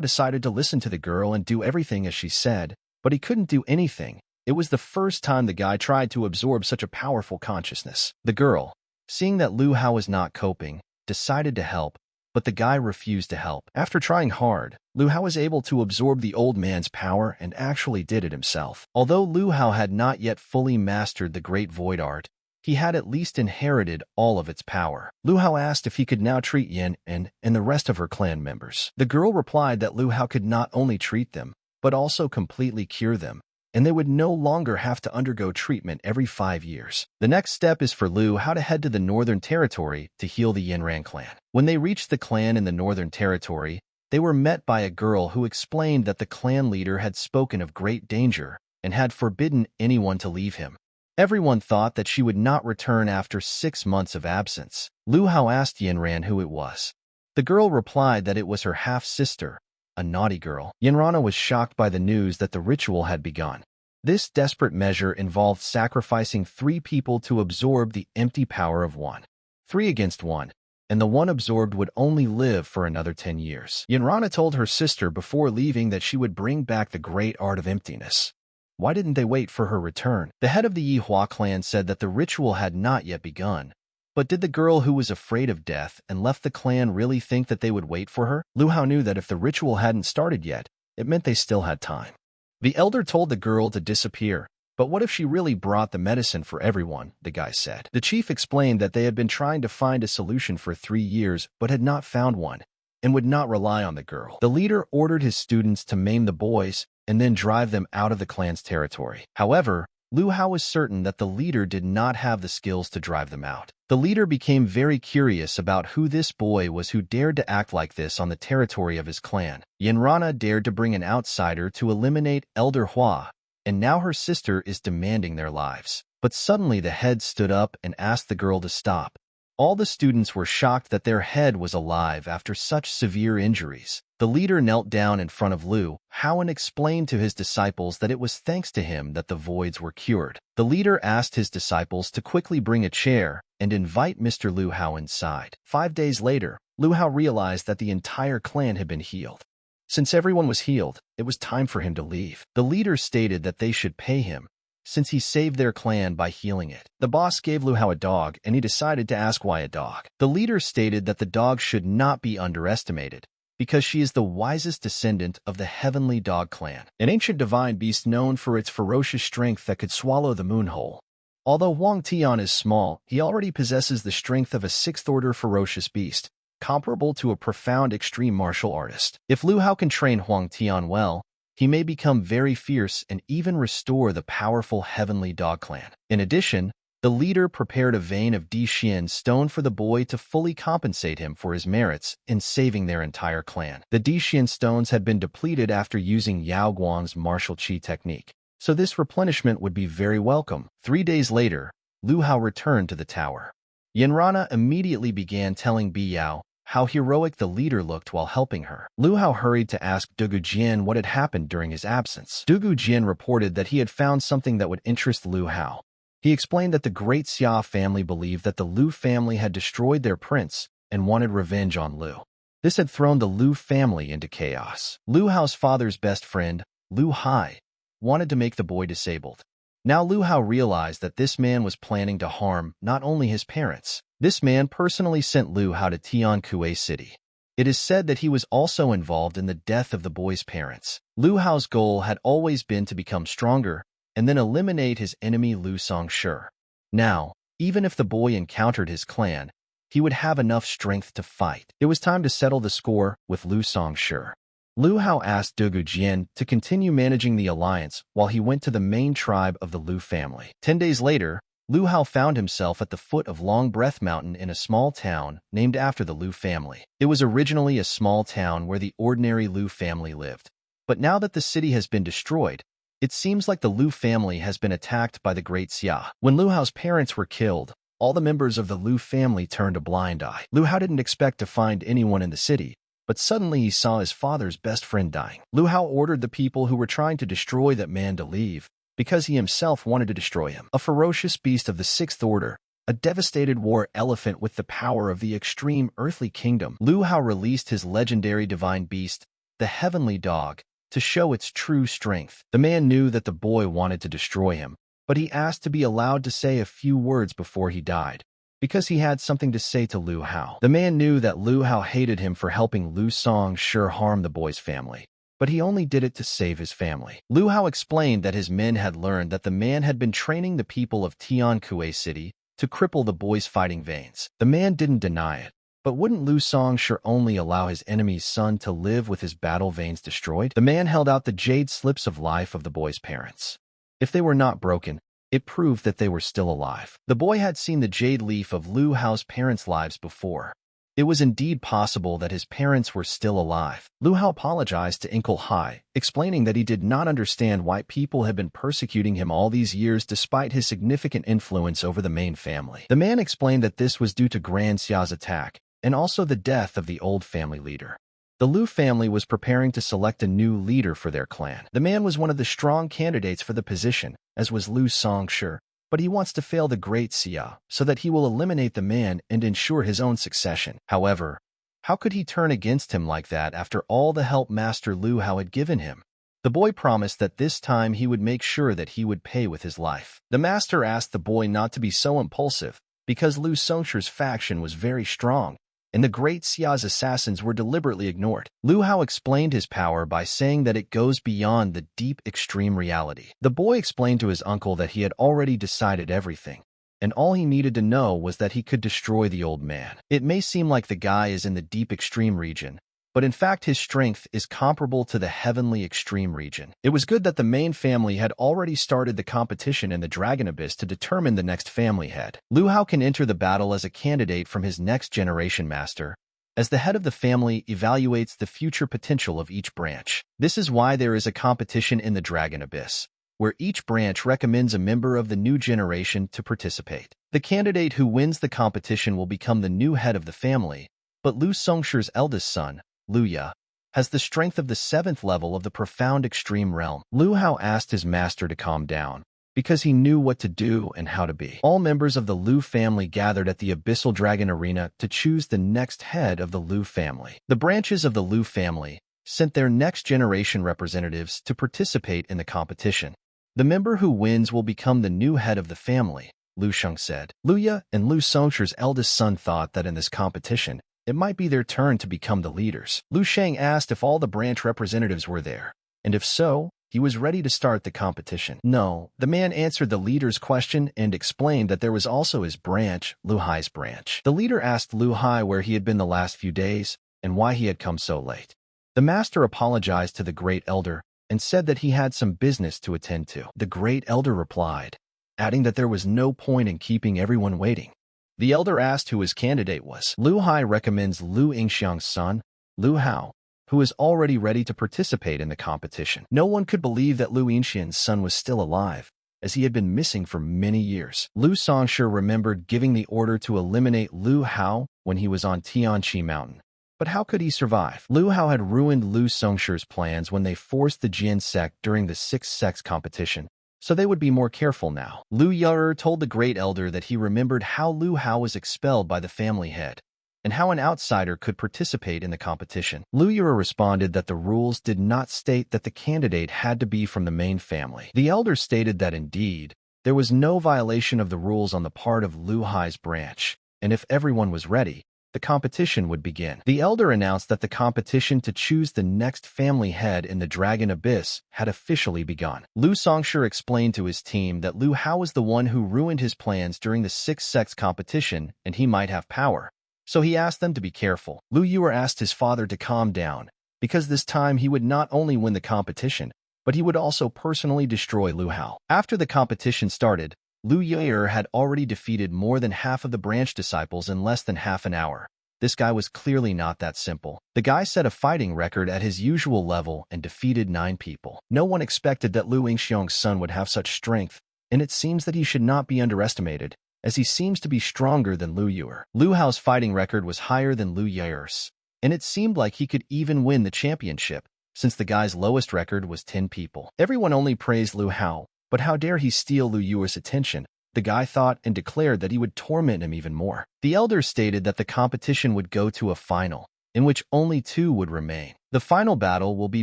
decided to listen to the girl and do everything as she said, but he couldn't do anything. It was the first time the guy tried to absorb such a powerful consciousness. The girl, seeing that Lu Hao was not coping, decided to help, but the guy refused to help. After trying hard, Lu Hao was able to absorb the old man's power and actually did it himself. Although Lu Hao had not yet fully mastered the Great Void Art, he had at least inherited all of its power. Lu Hao asked if he could now treat Yin and the rest of her clan members. The girl replied that Lu Hao could not only treat them, but also completely cure them, and they would no longer have to undergo treatment every 5 years. The next step is for Lu Hao to head to the Northern Territory to heal the Yin Ran clan. When they reached the clan in the Northern Territory, They were met by a girl who explained that the clan leader had spoken of great danger and had forbidden anyone to leave him. Everyone thought that she would not return after 6 months of absence. Lu Hao asked Yanran who it was. The girl replied that it was her half-sister, a naughty girl. Yanrana was shocked by the news that the ritual had begun. This desperate measure involved sacrificing 3 people to absorb the empty power of 1. 3 against 1, and the one absorbed would only live for another 10 years. Yanrana told her sister before leaving that she would bring back the great art of emptiness. Why didn't they wait for her return? The head of the Yihua clan said that the ritual had not yet begun. But did the girl who was afraid of death and left the clan really think that they would wait for her? Lu Hao knew that if the ritual hadn't started yet, it meant they still had time. The elder told the girl to disappear, but what if she really brought the medicine for everyone, the guy said. The chief explained that they had been trying to find a solution for 3 years but had not found one, and would not rely on the girl. The leader ordered his students to maim the boys and then drive them out of the clan's territory. However, Lu Hao was certain that the leader did not have the skills to drive them out. The leader became very curious about who this boy was who dared to act like this on the territory of his clan. Yanrana dared to bring an outsider to eliminate Elder Hua, and now her sister is demanding their lives. But suddenly the head stood up and asked the girl to stop. All the students were shocked that their head was alive after such severe injuries. The leader knelt down in front of Lu Hao and explained to his disciples that it was thanks to him that the voids were cured. The leader asked his disciples to quickly bring a chair and invite Mr. Lu Hao inside. 5 days later, Lu Hao realized that the entire clan had been healed. Since everyone was healed, it was time for him to leave. The leader stated that they should pay him, since he saved their clan by healing it. The boss gave Lu Hao a dog, and he decided to ask why a dog. The leader stated that the dog should not be underestimated, because she is the wisest descendant of the heavenly dog clan, an ancient divine beast known for its ferocious strength that could swallow the moon whole. Although Huang Tian is small, he already possesses the strength of a 6th-order ferocious beast, comparable to a profound extreme martial artist. If Lu Hao can train Huang Tian well, he may become very fierce and even restore the powerful heavenly dog clan. In addition, the leader prepared a vein of Dixian stone for the boy to fully compensate him for his merits in saving their entire clan. The Dixian stones had been depleted after using Yao Guang's martial qi technique, so this replenishment would be very welcome. 3 days later, Lu Hao returned to the tower. Yanrana immediately began telling Bi Yao how heroic the leader looked while helping her. Lu Hao hurried to ask Dugu Jian what had happened during his absence. Dugu Jian reported that he had found something that would interest Lu Hao. He explained that the great Xia family believed that the Lu family had destroyed their prince and wanted revenge on Lu. This had thrown the Lu family into chaos. Lu Hao's father's best friend, Lu Hai, wanted to make the boy disabled. Now Lu Hao realized that this man was planning to harm not only his parents. This man personally sent Lu Hao to Tiankue City. It is said that he was also involved in the death of the boy's parents. Lu Hao's goal had always been to become stronger and then eliminate his enemy Lu Songshi. Now, even if the boy encountered his clan, he would have enough strength to fight. It was time to settle the score with Lu Songshi. Lu Hao asked Dugu Jian to continue managing the alliance while he went to the main tribe of the Lu family. 10 days later, Lu Hao found himself at the foot of Long Breath Mountain in a small town named after the Lu family. It was originally a small town where the ordinary Lu family lived. But now that the city has been destroyed, it seems like the Lu family has been attacked by the Great Xia. When Lu Hao's parents were killed, all the members of the Lu family turned a blind eye. Lu Hao didn't expect to find anyone in the city, but suddenly he saw his father's best friend dying. Lu Hao ordered the people who were trying to destroy that man to leave, because he himself wanted to destroy him. A ferocious beast of the 6th order, a devastated war elephant with the power of the extreme earthly kingdom. Lu Hao released his legendary divine beast, the heavenly dog, to show its true strength. The man knew that the boy wanted to destroy him, but he asked to be allowed to say a few words before he died, because he had something to say to Lu Hao. The man knew that Lu Hao hated him for helping Lu Songshi harm the boy's family, but he only did it to save his family. Lu Hao explained that his men had learned that the man had been training the people of Tiankue City to cripple the boy's fighting veins. The man didn't deny it, but wouldn't Lu Songshi only allow his enemy's son to live with his battle veins destroyed? The man held out the jade slips of life of the boy's parents. If they were not broken, it proved that they were still alive. The boy had seen the jade leaf of Lu Hao's parents' lives before, It was indeed possible that his parents were still alive. Lu Hao apologized to Uncle Hai, explaining that he did not understand why people had been persecuting him all these years despite his significant influence over the main family. The man explained that this was due to Grand Xia's attack, and also the death of the old family leader. The Lu family was preparing to select a new leader for their clan. The man was one of the strong candidates for the position, as was Lu Songshi, but he wants to fail the great Xia so that he will eliminate the man and ensure his own succession. However, how could he turn against him like that after all the help Master Lu Hao had given him? The boy promised that this time he would make sure that he would pay with his life. The master asked the boy not to be so impulsive because Lu Songshi's faction was very strong, and the great Xia's assassins were deliberately ignored. Lu Hao explained his power by saying that it goes beyond the deep extreme reality. The boy explained to his uncle that he had already decided everything, and all he needed to know was that he could destroy the old man. It may seem like the guy is in the deep extreme region, but in fact his strength is comparable to the heavenly extreme region. It was good that the main family had already started the competition in the Dragon Abyss to determine the next family head. Lu Hao can enter the battle as a candidate from his next generation master, as the head of the family evaluates the future potential of each branch. This is why there is a competition in the Dragon Abyss, where each branch recommends a member of the new generation to participate. The candidate who wins the competition will become the new head of the family, but Lu Songshi's eldest son, Lu Ya, has the strength of the 7th level of the profound extreme realm. Lu Hao asked his master to calm down, because he knew what to do and how to be. All members of the Lu family gathered at the Abyssal Dragon Arena to choose the next head of the Lu family. The branches of the Lu family sent their next generation representatives to participate in the competition. The member who wins will become the new head of the family, Lu Sheng said. Lu Ya and Lu Songshi's eldest son thought that in this competition, it might be their turn to become the leaders. Lu Sheng asked if all the branch representatives were there, and if so, he was ready to start the competition. No, the man answered the leader's question and explained that there was also his branch, Lu Hai's branch. The leader asked Lu Hai where he had been the last few days and why he had come so late. The master apologized to the great elder and said that he had some business to attend to. The great elder replied, adding that there was no point in keeping everyone waiting. The elder asked who his candidate was. Lu Hai recommends Lu Yingxiang's son, Lu Hao, who is already ready to participate in the competition. No one could believe that Lu Yingxiang's son was still alive, as he had been missing for many years. Lu Songshi remembered giving the order to eliminate Lu Hao when he was on Tianqi Mountain. But how could he survive? Lu Hao had ruined Lu Songshi's plans when they forced the Jian Sect during the 6th Sect's competition, so they would be more careful now. Lu Yaer told the great elder that he remembered how Lu Hao was expelled by the family head, and how an outsider could participate in the competition. Lu Yaer responded that the rules did not state that the candidate had to be from the main family. The elder stated that indeed, there was no violation of the rules on the part of Lu Hai's branch, and if everyone was ready, the competition would begin. The elder announced that the competition to choose the next family head in the Dragon Abyss had officially begun. Lu Songshi explained to his team that Lu Hao was the one who ruined his plans during the 6th Sect's competition and he might have power, so he asked them to be careful. Lu Yuer asked his father to calm down, because this time he would not only win the competition, but he would also personally destroy Lu Hao. After the competition started, Lu Yaer had already defeated more than half of the branch disciples in less than half an hour. This guy was clearly not that simple. The guy set a fighting record at his usual level and defeated 9 people. No one expected that Lu Yingxiang's son would have such strength, and it seems that he should not be underestimated, as he seems to be stronger than Lu Yuer. Lu Hao's fighting record was higher than Lu Yaer's, and it seemed like he could even win the championship, since the guy's lowest record was 10 people. Everyone only praised Lu Hao, but how dare he steal Lu Yuer's attention? The guy thought and declared that he would torment him even more. The elder stated that the competition would go to a final, in which only 2 would remain. The final battle will be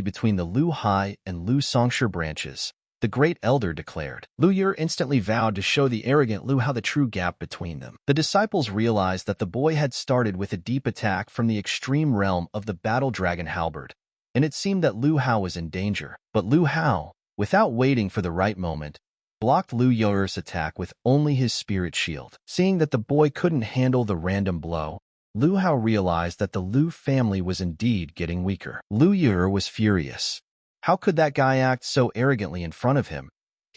between the Lu Hai and Lu Songshi branches, the great elder declared. Lu Yuer instantly vowed to show the arrogant Lu Hao the true gap between them. The disciples realized that the boy had started with a deep attack from the extreme realm of the battle dragon halberd, and it seemed that Lu Hao was in danger. But Lu Hao, without waiting for the right moment, blocked Lu Yaer's attack with only his spirit shield. Seeing that the boy couldn't handle the random blow, Lu Hao realized that the Lu family was indeed getting weaker. Lu Yaer was furious. How could that guy act so arrogantly in front of him?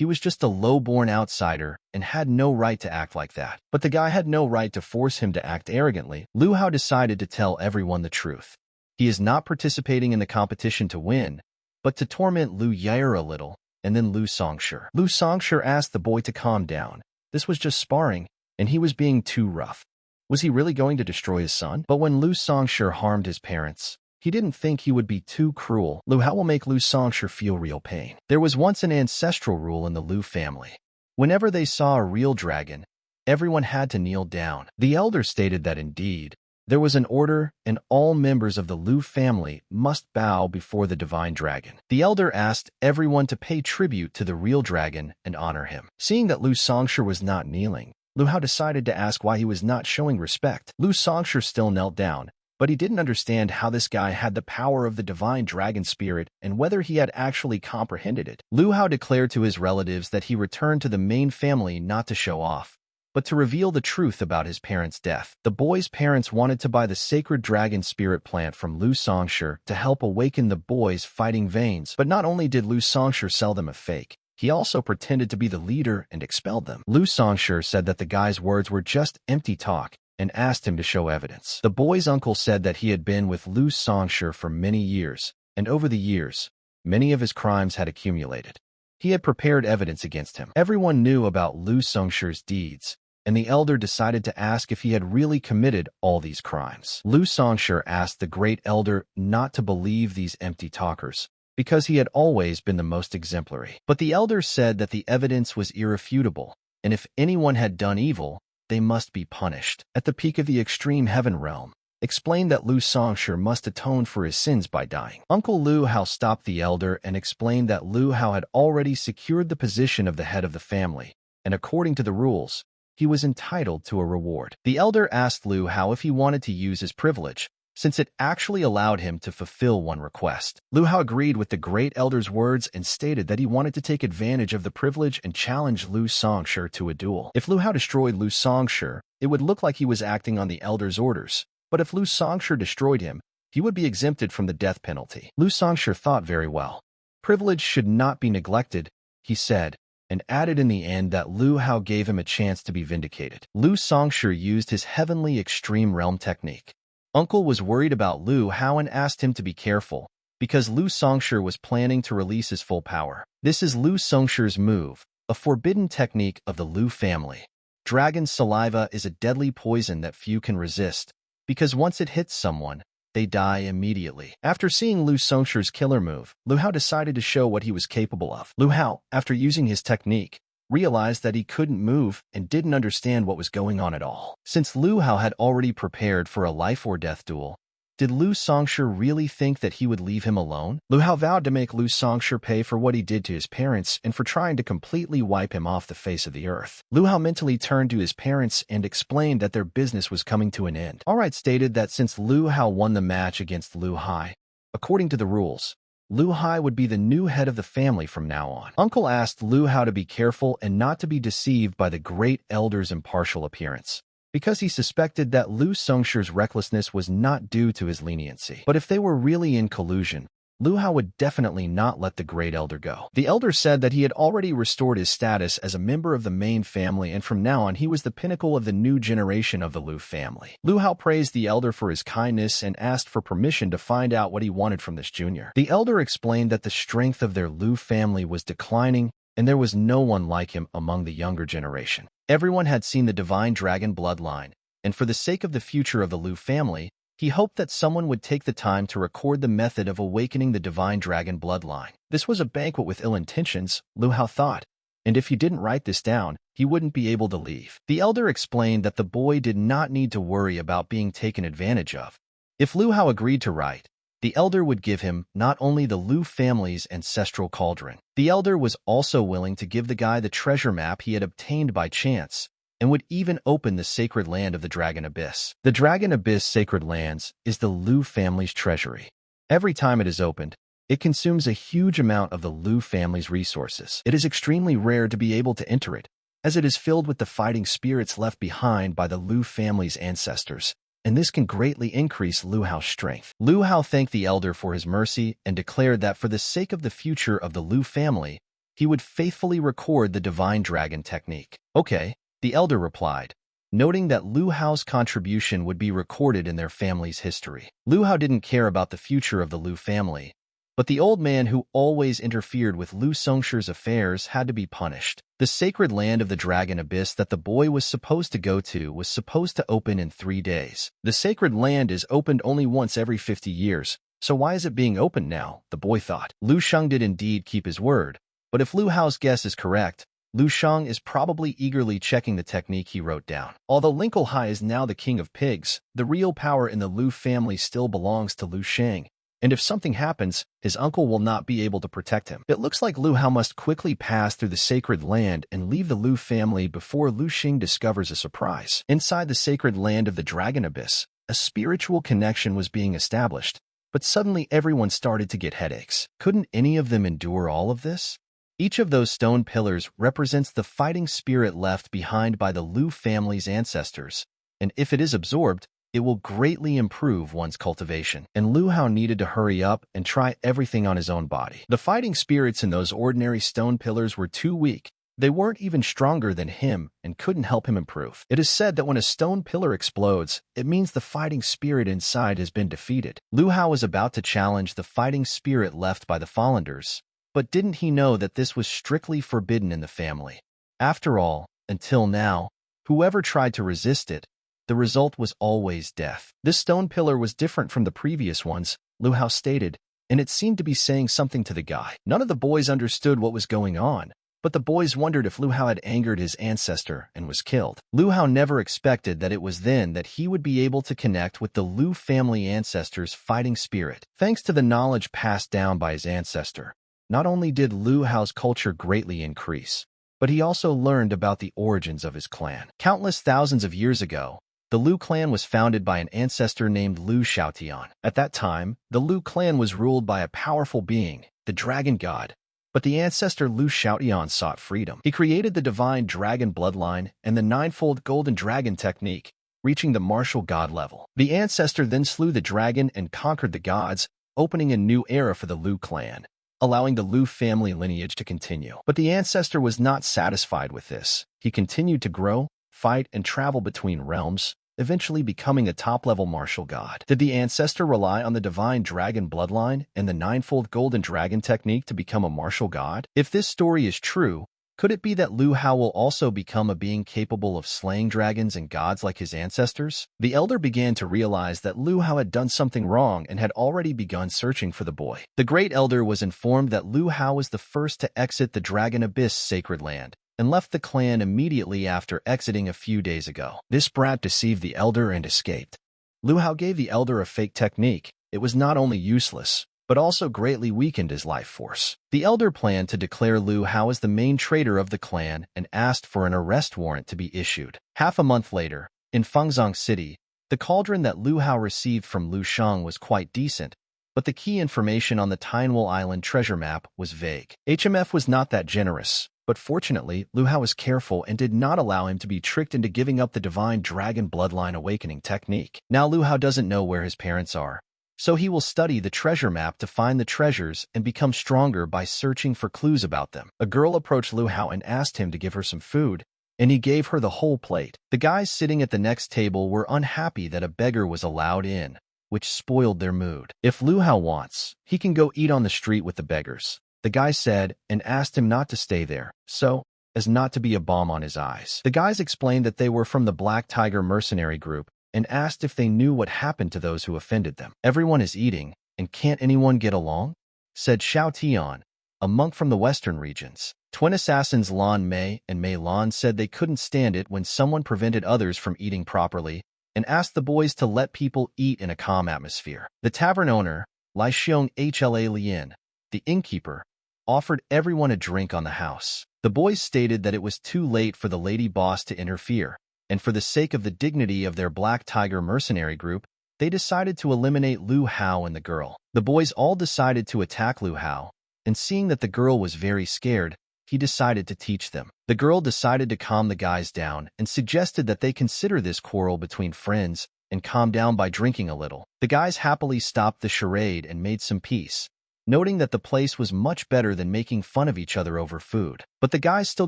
He was just a low-born outsider and had no right to act like that. But the guy had no right to force him to act arrogantly. Lu Hao decided to tell everyone the truth. He is not participating in the competition to win, but to torment Lu Yair a little, and then Lu Songshi. Lu Songshi asked the boy to calm down. This was just sparring, and he was being too rough. Was he really going to destroy his son? But when Lu Songshi harmed his parents, he didn't think he would be too cruel. Lu Hao will make Lu Songshi feel real pain. There was once an ancestral rule in the Lu family. Whenever they saw a real dragon, everyone had to kneel down. The elder stated that indeed, there was an order and all members of the Lu family must bow before the divine dragon. The elder asked everyone to pay tribute to the real dragon and honor him. Seeing that Lu Songshi was not kneeling, Lu Hao decided to ask why he was not showing respect. Lu Songshi still knelt down, but he didn't understand how this guy had the power of the divine dragon spirit and whether he had actually comprehended it. Lu Hao declared to his relatives that he returned to the main family not to show off, but to reveal the truth about his parents' death. The boy's parents wanted to buy the sacred dragon spirit plant from Lu Songshi to help awaken the boy's fighting veins, but not only did Lu Songshi sell them a fake, he also pretended to be the leader and expelled them. Lu Songshi said that the guy's words were just empty talk, and asked him to show evidence. The boy's uncle said that he had been with Lu Songshi for many years, and over the years, many of his crimes had accumulated. He had prepared evidence against him. Everyone knew about Lu Songshi's deeds, and the elder decided to ask if he had really committed all these crimes. Lu Songshi asked the great elder not to believe these empty talkers, because he had always been the most exemplary. But the elder said that the evidence was irrefutable, and if anyone had done evil, they must be punished. At the peak of the extreme heaven realm, explained that Lu Songshi must atone for his sins by dying. Uncle Lu Hao stopped the elder and explained that Lu Hao had already secured the position of the head of the family, and according to the rules, he was entitled to a reward. The elder asked Lu Hao if he wanted to use his privilege, since it actually allowed him to fulfill one request. Lu Hao agreed with the great elder's words and stated that he wanted to take advantage of the privilege and challenge Lu Songshi to a duel. If Lu Hao destroyed Lu Songshi, it would look like he was acting on the elder's orders, but if Lu Songshi destroyed him, he would be exempted from the death penalty. Lu Songshi thought very well. Privilege should not be neglected, he said, and added in the end that Lu Hao gave him a chance to be vindicated. Lu Songshi used his heavenly extreme realm technique. Uncle was worried about Lu Hao and asked him to be careful, because Lu Songshi was planning to release his full power. This is Lu Songshi's move, a forbidden technique of the Lu family. Dragon saliva is a deadly poison that few can resist, because once it hits someone, they die immediately. After seeing Lu Songshi's killer move, Lu Hao decided to show what he was capable of. Lu Hao, after using his technique, realized that he couldn't move and didn't understand what was going on at all. Since Lu Hao had already prepared for a life or death duel, did Lu Songshi really think that he would leave him alone? Lu Hao vowed to make Lu Songshi pay for what he did to his parents and for trying to completely wipe him off the face of the earth. Lu Hao mentally turned to his parents and explained that their business was coming to an end. Alright stated that since Lu Hao won the match against Lu Hai, according to the rules, Lu Hai would be the new head of the family from now on. Uncle asked Lu Hao to be careful and not to be deceived by the great elder's impartial appearance, because he suspected that Lu Songshi's recklessness was not due to his leniency. But if they were really in collusion, Lu Hao would definitely not let the great elder go. The elder said that he had already restored his status as a member of the main family, and from now on he was the pinnacle of the new generation of the Lu family. Lu Hao praised the elder for his kindness and asked for permission to find out what he wanted from this junior. The elder explained that the strength of their Lu family was declining, and there was no one like him among the younger generation. Everyone had seen the divine dragon bloodline, and for the sake of the future of the Lu family, he hoped that someone would take the time to record the method of awakening the divine dragon bloodline. This was a banquet with ill intentions, Lu Hao thought, and if he didn't write this down, he wouldn't be able to leave. The elder explained that the boy did not need to worry about being taken advantage of. If Lu Hao agreed to write, the elder would give him not only the Lu family's ancestral cauldron. The elder was also willing to give the guy the treasure map he had obtained by chance, and would even open the sacred land of the Dragon Abyss. The Dragon Abyss Sacred Lands is the Lu family's treasury. Every time it is opened, it consumes a huge amount of the Lu family's resources. It is extremely rare to be able to enter it, as it is filled with the fighting spirits left behind by the Lu family's ancestors, and this can greatly increase Lu Hao's strength. Lu Hao thanked the elder for his mercy and declared that for the sake of the future of the Lu family, he would faithfully record the divine dragon technique. Okay, the elder replied, noting that Lu Hao's contribution would be recorded in their family's history. Lu Hao didn't care about the future of the Lu family, but the old man who always interfered with Lu Songshi's affairs had to be punished. The sacred land of the Dragon Abyss that the boy was supposed to go to was supposed to open in 3 days. The sacred land is opened only once every 50 years, so why is it being opened now? The boy thought. Lu Sheng did indeed keep his word, but if Lu Hao's guess is correct, Lu Sheng is probably eagerly checking the technique he wrote down. Although Linkle Hai is now the king of pigs, the real power in the Lu family still belongs to Lu Sheng, and if something happens, his uncle will not be able to protect him. It looks like Lu Hao must quickly pass through the sacred land and leave the Lu family before Lu Xing discovers a surprise. Inside the sacred land of the Dragon Abyss, a spiritual connection was being established, but suddenly everyone started to get headaches. Couldn't any of them endure all of this? Each of those stone pillars represents the fighting spirit left behind by the Lu family's ancestors, and if it is absorbed, it will greatly improve one's cultivation. And Lu Hao needed to hurry up and try everything on his own body. The fighting spirits in those ordinary stone pillars were too weak. They weren't even stronger than him and couldn't help him improve. It is said that when a stone pillar explodes, it means the fighting spirit inside has been defeated. Lu Hao was about to challenge the fighting spirit left by the Fallanders, but didn't he know that this was strictly forbidden in the family? After all, until now, whoever tried to resist it, the result was always death. This stone pillar was different from the previous ones, Lu Hao stated, and it seemed to be saying something to the guy. None of the boys understood what was going on, but the boys wondered if Lu Hao had angered his ancestor and was killed. Lu Hao never expected that it was then that he would be able to connect with the Lu family ancestors' fighting spirit. Thanks to the knowledge passed down by his ancestor, not only did Lu Hao's culture greatly increase, but he also learned about the origins of his clan. Countless thousands of years ago, the Lu clan was founded by an ancestor named Lu Xiaotian. At that time, the Lu clan was ruled by a powerful being, the dragon god, but the ancestor Lu Xiaotian sought freedom. He created the divine dragon bloodline and the ninefold golden dragon technique, reaching the martial god level. The ancestor then slew the dragon and conquered the gods, opening a new era for the Lu clan, allowing the Lu family lineage to continue. But the ancestor was not satisfied with this. He continued to grow, fight, and travel between realms, eventually becoming a top-level martial god. Did the ancestor rely on the divine dragon bloodline and the ninefold golden dragon technique to become a martial god? If this story is true, could it be that Lu Hao will also become a being capable of slaying dragons and gods like his ancestors? The elder began to realize that Lu Hao had done something wrong and had already begun searching for the boy. The great elder was informed that Lu Hao was the first to exit the Dragon Abyss sacred land, and left the clan immediately after exiting a few days ago. This brat deceived the elder and escaped. Lu Hao gave the elder a fake technique. It was not only useless, but also greatly weakened his life force. The elder planned to declare Lu Hao as the main traitor of the clan and asked for an arrest warrant to be issued. Half a month later, in Fengzong City, the cauldron that Lu Hao received from Lu Sheng was quite decent, but the key information on the Tynewell Island treasure map was vague. HMF was not that generous, but fortunately, Lu Hao was careful and did not allow him to be tricked into giving up the divine dragon bloodline awakening technique. Now Lu Hao doesn't know where his parents are, so he will study the treasure map to find the treasures and become stronger by searching for clues about them. A girl approached Lu Hao and asked him to give her some food, and he gave her the whole plate. The guys sitting at the next table were unhappy that a beggar was allowed in, which spoiled their mood. If Lu Hao wants, he can go eat on the street with the beggars, the guy said, and asked him not to stay there, so as not to be a bomb on his eyes. The guys explained that they were from the Black Tiger Mercenary group and asked if they knew what happened to those who offended them. Everyone is eating, and can't anyone get along? Said Xiao Tian, a monk from the western regions. Twin assassins Lan Mei and Mei Lan said they couldn't stand it when someone prevented others from eating properly and asked the boys to let people eat in a calm atmosphere. The tavern owner, Lai Xiong Hla Lien, the innkeeper, offered everyone a drink on the house. The boys stated that it was too late for the lady boss to interfere, and for the sake of the dignity of their Black Tiger Mercenary group, they decided to eliminate Lu Hao and the girl. The boys all decided to attack Lu Hao, and seeing that the girl was very scared, he decided to teach them. The girl decided to calm the guys down and suggested that they consider this quarrel between friends and calm down by drinking a little. The guys happily stopped the charade and made some peace, noting that the place was much better than making fun of each other over food. But the guy still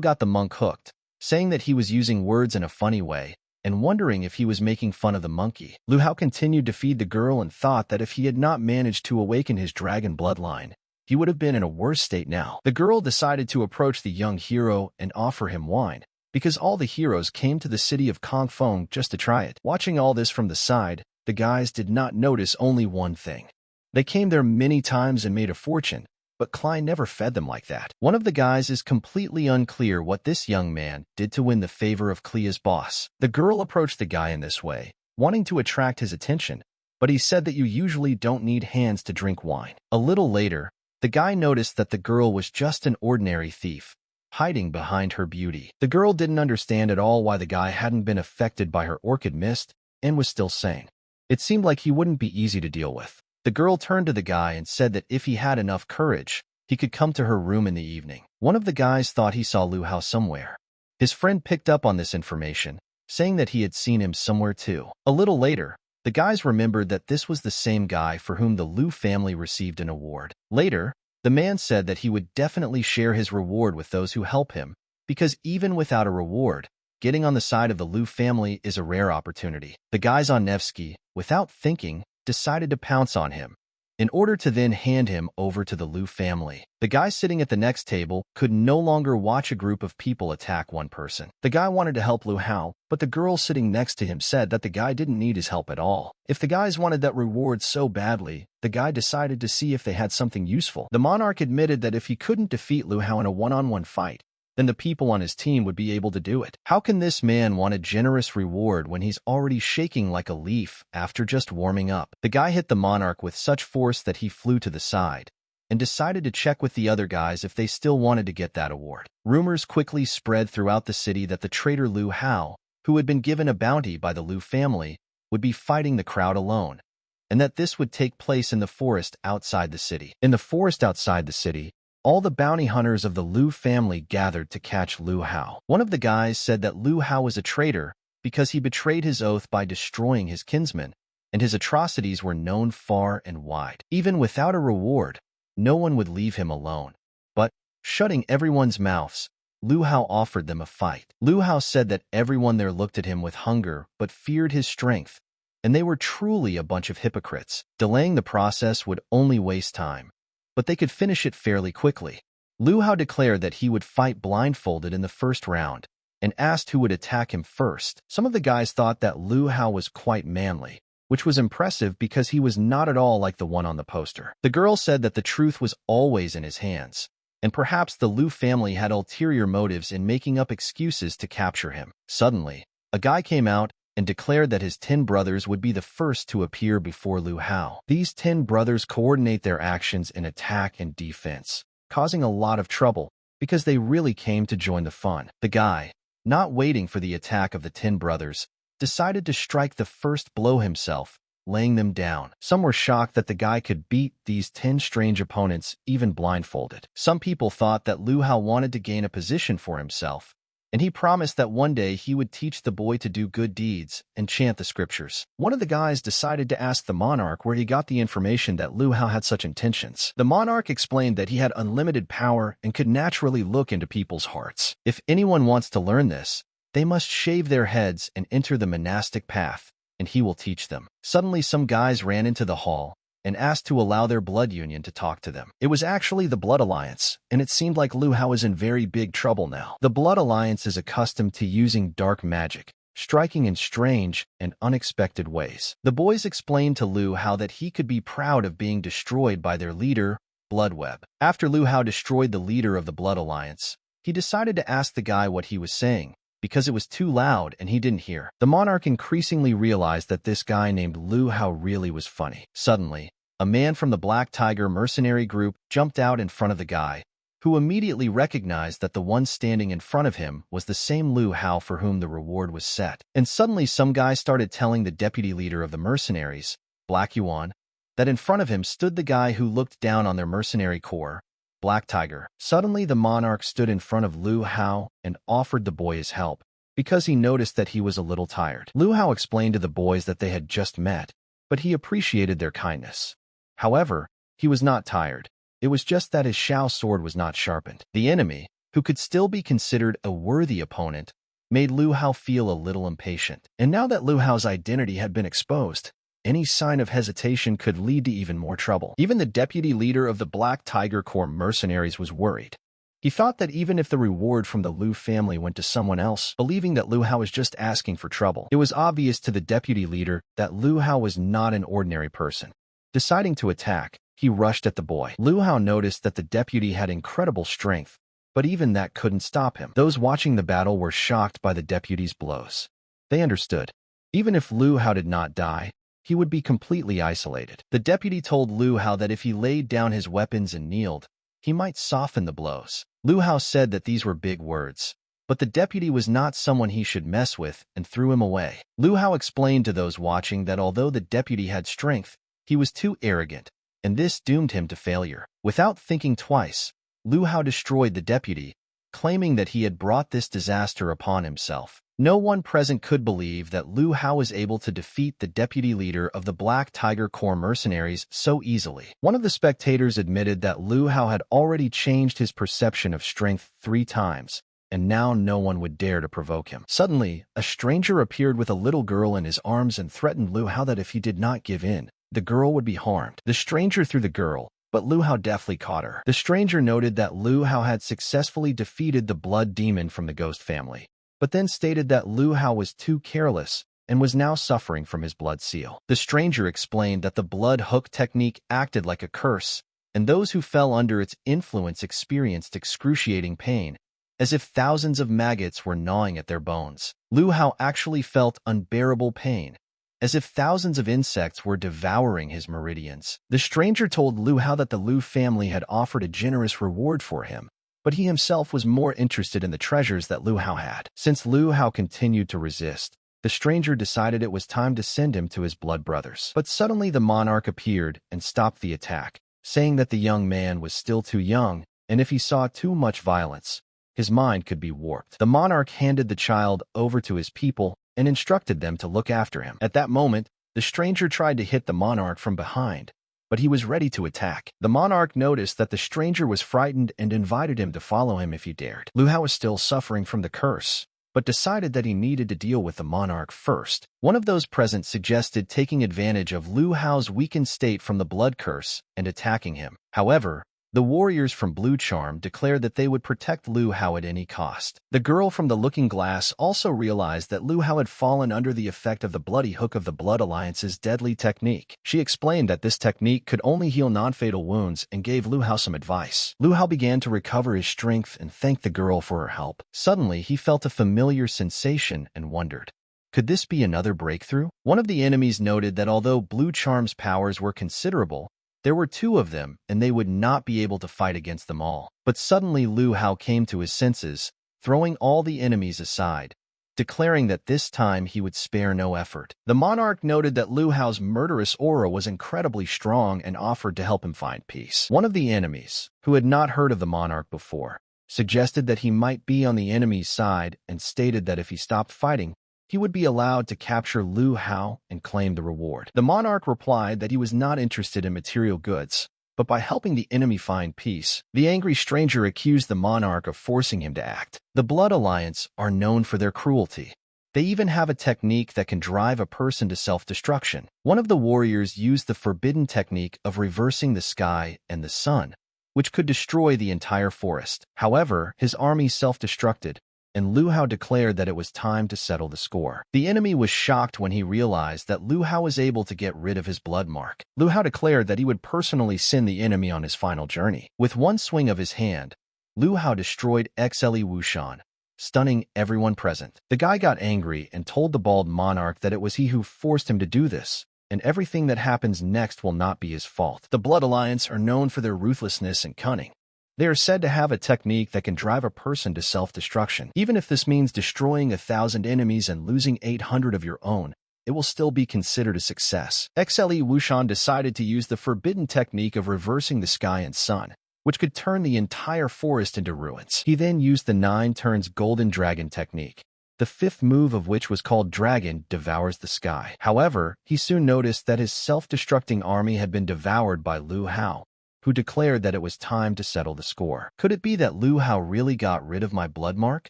got the monk hooked, saying that he was using words in a funny way, and wondering if he was making fun of the monkey. Lu Hao continued to feed the girl and thought that if he had not managed to awaken his dragon bloodline, he would have been in a worse state now. The girl decided to approach the young hero and offer him wine, because all the heroes came to the city of Confrontation just to try it. Watching all this from the side, the guys did not notice only one thing. They came there many times and made a fortune, but Klein never fed them like that. One of the guys is completely unclear what this young man did to win the favor of Klea's boss. The girl approached the guy in this way, wanting to attract his attention, but he said that you usually don't need hands to drink wine. A little later, the guy noticed that the girl was just an ordinary thief, hiding behind her beauty. The girl didn't understand at all why the guy hadn't been affected by her orchid mist and was still saying it seemed like he wouldn't be easy to deal with. The girl turned to the guy and said that if he had enough courage, he could come to her room in the evening. One of the guys thought he saw Lu Hao somewhere. His friend picked up on this information, saying that he had seen him somewhere too. A little later, the guys remembered that this was the same guy for whom the Lu family received an award. Later, the man said that he would definitely share his reward with those who help him, because even without a reward, getting on the side of the Lu family is a rare opportunity. The guys on Nevsky, without thinking, decided to pounce on him, in order to then hand him over to the Lu family. The guy sitting at the next table could no longer watch a group of people attack one person. The guy wanted to help Lu Hao, but the girl sitting next to him said that the guy didn't need his help at all. If the guys wanted that reward so badly, the guy decided to see if they had something useful. The monarch admitted that if he couldn't defeat Lu Hao in a one-on-one fight, then the people on his team would be able to do it. How can this man want a generous reward when he's already shaking like a leaf after just warming up? The guy hit the monarch with such force that he flew to the side and decided to check with the other guys if they still wanted to get that award. Rumors quickly spread throughout the city that the traitor Lu Hao, who had been given a bounty by the Lu family, would be fighting the crowd alone, and that this would take place in the forest outside the city. In the forest outside the city, all the bounty hunters of the Lu family gathered to catch Lu Hao. One of the guys said that Lu Hao was a traitor because he betrayed his oath by destroying his kinsmen, and his atrocities were known far and wide. Even without a reward, no one would leave him alone. But, shutting everyone's mouths, Lu Hao offered them a fight. Lu Hao said that everyone there looked at him with hunger but feared his strength, and they were truly a bunch of hypocrites. Delaying the process would only waste time, but they could finish it fairly quickly. Lu Hao declared that he would fight blindfolded in the first round and asked who would attack him first. Some of the guys thought that Lu Hao was quite manly, which was impressive because he was not at all like the one on the poster. The girl said that the truth was always in his hands, and perhaps the Lu family had ulterior motives in making up excuses to capture him. Suddenly, a guy came out and declared that his 10 brothers would be the first to appear before Lu Hao. These 10 brothers coordinate their actions in attack and defense, causing a lot of trouble because they really came to join the fun. The guy, not waiting for the attack of the 10 brothers, decided to strike the first blow himself, laying them down. Some were shocked that the guy could beat these 10 strange opponents even blindfolded. Some people thought that Lu Hao wanted to gain a position for himself, and he promised that one day he would teach the boy to do good deeds and chant the scriptures. One of the guys decided to ask the monarch where he got the information that Lu Hao had such intentions. The monarch explained that he had unlimited power and could naturally look into people's hearts. If anyone wants to learn this, they must shave their heads and enter the monastic path, and he will teach them. Suddenly some guys ran into the hall and asked to allow their blood union to talk to them. It was actually the Blood Alliance, and it seemed like Lu Hao was in very big trouble now. The Blood Alliance is accustomed to using dark magic, striking in strange and unexpected ways. The boys explained to Lu Hao that he could be proud of being destroyed by their leader, Bloodweb. After Lu Hao destroyed the leader of the Blood Alliance, he decided to ask the guy what he was saying, because it was too loud and he didn't hear. The monarch increasingly realized that this guy named Lu Hao really was funny. Suddenly, a man from the Black Tiger mercenary group jumped out in front of the guy, who immediately recognized that the one standing in front of him was the same Lu Hao for whom the reward was set. And suddenly some guy started telling the deputy leader of the mercenaries, Black Yuan, that in front of him stood the guy who looked down on their mercenary corps, Black Tiger. Suddenly the monarch stood in front of Lu Hao and offered the boy his help, because he noticed that he was a little tired. Lu Hao explained to the boys that they had just met, but he appreciated their kindness. However, he was not tired, It was just that his Shao sword was not sharpened. The enemy, who could still be considered a worthy opponent, made Lu Hao feel a little impatient. And now that Lu Hao's identity had been exposed, any sign of hesitation could lead to even more trouble. Even the deputy leader of the Black Tiger Corps mercenaries was worried. He thought that even if the reward from the Lu family went to someone else, believing that Lu Hao was just asking for trouble, it was obvious to the deputy leader that Lu Hao was not an ordinary person. Deciding to attack, he rushed at the boy. Lu Hao noticed that the deputy had incredible strength, but even that couldn't stop him. Those watching the battle were shocked by the deputy's blows. They understood. Even if Lu Hao did not die, he would be completely isolated. The deputy told Lu Hao that if he laid down his weapons and kneeled, he might soften the blows. Lu Hao said that these were big words, but the deputy was not someone he should mess with and threw him away. Lu Hao explained to those watching that although the deputy had strength, he was too arrogant, and this doomed him to failure. Without thinking twice, Lu Hao destroyed the deputy, claiming that he had brought this disaster upon himself. No one present could believe that Lu Hao was able to defeat the deputy leader of the Black Tiger Corps mercenaries so easily. One of the spectators admitted that Lu Hao had already changed his perception of strength 3 times, and now no one would dare to provoke him. Suddenly, a stranger appeared with a little girl in his arms and threatened Lu Hao that if he did not give in, the girl would be harmed. The stranger threw the girl, but Lu Hao deftly caught her. The stranger noted that Lu Hao had successfully defeated the blood demon from the ghost family, but then stated that Lu Hao was too careless and was now suffering from his blood seal. The stranger explained that the blood hook technique acted like a curse, and those who fell under its influence experienced excruciating pain, as if thousands of maggots were gnawing at their bones. Lu Hao actually felt unbearable pain, as if thousands of insects were devouring his meridians. The stranger told Lu Hao that the Lu family had offered a generous reward for him, but he himself was more interested in the treasures that Lu Hao had. Since Lu Hao continued to resist, the stranger decided it was time to send him to his blood brothers. But suddenly the monarch appeared and stopped the attack, saying that the young man was still too young, and if he saw too much violence, his mind could be warped. The monarch handed the child over to his people and instructed them to look after him. At that moment, the stranger tried to hit the monarch from behind, but he was ready to attack. The monarch noticed that the stranger was frightened and invited him to follow him if he dared. Lu Hao was still suffering from the curse, but decided that he needed to deal with the monarch first. One of those present suggested taking advantage of Lu Hao's weakened state from the blood curse and attacking him. However, the warriors from Blue Charm declared that they would protect Lu Hao at any cost. The girl from the Looking Glass also realized that Lu Hao had fallen under the effect of the bloody hook of the Blood Alliance's deadly technique. She explained that this technique could only heal non-fatal wounds and gave Lu Hao some advice. Lu Hao began to recover his strength and thanked the girl for her help. Suddenly, he felt a familiar sensation and wondered, could this be another breakthrough? One of the enemies noted that although Blue Charm's powers were considerable, there were 2 of them, and they would not be able to fight against them all. But suddenly Lu Hao came to his senses, throwing all the enemies aside, declaring that this time he would spare no effort. The monarch noted that Lu Hao's murderous aura was incredibly strong and offered to help him find peace. One of the enemies, who had not heard of the monarch before, suggested that he might be on the enemy's side and stated that if he stopped fighting, he would be allowed to capture Lu Hao and claim the reward. The monarch replied that he was not interested in material goods, but by helping the enemy find peace. The angry stranger accused the monarch of forcing him to act. The Blood Alliance are known for their cruelty. They even have a technique that can drive a person to self-destruction. One of the warriors used the forbidden technique of reversing the sky and the sun, which could destroy the entire forest. However, his army self-destructed, and Lu Hao declared that it was time to settle the score. The enemy was shocked when he realized that Lu Hao was able to get rid of his blood mark. Lu Hao declared that he would personally send the enemy on his final journey. With one swing of his hand, Lu Hao destroyed Exile Wushan, stunning everyone present. The guy got angry and told the bald monarch that it was he who forced him to do this, and everything that happens next will not be his fault. The Blood Alliance are known for their ruthlessness and cunning. They are said to have a technique that can drive a person to self-destruction. Even if this means destroying 1,000 enemies and losing 800 of your own, it will still be considered a success. XLE Wushan decided to use the forbidden technique of reversing the sky and sun, which could turn the entire forest into ruins. He then used the 9 turns golden dragon technique, the 5th move of which was called Dragon Devours the Sky. However, he soon noticed that his self-destructing army had been devoured by Lu Hao, who declared that it was time to settle the score. Could it be that Lu Hao really got rid of my blood mark?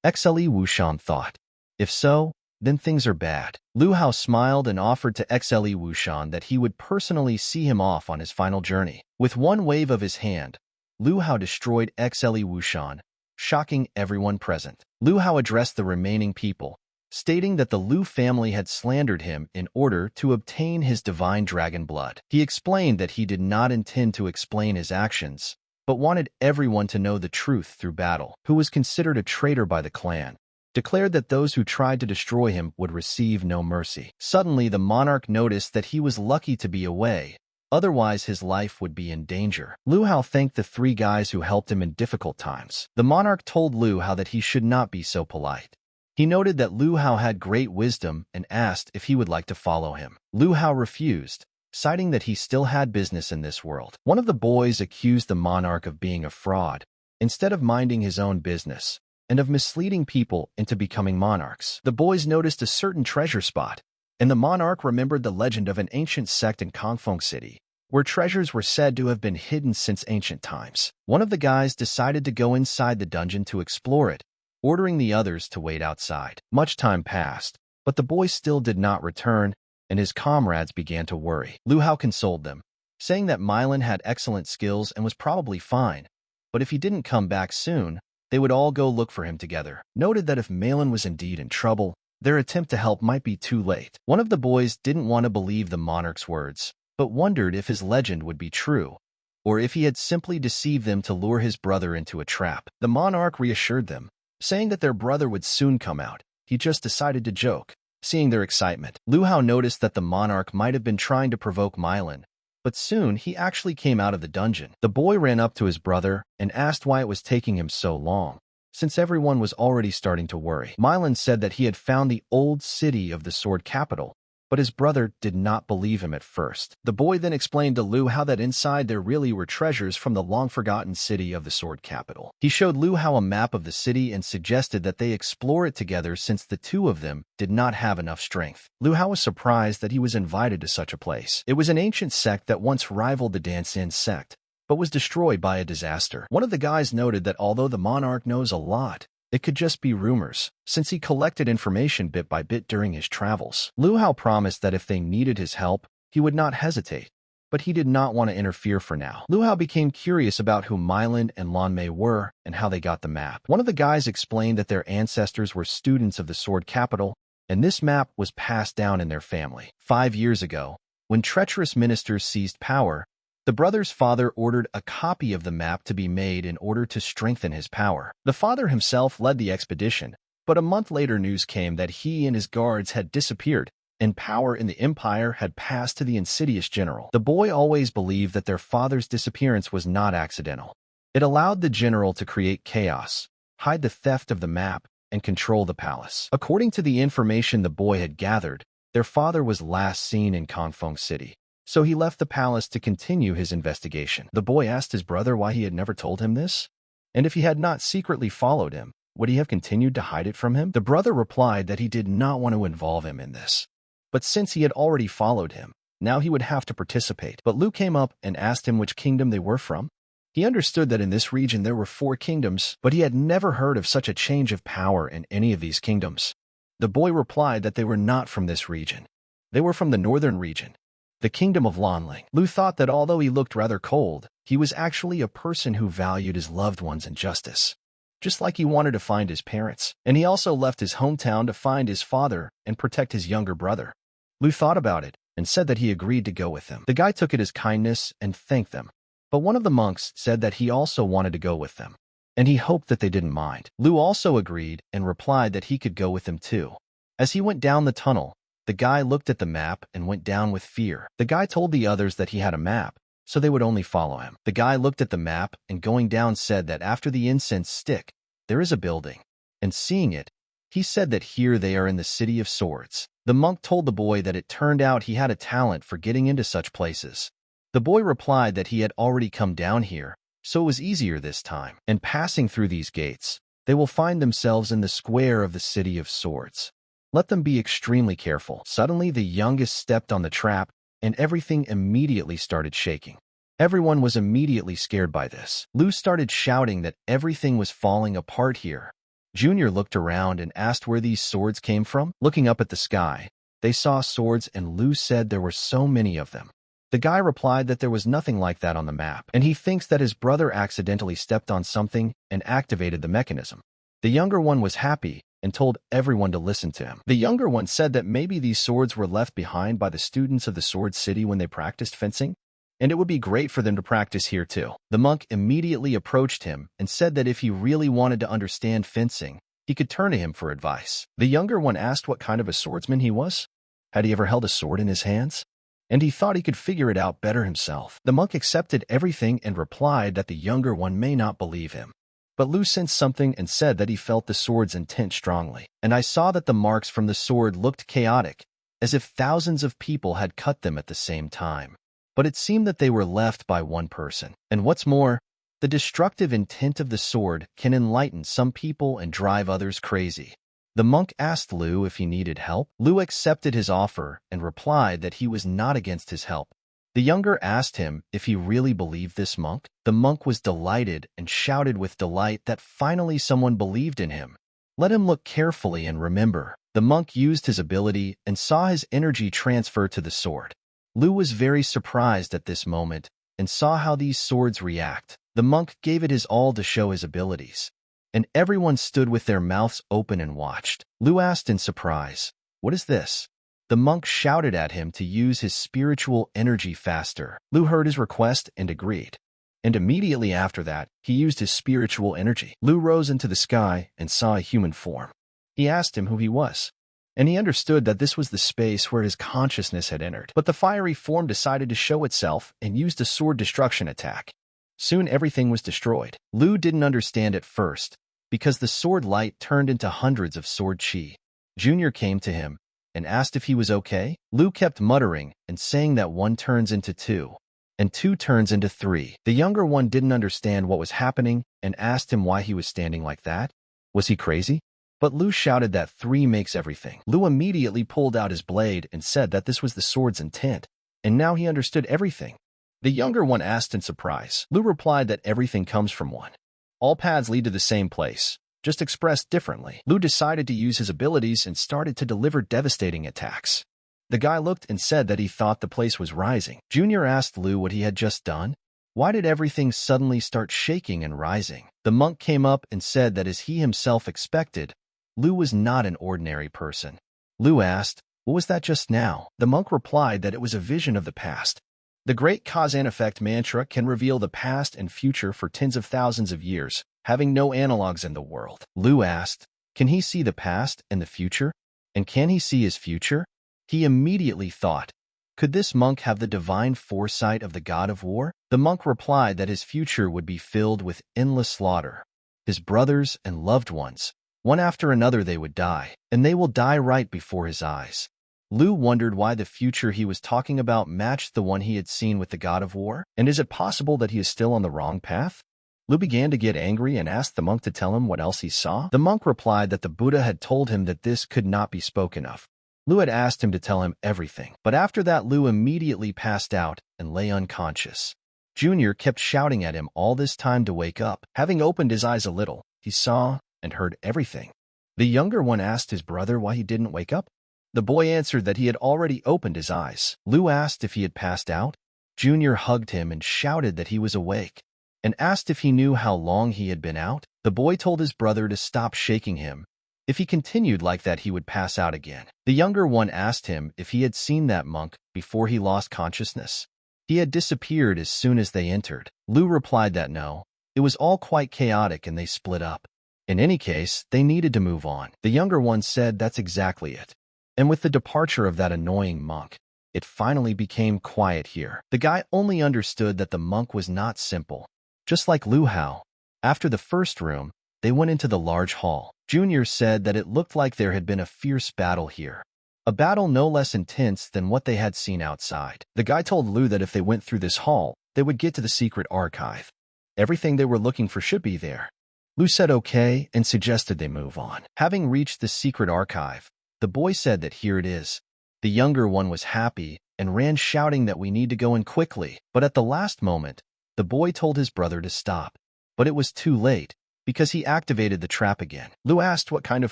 Exile Wushan thought. If so, then things are bad. Lu Hao smiled and offered to Exile Wushan that he would personally see him off on his final journey. With one wave of his hand, Lu Hao destroyed Exile Wushan, shocking everyone present. Lu Hao addressed the remaining people, stating that the Lu family had slandered him in order to obtain his divine dragon blood. He explained that he did not intend to explain his actions, but wanted everyone to know the truth through battle. Who was considered a traitor by the clan, declared that those who tried to destroy him would receive no mercy. Suddenly, the monarch noticed that he was lucky to be away, otherwise his life would be in danger. Lu Hao thanked the three guys who helped him in difficult times. The monarch told Lu Hao that he should not be so polite. He noted that Lu Hao had great wisdom and asked if he would like to follow him. Lu Hao refused, citing that he still had business in this world. One of the boys accused the monarch of being a fraud, instead of minding his own business, and of misleading people into becoming monarchs. The boys noticed a certain treasure spot, and the monarch remembered the legend of an ancient sect in Confronting City, where treasures were said to have been hidden since ancient times. One of the guys decided to go inside the dungeon to explore it, ordering the others to wait outside. Much time passed, but the boy still did not return, and his comrades began to worry. Lu Hao consoled them, saying that Milan had excellent skills and was probably fine, but if he didn't come back soon, they would all go look for him together. Noted that if Milan was indeed in trouble, their attempt to help might be too late. One of the boys didn't want to believe the monarch's words, but wondered if his legend would be true, or if he had simply deceived them to lure his brother into a trap. The monarch reassured them, saying that their brother would soon come out. He just decided to joke. Seeing their excitement, Lu Hao noticed that the monarch might have been trying to provoke Milan, but soon he actually came out of the dungeon. The boy ran up to his brother and asked why it was taking him so long, since everyone was already starting to worry. Milan said that he had found the old city of the sword capital, but his brother did not believe him at first. The boy then explained to Lu Hao that inside there really were treasures from the long-forgotten city of the sword capital. He showed Lu Hao a map of the city and suggested that they explore it together since the two of them did not have enough strength. Lu Hao was surprised that he was invited to such a place. It was an ancient sect that once rivaled the Dansin sect, but was destroyed by a disaster. One of the guys noted that although the monarch knows a lot, it could just be rumors, since he collected information bit by bit during his travels. Lu Hao promised that if they needed his help, he would not hesitate, but he did not want to interfere for now. Lu Hao became curious about who Milan and Lan Mei were and how they got the map. One of the guys explained that their ancestors were students of the sword capital, and this map was passed down in their family. 5 years ago, when treacherous ministers seized power, the brother's father ordered a copy of the map to be made in order to strengthen his power. The father himself led the expedition, but a month later news came that he and his guards had disappeared, and power in the empire had passed to the insidious general. The boy always believed that their father's disappearance was not accidental. It allowed the general to create chaos, hide the theft of the map, and control the palace. According to the information the boy had gathered, their father was last seen in Confronting City, so he left the palace to continue his investigation. The boy asked his brother why he had never told him this, and if he had not secretly followed him, would he have continued to hide it from him? The brother replied that he did not want to involve him in this, but since he had already followed him, now he would have to participate. But Lu came up and asked him which kingdom they were from. He understood that in this region there were 4 kingdoms, but he had never heard of such a change of power in any of these kingdoms. The boy replied that they were not from this region. They were from the northern region, the kingdom of Lanling. Lu thought that although he looked rather cold, he was actually a person who valued his loved ones and justice, just like he wanted to find his parents. And he also left his hometown to find his father and protect his younger brother. Lu thought about it and said that he agreed to go with them. The guy took it as kindness and thanked them, but one of the monks said that he also wanted to go with them, and he hoped that they didn't mind. Lu also agreed and replied that he could go with them too. As he went down the tunnel, the guy looked at the map and went down with fear. The guy told the others that he had a map, so they would only follow him. The guy looked at the map and going down said that after the incense stick, there is a building. And seeing it, he said that here they are in the City of Swords. The monk told the boy that it turned out he had a talent for getting into such places. The boy replied that he had already come down here, so it was easier this time. And passing through these gates, they will find themselves in the square of the City of Swords. Let them be extremely careful. Suddenly, the youngest stepped on the trap, and everything immediately started shaking. Everyone was immediately scared by this. Lu started shouting that everything was falling apart here. Junior looked around and asked where these swords came from. Looking up at the sky, they saw swords and Lu said there were so many of them. The guy replied that there was nothing like that on the map, and he thinks that his brother accidentally stepped on something and activated the mechanism. The younger one was happy and told everyone to listen to him. The younger one said that maybe these swords were left behind by the students of the Sword City when they practiced fencing, and it would be great for them to practice here too. The monk immediately approached him and said that if he really wanted to understand fencing, he could turn to him for advice. The younger one asked what kind of a swordsman he was. Had he ever held a sword in his hands? And he thought he could figure it out better himself. The monk accepted everything and replied that the younger one may not believe him. But Lu sensed something and said that he felt the sword's intent strongly. And I saw that the marks from the sword looked chaotic, as if thousands of people had cut them at the same time. But it seemed that they were left by one person. And what's more, the destructive intent of the sword can enlighten some people and drive others crazy. The monk asked Lu if he needed help. Lu accepted his offer and replied that he was not against his help. The younger asked him if he really believed this monk. The monk was delighted and shouted with delight that finally someone believed in him. Let him look carefully and remember. The monk used his ability and saw his energy transfer to the sword. Lu was very surprised at this moment and saw how these swords react. The monk gave it his all to show his abilities, and everyone stood with their mouths open and watched. Lu asked in surprise, "What is this?" The monk shouted at him to use his spiritual energy faster. Lu heard his request and agreed. And immediately after that, he used his spiritual energy. Lu rose into the sky and saw a human form. He asked him who he was, and he understood that this was the space where his consciousness had entered. But the fiery form decided to show itself and used a sword destruction attack. Soon everything was destroyed. Lu didn't understand at first, because the sword light turned into hundreds of sword chi. Junior came to him and asked if he was okay. Lu kept muttering and saying that 1 turns into 2, and 2 turns into 3. The younger one didn't understand what was happening and asked him why he was standing like that. Was he crazy? But Lu shouted that 3 makes everything. Lu immediately pulled out his blade and said that this was the sword's intent, and now he understood everything. The younger one asked in surprise. Lu replied that everything comes from 1. All paths lead to the same place, just expressed differently. Lu decided to use his abilities and started to deliver devastating attacks. The guy looked and said that he thought the place was rising. Junior asked Lu what he had just done. Why did everything suddenly start shaking and rising? The monk came up and said that as he himself expected, Lu was not an ordinary person. Lu asked, "What was that just now?" The monk replied that it was a vision of the past. The great cause and effect mantra can reveal the past and future for tens of thousands of years, having no analogs in the world. Lu asked, can he see the past and the future? And can he see his future? He immediately thought, could this monk have the divine foresight of the god of war? The monk replied that his future would be filled with endless slaughter. His brothers and loved ones, one after another they would die, and they will die right before his eyes. Lu wondered why the future he was talking about matched the one he had seen with the god of war, and is it possible that he is still on the wrong path? Lu began to get angry and asked the monk to tell him what else he saw. The monk replied that the Buddha had told him that this could not be spoken of. Lu had asked him to tell him everything, but after that Lu immediately passed out and lay unconscious. Junior kept shouting at him all this time to wake up. Having opened his eyes a little, he saw and heard everything. The younger one asked his brother why he didn't wake up. The boy answered that he had already opened his eyes. Lu asked if he had passed out. Junior hugged him and shouted that he was awake, and asked if he knew how long he had been out. The boy told his brother to stop shaking him. If he continued like that, he would pass out again. The younger one asked him if he had seen that monk before he lost consciousness. He had disappeared as soon as they entered. Lu replied that no, it was all quite chaotic and they split up. In any case, they needed to move on. The younger one said that's exactly it. And with the departure of that annoying monk, it finally became quiet here. The guy only understood that the monk was not simple. Just like Lu Hao. After the first room, they went into the large hall. Junior said that it looked like there had been a fierce battle here. A battle no less intense than what they had seen outside. The guy told Lu that if they went through this hall, they would get to the secret archive. Everything they were looking for should be there. Lu said okay and suggested they move on. Having reached the secret archive, the boy said that here it is. The younger one was happy and ran shouting that we need to go in quickly. But at the last moment, the boy told his brother to stop. But it was too late, because he activated the trap again. Lu asked what kind of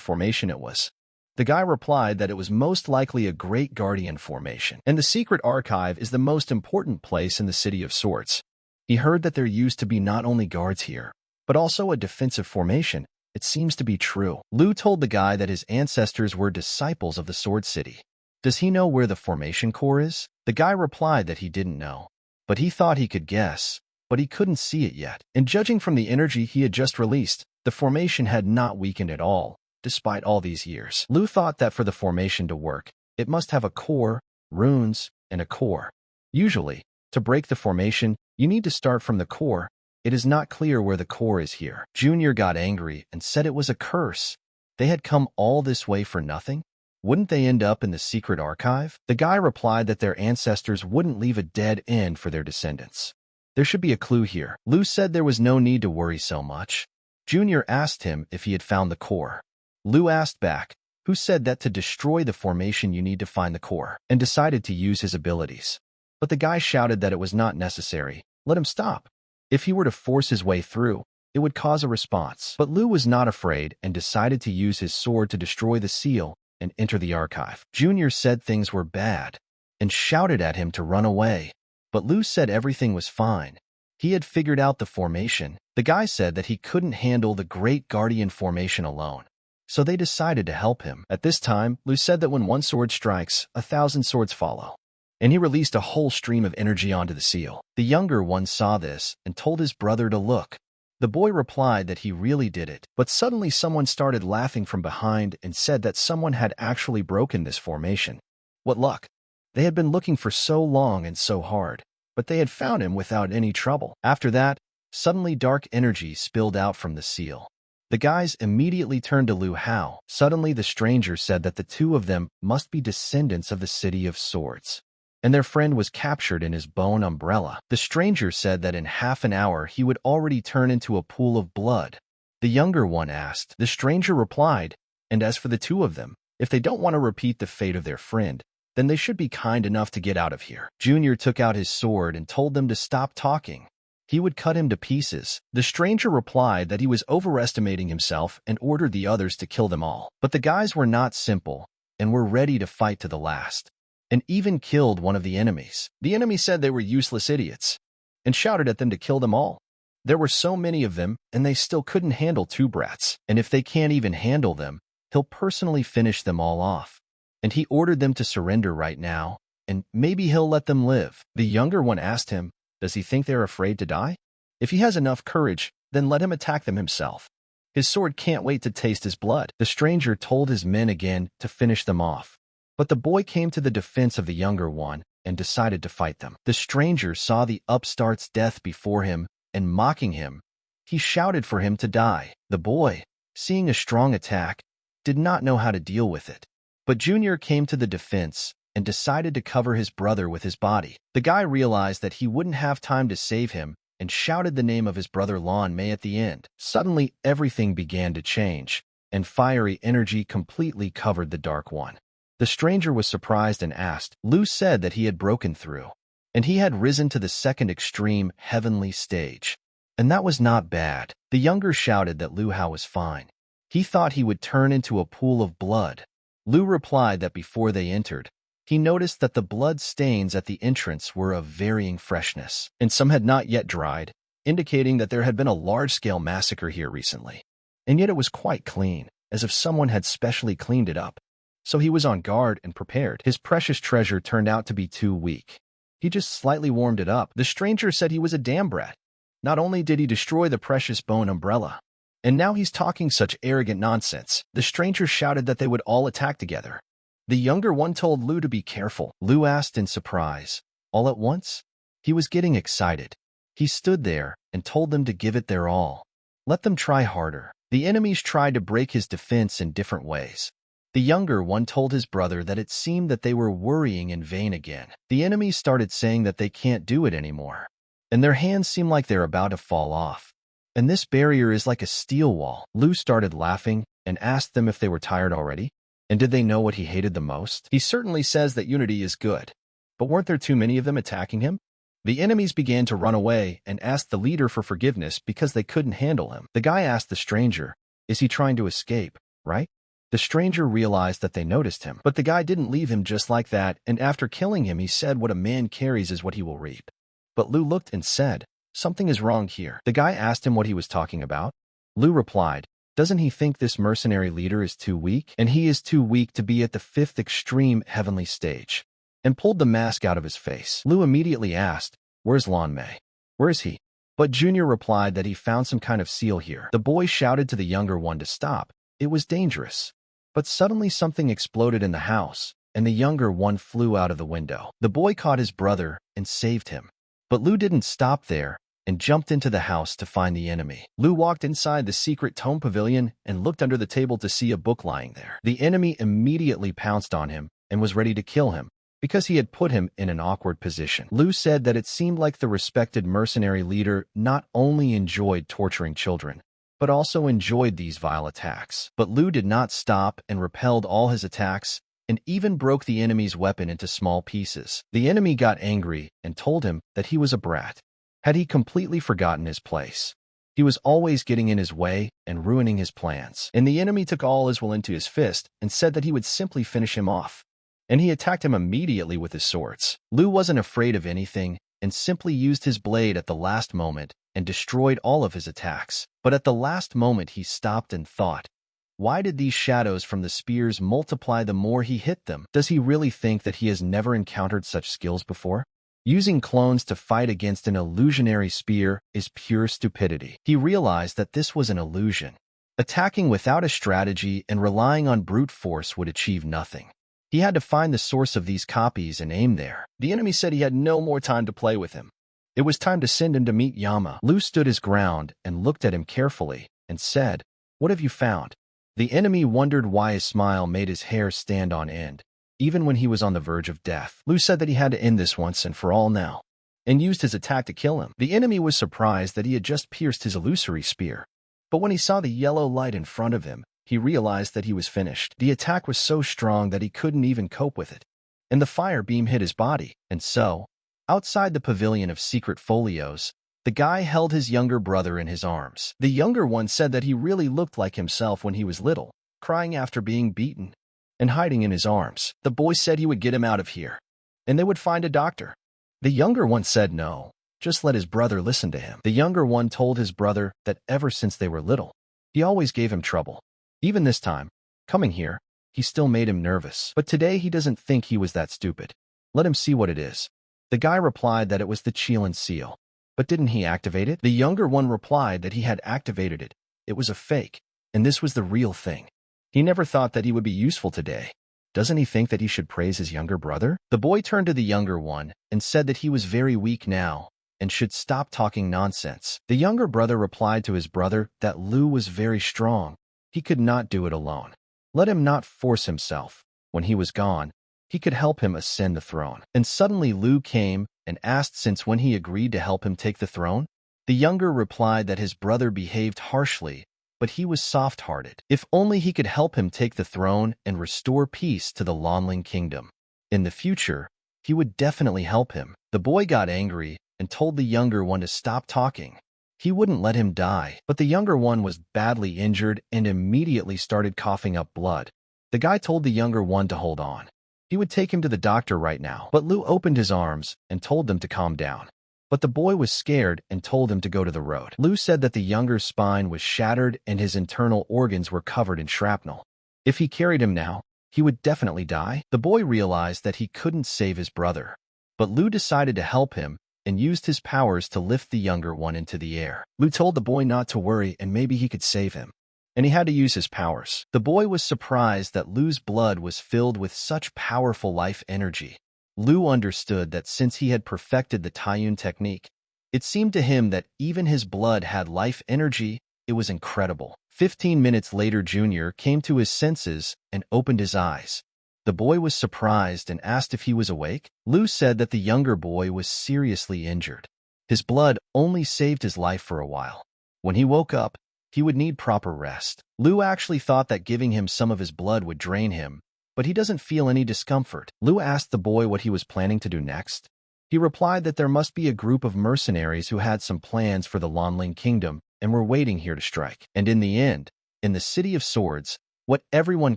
formation it was. The guy replied that it was most likely a Great Guardian formation, and the secret archive is the most important place in the City of Swords. He heard that there used to be not only guards here, but also a defensive formation. It seems to be true. Lu told the guy that his ancestors were disciples of the Sword City. Does he know where the formation core is? The guy replied that he didn't know, but he thought he could guess, but he couldn't see it yet. And judging from the energy he had just released, the formation had not weakened at all, despite all these years. Lu thought that for the formation to work, it must have a core, runes, and a core. Usually, to break the formation, you need to start from the core. It is not clear where the core is here. Junior got angry and said it was a curse. They had come all this way for nothing? Wouldn't they end up in the secret archive? The guy replied that their ancestors wouldn't leave a dead end for their descendants. There should be a clue here. Lu said there was no need to worry so much. Junior asked him if he had found the core. Lu asked back, who said that to destroy the formation you need to find the core, and decided to use his abilities. But the guy shouted that it was not necessary. Let him stop. If he were to force his way through, it would cause a response. But Lu was not afraid and decided to use his sword to destroy the seal and enter the archive. Junior said things were bad and shouted at him to run away. But Lu said everything was fine. He had figured out the formation. The guy said that he couldn't handle the Great Guardian formation alone, so they decided to help him. At this time, Lu said that when one sword strikes, 1,000 swords follow, and he released a whole stream of energy onto the seal. The younger one saw this and told his brother to look. The boy replied that he really did it, but suddenly someone started laughing from behind and said that someone had actually broken this formation. What luck! They had been looking for so long and so hard, but they had found him without any trouble. After that, suddenly dark energy spilled out from the seal. The guys immediately turned to Lu Hao. Suddenly the stranger said that the two of them must be descendants of the City of Swords, and their friend was captured in his bone umbrella. The stranger said that in half an hour he would already turn into a pool of blood. The younger one asked. The stranger replied, and as for the two of them, if they don't want to repeat the fate of their friend, then they should be kind enough to get out of here. Junior took out his sword and told them to stop talking. He would cut him to pieces. The stranger replied that he was overestimating himself and ordered the others to kill them all. But the guys were not simple and were ready to fight to the last, and even killed one of the enemies. The enemy said they were useless idiots and shouted at them to kill them all. There were so many of them, and they still couldn't handle two brats. And if they can't even handle them, he'll personally finish them all off. And he ordered them to surrender right now, and maybe he'll let them live. The younger one asked him, does he think they're afraid to die? If he has enough courage, then let him attack them himself. His sword can't wait to taste his blood. The stranger told his men again to finish them off. But the boy came to the defense of the younger one and decided to fight them. The stranger saw the upstart's death before him, and mocking him, he shouted for him to die. The boy, seeing a strong attack, did not know how to deal with it. But Junior came to the defense and decided to cover his brother with his body. The guy realized that he wouldn't have time to save him and shouted the name of his brother Lan Mei at the end. Suddenly, everything began to change, and fiery energy completely covered the Dark One. The stranger was surprised and asked. Lu said that he had broken through, and he had risen to the second extreme heavenly stage. And that was not bad. The younger shouted that Lu Hao was fine. He thought he would turn into a pool of blood. Lu replied that before they entered, he noticed that the blood stains at the entrance were of varying freshness, and some had not yet dried, indicating that there had been a large-scale massacre here recently. And yet it was quite clean, as if someone had specially cleaned it up. So he was on guard and prepared. His precious treasure turned out to be too weak. He just slightly warmed it up. The stranger said he was a damn brat. Not only did he destroy the precious bone umbrella, and now he's talking such arrogant nonsense. The stranger shouted that they would all attack together. The younger one told Lu to be careful. Lu asked in surprise, all at once? He was getting excited. He stood there and told them to give it their all. Let them try harder. The enemies tried to break his defense in different ways. The younger one told his brother that it seemed that they were worrying in vain again. The enemies started saying that they can't do it anymore, and their hands seem like they're about to fall off. And this barrier is like a steel wall. Lu started laughing and asked them if they were tired already, and did they know what he hated the most? He certainly says that unity is good, But weren't there too many of them attacking him? The enemies began to run away and asked the leader for forgiveness because they couldn't handle him. The guy asked the stranger, "Is he trying to escape, right?" The stranger realized that they noticed him, but the guy didn't leave him just like that, and after killing him he said what a man carries is what he will reap. But Lu looked and said, "Something is wrong here." The guy asked him what he was talking about. Lu replied, "Doesn't he think this mercenary leader is too weak? And he is too weak to be at the 5th extreme heavenly stage," and pulled the mask out of his face. Lu immediately asked, "Where's Lan Mei? Where is he?" But Junior replied that he found some kind of seal here. The boy shouted to the younger one to stop. It was dangerous. But suddenly something exploded in the house, and the younger one flew out of the window. The boy caught his brother and saved him. But Lu didn't stop there and jumped into the house to find the enemy. Lu walked inside the secret tome pavilion and looked under the table to see a book lying there. The enemy immediately pounced on him and was ready to kill him because he had put him in an awkward position. Lu said that it seemed like the respected mercenary leader not only enjoyed torturing children, but also enjoyed these vile attacks. But Lu did not stop and repelled all his attacks and even broke the enemy's weapon into small pieces. The enemy got angry and told him that he was a brat. Had he completely forgotten his place? He was always getting in his way and ruining his plans. And the enemy took all his will into his fist and said that he would simply finish him off. And he attacked him immediately with his swords. Lu wasn't afraid of anything and simply used his blade at the last moment and destroyed all of his attacks. But at the last moment he stopped and thought, why did these shadows from the spears multiply the more he hit them? Does he really think that he has never encountered such skills before? Using clones to fight against an illusionary spear is pure stupidity. He realized that this was an illusion. Attacking without a strategy and relying on brute force would achieve nothing. He had to find the source of these copies and aim there. The enemy said he had no more time to play with him. It was time to send him to meet Yama. Lu stood his ground and looked at him carefully and said, "What have you found?" The enemy wondered why his smile made his hair stand on end, even when he was on the verge of death. Lu said that he had to end this once and for all now, and used his attack to kill him. The enemy was surprised that he had just pierced his illusory spear, but when he saw the yellow light in front of him, he realized that he was finished. The attack was so strong that he couldn't even cope with it, and the fire beam hit his body. And so, outside the pavilion of secret folios, the guy held his younger brother in his arms. The younger one said that he really looked like himself when he was little, crying after being beaten and hiding in his arms. The boy said he would get him out of here, and they would find a doctor. The younger one said no, just let his brother listen to him. The younger one told his brother that ever since they were little, he always gave him trouble. Even this time, coming here, he still made him nervous. But today he doesn't think he was that stupid. Let him see what it is. The guy replied that it was the Qilin seal. But didn't he activate it? The younger one replied that he had activated it. It was a fake, and this was the real thing. He never thought that he would be useful today. Doesn't he think that he should praise his younger brother? The boy turned to the younger one and said that he was very weak now and should stop talking nonsense. The younger brother replied to his brother that Lu was very strong. He could not do it alone. Let him not force himself. When he was gone, he could help him ascend the throne. And suddenly Lu came and asked since when he agreed to help him take the throne. The younger replied that his brother behaved harshly, but he was soft-hearted. If only he could help him take the throne and restore peace to the Lanling kingdom. In the future, he would definitely help him. The boy got angry and told the younger one to stop talking. He wouldn't let him die, but the younger one was badly injured and immediately started coughing up blood. The guy told the younger one to hold on. He would take him to the doctor right now. But Lu opened his arms and told them to calm down. But the boy was scared and told him to go to the road. Lu said that the younger's spine was shattered and his internal organs were covered in shrapnel. If he carried him now, he would definitely die. The boy realized that he couldn't save his brother. But Lu decided to help him and used his powers to lift the younger one into the air. Lu told the boy not to worry and maybe he could save him. And he had to use his powers. The boy was surprised that Lu's blood was filled with such powerful life energy. Lu understood that since he had perfected the Taiyun technique, it seemed to him that even his blood had life energy. It was incredible. 15 minutes later, Junior came to his senses and opened his eyes. The boy was surprised and asked if he was awake. Lu said that the younger boy was seriously injured. His blood only saved his life for a while. When he woke up, he would need proper rest. Lu actually thought that giving him some of his blood would drain him, but he doesn't feel any discomfort. Lu asked the boy what he was planning to do next. He replied that there must be a group of mercenaries who had some plans for the Lanling Kingdom and were waiting here to strike. And in the end, in the City of Swords, what everyone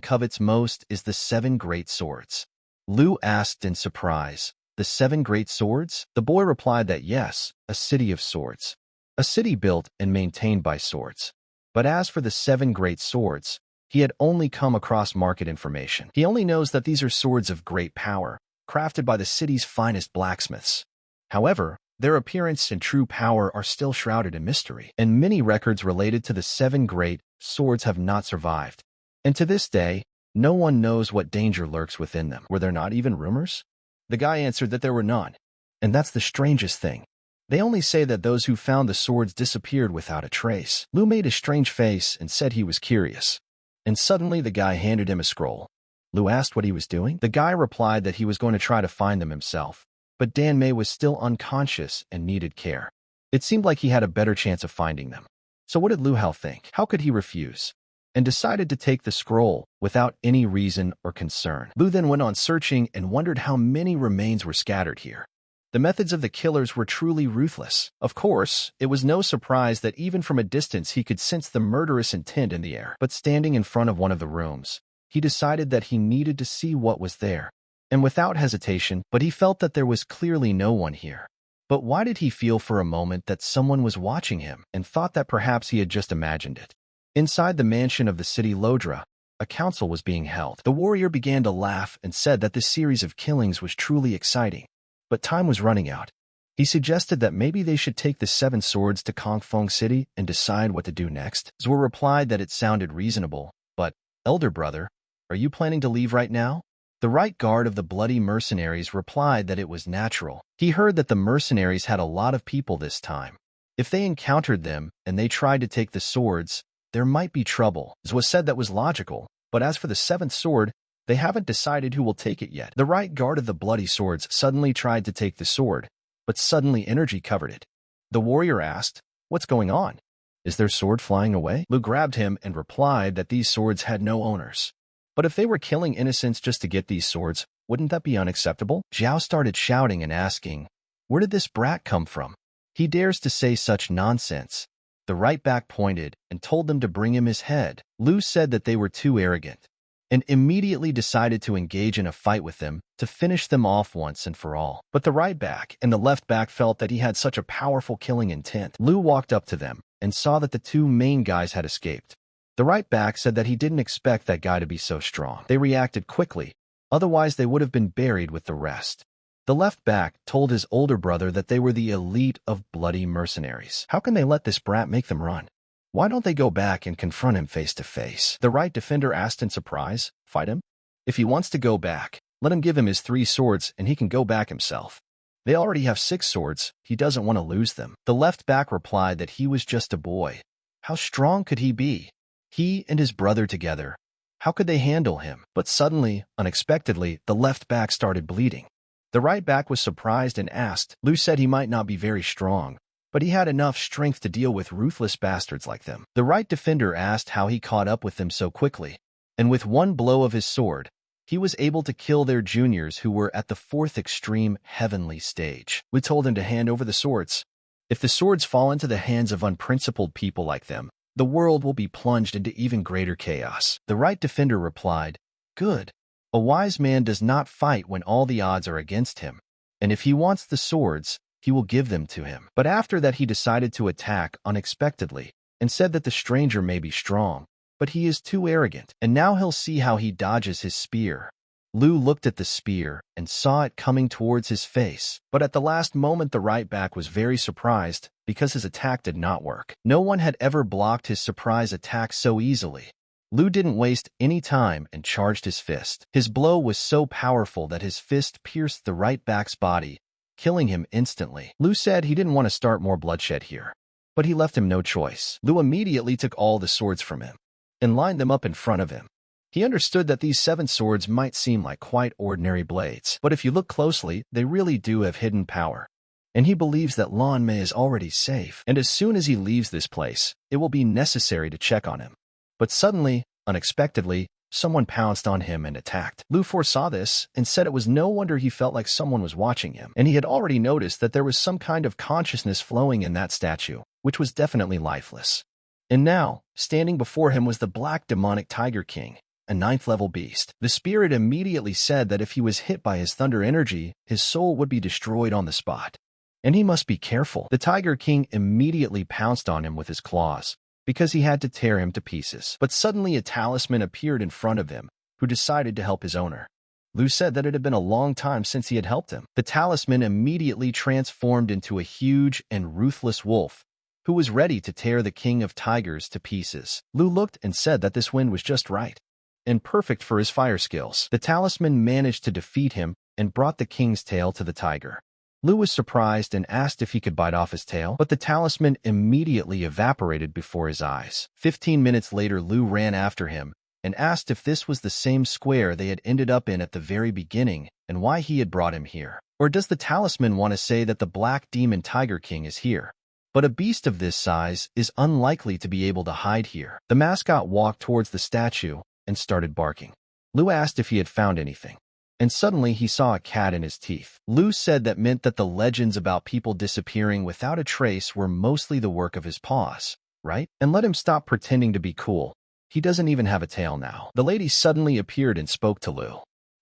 covets most is the 7 great swords. Lu asked in surprise, "The 7 great swords?" The boy replied that yes, a city of swords. A city built and maintained by swords. But as for the 7 great swords, he had only come across market information. He only knows that these are swords of great power, crafted by the city's finest blacksmiths. However, their appearance and true power are still shrouded in mystery, and many records related to the 7 great swords have not survived. And to this day, no one knows what danger lurks within them. Were there not even rumors? The guy answered that there were none. And that's the strangest thing. They only say that those who found the swords disappeared without a trace. Lu made a strange face and said he was curious. And suddenly the guy handed him a scroll. Lu asked what he was doing. The guy replied that he was going to try to find them himself. But Dan Mei was still unconscious and needed care. It seemed like he had a better chance of finding them. So what did Lu Hao think? How could he refuse? And decided to take the scroll without any reason or concern. Lu then went on searching and wondered how many remains were scattered here. The methods of the killers were truly ruthless. Of course, it was no surprise that even from a distance he could sense the murderous intent in the air. But standing in front of one of the rooms, he decided that he needed to see what was there. And without hesitation, but he felt that there was clearly no one here. But why did he feel for a moment that someone was watching him and thought that perhaps he had just imagined it? Inside the mansion of the city Lodra, a council was being held. The warrior began to laugh and said that this series of killings was truly exciting. But time was running out. He suggested that maybe they should take the 7 swords to Kongfeng City and decide what to do next. Zhuo replied that it sounded reasonable, but, "Elder brother, are you planning to leave right now?" The right guard of the bloody mercenaries replied that it was natural. He heard that the mercenaries had a lot of people this time. If they encountered them and they tried to take the swords, there might be trouble. Zhuo said that was logical, but as for the 7th sword, they haven't decided who will take it yet. The right guard of the bloody swords suddenly tried to take the sword, but suddenly energy covered it. The warrior asked, "What's going on? Is their sword flying away?" Lu grabbed him and replied that these swords had no owners. But if they were killing innocents just to get these swords, wouldn't that be unacceptable? Zhao started shouting and asking, "Where did this brat come from? He dares to say such nonsense." The right back pointed and told them to bring him his head. Lu said that they were too arrogant, and immediately decided to engage in a fight with them to finish them off once and for all. But the right back and the left back felt that he had such a powerful killing intent. Lu walked up to them and saw that the 2 main guys had escaped. The right back said that he didn't expect that guy to be so strong. They reacted quickly, otherwise they would have been buried with the rest. The left back told his older brother that they were the elite of bloody mercenaries. How can they let this brat make them run? Why don't they go back and confront him face to face? The right defender asked in surprise, "Fight him? If he wants to go back, let him give him his 3 swords and he can go back himself. They already have 6 swords, he doesn't want to lose them." The left back replied that he was just a boy. How strong could he be? He and his brother together. How could they handle him? But suddenly, unexpectedly, the left back started bleeding. The right back was surprised and asked. Lu said he might not be very strong, but he had enough strength to deal with ruthless bastards like them. The right defender asked how he caught up with them so quickly, and with one blow of his sword, he was able to kill their juniors who were at the 4th extreme heavenly stage. We told him to hand over the swords. If the swords fall into the hands of unprincipled people like them, the world will be plunged into even greater chaos. The right defender replied, "Good. A wise man does not fight when all the odds are against him, and if he wants the swords, he will give them to him." But after that he decided to attack unexpectedly and said that the stranger may be strong, but he is too arrogant, and now he'll see how he dodges his spear. Lu looked at the spear and saw it coming towards his face, but at the last moment the right back was very surprised because his attack did not work. No one had ever blocked his surprise attack so easily. Lu didn't waste any time and charged his fist. His blow was so powerful that his fist pierced the right back's body, killing him instantly. Lu said he didn't want to start more bloodshed here, but he left him no choice. Lu immediately took all the swords from him and lined them up in front of him. He understood that these 7 swords might seem like quite ordinary blades, but if you look closely, they really do have hidden power. And he believes that Lan Mei is already safe, and as soon as he leaves this place, it will be necessary to check on him. But suddenly, unexpectedly, someone pounced on him and attacked. Lu foresaw this and said it was no wonder he felt like someone was watching him, and he had already noticed that there was some kind of consciousness flowing in that statue, which was definitely lifeless. And now, standing before him was the black demonic Tiger King, a 9th-level beast. The spirit immediately said that if he was hit by his thunder energy, his soul would be destroyed on the spot. And he must be careful. The Tiger King immediately pounced on him with his claws, because he had to tear him to pieces. But suddenly a talisman appeared in front of him, who decided to help his owner. Lu said that it had been a long time since he had helped him. The talisman immediately transformed into a huge and ruthless wolf, who was ready to tear the king of tigers to pieces. Lu looked and said that this wind was just right, and perfect for his fire skills. The talisman managed to defeat him and brought the king's tail to the tiger. Lu was surprised and asked if he could bite off his tail, but the talisman immediately evaporated before his eyes. 15 minutes later, Lu ran after him and asked if this was the same square they had ended up in at the very beginning and why he had brought him here. Or does the talisman want to say that the Black Demon Tiger King is here? But a beast of this size is unlikely to be able to hide here. The mascot walked towards the statue and started barking. Lu asked if he had found anything, and suddenly he saw a cat in his teeth. Lu said that meant that the legends about people disappearing without a trace were mostly the work of his paws, right? And let him stop pretending to be cool. He doesn't even have a tail now. The lady suddenly appeared and spoke to Lu.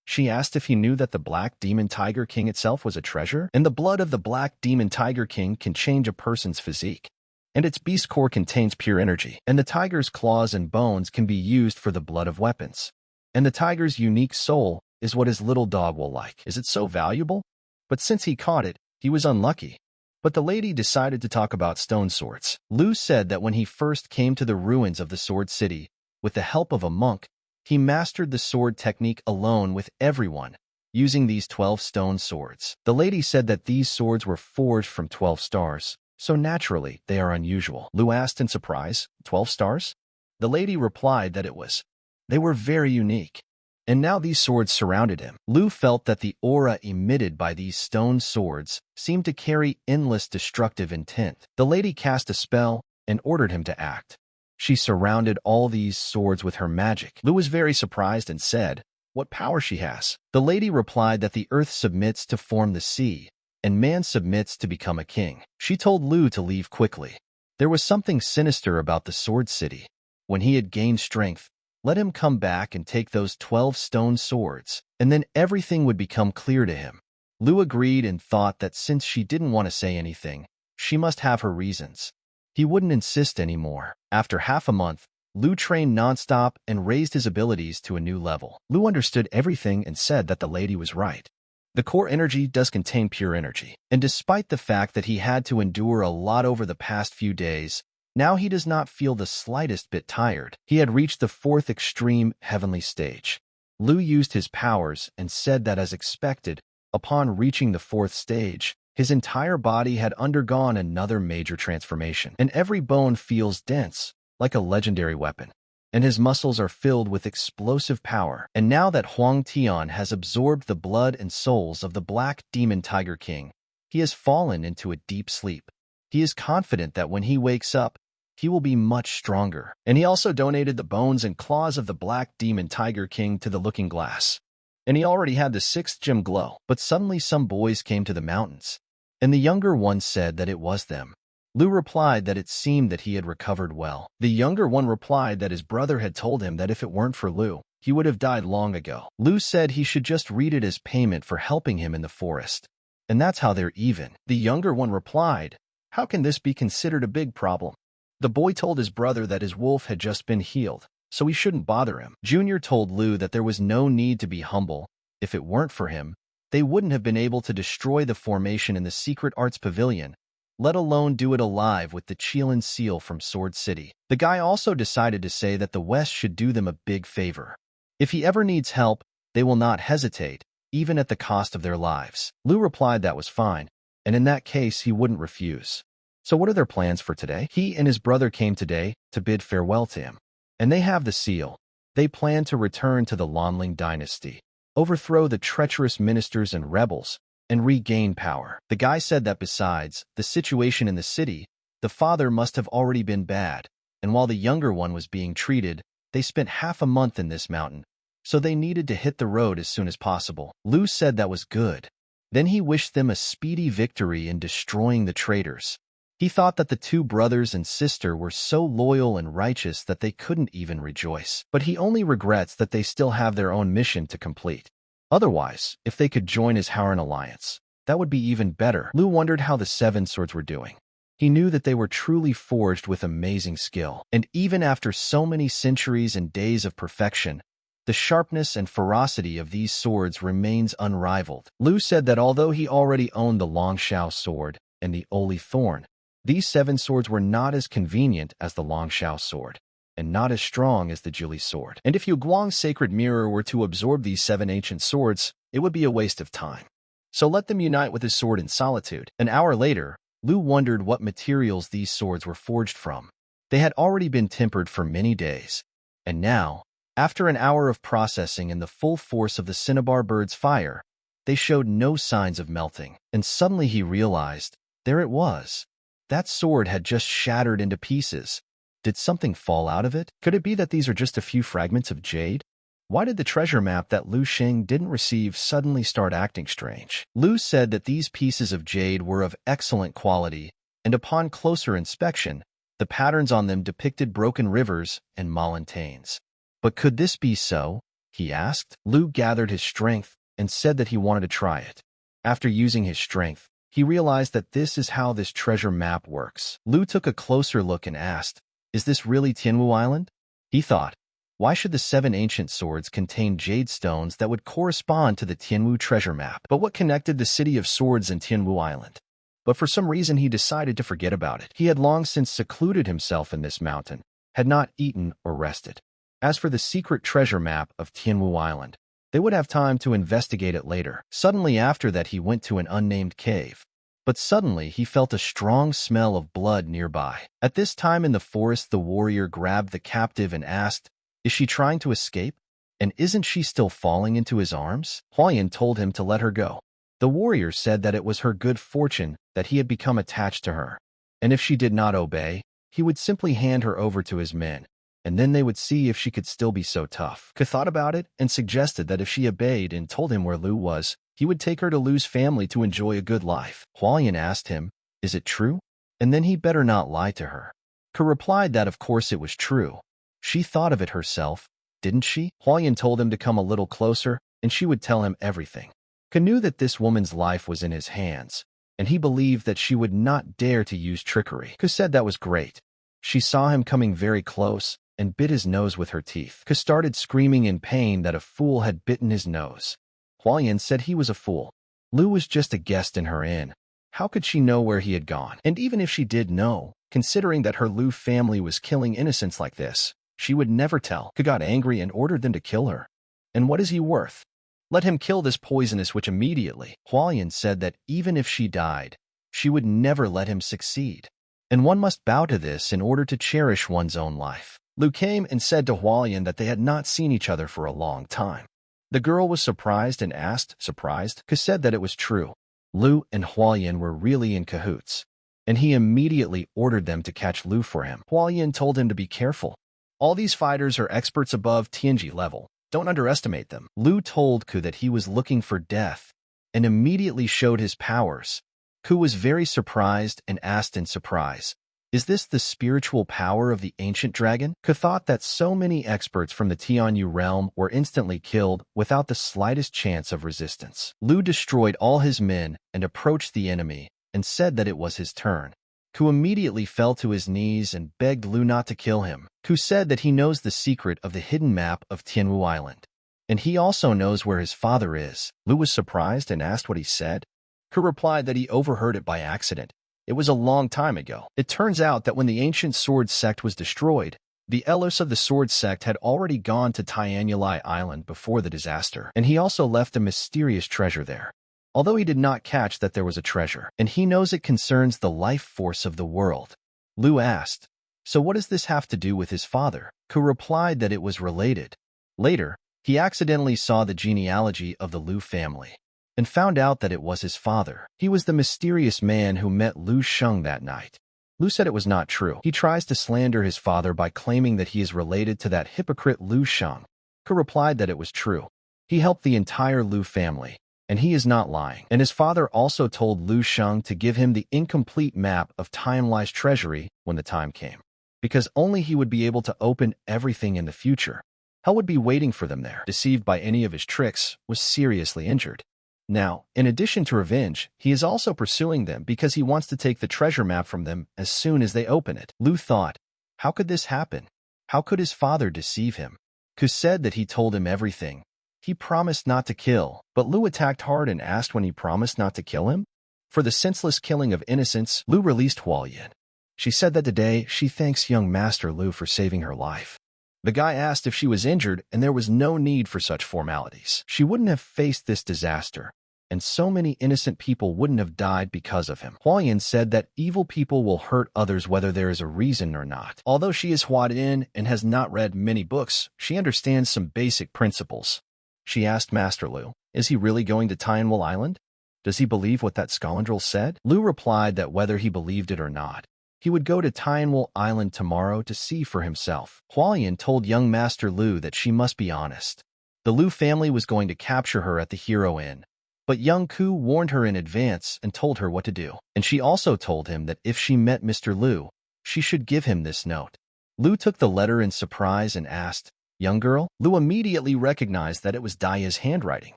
She asked if he knew that the Black Demon Tiger King itself was a treasure, and the blood of the Black Demon Tiger King can change a person's physique, and its beast core contains pure energy, and the tiger's claws and bones can be used for the blood of weapons, and the tiger's unique soul is what his little dog will like. Is it so valuable? But since he caught it, he was unlucky. But the lady decided to talk about stone swords. Lu said that when he first came to the ruins of the Sword City, with the help of a monk, he mastered the sword technique alone with everyone, using these 12 stone swords. The lady said that these swords were forged from 12 stars, so naturally they are unusual. Lu asked in surprise, 12 stars? The lady replied that it was. They were very unique. And now these swords surrounded him. Lu felt that the aura emitted by these stone swords seemed to carry endless destructive intent. The lady cast a spell and ordered him to act. She surrounded all these swords with her magic. Lu was very surprised and said, "What power she has?" The lady replied that the earth submits to form the sea, and man submits to become a king. She told Lu to leave quickly. There was something sinister about the Sword City. When he had gained strength, let him come back and take those 12 stone swords, and then everything would become clear to him. Lu agreed and thought that since she didn't want to say anything, she must have her reasons. He wouldn't insist anymore. After half a month, Lu trained nonstop and raised his abilities to a new level. Lu understood everything and said that the lady was right. The core energy does contain pure energy, and despite the fact that he had to endure a lot over the past few days, now he does not feel the slightest bit tired. He had reached the 4th extreme heavenly stage. Lu used his powers and said that as expected, upon reaching the 4th stage, his entire body had undergone another major transformation, and every bone feels dense, like a legendary weapon, and his muscles are filled with explosive power. And now that Huang Tian has absorbed the blood and souls of the Black Demon Tiger King, he has fallen into a deep sleep. He is confident that when he wakes up, he will be much stronger. And he also donated the bones and claws of the Black Demon Tiger King to the Looking Glass. And he already had the 6th gem glow. But suddenly some boys came to the mountains, and the younger one said that it was them. Lu replied that it seemed that he had recovered well. The younger one replied that his brother had told him that if it weren't for Lu, he would have died long ago. Lu said he should just read it as payment for helping him in the forest, and that's how they're even. The younger one replied, "How can this be considered a big problem?" The boy told his brother that his wolf had just been healed, so he shouldn't bother him. Junior told Lu that there was no need to be humble. If it weren't for him, they wouldn't have been able to destroy the formation in the Secret Arts Pavilion, let alone do it alive with the Qilin seal from Sword City. The guy also decided to say that the West should do them a big favor. If he ever needs help, they will not hesitate, even at the cost of their lives. Lu replied that was fine, and in that case he wouldn't refuse. So what are their plans for today? He and his brother came today to bid farewell to him, and they have the seal. They plan to return to the Lanling dynasty, overthrow the treacherous ministers and rebels, and regain power. The guy said that besides the situation in the city, the father must have already been bad, and while the younger one was being treated, They spent half a month in this mountain, so they needed to hit the road as soon as possible. Lu said that was good. Then he wished them a speedy victory in destroying the traitors. He thought that the two brothers and sister were so loyal and righteous that they couldn't even rejoice. But he only regrets that they still have their own mission to complete. Otherwise, if they could join his Haren alliance, that would be even better. Lu wondered how the Seven Swords were doing. He knew that they were truly forged with amazing skill, and even after so many centuries and days of perfection, the sharpness and ferocity of these swords remains unrivaled. Lu said that although he already owned the Longshao sword and the Oli thorn, these seven swords were not as convenient as the Longshao sword, and not as strong as the Juli sword. And if Yu Guang's sacred mirror were to absorb these seven ancient swords, it would be a waste of time. So let them unite with his sword in solitude. An hour later, Lu wondered what materials these swords were forged from. They had already been tempered for many days, and now, after an hour of processing in the full force of the cinnabar bird's fire, they showed no signs of melting. And suddenly he realized, there it was. That sword had just shattered into pieces. Did something fall out of it? Could it be that these are just a few fragments of jade? Why did the treasure map that Lu Sheng didn't receive suddenly start acting strange? Lu said that these pieces of jade were of excellent quality, and upon closer inspection, the patterns on them depicted broken rivers and mountains. But could this be so? He asked. Lu gathered his strength and said that he wanted to try it. After using his strength, he realized that this is how this treasure map works. Lu took a closer look and asked, "Is this really Tianwu Island?" He thought, why should the seven ancient swords contain jade stones that would correspond to the Tianwu treasure map? But what connected the City of Swords and Tianwu Island? But for some reason he decided to forget about it. He had long since secluded himself in this mountain, had not eaten or rested. As for the secret treasure map of Tianwu Island, they would have time to investigate it later. Suddenly after that he went to an unnamed cave. But suddenly he felt a strong smell of blood nearby. At this time in the forest the warrior grabbed the captive and asked, "Is she trying to escape? And isn't she still falling into his arms?" Huayan told him to let her go. The warrior said that it was her good fortune that he had become attached to her, and if she did not obey, he would simply hand her over to his men, and then they would see if she could still be so tough. Ke thought about it and suggested that if she obeyed and told him where Lu was, he would take her to Lu's family to enjoy a good life. Huayan asked him, "Is it true?" And then he better not lie to her. Ke replied that of course it was true. She thought of it herself, didn't she? Huayan told him to come a little closer, and she would tell him everything. Ke knew that this woman's life was in his hands, and he believed that she would not dare to use trickery. Ke said that was great. She saw him coming very close, and bit his nose with her teeth. Ke started screaming in pain that a fool had bitten his nose. Huayan said he was a fool. Lu was just a guest in her inn. How could she know where he had gone? And even if she did know, considering that her Lu family was killing innocents like this, she would never tell. Ke got angry and ordered them to kill her. And what is he worth? Let him kill this poisonous witch immediately. Huayan said that even if she died, she would never let him succeed. And one must bow to this in order to cherish one's own life. Lu came and said to Huayan that they had not seen each other for a long time. The girl was surprised and asked, surprised? Ke said that it was true. Lu and Huayan were really in cahoots, and he immediately ordered them to catch Lu for him. Huayan told him to be careful. All these fighters are experts above Tianji level. Don't underestimate them. Lu told Ku that he was looking for death and immediately showed his powers. Ku was very surprised and asked in surprise, "Is this the spiritual power of the ancient dragon?" Ku thought that so many experts from the Tianyu realm were instantly killed without the slightest chance of resistance. Lu destroyed all his men and approached the enemy and said that it was his turn. Ku immediately fell to his knees and begged Lu not to kill him. Ku said that he knows the secret of the hidden map of Tianwu Island, and he also knows where his father is. Lu was surprised and asked what he said. Ku replied that he overheard it by accident. It was a long time ago. It turns out that when the ancient sword sect was destroyed, the elders of the sword sect had already gone to Tianuli Island before the disaster, and he also left a mysterious treasure there. Although he did not catch that there was a treasure, and he knows it concerns the life force of the world. Lu asked, "So what does this have to do with his father?" Ku replied that it was related. Later, he accidentally saw the genealogy of the Lu family and found out that it was his father. He was the mysterious man who met Lu Sheng that night. Lu said it was not true. He tries to slander his father by claiming that he is related to that hypocrite Lu Shang, who replied that it was true. He helped the entire Lu family, and he is not lying. And his father also told Lu Shang to give him the incomplete map of Timelife's treasury when the time came, because only he would be able to open everything in the future. Hell would be waiting for them there. Deceived by any of his tricks, was seriously injured. Now, in addition to revenge, he is also pursuing them because he wants to take the treasure map from them as soon as they open it. Lu thought, how could this happen? How could his father deceive him? Ku said that he told him everything. He promised not to kill, but Lu attacked hard and asked when he promised not to kill him. For the senseless killing of innocents, Lu released Hualyan. She said that today she thanks young Master Lu for saving her life. The guy asked if she was injured, and there was no need for such formalities. She wouldn't have faced this disaster, and so many innocent people wouldn't have died because of him. Hualyan said that evil people will hurt others whether there is a reason or not. Although she is Hualyan and has not read many books, she understands some basic principles. She asked Master Lu, is he really going to Tianwell Island? Does he believe what that scoundrel said? Lu replied that whether he believed it or not, he would go to Tianwell Island tomorrow to see for himself. Hualyan told young Master Lu that she must be honest. The Lu family was going to capture her at the Hero Inn, but young Ku warned her in advance and told her what to do. And she also told him that if she met Mr. Lu, she should give him this note. Lu took the letter in surprise and asked, young girl? Lu immediately recognized that it was Daya's handwriting.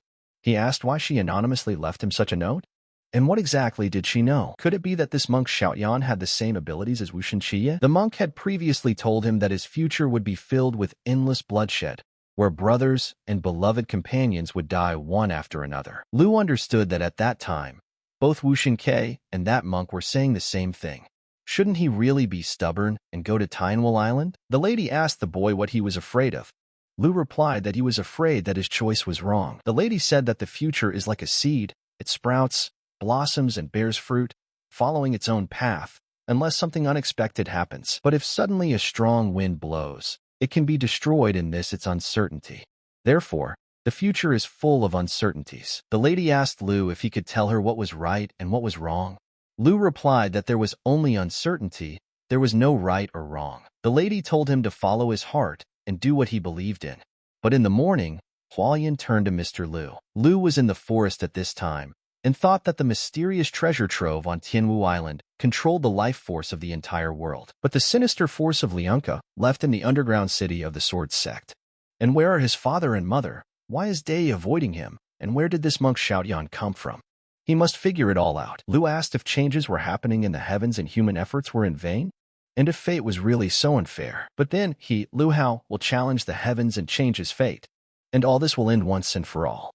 He asked why she anonymously left him such a note. And what exactly did she know? Could it be that this monk Xiaoyan had the same abilities as Wu Shenqiye? The monk had previously told him that his future would be filled with endless bloodshed, where brothers and beloved companions would die one after another. Lu understood that at that time, both Wu Shenqiye and that monk were saying the same thing. Shouldn't he really be stubborn and go to Tianwell Island? The lady asked the boy what he was afraid of. Lu replied that he was afraid that his choice was wrong. The lady said that the future is like a seed. It sprouts, blossoms, and bears fruit, following its own path, unless something unexpected happens. But if suddenly a strong wind blows, it can be destroyed in this its uncertainty. Therefore, the future is full of uncertainties. The lady asked Lu if he could tell her what was right and what was wrong. Lu replied that there was only uncertainty, there was no right or wrong. The lady told him to follow his heart and do what he believed in. But in the morning, Hualyan turned to Mr. Lu. Lu was in the forest at this time, and thought that the mysterious treasure trove on Tianwu Island controlled the life force of the entire world. But the sinister force of Lianka left in the underground city of the Sword Sect. And where are his father and mother? Why is Day avoiding him? And where did this monk Xiaoyan come from? He must figure it all out. Lu asked if changes were happening in the heavens and human efforts were in vain, and if fate was really so unfair. But then Lu Hao, will challenge the heavens and change his fate, and all this will end once and for all.